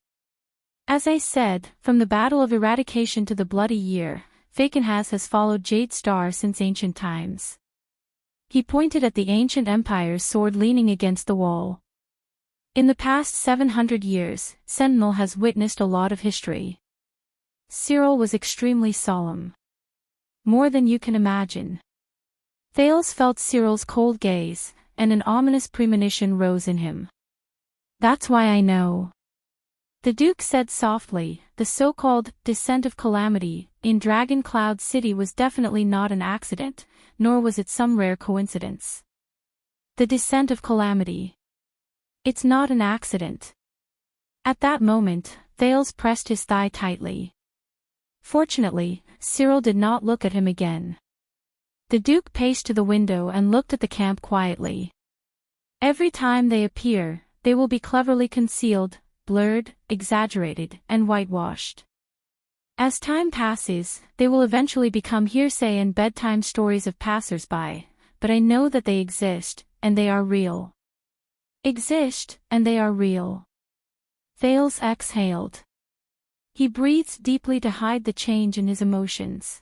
As I said, from the Battle of Eradication to the Bloody Year, Fictional has followed Jade Star since ancient times. He pointed at the ancient empire's sword leaning against the wall. In the past 700 years, Sentinel has witnessed a lot of history. Cyril was extremely solemn. More than you can imagine. Thales felt Cyril's cold gaze, and an ominous premonition rose in him. That's why I know. The Duke said softly, the so-called descent of calamity in Dragon Cloud City was definitely not an accident, nor was it some rare coincidence. The descent of calamity. It's not an accident. At that moment, Thales pressed his thigh tightly. Fortunately, Cyril did not look at him again. The Duke paced to the window and looked at the camp quietly. Every time they appear, they will be cleverly concealed, blurred, exaggerated, and whitewashed. As time passes, they will eventually become hearsay and bedtime stories of passers-by, but I know that they exist, and they are real. Exist, and they are real. Thales exhaled. He breathed deeply to hide the change in his emotions.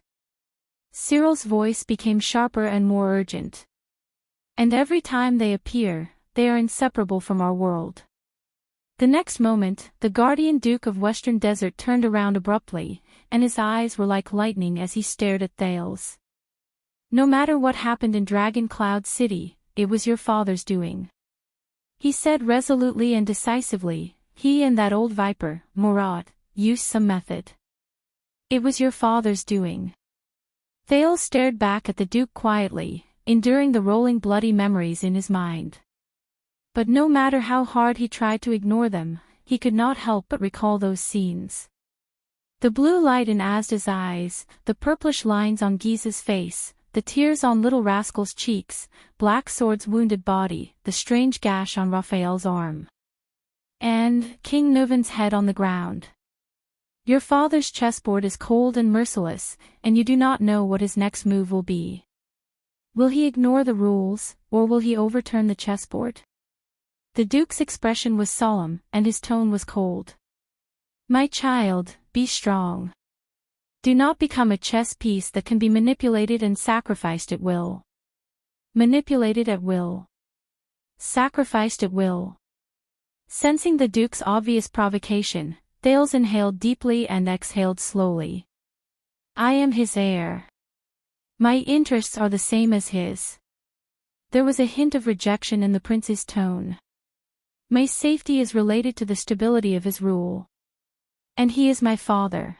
Cyril's voice became sharper and more urgent. And every time they appear, they are inseparable from our world. The next moment, the Guardian Duke of Western Desert turned around abruptly, and his eyes were like lightning as he stared at Thales. No matter what happened in Dragon Cloud City, it was your father's doing. He said resolutely and decisively, he and that old viper, Murad, used some method. It was your father's doing. Thales stared back at the Duke quietly, enduring the rolling bloody memories in his mind. But no matter how hard he tried to ignore them, he could not help but recall those scenes. The blue light in Asda's eyes, the purplish lines on Giza's face, the tears on Little Rascal's cheeks, Black Sword's wounded body, the strange gash on Raphael's arm. And King Nuvan's head on the ground. Your father's chessboard is cold and merciless, and you do not know what his next move will be. Will he ignore the rules, or will he overturn the chessboard? The Duke's expression was solemn, and his tone was cold. My child, be strong. Do not become a chess piece that can be manipulated and sacrificed at will. Manipulated at will. Sacrificed at will. Sensing the Duke's obvious provocation, Thales inhaled deeply and exhaled slowly. I am his heir. My interests are the same as his. There was a hint of rejection in the prince's tone. My safety is related to the stability of his rule. And he is my father.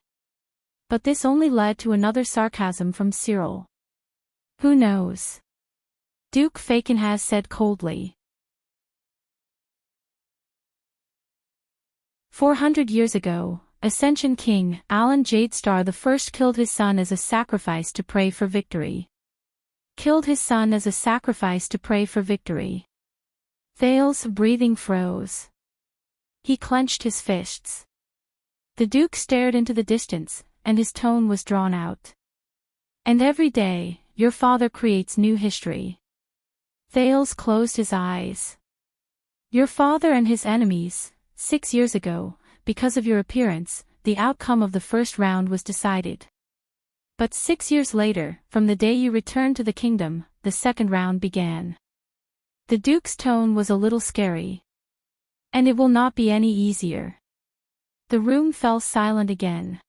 But this only led to another sarcasm from Cyril. Who knows? Duke Fictional said coldly. 400 years ago, Ascension King, Alan Jadestar I killed his son as a sacrifice to pray for victory. Killed his son as a sacrifice to pray for victory. Thales' breathing froze. He clenched his fists. The Duke stared into the distance, and his tone was drawn out. And every day, your father creates new history. Thales closed his eyes. Your father and his enemies, 6 years ago, because of your appearance, the outcome of the first round was decided. But 6 years later, from the day you returned to the kingdom, the second round began. The Duke's tone was a little scary. And it will not be any easier. The room fell silent again.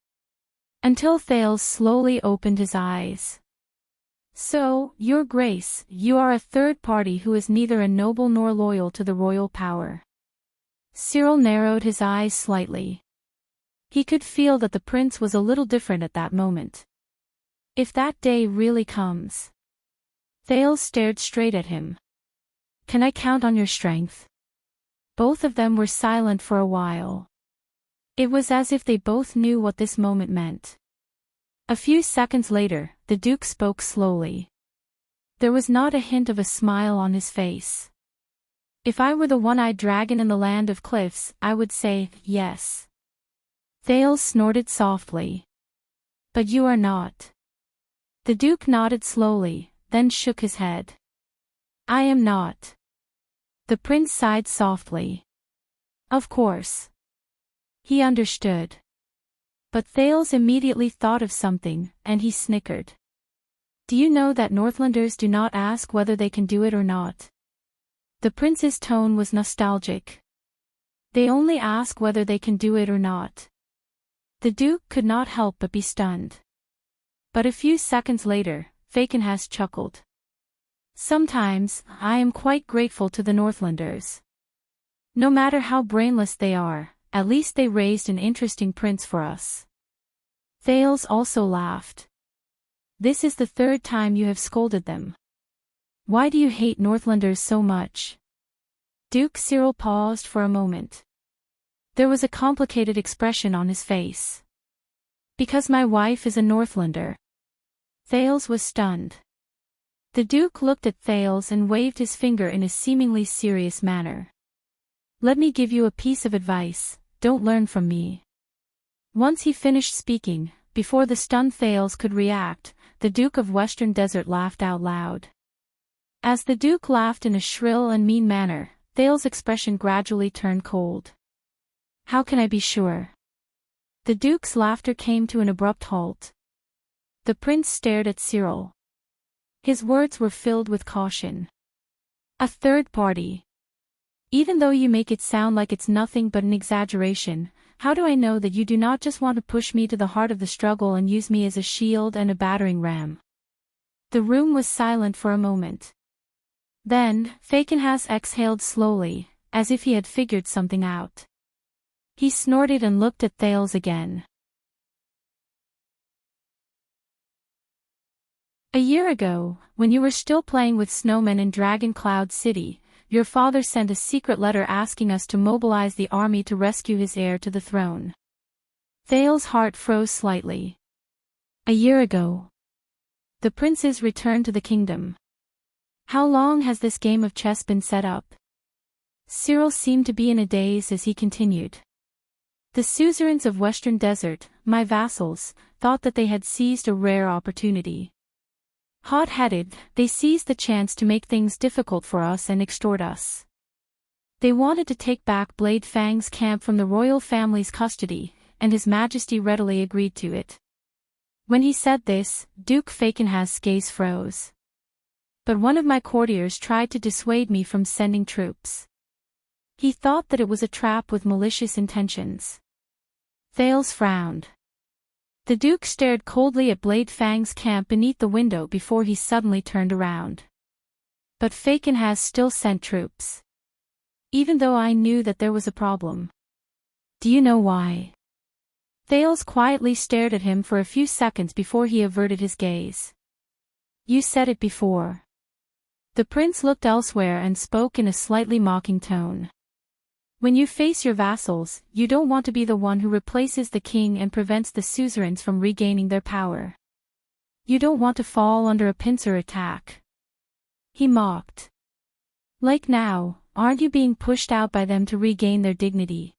Until Thales slowly opened his eyes. So, Your Grace, you are a third party who is neither a noble nor loyal to the royal power. Cyril narrowed his eyes slightly. He could feel that the prince was a little different at that moment. If that day really comes. Thales stared straight at him. Can I count on your strength? Both of them were silent for a while. It was as if they both knew what this moment meant. A few seconds later, the Duke spoke slowly. There was not a hint of a smile on his face. If I were the one-eyed dragon in the land of cliffs, I would say, yes. Thales snorted softly. But you are not. The Duke nodded slowly, then shook his head. I am not. The prince sighed softly. Of course. He understood. But Thales immediately thought of something, and he snickered. Do you know that Northlanders do not ask whether they can do it or not? The prince's tone was nostalgic. They only ask whether they can do it or not. The Duke could not help but be stunned. But a few seconds later, Fakenhas chuckled. Sometimes, I am quite grateful to the Northlanders. No matter how brainless they are, at least they raised an interesting prince for us. Thales also laughed. This is the third time you have scolded them. Why do you hate Northlanders so much? Duke Cyril paused for a moment. There was a complicated expression on his face. Because my wife is a Northlander. Thales was stunned. The Duke looked at Thales and waved his finger in a seemingly serious manner. Let me give you a piece of advice, don't learn from me. Once he finished speaking, before the stunned Thales could react, the Duke of Western Desert laughed out loud. As the Duke laughed in a shrill and mean manner, Thales' expression gradually turned cold. How can I be sure? The Duke's laughter came to an abrupt halt. The prince stared at Cyril. His words were filled with caution. A third party. Even though you make it sound like it's nothing but an exaggeration, how do I know that you do not just want to push me to the heart of the struggle and use me as a shield and a battering ram? The room was silent for a moment. Then, Fakenhas exhaled slowly, as if he had figured something out. He snorted and looked at Thales again. A year ago, when you were still playing with snowmen in Dragon Cloud City, your father sent a secret letter asking us to mobilize the army to rescue his heir to the throne. Thales' heart froze slightly. A year ago. The princes returned to the kingdom. How long has this game of chess been set up? Cyril seemed to be in a daze as he continued. The suzerains of Western Desert, my vassals, thought that they had seized a rare opportunity. Hot-headed, they seized the chance to make things difficult for us and extort us. They wanted to take back Blade Fang's camp from the royal family's custody, and His Majesty readily agreed to it. When he said this, Duke Fakenhas' gaze froze. But one of my courtiers tried to dissuade me from sending troops. He thought that it was a trap with malicious intentions. Thales frowned. The Duke stared coldly at Blade Fang's camp beneath the window before he suddenly turned around. But Fakenhas still sent troops. Even though I knew that there was a problem. Do you know why? Thales quietly stared at him for a few seconds before he averted his gaze. You said it before. The prince looked elsewhere and spoke in a slightly mocking tone. When you face your vassals, you don't want to be the one who replaces the king and prevents the suzerains from regaining their power. You don't want to fall under a pincer attack. He mocked. Like now, aren't you being pushed out by them to regain their dignity?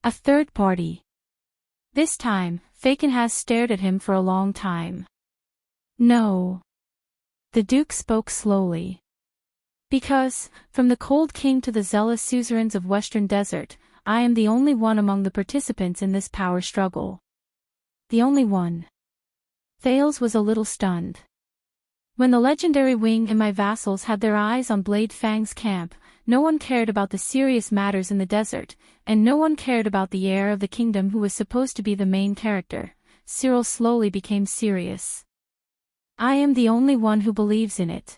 A third party. This time, Fakenhas stared at him for a long time. No. The Duke spoke slowly. Because, from the cold king to the zealous suzerains of Western Desert, I am the only one among the participants in this power struggle. The only one. Thales was a little stunned. When the legendary wing and my vassals had their eyes on Blade Fang's camp, no one cared about the serious matters in the desert, and no one cared about the heir of the kingdom who was supposed to be the main character. Cyril slowly became serious. I am the only one who believes in it.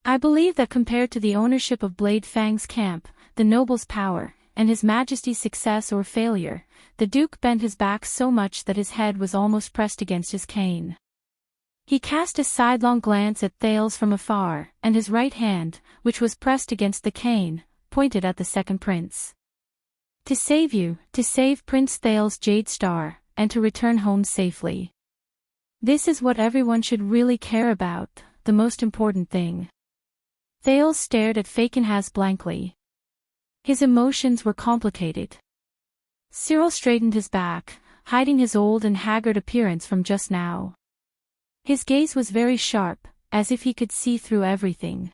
I believe that compared to the ownership of Blade Fang's camp, the noble's power, and His Majesty's success or failure, the Duke bent his back so much that his head was almost pressed against his cane. He cast a sidelong glance at Thales from afar, and his right hand, which was pressed against the cane, pointed at the second prince. To save you, to save Prince Thales Jade Star, and to return home safely. This is what everyone should really care about, the most important thing. Thales stared at Fakenhas blankly. His emotions were complicated. Cyril straightened his back, hiding his old and haggard appearance from just now. His gaze was very sharp, as if he could see through everything.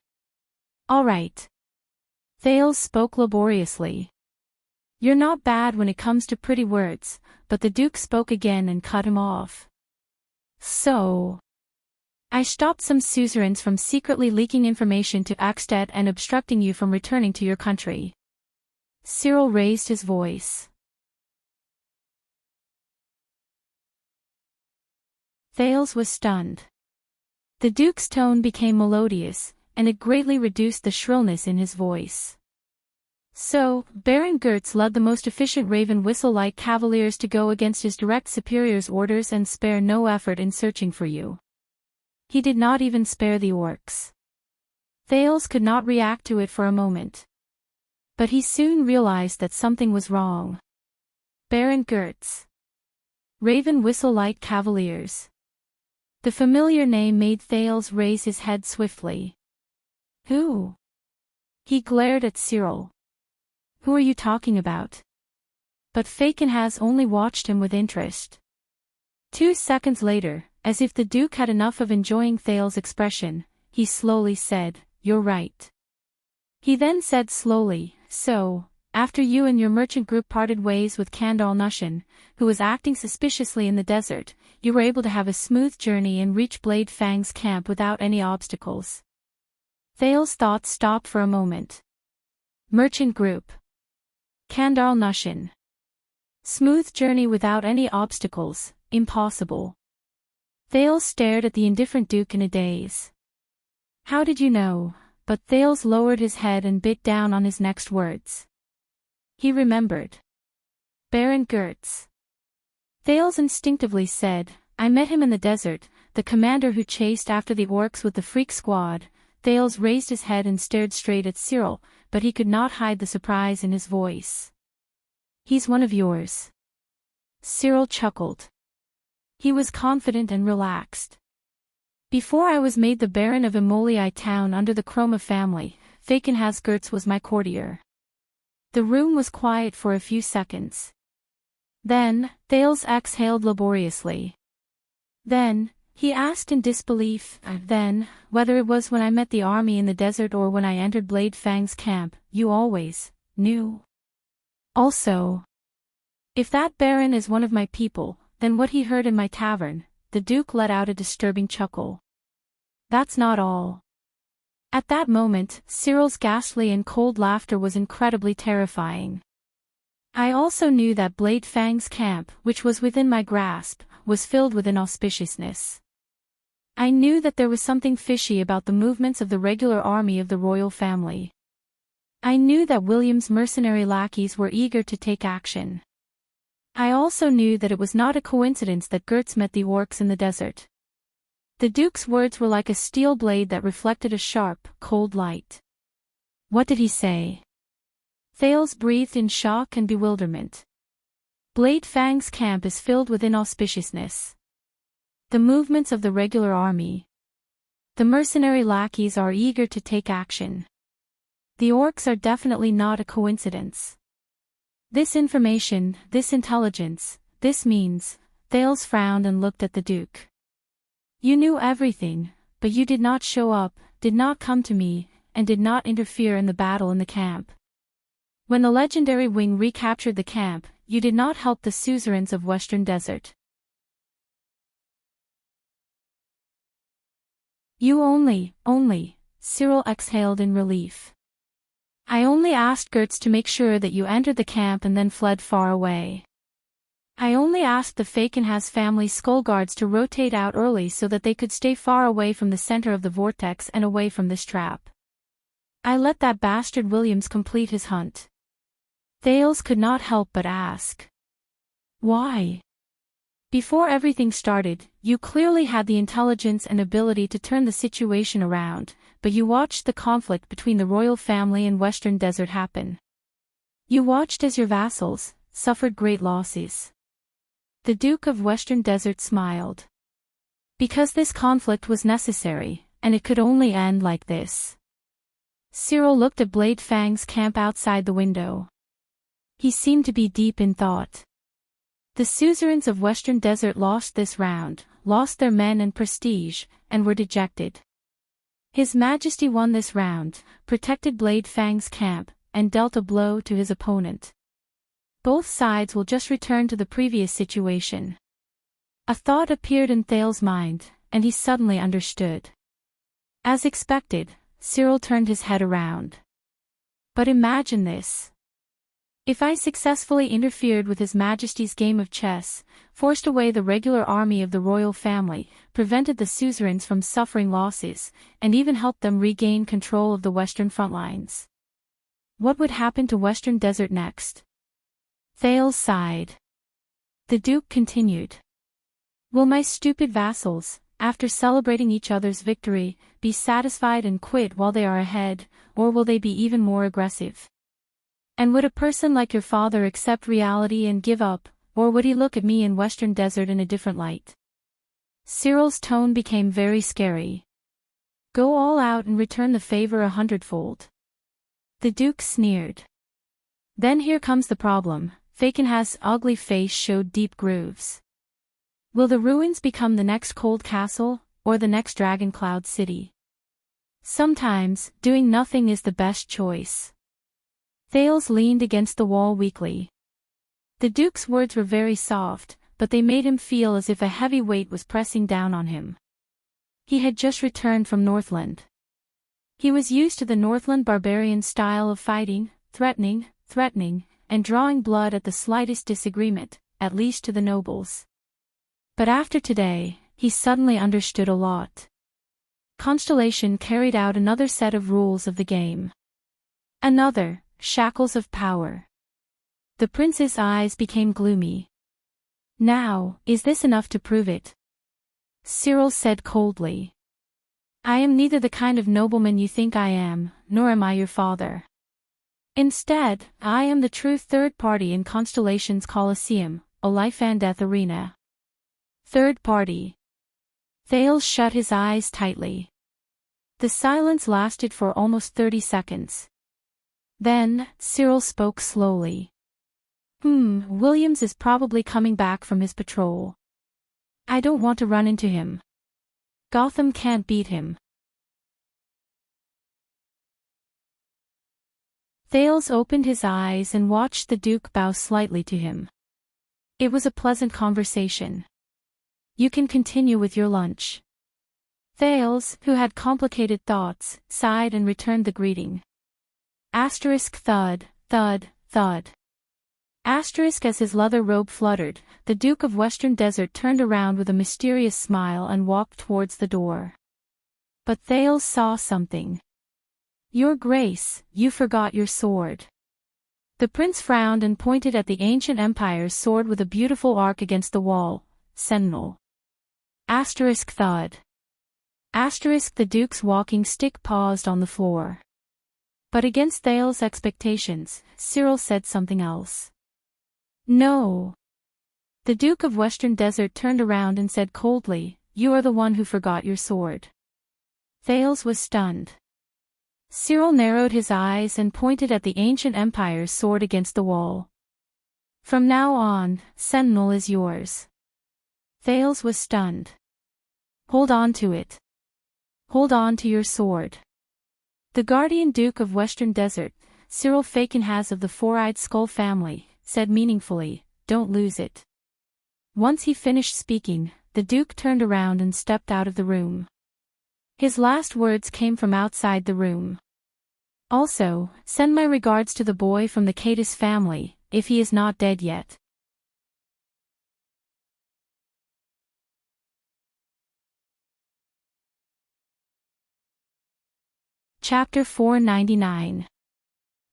"All right." Thales spoke laboriously. "You're not bad when it comes to pretty words," but the Duke spoke again and cut him off. "So, I stopped some suzerains from secretly leaking information to Axted and obstructing you from returning to your country." Cyril raised his voice. Thales was stunned. The Duke's tone became melodious, and it greatly reduced the shrillness in his voice. "So, Baron Gertz led the most efficient Raven Whistle-like cavaliers to go against his direct superior's orders and spare no effort in searching for you. He did not even spare the orcs." Thales could not react to it for a moment. But he soon realized that something was wrong. Baron Gertz. Raven Whistle-like cavaliers. The familiar name made Thales raise his head swiftly. "Who?" He glared at Cyril. "Who are you talking about?" But Fakenhas only watched him with interest. 2 seconds later, as if the Duke had enough of enjoying Thales' expression, he slowly said, "You're right." He then said slowly, "So, after you and your merchant group parted ways with Kandal Nushin, who was acting suspiciously in the desert, you were able to have a smooth journey and reach Blade Fang's camp without any obstacles." Thales' thoughts stopped for a moment. Merchant group. Kandal Nushin. Smooth journey without any obstacles, impossible. Thales stared at the indifferent Duke in a daze. "How did you know?" But Thales lowered his head and bit down on his next words. He remembered. Baron Gertz. Thales instinctively said, "I met him in the desert, the commander who chased after the orcs with the freak squad." Thales raised his head and stared straight at Cyril, but he could not hide the surprise in his voice. "He's one of yours." Cyril chuckled. He was confident and relaxed. "Before I was made the Baron of Emolii town under the Chroma family, Fakenhas Gertz was my courtier." The room was quiet for a few seconds. Then, Thales exhaled laboriously. "Then," he asked in disbelief, "then, whether it was when I met the army in the desert or when I entered Blade Fang's camp, you always knew. Also, if that Baron is one of my people, then what he heard in my tavern," the Duke let out a disturbing chuckle. "That's not all." At that moment, Cyril's ghastly and cold laughter was incredibly terrifying. "I also knew that Blade Fang's camp, which was within my grasp, was filled with inauspiciousness. I knew that there was something fishy about the movements of the regular army of the royal family. I knew that William's mercenary lackeys were eager to take action. I also knew that it was not a coincidence that Gertz met the orcs in the desert." The Duke's words were like a steel blade that reflected a sharp, cold light. "What did he say?" Thales breathed in shock and bewilderment. "Blade Fang's camp is filled with inauspiciousness. The movements of the regular army. The mercenary lackeys are eager to take action. The orcs are definitely not a coincidence. This information, this intelligence, this means..." Thales frowned and looked at the Duke. "You knew everything, but you did not show up, did not come to me, and did not interfere in the battle in the camp. When the legendary wing recaptured the camp, you did not help the suzerains of Western Desert. You only, Cyril exhaled in relief. "I only asked Gertz to make sure that you entered the camp and then fled far away. I only asked the Fakenhas family skull guards to rotate out early so that they could stay far away from the center of the vortex and away from this trap. I let that bastard Williams complete his hunt." Thales could not help but ask. "Why? Before everything started, you clearly had the intelligence and ability to turn the situation around, but you watched the conflict between the royal family and Western Desert happen. You watched as your vassals suffered great losses." The Duke of Western Desert smiled. "Because this conflict was necessary," and it could only end like this. Cyril looked at Blade Fang's camp outside the window. He seemed to be deep in thought. The suzerains of Western Desert lost this round, lost their men and prestige, and were dejected. His Majesty won this round, protected Blade Fang's camp, and dealt a blow to his opponent. Both sides will just return to the previous situation. A thought appeared in Thales's mind, and he suddenly understood. As expected, Cyril turned his head around. But imagine this. If I successfully interfered with His Majesty's game of chess, forced away the regular army of the royal family, prevented the suzerains from suffering losses, and even helped them regain control of the western front lines. What would happen to Western Desert next? Thales sighed. The Duke continued. Will my stupid vassals, after celebrating each other's victory, be satisfied and quit while they are ahead, or will they be even more aggressive? And would a person like your father accept reality and give up, or would he look at me in Western Desert in a different light? Cyril's tone became very scary. Go all out and return the favor 100-fold. The Duke sneered. Then here comes the problem. Fakenhas's ugly face showed deep grooves. Will the ruins become the next cold castle, or the next dragon cloud city? Sometimes, doing nothing is the best choice. Thales leaned against the wall weakly. The Duke's words were very soft, but they made him feel as if a heavy weight was pressing down on him. He had just returned from Northland. He was used to the Northland barbarian style of fighting, threatening, and drawing blood at the slightest disagreement, at least to the nobles. But after today, he suddenly understood a lot. Constellation carried out another set of rules of the game. Another, shackles of power. The prince's eyes became gloomy. Now, is this enough to prove it? Cyril said coldly. I am neither the kind of nobleman you think I am, nor am I your father. Instead, I am the true third party in Constellation's Colosseum, a life and death arena. Third party. Thales shut his eyes tightly. The silence lasted for almost 30 seconds. Then, Cyril spoke slowly. Williams is probably coming back from his patrol. I don't want to run into him. Gotham can't beat him. Thales opened his eyes and watched the Duke bow slightly to him. It was a pleasant conversation. You can continue with your lunch. Thales, who had complicated thoughts, sighed and returned the greeting. Thud, thud, thud. As his leather robe fluttered, the Duke of Western Desert turned around with a mysterious smile and walked towards the door. But Thales saw something. Your Grace, you forgot your sword. The prince frowned and pointed at the ancient empire's sword with a beautiful arc against the wall. Sentinel. Thud. The Duke's walking stick paused on the floor. But against Thales' expectations, Cyril said something else. No. The Duke of Western Desert turned around and said coldly, You are the one who forgot your sword. Thales was stunned. Cyril narrowed his eyes and pointed at the ancient empire's sword against the wall. From now on, Sentinel is yours. Thales was stunned. Hold on to it. Hold on to your sword. The guardian Duke of Western Desert, Cyril Fakenhas of the Four-Eyed Skull family, said meaningfully, Don't lose it. Once he finished speaking, the Duke turned around and stepped out of the room. His last words came from outside the room. Also, send my regards to the boy from the Cadis family, if he is not dead yet. Chapter 499.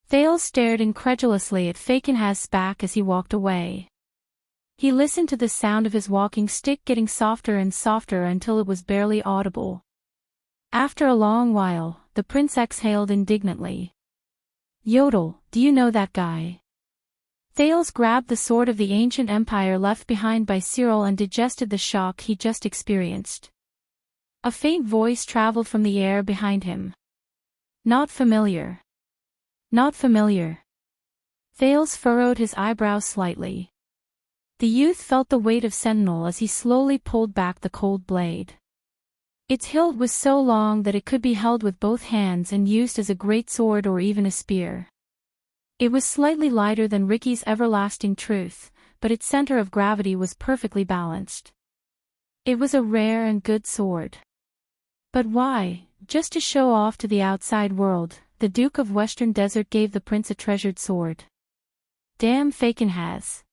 Thales stared incredulously at Fakenhas's back as he walked away. He listened to the sound of his walking stick getting softer and softer until it was barely audible. After a long while, the prince exhaled indignantly. Yodel, do you know that guy? Thales grabbed the sword of the ancient empire left behind by Cyril and digested the shock he just experienced. A faint voice traveled from the air behind him. Not familiar. Not familiar. Thales furrowed his eyebrows slightly. The youth felt the weight of Sentinel as he slowly pulled back the cold blade. Its hilt was so long that it could be held with both hands and used as a greatsword or even a spear. It was slightly lighter than Ricky's everlasting truth, but its center of gravity was perfectly balanced. It was a rare and good sword. But why? Just to show off to the outside world, the Duke of Western Desert gave the prince a treasured sword. Damn Faken has.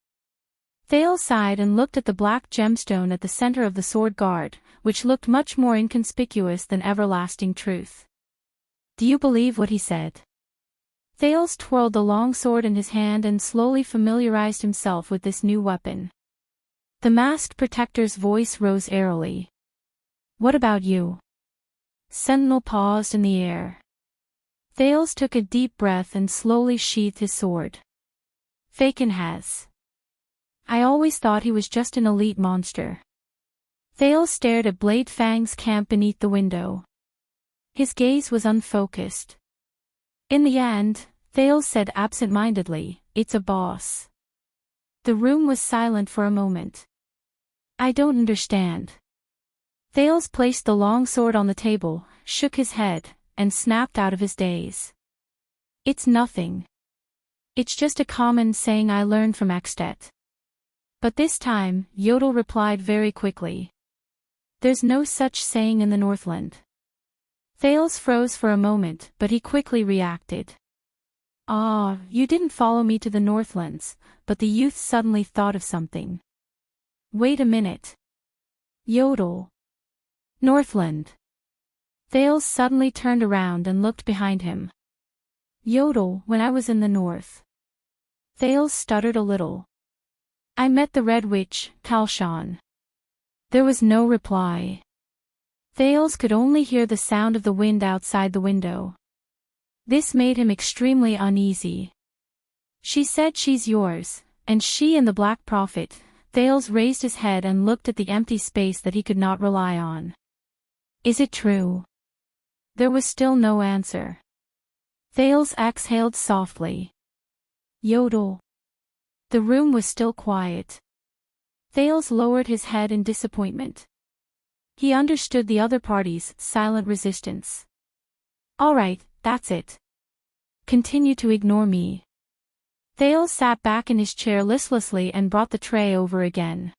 Thales sighed and looked at the black gemstone at the center of the sword guard, which looked much more inconspicuous than everlasting truth. Do you believe what he said? Thales twirled the long sword in his hand and slowly familiarized himself with this new weapon. The masked protector's voice rose airily. What about you? Sentinel paused in the air. Thales took a deep breath and slowly sheathed his sword. Faken has. I always thought he was just an elite monster. Thales stared at Blade Fang's camp beneath the window. His gaze was unfocused. In the end, Thales said absent-mindedly, "It's a boss." The room was silent for a moment. I don't understand. Thales placed the long sword on the table, shook his head, and snapped out of his daze. It's nothing. It's just a common saying I learned from Extet. But this time, Yodel replied very quickly. There's no such saying in the Northland. Thales froze for a moment, but he quickly reacted. Ah, you didn't follow me to the Northlands, but the youth suddenly thought of something. Wait a minute. Yodel. Northland. Thales suddenly turned around and looked behind him. Yodel, when I was in the north. Thales stuttered a little. I met the Red Witch, Kalshan. There was no reply. Thales could only hear the sound of the wind outside the window. This made him extremely uneasy. She said she's yours, and she and the Black Prophet. Thales raised his head and looked at the empty space that he could not rely on. Is it true? There was still no answer. Thales exhaled softly. Yodel. The room was still quiet. Thales lowered his head in disappointment. He understood the other party's silent resistance. All right, that's it. Continue to ignore me. Thales sat back in his chair listlessly and brought the tray over again.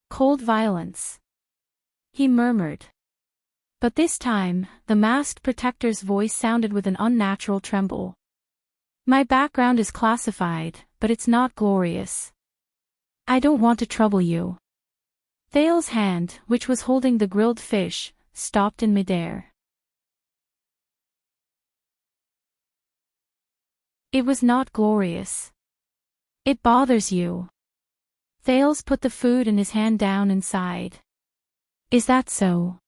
Cold violence. He murmured. But this time, the masked protector's voice sounded with an unnatural tremble. My background is classified, but it's not glorious. I don't want to trouble you. Thales' hand, which was holding the grilled fish, stopped in midair. It was not glorious. It bothers you. Thales put the food in his hand down and sighed. Is that so?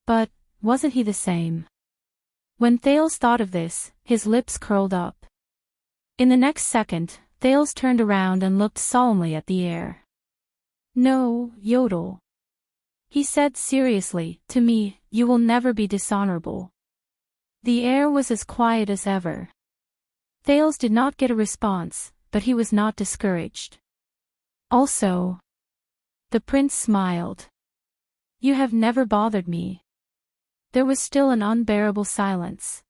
But, wasn't he the same? When Thales thought of this, his lips curled up. In the next second, Thales turned around and looked solemnly at the air. No, Yodel. He said seriously, to me, you will never be dishonorable. The air was as quiet as ever. Thales did not get a response, but he was not discouraged. Also, the prince smiled. You have never bothered me. There was still an unbearable silence.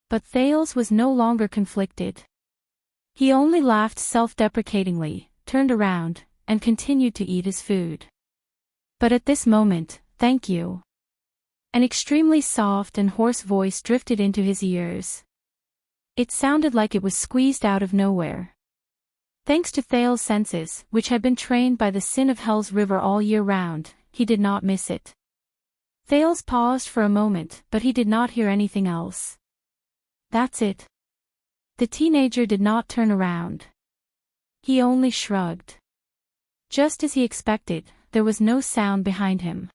But Thales was no longer conflicted. He only laughed self-deprecatingly, turned around, and continued to eat his food. But at this moment, thank you. An extremely soft and hoarse voice drifted into his ears. It sounded like it was squeezed out of nowhere. Thanks to Thales' senses, which had been trained by the sin of Hell's River all year round, he did not miss it. Thales paused for a moment, but he did not hear anything else. That's it. The teenager did not turn around. He only shrugged. Just as he expected, there was no sound behind him.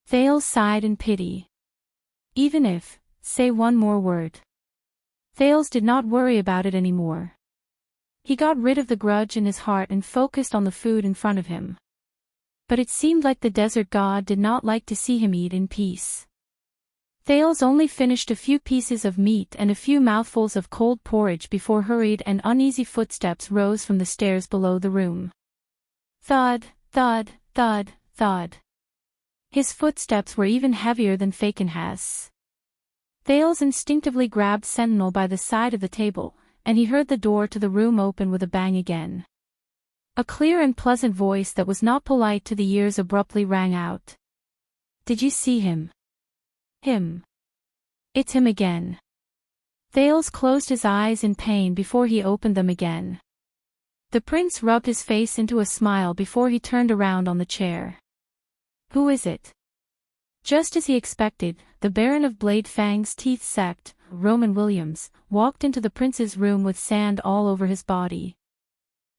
Thales sighed in pity. Even if, say one more word. Thales did not worry about it anymore. He got rid of the grudge in his heart and focused on the food in front of him. But it seemed like the desert god did not like to see him eat in peace. Thales only finished a few pieces of meat and a few mouthfuls of cold porridge before hurried and uneasy footsteps rose from the stairs below the room. Thud, thud, thud, thud. His footsteps were even heavier than Fictional's. Thales instinctively grabbed Sentinel by the side of the table, and he heard the door to the room open with a bang again. A clear and pleasant voice that was not polite to the ears abruptly rang out. "Did you see him?" "Him? It's him again." Thales closed his eyes in pain before he opened them again. The prince rubbed his face into a smile before he turned around on the chair. "Who is it?" Just as he expected, the Baron of Blade Fang's teeth sect, Roman Williams, walked into the prince's room with sand all over his body.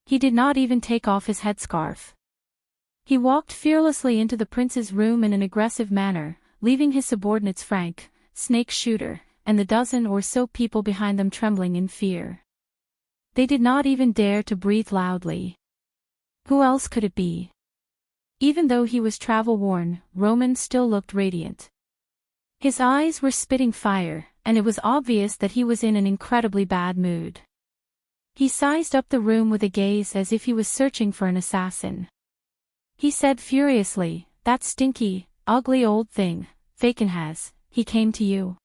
He did not even take off his headscarf. He walked fearlessly into the prince's room in an aggressive manner, leaving his subordinates Frank, Snake Shooter, and the dozen or so people behind them trembling in fear. They did not even dare to breathe loudly. Who else could it be? Even though he was travel-worn, Roman still looked radiant. His eyes were spitting fire, and it was obvious that he was in an incredibly bad mood. He sized up the room with a gaze as if he was searching for an assassin. He said furiously, "That stinky, ugly old thing, Fictional, he came to you.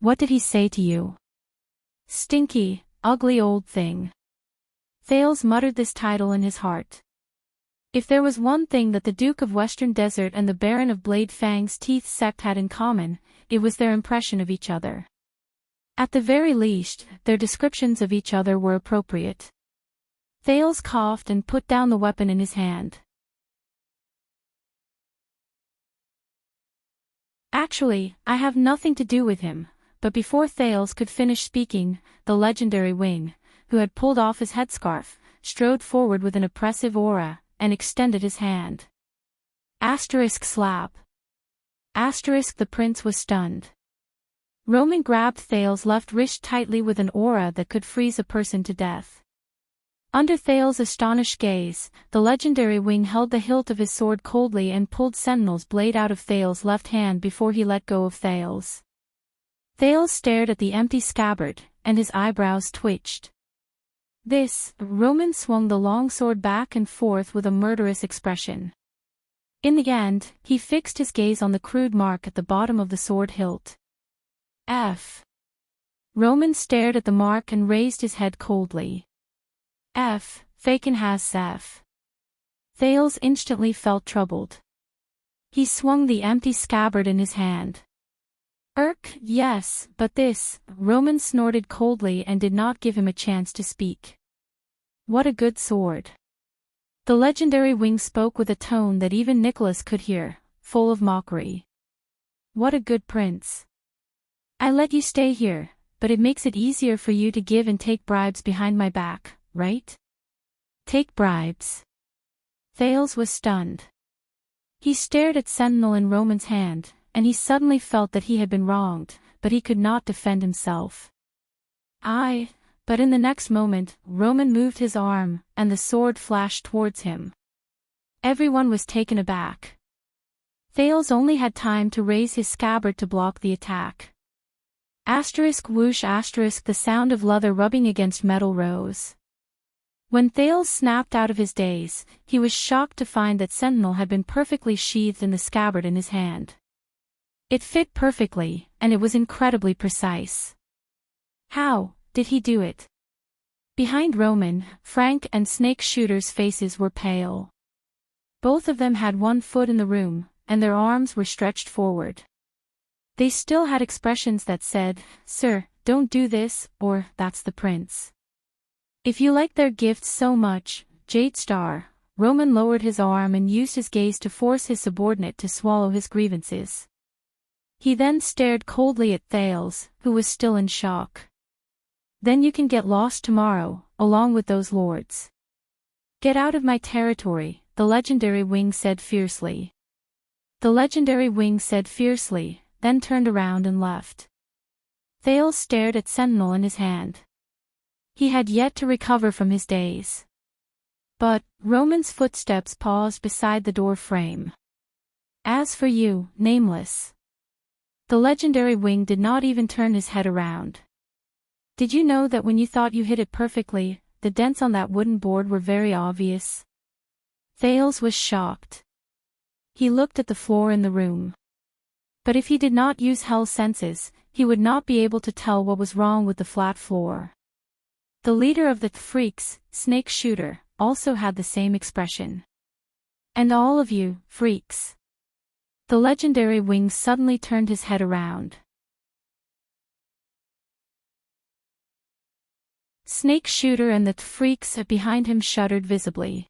What did he say to you?" "Stinky, ugly old thing." Thales muttered this title in his heart. If there was one thing that the Duke of Western Desert and the Baron of Blade Fang's teeth sect had in common, it was their impression of each other. At the very least, their descriptions of each other were appropriate. Thales coughed and put down the weapon in his hand. "Actually, I have nothing to do with him," but before Thales could finish speaking, the legendary Wing, who had pulled off his headscarf, strode forward with an oppressive aura, and extended his hand. Slap. The prince was stunned. Roman grabbed Thales' left wrist tightly with an aura that could freeze a person to death. Under Thales' astonished gaze, the legendary Wing held the hilt of his sword coldly and pulled Sentinel's blade out of Thales' left hand before he let go of Thales. Thales stared at the empty scabbard, and his eyebrows twitched. Roman swung the long sword back and forth with a murderous expression. In the end, he fixed his gaze on the crude mark at the bottom of the sword hilt. F. Roman stared at the mark and raised his head coldly. Fictional. Thales instantly felt troubled. He swung the empty scabbard in his hand. Yes, but this, Roman snorted coldly and did not give him a chance to speak. What a good sword. The legendary Wing spoke with a tone that even Nicholas could hear, full of mockery. What a good prince. I let you stay here, but it makes it easier for you to give and take bribes behind my back, right? Take bribes. Thales was stunned. He stared at Sentinel in Roman's hand, and he suddenly felt that he had been wronged, but he could not defend himself. But in the next moment, Roman moved his arm, and the sword flashed towards him. Everyone was taken aback. Thales only had time to raise his scabbard to block the attack. Whoosh the sound of leather rubbing against metal rose. When Thales snapped out of his daze, he was shocked to find that Sentinel had been perfectly sheathed in the scabbard in his hand. It fit perfectly, and it was incredibly precise. How did he do it? Behind Roman, Frank and Snake Shooter's faces were pale. Both of them had one foot in the room, and their arms were stretched forward. They still had expressions that said, "Sir, don't do this," or "That's the prince." If you like their gifts so much, Jade Star, Roman lowered his arm and used his gaze to force his subordinate to swallow his grievances. He then stared coldly at Thales, who was still in shock. Then you can get lost tomorrow, along with those lords. Get out of my territory, the legendary Wing said fiercely. The legendary Wing said fiercely, then turned around and left. Thales stared at Sentinel in his hand. He had yet to recover from his daze. But Roman's footsteps paused beside the door frame. As for you, Nameless. The legendary wing did not even turn his head around. Did you know that when you thought you hit it perfectly, the dents on that wooden board were very obvious? Thales was shocked. He looked at the floor in the room. But if he did not use Hell's senses, he would not be able to tell what was wrong with the flat floor. The leader of the freaks, Snake Shooter, also had the same expression. And all of you, freaks. The legendary wing suddenly turned his head around. Snake Shooter and the freaks behind him shuddered visibly.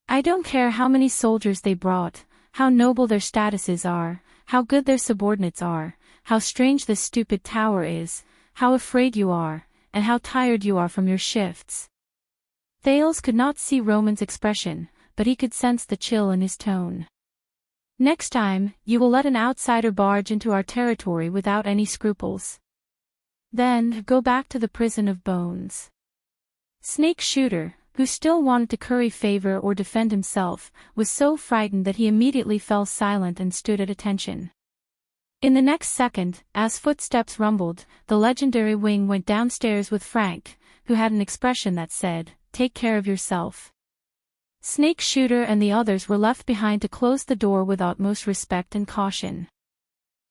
I don't care how many soldiers they brought, how noble their statuses are, how good their subordinates are, how strange this stupid tower is, how afraid you are, and how tired you are from your shifts. Thales could not see Roman's expression, but he could sense the chill in his tone. Next time, you will let an outsider barge into our territory without any scruples. Then, go back to the prison of bones. Snake Shooter, who still wanted to curry favor or defend himself, was so frightened that he immediately fell silent and stood at attention. In the next second, as footsteps rumbled, the legendary wing went downstairs with Frank, who had an expression that said, "Take care of yourself." Snake Shooter and the others were left behind to close the door with utmost respect and caution.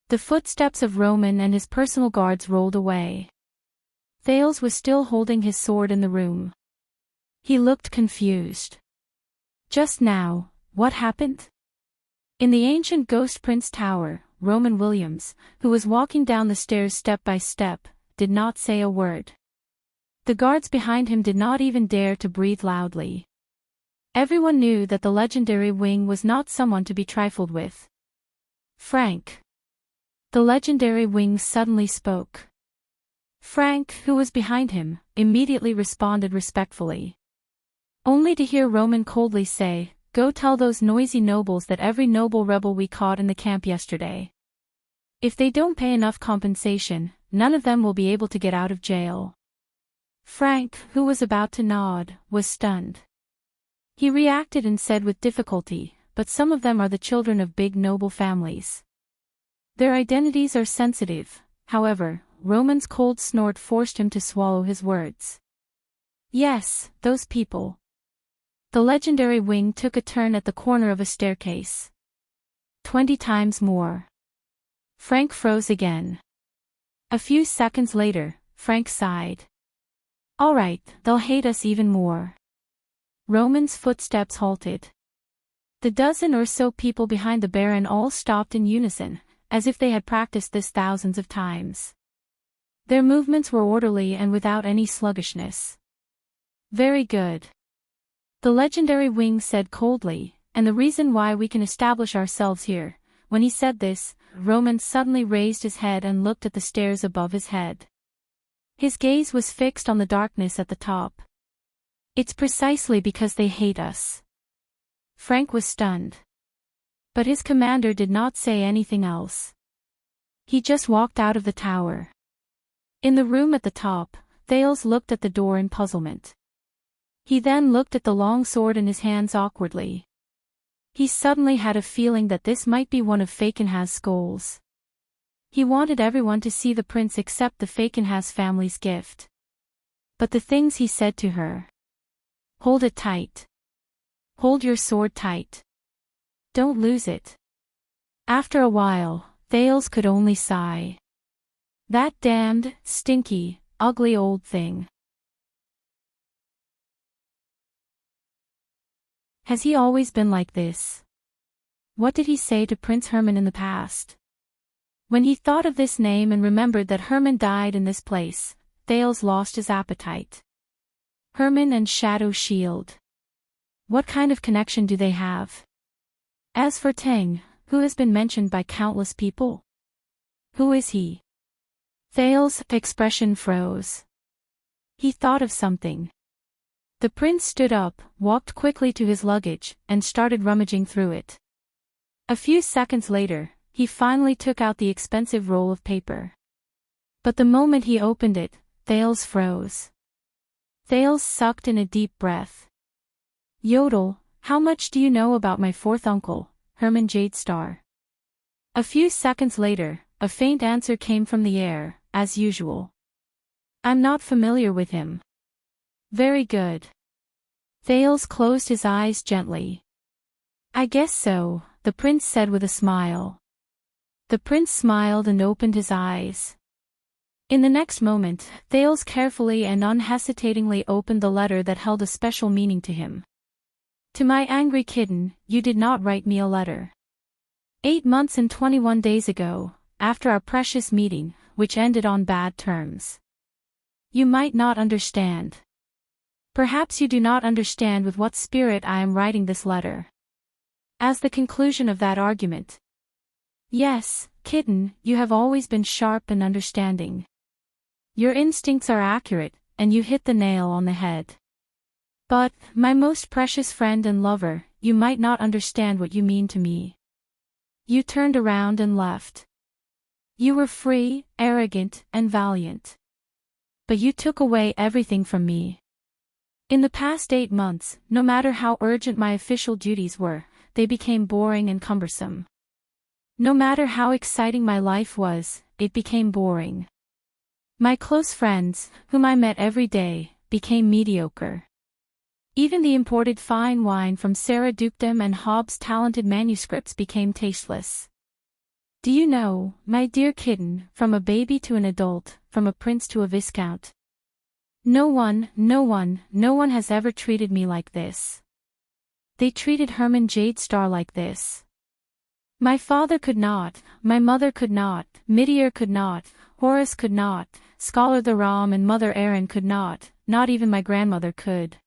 The footsteps of Roman and his personal guards rolled away. Thales was still holding his sword in the room. He looked confused. Just now, what happened? In the ancient Ghost Prince Tower, Roman Williams, who was walking down the stairs step by step, did not say a word. The guards behind him did not even dare to breathe loudly. Everyone knew that the legendary wing was not someone to be trifled with. Frank. The legendary wing suddenly spoke. Frank, who was behind him, immediately responded respectfully. Only to hear Roman coldly say, "Go tell those noisy nobles that every noble rebel we caught in the camp yesterday. If they don't pay enough compensation, none of them will be able to get out of jail." Frank, who was about to nod, was stunned. He reacted and said with difficulty, "But some of them are the children of big noble families. Their identities are sensitive." However, Roman's cold snort forced him to swallow his words. "Yes, those people." The legendary wing took a turn at the corner of a staircase. 20 times more. Frank froze again. A few seconds later, Frank sighed. "All right, they'll hate us even more." Roman's footsteps halted. The dozen or so people behind the Baron all stopped in unison, as if they had practiced this thousands of times. Their movements were orderly and without any sluggishness. "Very good," the legendary wing said coldly, "and the reason why we can establish ourselves here." When he said this, Roman suddenly raised his head and looked at the stairs above his head. His gaze was fixed on the darkness at the top. "It's precisely because they hate us." Frank was stunned. But his commander did not say anything else. He just walked out of the tower. In the room at the top, Thales looked at the door in puzzlement. He then looked at the long sword in his hands awkwardly. He suddenly had a feeling that this might be one of Fakenhas' goals. He wanted everyone to see the prince except the Fakenhas family's gift. But the things he said to her. "Hold it tight. Hold your sword tight. Don't lose it." After a while, Thales could only sigh. That damned, stinky, ugly old thing. Has he always been like this? What did he say to Prince Herman in the past? When he thought of this name and remembered that Herman died in this place, Thales lost his appetite. Herman and Shadow Shield. What kind of connection do they have? As for Teng, who has been mentioned by countless people? Who is he? Thales' expression froze. He thought of something. The prince stood up, walked quickly to his luggage, and started rummaging through it. A few seconds later, he finally took out the expensive roll of paper. But the moment he opened it, Thales froze. Thales sucked in a deep breath. Yodel, how much do you know about my fourth uncle, Herman Jadestar? A few seconds later, a faint answer came from the air, as usual. I'm not familiar with him. Very good. Thales closed his eyes gently. I guess so, the prince said with a smile. The prince smiled and opened his eyes. In the next moment, Thales carefully and unhesitatingly opened the letter that held a special meaning to him. To my angry kitten, you did not write me a letter. 8 months and 21 days ago, after our precious meeting, which ended on bad terms. You might not understand. Perhaps you do not understand with what spirit I am writing this letter. As the conclusion of that argument. Yes, kitten, you have always been sharp and understanding. Your instincts are accurate, and you hit the nail on the head. But, my most precious friend and lover, you might not understand what you mean to me. You turned around and left. You were free, arrogant, and valiant. But you took away everything from me. In the past 8 months, no matter how urgent my official duties were, they became boring and cumbersome. No matter how exciting my life was, it became boring. My close friends, whom I met every day, became mediocre. Even the imported fine wine from Sarah Dukedom and Hobbes' talented manuscripts became tasteless. Do you know, my dear kitten, from a baby to an adult, from a prince to a viscount? No one has ever treated me like this. They treated Herman Jadestar like this. My father could not, my mother could not, Midier could not, Horace could not, Scholar the Ram and Mother Erin could not even my grandmother could.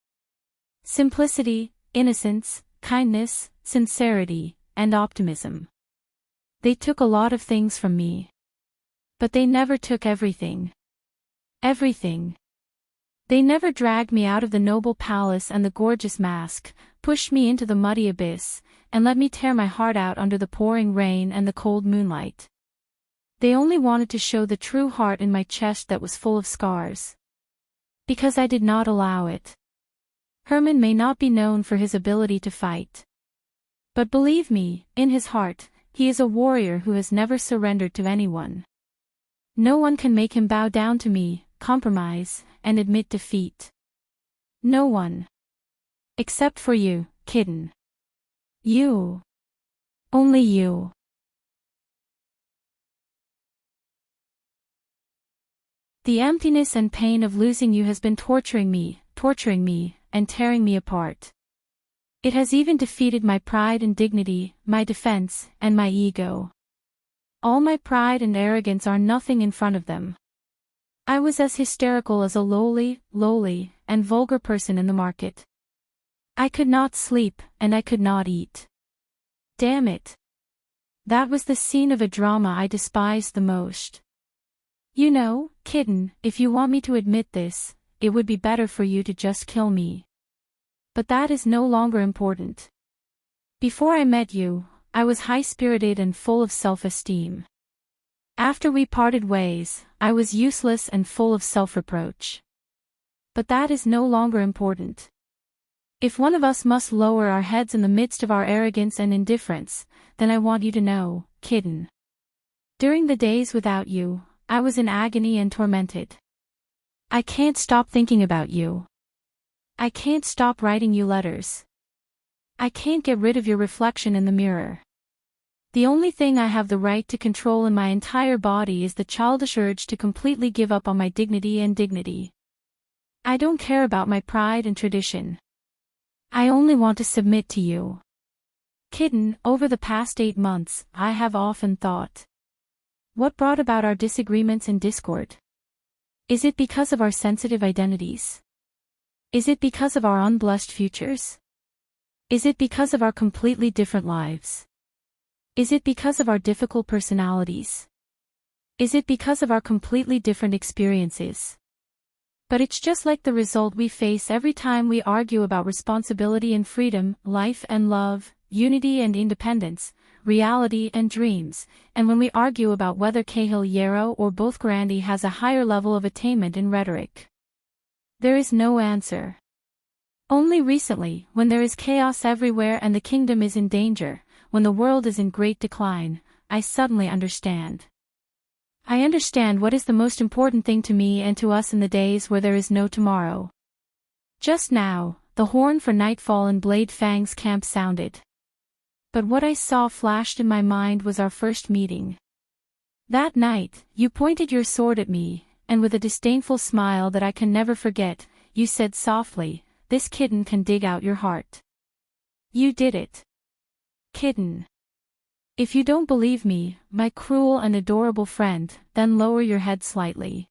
Simplicity, innocence, kindness, sincerity, and optimism. They took a lot of things from me. But they never took everything. Everything. They never dragged me out of the noble palace and the gorgeous mask, pushed me into the muddy abyss, and let me tear my heart out under the pouring rain and the cold moonlight. They only wanted to show the true heart in my chest that was full of scars. Because I did not allow it. Herman may not be known for his ability to fight. But believe me, in his heart, he is a warrior who has never surrendered to anyone. No one can make him bow down to me, compromise, and admit defeat. No one. Except for you, kitten. You. Only you. The emptiness and pain of losing you has been torturing me, and tearing me apart. It has even defeated my pride and dignity, my defense, and my ego. All my pride and arrogance are nothing in front of them. I was as hysterical as a lowly, and vulgar person in the market. I could not sleep, and I could not eat. Damn it. That was the scene of a drama I despised the most. You know, kitten, if you want me to admit this, it would be better for you to just kill me. But that is no longer important. Before I met you, I was high-spirited and full of self-esteem. After we parted ways, I was useless and full of self-reproach. But that is no longer important. If one of us must lower our heads in the midst of our arrogance and indifference, then I want you to know, kitten. During the days without you, I was in agony and tormented. I can't stop thinking about you. I can't stop writing you letters. I can't get rid of your reflection in the mirror. The only thing I have the right to control in my entire body is the childish urge to completely give up on my dignity. I don't care about my pride and tradition. I only want to submit to you. Kitten, over the past 8 months, I have often thought. What brought about our disagreements and discord? Is it because of our sensitive identities? Is it because of our unblessed futures? Is it because of our completely different lives? Is it because of our difficult personalities? Is it because of our completely different experiences? But it's just like the result we face every time we argue about responsibility and freedom, life and love, unity and independence, reality and dreams, and when we argue about whether Cahill Yarrow or both Grandi has a higher level of attainment in rhetoric. There is no answer. Only recently, when there is chaos everywhere and the kingdom is in danger, when the world is in great decline, I suddenly understand. I understand what is the most important thing to me and to us in the days where there is no tomorrow. Just now, the horn for nightfall in Blade Fang's camp sounded. But what I saw flashed in my mind was our first meeting. That night, you pointed your sword at me, and with a disdainful smile that I can never forget, you said softly, "This kitten can dig out your heart." You did it. Kitten. If you don't believe me, my cruel and adorable friend, then lower your head slightly.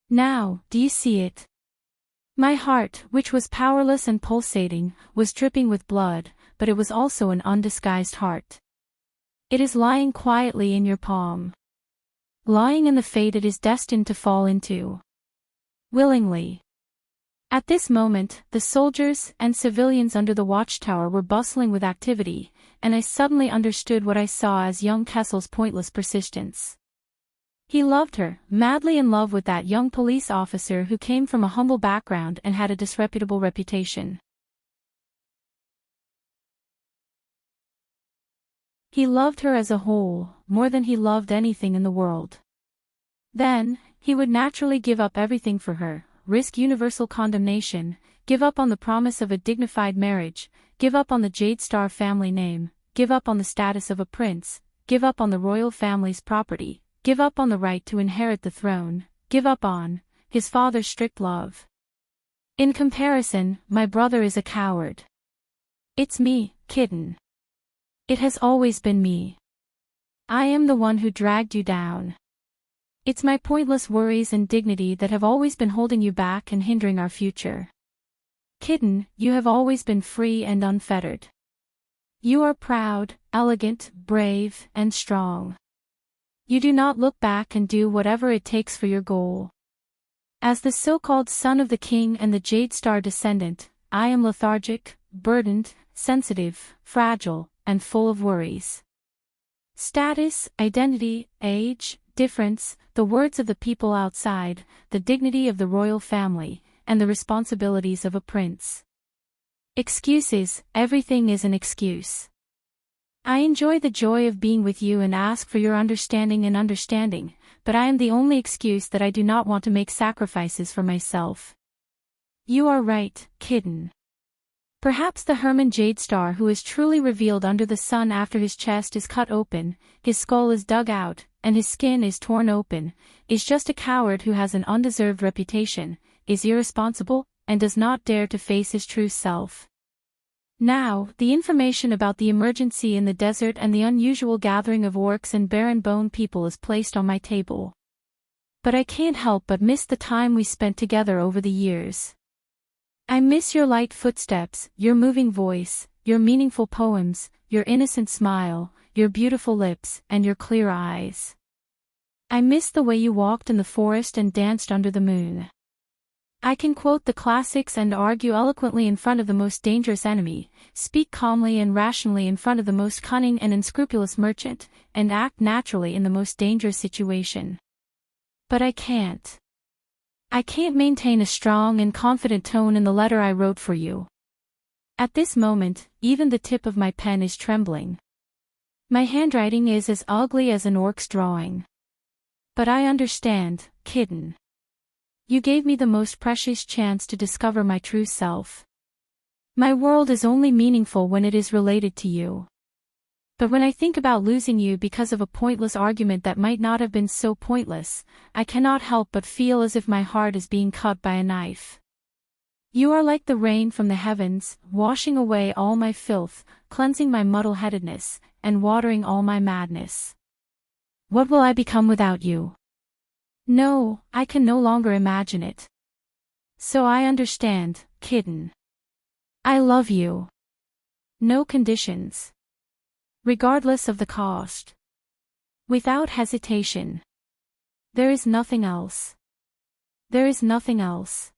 Now, do you see it? My heart, which was powerless and pulsating, was dripping with blood, but it was also an undisguised heart. It is lying quietly in your palm. Lying in the fate it is destined to fall into. Willingly. At this moment, the soldiers and civilians under the watchtower were bustling with activity, and I suddenly understood what I saw as young Kessel's pointless persistence. He loved her, madly in love with that young police officer who came from a humble background and had a disreputable reputation. He loved her as a whole, more than he loved anything in the world. Then, he would naturally give up everything for her, risk universal condemnation, give up on the promise of a dignified marriage, give up on the Jade Star family name, give up on the status of a prince, give up on the royal family's property, give up on the right to inherit the throne, give up on his father's strict love. In comparison, my brother is a coward. It's me, kitten. It has always been me. I am the one who dragged you down. It's my pointless worries and dignity that have always been holding you back and hindering our future. Kitten, you have always been free and unfettered. You are proud, elegant, brave, and strong. You do not look back and do whatever it takes for your goal. As the so-called son of the king and the Jade Star descendant, I am lethargic, burdened, sensitive, fragile, and full of worries. Status, identity, age, difference, the words of the people outside, the dignity of the royal family, and the responsibilities of a prince. Excuses, everything is an excuse. I enjoy the joy of being with you and ask for your understanding and understanding, but I am the only excuse that I do not want to make sacrifices for myself. You are right, kitten. Perhaps the Herman Jade Star who is truly revealed under the sun after his chest is cut open, his skull is dug out, and his skin is torn open, is just a coward who has an undeserved reputation, is irresponsible, and does not dare to face his true self. Now, the information about the emergency in the desert and the unusual gathering of orcs and barren bone people is placed on my table. But I can't help but miss the time we spent together over the years. I miss your light footsteps, your moving voice, your meaningful poems, your innocent smile, your beautiful lips, and your clear eyes. I miss the way you walked in the forest and danced under the moon. I can quote the classics and argue eloquently in front of the most dangerous enemy, speak calmly and rationally in front of the most cunning and unscrupulous merchant, and act naturally in the most dangerous situation. But I can't. I can't maintain a strong and confident tone in the letter I wrote for you. At this moment, even the tip of my pen is trembling. My handwriting is as ugly as an orc's drawing. But I understand, kitten. You gave me the most precious chance to discover my true self. My world is only meaningful when it is related to you. But when I think about losing you because of a pointless argument that might not have been so pointless, I cannot help but feel as if my heart is being cut by a knife. You are like the rain from the heavens, washing away all my filth, cleansing my muddle-headedness, and watering all my madness. What will I become without you? No, I can no longer imagine it. So I understand, kitten. I love you. No conditions. Regardless of the cost. Without hesitation. There is nothing else. There is nothing else.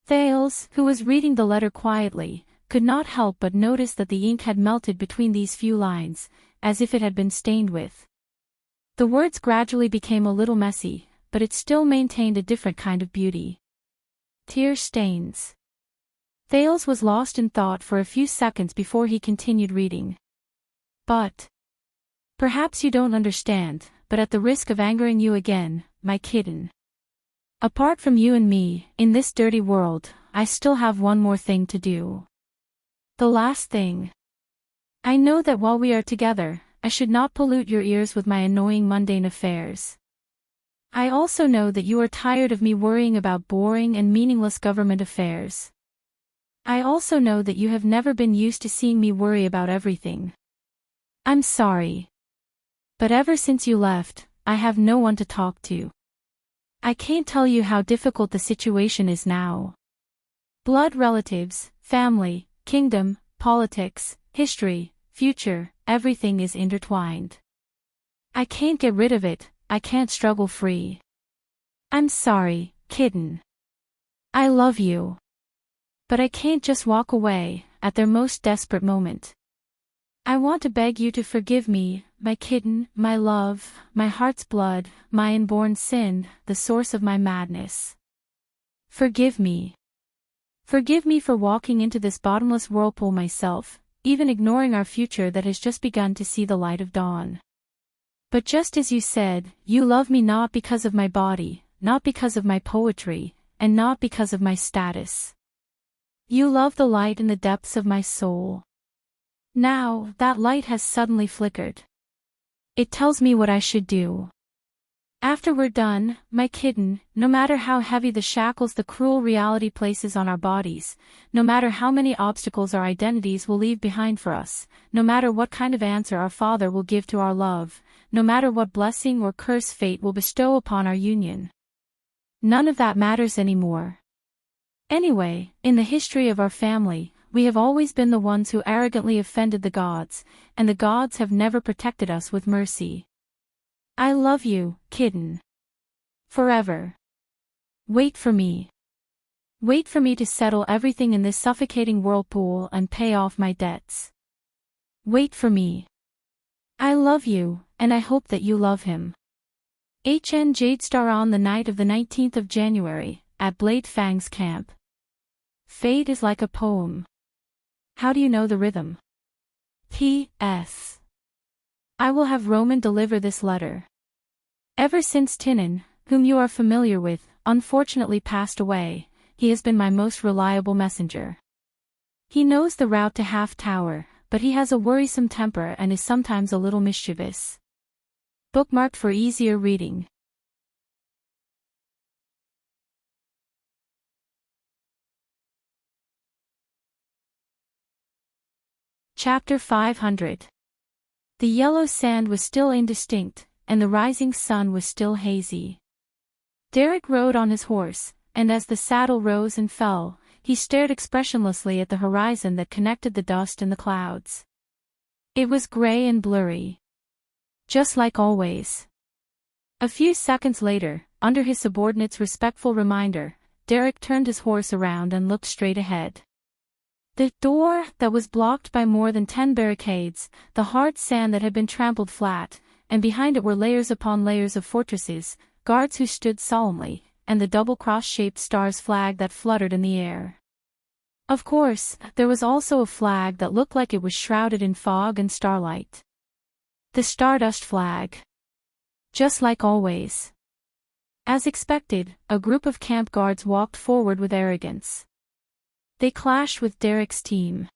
Thales, who was reading the letter quietly, could not help but notice that the ink had melted between these few lines, as if it had been stained with. The words gradually became a little messy, but it still maintained a different kind of beauty. Tear stains. Thales was lost in thought for a few seconds before he continued reading. But perhaps you don't understand, but at the risk of angering you again, my kitten. Apart from you and me, in this dirty world, I still have one more thing to do. The last thing. I know that while we are together, I should not pollute your ears with my annoying mundane affairs. I also know that you are tired of me worrying about boring and meaningless government affairs. I also know that you have never been used to seeing me worry about everything. I'm sorry. But ever since you left, I have no one to talk to. I can't tell you how difficult the situation is now. Blood relatives, family, kingdom, politics, history, future, everything is intertwined. I can't get rid of it, I can't struggle free. I'm sorry, kitten. I love you. But I can't just walk away, at their most desperate moment. I want to beg you to forgive me, my kitten, my love, my heart's blood, my inborn sin, the source of my madness. Forgive me. Forgive me for walking into this bottomless whirlpool myself, even ignoring our future that has just begun to see the light of dawn. But just as you said, you love me not because of my body, not because of my poetry, and not because of my status. You love the light in the depths of my soul. Now, that light has suddenly flickered. It tells me what I should do. After we're done, my kitten, no matter how heavy the shackles the cruel reality places on our bodies, no matter how many obstacles our identities will leave behind for us, no matter what kind of answer our Father will give to our love, no matter what blessing or curse fate will bestow upon our union. None of that matters anymore. Anyway, in the history of our family, we have always been the ones who arrogantly offended the gods, and the gods have never protected us with mercy. I love you, kitten. Forever. Wait for me. Wait for me to settle everything in this suffocating whirlpool and pay off my debts. Wait for me. I love you, and I hope that you love him. HN Jadestar on the night of the 19th of January, at Blade Fang's camp. Fate is like a poem. How do you know the rhythm? P.S. I will have Roman deliver this letter. Ever since Tinnen, whom you are familiar with, unfortunately passed away, he has been my most reliable messenger. He knows the route to Half Tower, but he has a worrisome temper and is sometimes a little mischievous. Bookmarked for easier reading. Chapter 500. The yellow sand was still indistinct, and the rising sun was still hazy. Derek rode on his horse, and as the saddle rose and fell, he stared expressionlessly at the horizon that connected the dust and the clouds. It was gray and blurry. Just like always. A few seconds later, under his subordinate's respectful reminder, Derek turned his horse around and looked straight ahead. The door, that was blocked by more than 10 barricades, the hard sand that had been trampled flat, and behind it were layers upon layers of fortresses, guards who stood solemnly, and the double cross-shaped star's flag that fluttered in the air. Of course, there was also a flag that looked like it was shrouded in fog and starlight. The Stardust flag. Just like always. As expected, a group of camp guards walked forward with arrogance. They clashed with Derek's team.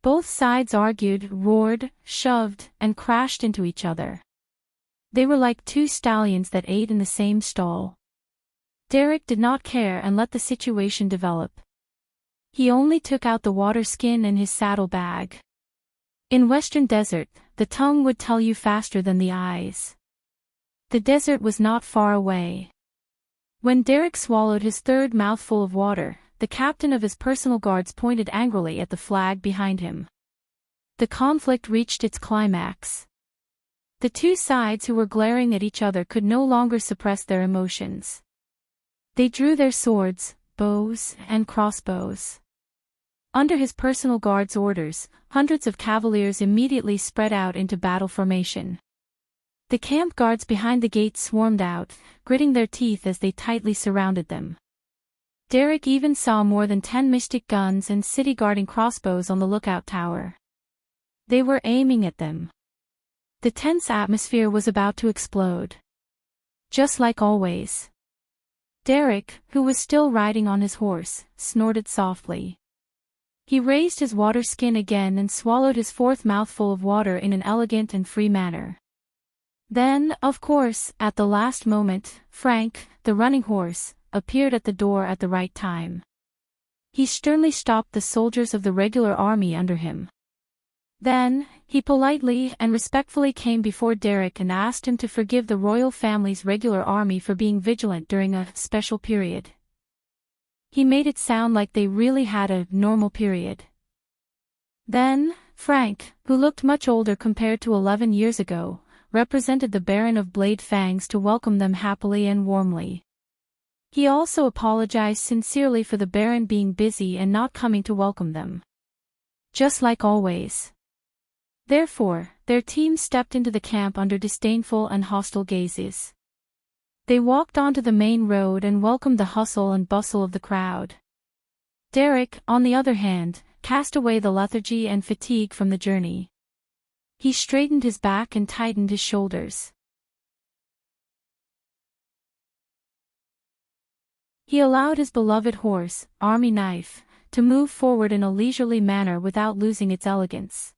Both sides argued, roared, shoved, and crashed into each other. They were like two stallions that ate in the same stall. Derek did not care and let the situation develop. He only took out the water skin and his saddle bag. In Western Desert, the tongue would tell you faster than the eyes. The desert was not far away. When Derek swallowed his third mouthful of water, the captain of his personal guards pointed angrily at the flag behind him. The conflict reached its climax. The two sides who were glaring at each other could no longer suppress their emotions. They drew their swords, bows, and crossbows. Under his personal guard's orders, hundreds of cavaliers immediately spread out into battle formation. The camp guards behind the gate swarmed out, gritting their teeth as they tightly surrounded them. Derek even saw more than 10 mystic guns and city-guarding crossbows on the lookout tower. They were aiming at them. The tense atmosphere was about to explode. Just like always. Derek, who was still riding on his horse, snorted softly. He raised his water skin again and swallowed his fourth mouthful of water in an elegant and free manner. Then, of course, at the last moment, Frank, the running horse, appeared at the door at the right time. He sternly stopped the soldiers of the regular army under him. Then, he politely and respectfully came before Derek and asked him to forgive the royal family's regular army for being vigilant during a special period. He made it sound like they really had a normal period. Then, Frank, who looked much older compared to 11 years ago, represented the Baron of Blade Fangs to welcome them happily and warmly. He also apologized sincerely for the Baron being busy and not coming to welcome them. Just like always. Therefore, their team stepped into the camp under disdainful and hostile gazes. They walked onto the main road and welcomed the hustle and bustle of the crowd. Derek, on the other hand, cast away the lethargy and fatigue from the journey. He straightened his back and tightened his shoulders. He allowed his beloved horse, Army Knife, to move forward in a leisurely manner without losing its elegance.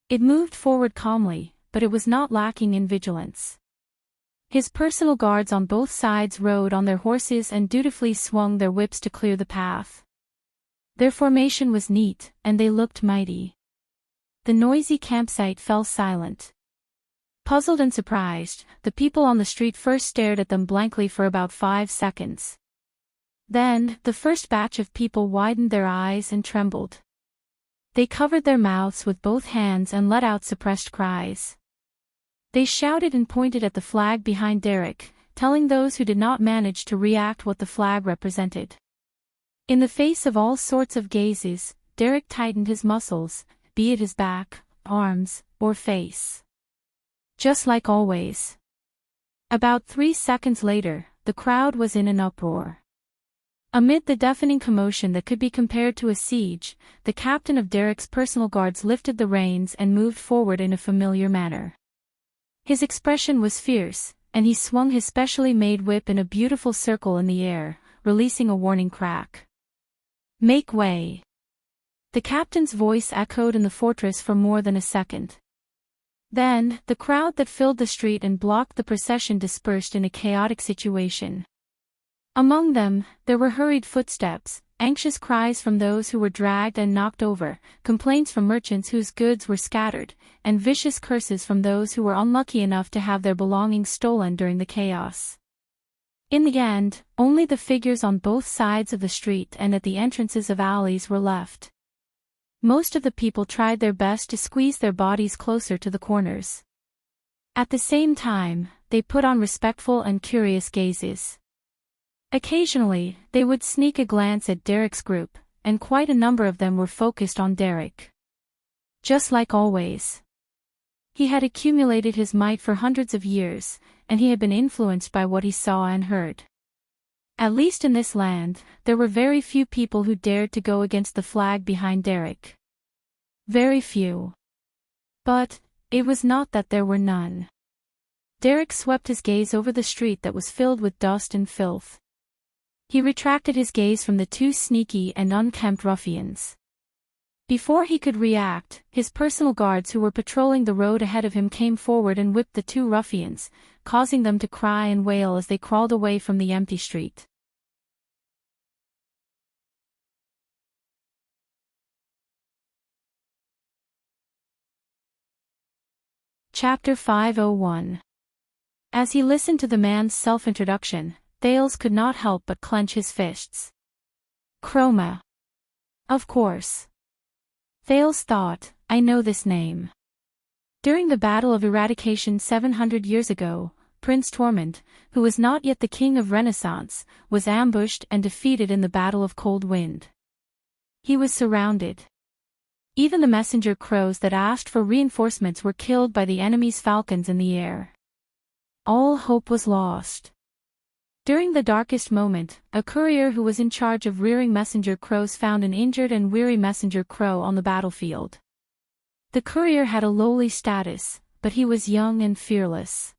It moved forward calmly, but it was not lacking in vigilance. His personal guards on both sides rode on their horses and dutifully swung their whips to clear the path. Their formation was neat, and they looked mighty. The noisy campsite fell silent. Puzzled and surprised, the people on the street first stared at them blankly for about 5 seconds. Then, the first batch of people widened their eyes and trembled. They covered their mouths with both hands and let out suppressed cries. They shouted and pointed at the flag behind Derek, telling those who did not manage to react what the flag represented. In the face of all sorts of gazes, Derek tightened his muscles, be it his back, arms, or face. Just like always. About 3 seconds later, the crowd was in an uproar. Amid the deafening commotion that could be compared to a siege, the captain of Derek's personal guards lifted the reins and moved forward in a familiar manner. His expression was fierce, and he swung his specially made whip in a beautiful circle in the air, releasing a warning crack. "Make way!" The captain's voice echoed in the fortress for more than a second. Then, the crowd that filled the street and blocked the procession dispersed in a chaotic situation. Among them, there were hurried footsteps, anxious cries from those who were dragged and knocked over, complaints from merchants whose goods were scattered, and vicious curses from those who were unlucky enough to have their belongings stolen during the chaos. In the end, only the figures on both sides of the street and at the entrances of alleys were left. Most of the people tried their best to squeeze their bodies closer to the corners. At the same time, they put on respectful and curious gazes. Occasionally, they would sneak a glance at Derek's group, and quite a number of them were focused on Derek. Just like always. He had accumulated his might for hundreds of years, and he had been influenced by what he saw and heard. At least in this land, there were very few people who dared to go against the flag behind Derek. Very few. But, it was not that there were none. Derek swept his gaze over the street that was filled with dust and filth. He retracted his gaze from the 2 sneaky and unkempt ruffians. Before he could react, his personal guards who were patrolling the road ahead of him came forward and whipped the 2 ruffians, causing them to cry and wail as they crawled away from the empty street. Chapter 501. As he listened to the man's self-introduction, Thales could not help but clench his fists. Chroma. Of course. Thales thought, I know this name. During the Battle of Eradication 700 years ago, Prince Tormund, who was not yet the king of Renaissance, was ambushed and defeated in the Battle of Cold Wind. He was surrounded. Even the messenger crows that asked for reinforcements were killed by the enemy's falcons in the air. All hope was lost. During the darkest moment, a courier who was in charge of rearing messenger crows found an injured and weary messenger crow on the battlefield. The courier had a lowly status, but he was young and fearless.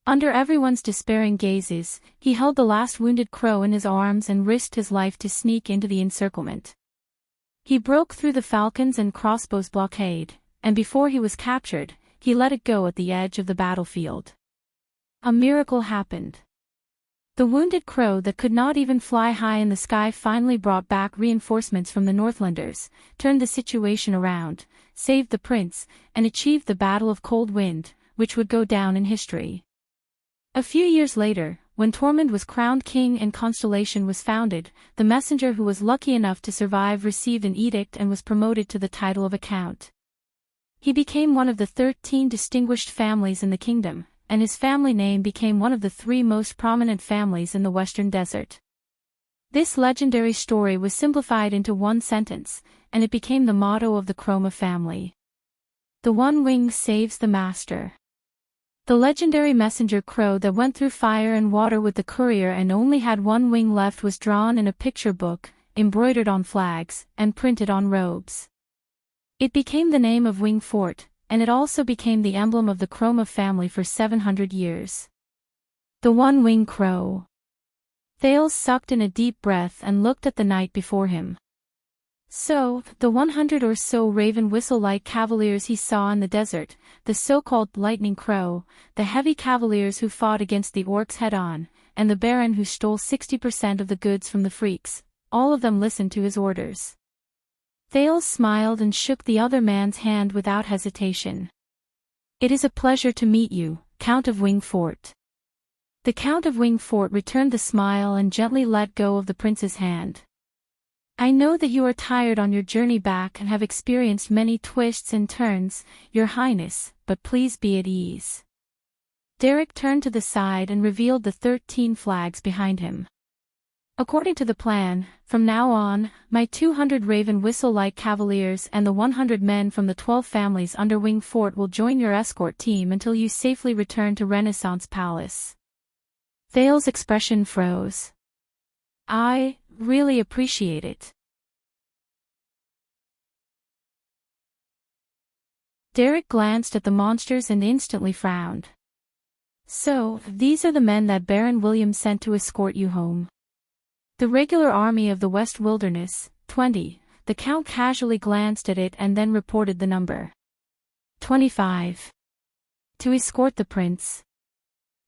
Under everyone's despairing gazes, he held the last wounded crow in his arms and risked his life to sneak into the encirclement. He broke through the falcons and crossbows blockade, and before he was captured, he let it go at the edge of the battlefield. A miracle happened. The wounded crow that could not even fly high in the sky finally brought back reinforcements from the Northlanders, turned the situation around, saved the prince, and achieved the Battle of Cold Wind, which would go down in history. A few years later, when Tormund was crowned king and Constellation was founded, the messenger who was lucky enough to survive received an edict and was promoted to the title of a count. He became one of the 13 distinguished families in the kingdom, and his family name became one of the 3 most prominent families in the Western Desert. This legendary story was simplified into one sentence, and it became the motto of the Chroma family. The one wing saves the master. The legendary messenger crow that went through fire and water with the courier and only had one wing left was drawn in a picture book, embroidered on flags, and printed on robes. It became the name of Wing Fort, and it also became the emblem of the Chroma family for 700 years. The one-wing crow. Thales sucked in a deep breath and looked at the night before him. So, the 100 or so raven whistle-like cavaliers he saw in the desert, the so-called lightning crow, the heavy cavaliers who fought against the orcs head-on, and the baron who stole 60% of the goods from the freaks, all of them listened to his orders. Thales smiled and shook the other man's hand without hesitation. "It is a pleasure to meet you, Count of Wingfort." The Count of Wingfort returned the smile and gently let go of the prince's hand. "I know that you are tired on your journey back and have experienced many twists and turns, Your Highness, but please be at ease." Derek turned to the side and revealed the 13 flags behind him. "According to the plan, from now on, my 200 raven whistle-like cavaliers and the 100 men from the 12 families under Wing Fort will join your escort team until you safely return to Renaissance Palace." Thales' expression froze. "I really appreciate it." Derek glanced at the monsters and instantly frowned. "So, these are the men that Baron William sent to escort you home." "The regular army of the West Wilderness, 20, the Count casually glanced at it and then reported the number. 25. To escort the prince.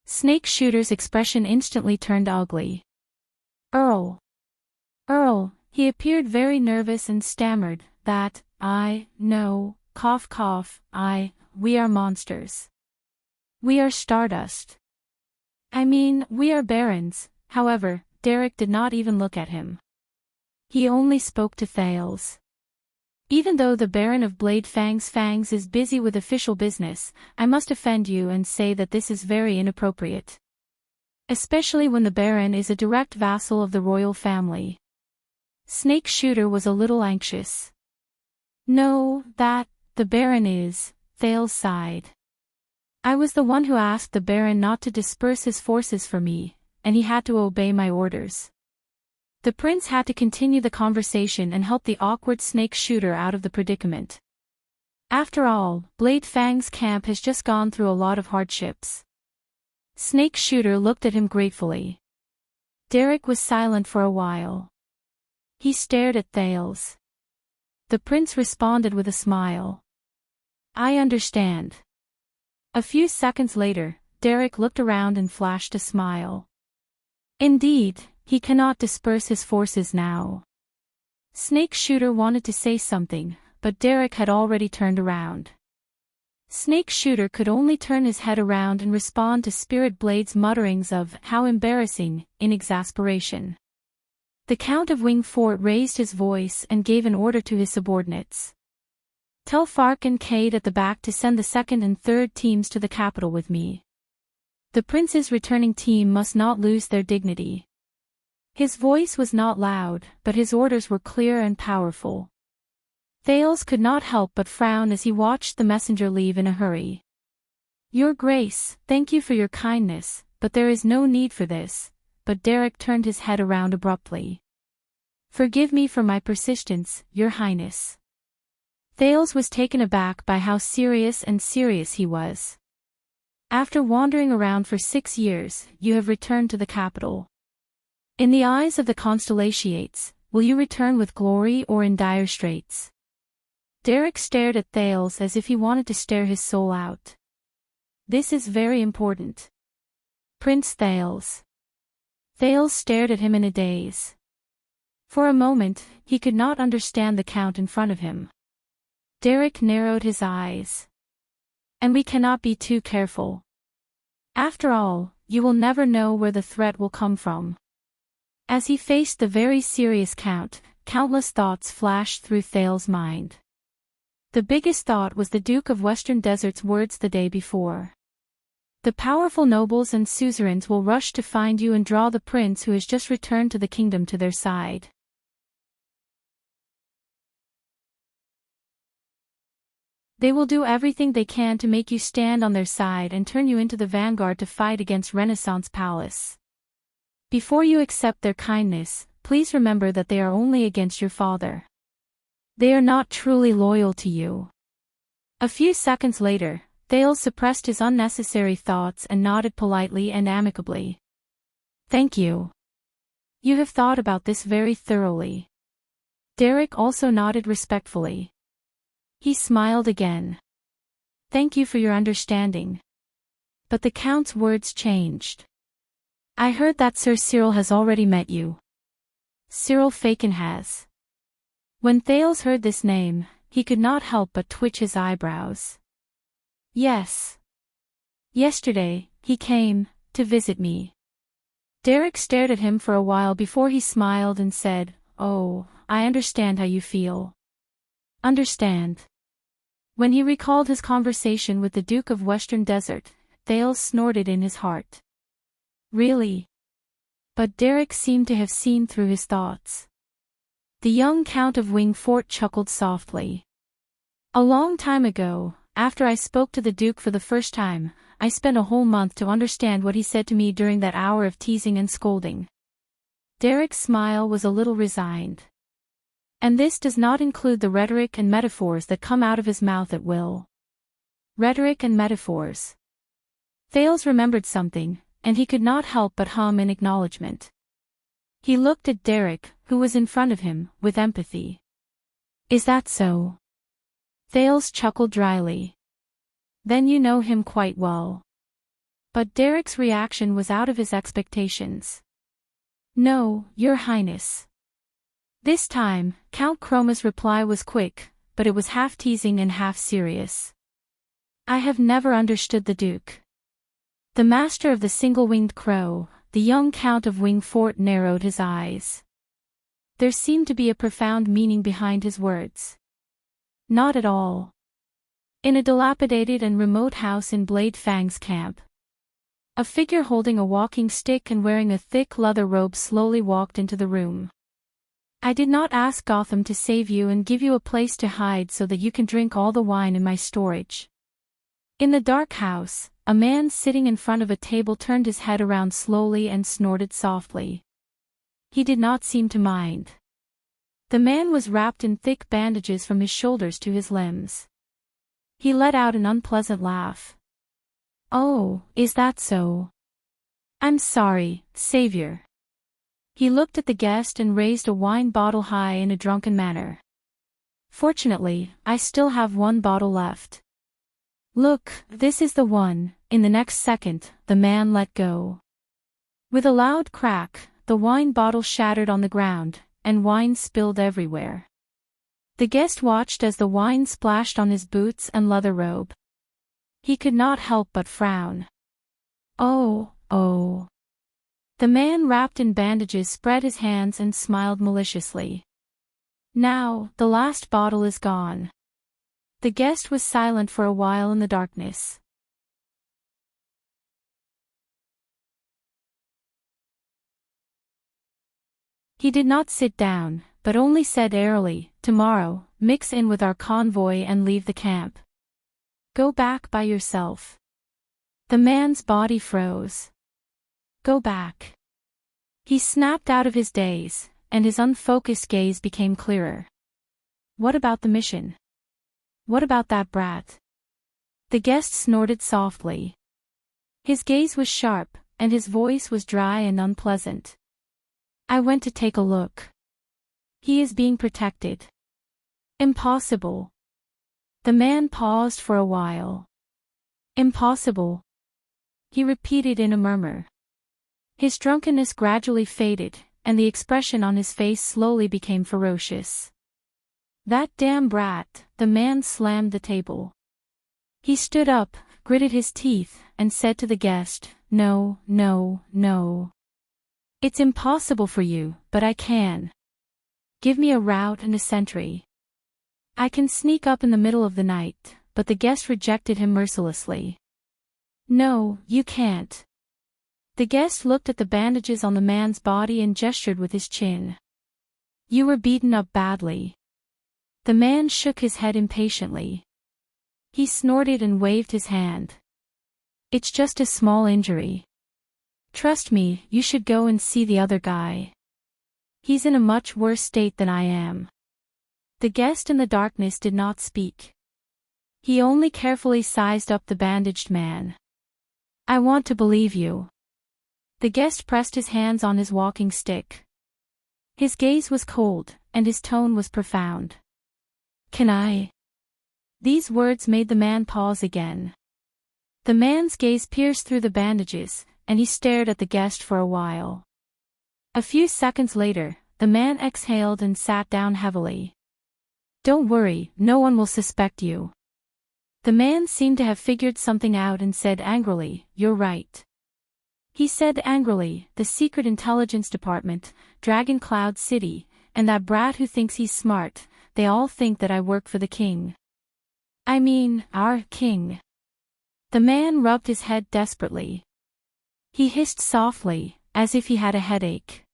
Snake Shooter's expression instantly turned ugly. Earl, he appeared very nervous and stammered, "That, no, cough cough, we are monsters. We are stardust. I mean, we are barons." However, Derek did not even look at him. He only spoke to Thales. "Even though the Baron of Blade Fangs is busy with official business, I must offend you and say that this is very inappropriate. Especially when the Baron is a direct vassal of the royal family." Snake Shooter was a little anxious. "No, the Baron is," Thales sighed. "I was the one who asked the Baron not to disperse his forces for me, and he had to obey my orders." The prince had to continue the conversation and help the awkward Snake Shooter out of the predicament. After all, Blade Fang's camp has just gone through a lot of hardships. Snake Shooter looked at him gratefully. Derek was silent for a while. He stared at Thales. The prince responded with a smile. "I understand." A few seconds later, Derek looked around and flashed a smile. Indeed, he cannot disperse his forces now. Snake Shooter wanted to say something, but Derek had already turned around. Snake Shooter could only turn his head around and respond to Spirit Blade's mutterings of "how embarrassing" in exasperation. The Count of Wing Fort raised his voice and gave an order to his subordinates. "Tell Fark and Cade at the back to send the 2nd and 3rd teams to the capital with me. The prince's returning team must not lose their dignity." His voice was not loud, but his orders were clear and powerful. Thales could not help but frown as he watched the messenger leave in a hurry. Your Grace, thank you for your kindness, but there is no need for this. But Derek turned his head around abruptly. Forgive me for my persistence, Your Highness. Thales was taken aback by how serious he was. After wandering around for 6 years, you have returned to the capital. In the eyes of the Constellations, will you return with glory or in dire straits? Derek stared at Thales as if he wanted to stare his soul out. This is very important. Prince Thales. Thales stared at him in a daze. For a moment, he could not understand the Count in front of him. Derek narrowed his eyes. And we cannot be too careful. After all, you will never know where the threat will come from. As he faced the very serious Count, countless thoughts flashed through Thales' mind. The biggest thought was the Duke of Western Desert's words the day before. The powerful nobles and suzerains will rush to find you and draw the prince who has just returned to the kingdom to their side. They will do everything they can to make you stand on their side and turn you into the vanguard to fight against Renaissance Palace. Before you accept their kindness, please remember that they are only against your father. They are not truly loyal to you. A few seconds later, Thales suppressed his unnecessary thoughts and nodded politely and amicably. Thank you. You have thought about this very thoroughly. Derek also nodded respectfully. He smiled again. Thank you for your understanding. But the Count's words changed. I heard that Sir Cyril has already met you. Cyril Faken has. When Thales heard this name, he could not help but twitch his eyebrows. Yes. Yesterday, he came to visit me. Derek stared at him for a while before he smiled and said, Oh, I understand how you feel. Understand. When he recalled his conversation with the Duke of Western Desert, Thales snorted in his heart. Really? But Derek seemed to have seen through his thoughts. The young Count of Wingfort chuckled softly. A long time ago, after I spoke to the Duke for the first time, I spent a whole month to understand what he said to me during that hour of teasing and scolding. Derek's smile was a little resigned. And this does not include the rhetoric and metaphors that come out of his mouth at will. Rhetoric and metaphors. Thales remembered something, and he could not help but hum in acknowledgement. He looked at Derek, who was in front of him, with empathy. Is that so? Thales chuckled dryly. Then you know him quite well. But Derek's reaction was out of his expectations. No, Your Highness. This time, Count Chroma's reply was quick, but it was half teasing and half serious. I have never understood the Duke. The master of the single-winged crow, the young Count of Wingfort narrowed his eyes. There seemed to be a profound meaning behind his words. Not at all. In a dilapidated and remote house in Blade Fang's camp, a figure holding a walking stick and wearing a thick leather robe slowly walked into the room. I did not ask Gotham to save you and give you a place to hide so that you can drink all the wine in my storage. In the dark house, a man sitting in front of a table turned his head around slowly and snorted softly. He did not seem to mind. The man was wrapped in thick bandages from his shoulders to his limbs. He let out an unpleasant laugh. Oh, is that so? I'm sorry, Savior. He looked at the guest and raised a wine bottle high in a drunken manner. Fortunately, I still have one bottle left. Look, this is the one. In the next second, the man let go. With a loud crack, the wine bottle shattered on the ground, and wine spilled everywhere. The guest watched as the wine splashed on his boots and leather robe. He could not help but frown. Oh, oh. The man wrapped in bandages spread his hands and smiled maliciously. Now, the last bottle is gone. The guest was silent for a while in the darkness. He did not sit down, but only said airily, Tomorrow, mix in with our convoy and leave the camp. Go back by yourself. The man's body froze. Go back. He snapped out of his daze, and his unfocused gaze became clearer. What about the mission? What about that brat? The guest snorted softly. His gaze was sharp, and his voice was dry and unpleasant. I went to take a look. He is being protected. Impossible. The man paused for a while. Impossible. He repeated in a murmur. His drunkenness gradually faded, and the expression on his face slowly became ferocious. That damn brat, the man slammed the table. He stood up, gritted his teeth, and said to the guest, No, no, no. It's impossible for you, but I can. Give me a route and a sentry. I can sneak up in the middle of the night, but the guest rejected him mercilessly. No, you can't. The guest looked at the bandages on the man's body and gestured with his chin. You were beaten up badly. The man shook his head impatiently. He snorted and waved his hand. It's just a small injury. Trust me, you should go and see the other guy. He's in a much worse state than I am. The guest in the darkness did not speak. He only carefully sized up the bandaged man. I want to believe you. The guest pressed his hands on his walking stick. His gaze was cold, and his tone was profound. Can I? These words made the man pause again. The man's gaze pierced through the bandages, and he stared at the guest for a while. A few seconds later, the man exhaled and sat down heavily. Don't worry, no one will suspect you. The man seemed to have figured something out and said angrily, You're right. He said angrily, the Secret Intelligence Department, Dragon Cloud City, and that brat who thinks he's smart, they all think that I work for the king. I mean, our king. The man rubbed his head desperately. He hissed softly, as if he had a headache.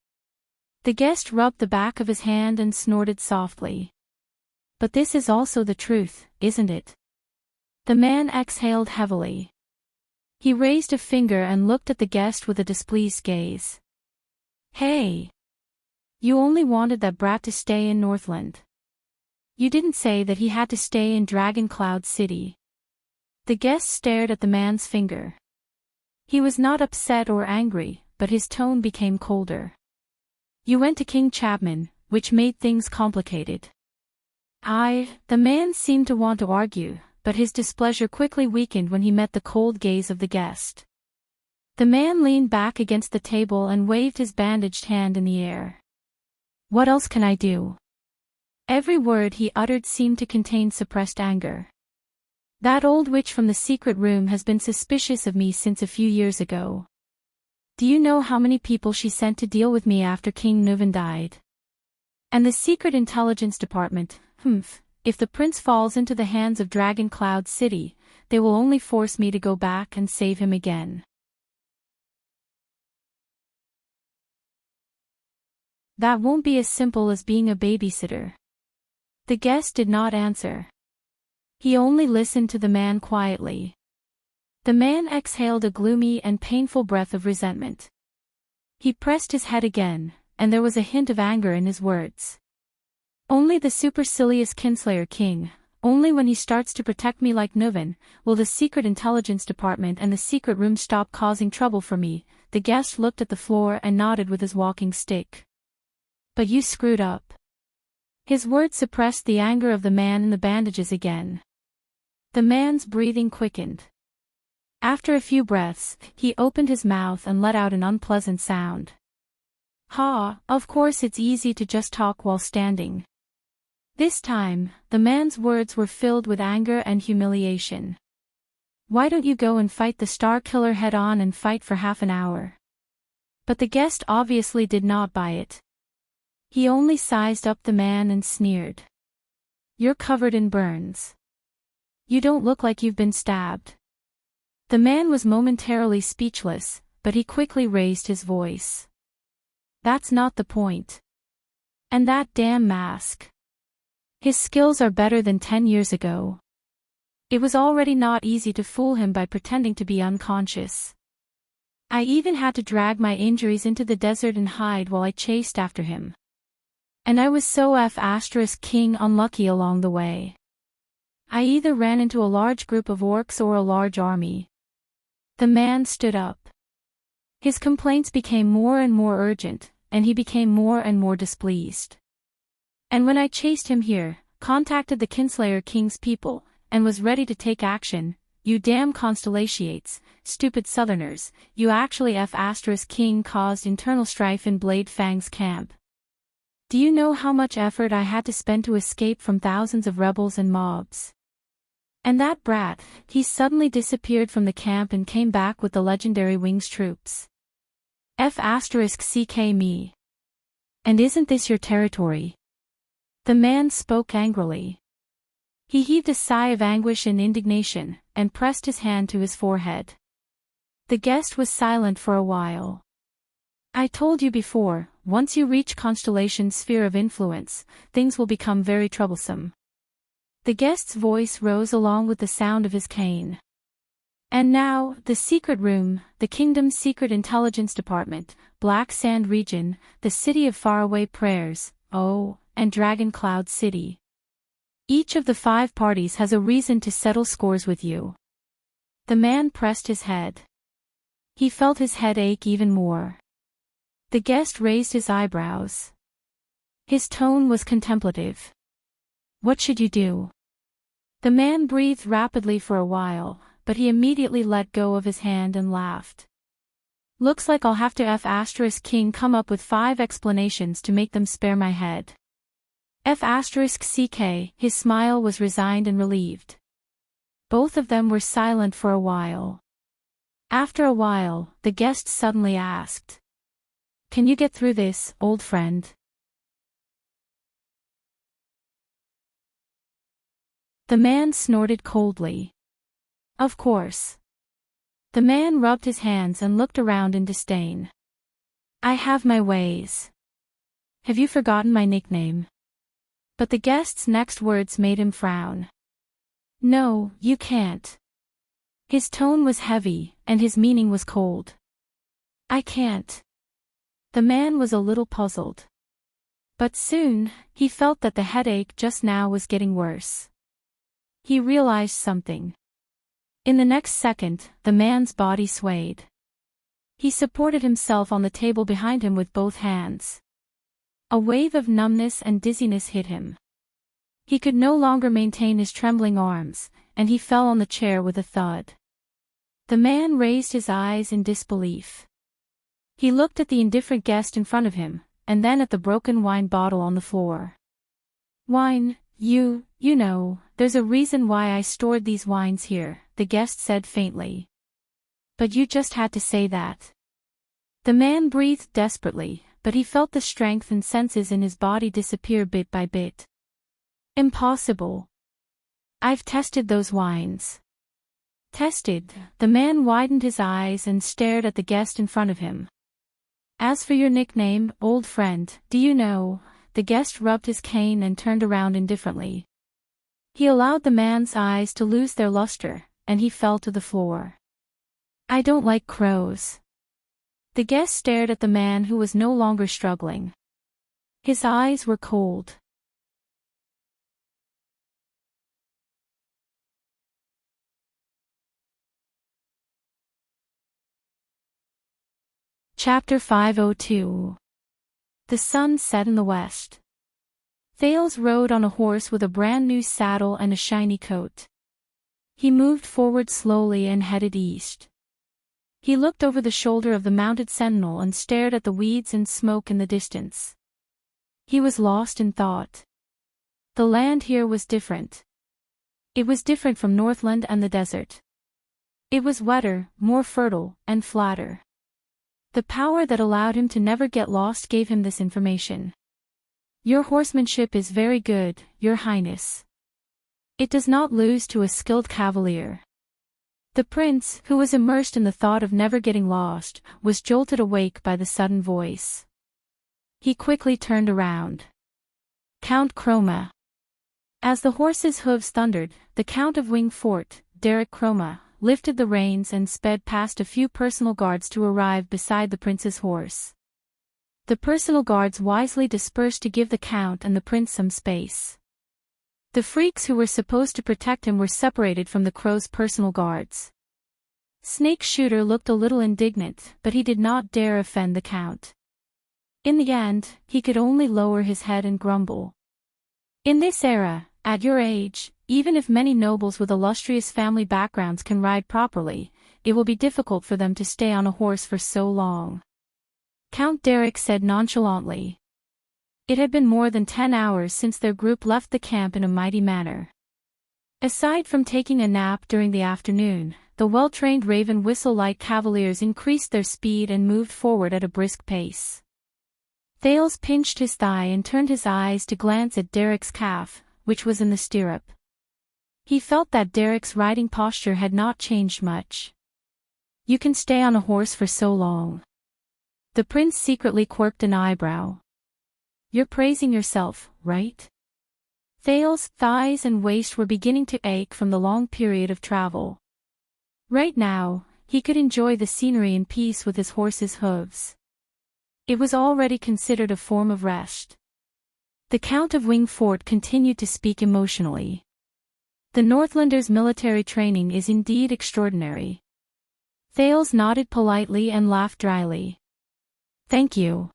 The guest rubbed the back of his hand and snorted softly. But this is also the truth, isn't it? The man exhaled heavily. He raised a finger and looked at the guest with a displeased gaze. Hey! You only wanted that brat to stay in Northland. You didn't say that he had to stay in Dragon Cloud City. The guest stared at the man's finger. He was not upset or angry, but his tone became colder. You went to King Chapman, which made things complicated. The man seemed to want to argue, but his displeasure quickly weakened when he met the cold gaze of the guest. The man leaned back against the table and waved his bandaged hand in the air. What else can I do? Every word he uttered seemed to contain suppressed anger. That old witch from the secret room has been suspicious of me since a few years ago. Do you know how many people she sent to deal with me after King Nuvan died? And the Secret Intelligence Department, if the prince falls into the hands of Dragon Cloud City, they will only force me to go back and save him again. That won't be as simple as being a babysitter. The guest did not answer. He only listened to the man quietly. The man exhaled a gloomy and painful breath of resentment. He pressed his head again, and there was a hint of anger in his words. Only the supercilious Kinslayer King, only when he starts to protect me like Nuvan, will the Secret Intelligence Department and the secret room stop causing trouble for me. The guest looked at the floor and nodded with his walking stick. But you screwed up. His words suppressed the anger of the man in the bandages again. The man's breathing quickened. After a few breaths, he opened his mouth and let out an unpleasant sound. Of course it's easy to just talk while standing. This time, the man's words were filled with anger and humiliation. Why don't you go and fight the Star Killer head-on and fight for half an hour? But the guest obviously did not buy it. He only sized up the man and sneered. You're covered in burns. You don't look like you've been stabbed. The man was momentarily speechless, but he quickly raised his voice. That's not the point. And that damn mask. His skills are better than 10 years ago. It was already not easy to fool him by pretending to be unconscious. I even had to drag my injuries into the desert and hide while I chased after him. And I was so *king unlucky along the way. I either ran into a large group of orcs or a large army. The man stood up. His complaints became more and more urgent, and he became more and more displeased. And when I chased him here, contacted the Kinslayer King's people, and was ready to take action, you damn Constellations, stupid southerners, you actually *king caused internal strife in Blade Fang's camp. Do you know how much effort I had to spend to escape from thousands of rebels and mobs? And that brat, he suddenly disappeared from the camp and came back with the legendary Wings troops. *ck me. And isn't this your territory? The man spoke angrily. He heaved a sigh of anguish and indignation, and pressed his hand to his forehead. The guest was silent for a while. I told you before, once you reach Constellation's sphere of influence, things will become very troublesome. The guest's voice rose along with the sound of his cane. And now, the secret room, the kingdom's secret intelligence department, Black Sand region, the city of faraway prayers, and Dragon Cloud City. Each of the 5 parties has a reason to settle scores with you. The man pressed his head. He felt his head ache even more. The guest raised his eyebrows. His tone was contemplative. What should you do? The man breathed rapidly for a while, but he immediately let go of his hand and laughed. Looks like I'll have to *king come up with 5 explanations to make them spare my head. *ck, his smile was resigned and relieved. Both of them were silent for a while. After a while, the guest suddenly asked. Can you get through this, old friend? The man snorted coldly. Of course. The man rubbed his hands and looked around in disdain. I have my ways. Have you forgotten my nickname? But the guest's next words made him frown. No, you can't. His tone was heavy, and his meaning was cold. I can't. The man was a little puzzled. But soon, he felt that the headache just now was getting worse. He realized something. In the next second, the man's body swayed. He supported himself on the table behind him with both hands. A wave of numbness and dizziness hit him. He could no longer maintain his trembling arms, and he fell on the chair with a thud. The man raised his eyes in disbelief. He looked at the indifferent guest in front of him, and then at the broken wine bottle on the floor. Wine, you know, there's a reason why I stored these wines here, the guest said faintly. But you just had to say that. The man breathed desperately, but he felt the strength and senses in his body disappear bit by bit. Impossible. I've tested those wines. Tested, the man widened his eyes and stared at the guest in front of him. As for your nickname, old friend, do you know? The guest rubbed his cane and turned around indifferently. He allowed the man's eyes to lose their luster, and he fell to the floor. I don't like crows. The guest stared at the man who was no longer struggling. His eyes were cold. Chapter 502. The sun set in the west. Thales rode on a horse with a brand new saddle and a shiny coat. He moved forward slowly and headed east. He looked over the shoulder of the mounted sentinel and stared at the weeds and smoke in the distance. He was lost in thought. The land here was different. It was different from Northland and the desert. It was wetter, more fertile, and flatter. The power that allowed him to never get lost gave him this information. Your horsemanship is very good, Your Highness. It does not lose to a skilled cavalier. The prince, who was immersed in the thought of never getting lost, was jolted awake by the sudden voice. He quickly turned around. Count Chroma. As the horse's hooves thundered, the Count of Wingfort, Derek Chroma, lifted the reins and sped past a few personal guards to arrive beside the prince's horse. The personal guards wisely dispersed to give the Count and the prince some space. The freaks who were supposed to protect him were separated from the crow's personal guards. Snake Shooter looked a little indignant, but he did not dare offend the Count. In the end, he could only lower his head and grumble. In this era, at your age, even if many nobles with illustrious family backgrounds can ride properly, it will be difficult for them to stay on a horse for so long. Count Derek said nonchalantly. It had been more than 10 hours since their group left the camp in a mighty manner. Aside from taking a nap during the afternoon, the well-trained Raven Whistle Light Cavaliers increased their speed and moved forward at a brisk pace. Thales pinched his thigh and turned his eyes to glance at Derek's calf, which was in the stirrup. He felt that Derek's riding posture had not changed much. You can stay on a horse for so long. The prince secretly quirked an eyebrow. You're praising yourself, right? Thales' thighs and waist were beginning to ache from the long period of travel. Right now, he could enjoy the scenery in peace with his horse's hooves. It was already considered a form of rest. The Count of Wingfort continued to speak emotionally. The Northlanders' military training is indeed extraordinary. Thales nodded politely and laughed dryly. Thank you.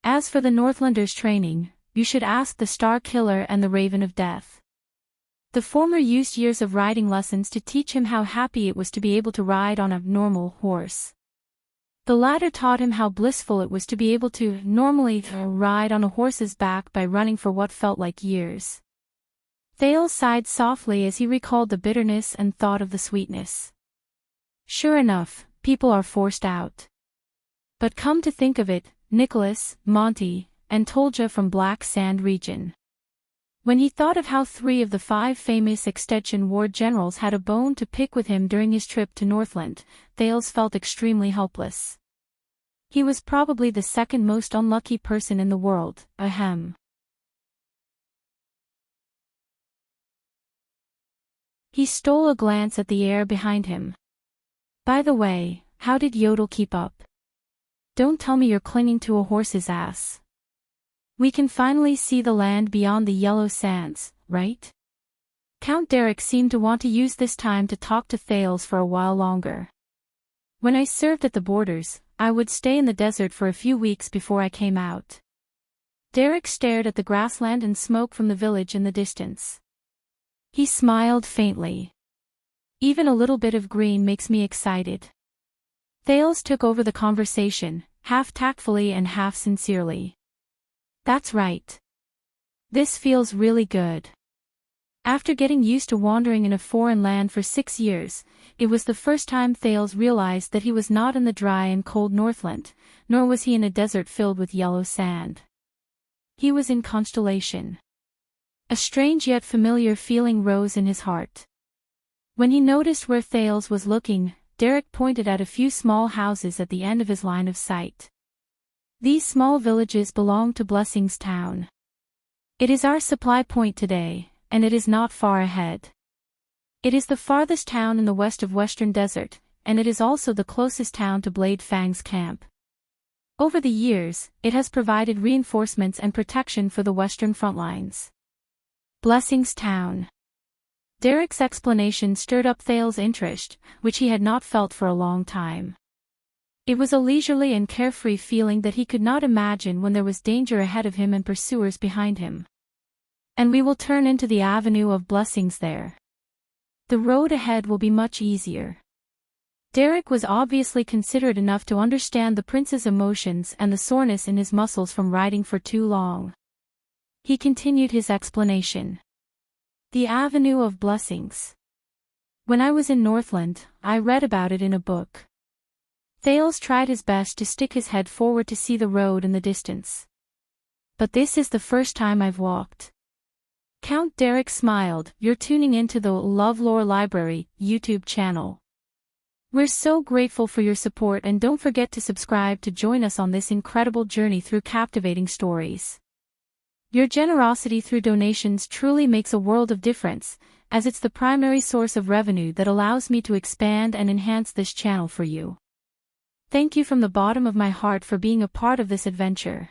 As for the Northlanders' training, you should ask the Star Killer and the Raven of Death. The former used years of riding lessons to teach him how happy it was to be able to ride on a normal horse. The latter taught him how blissful it was to be able to normally ride on a horse's back by running for what felt like years. Thales sighed softly as he recalled the bitterness and thought of the sweetness. Sure enough, people are forced out. But come to think of it, Nicholas, Monty, and Tolja from Black Sand region. When he thought of how 3 of the 5 famous Extension Ward generals had a bone to pick with him during his trip to Northland, Thales felt extremely helpless. He was probably the second most unlucky person in the world, ahem. He stole a glance at the air behind him. By the way, how did Yodel keep up? Don't tell me you're clinging to a horse's ass. We can finally see the land beyond the yellow sands, right? Count Derek seemed to want to use this time to talk to Thales for a while longer. When I served at the borders, I would stay in the desert for a few weeks before I came out. Derek stared at the grassland and smoke from the village in the distance. He smiled faintly. Even a little bit of green makes me excited. Thales took over the conversation, half tactfully and half sincerely. That's right. This feels really good. After getting used to wandering in a foreign land for 6 years, it was the first time Thales realized that he was not in the dry and cold Northland, nor was he in a desert filled with yellow sand. He was in Constellation. A strange yet familiar feeling rose in his heart. When he noticed where Thales was looking, Derek pointed at a few small houses at the end of his line of sight. These small villages belong to Blessings Town. It is our supply point today, and it is not far ahead. It is the farthest town in the west of Western Desert, and it is also the closest town to Blade Fang's camp. Over the years, it has provided reinforcements and protection for the western front lines. Blessings Town. Derek's explanation stirred up Thales' interest, which he had not felt for a long time. It was a leisurely and carefree feeling that he could not imagine when there was danger ahead of him and pursuers behind him. And we will turn into the Avenue of Blessings there. The road ahead will be much easier. Derek was obviously considerate enough to understand the prince's emotions and the soreness in his muscles from riding for too long. He continued his explanation. The Avenue of Blessings. When I was in Northland, I read about it in a book. Thales tried his best to stick his head forward to see the road in the distance. But this is the first time I've walked. Count Derek smiled. You're tuning into the LoveLore Library YouTube channel. We're so grateful for your support, and don't forget to subscribe to join us on this incredible journey through captivating stories. Your generosity through donations truly makes a world of difference, as it's the primary source of revenue that allows me to expand and enhance this channel for you. Thank you from the bottom of my heart for being a part of this adventure.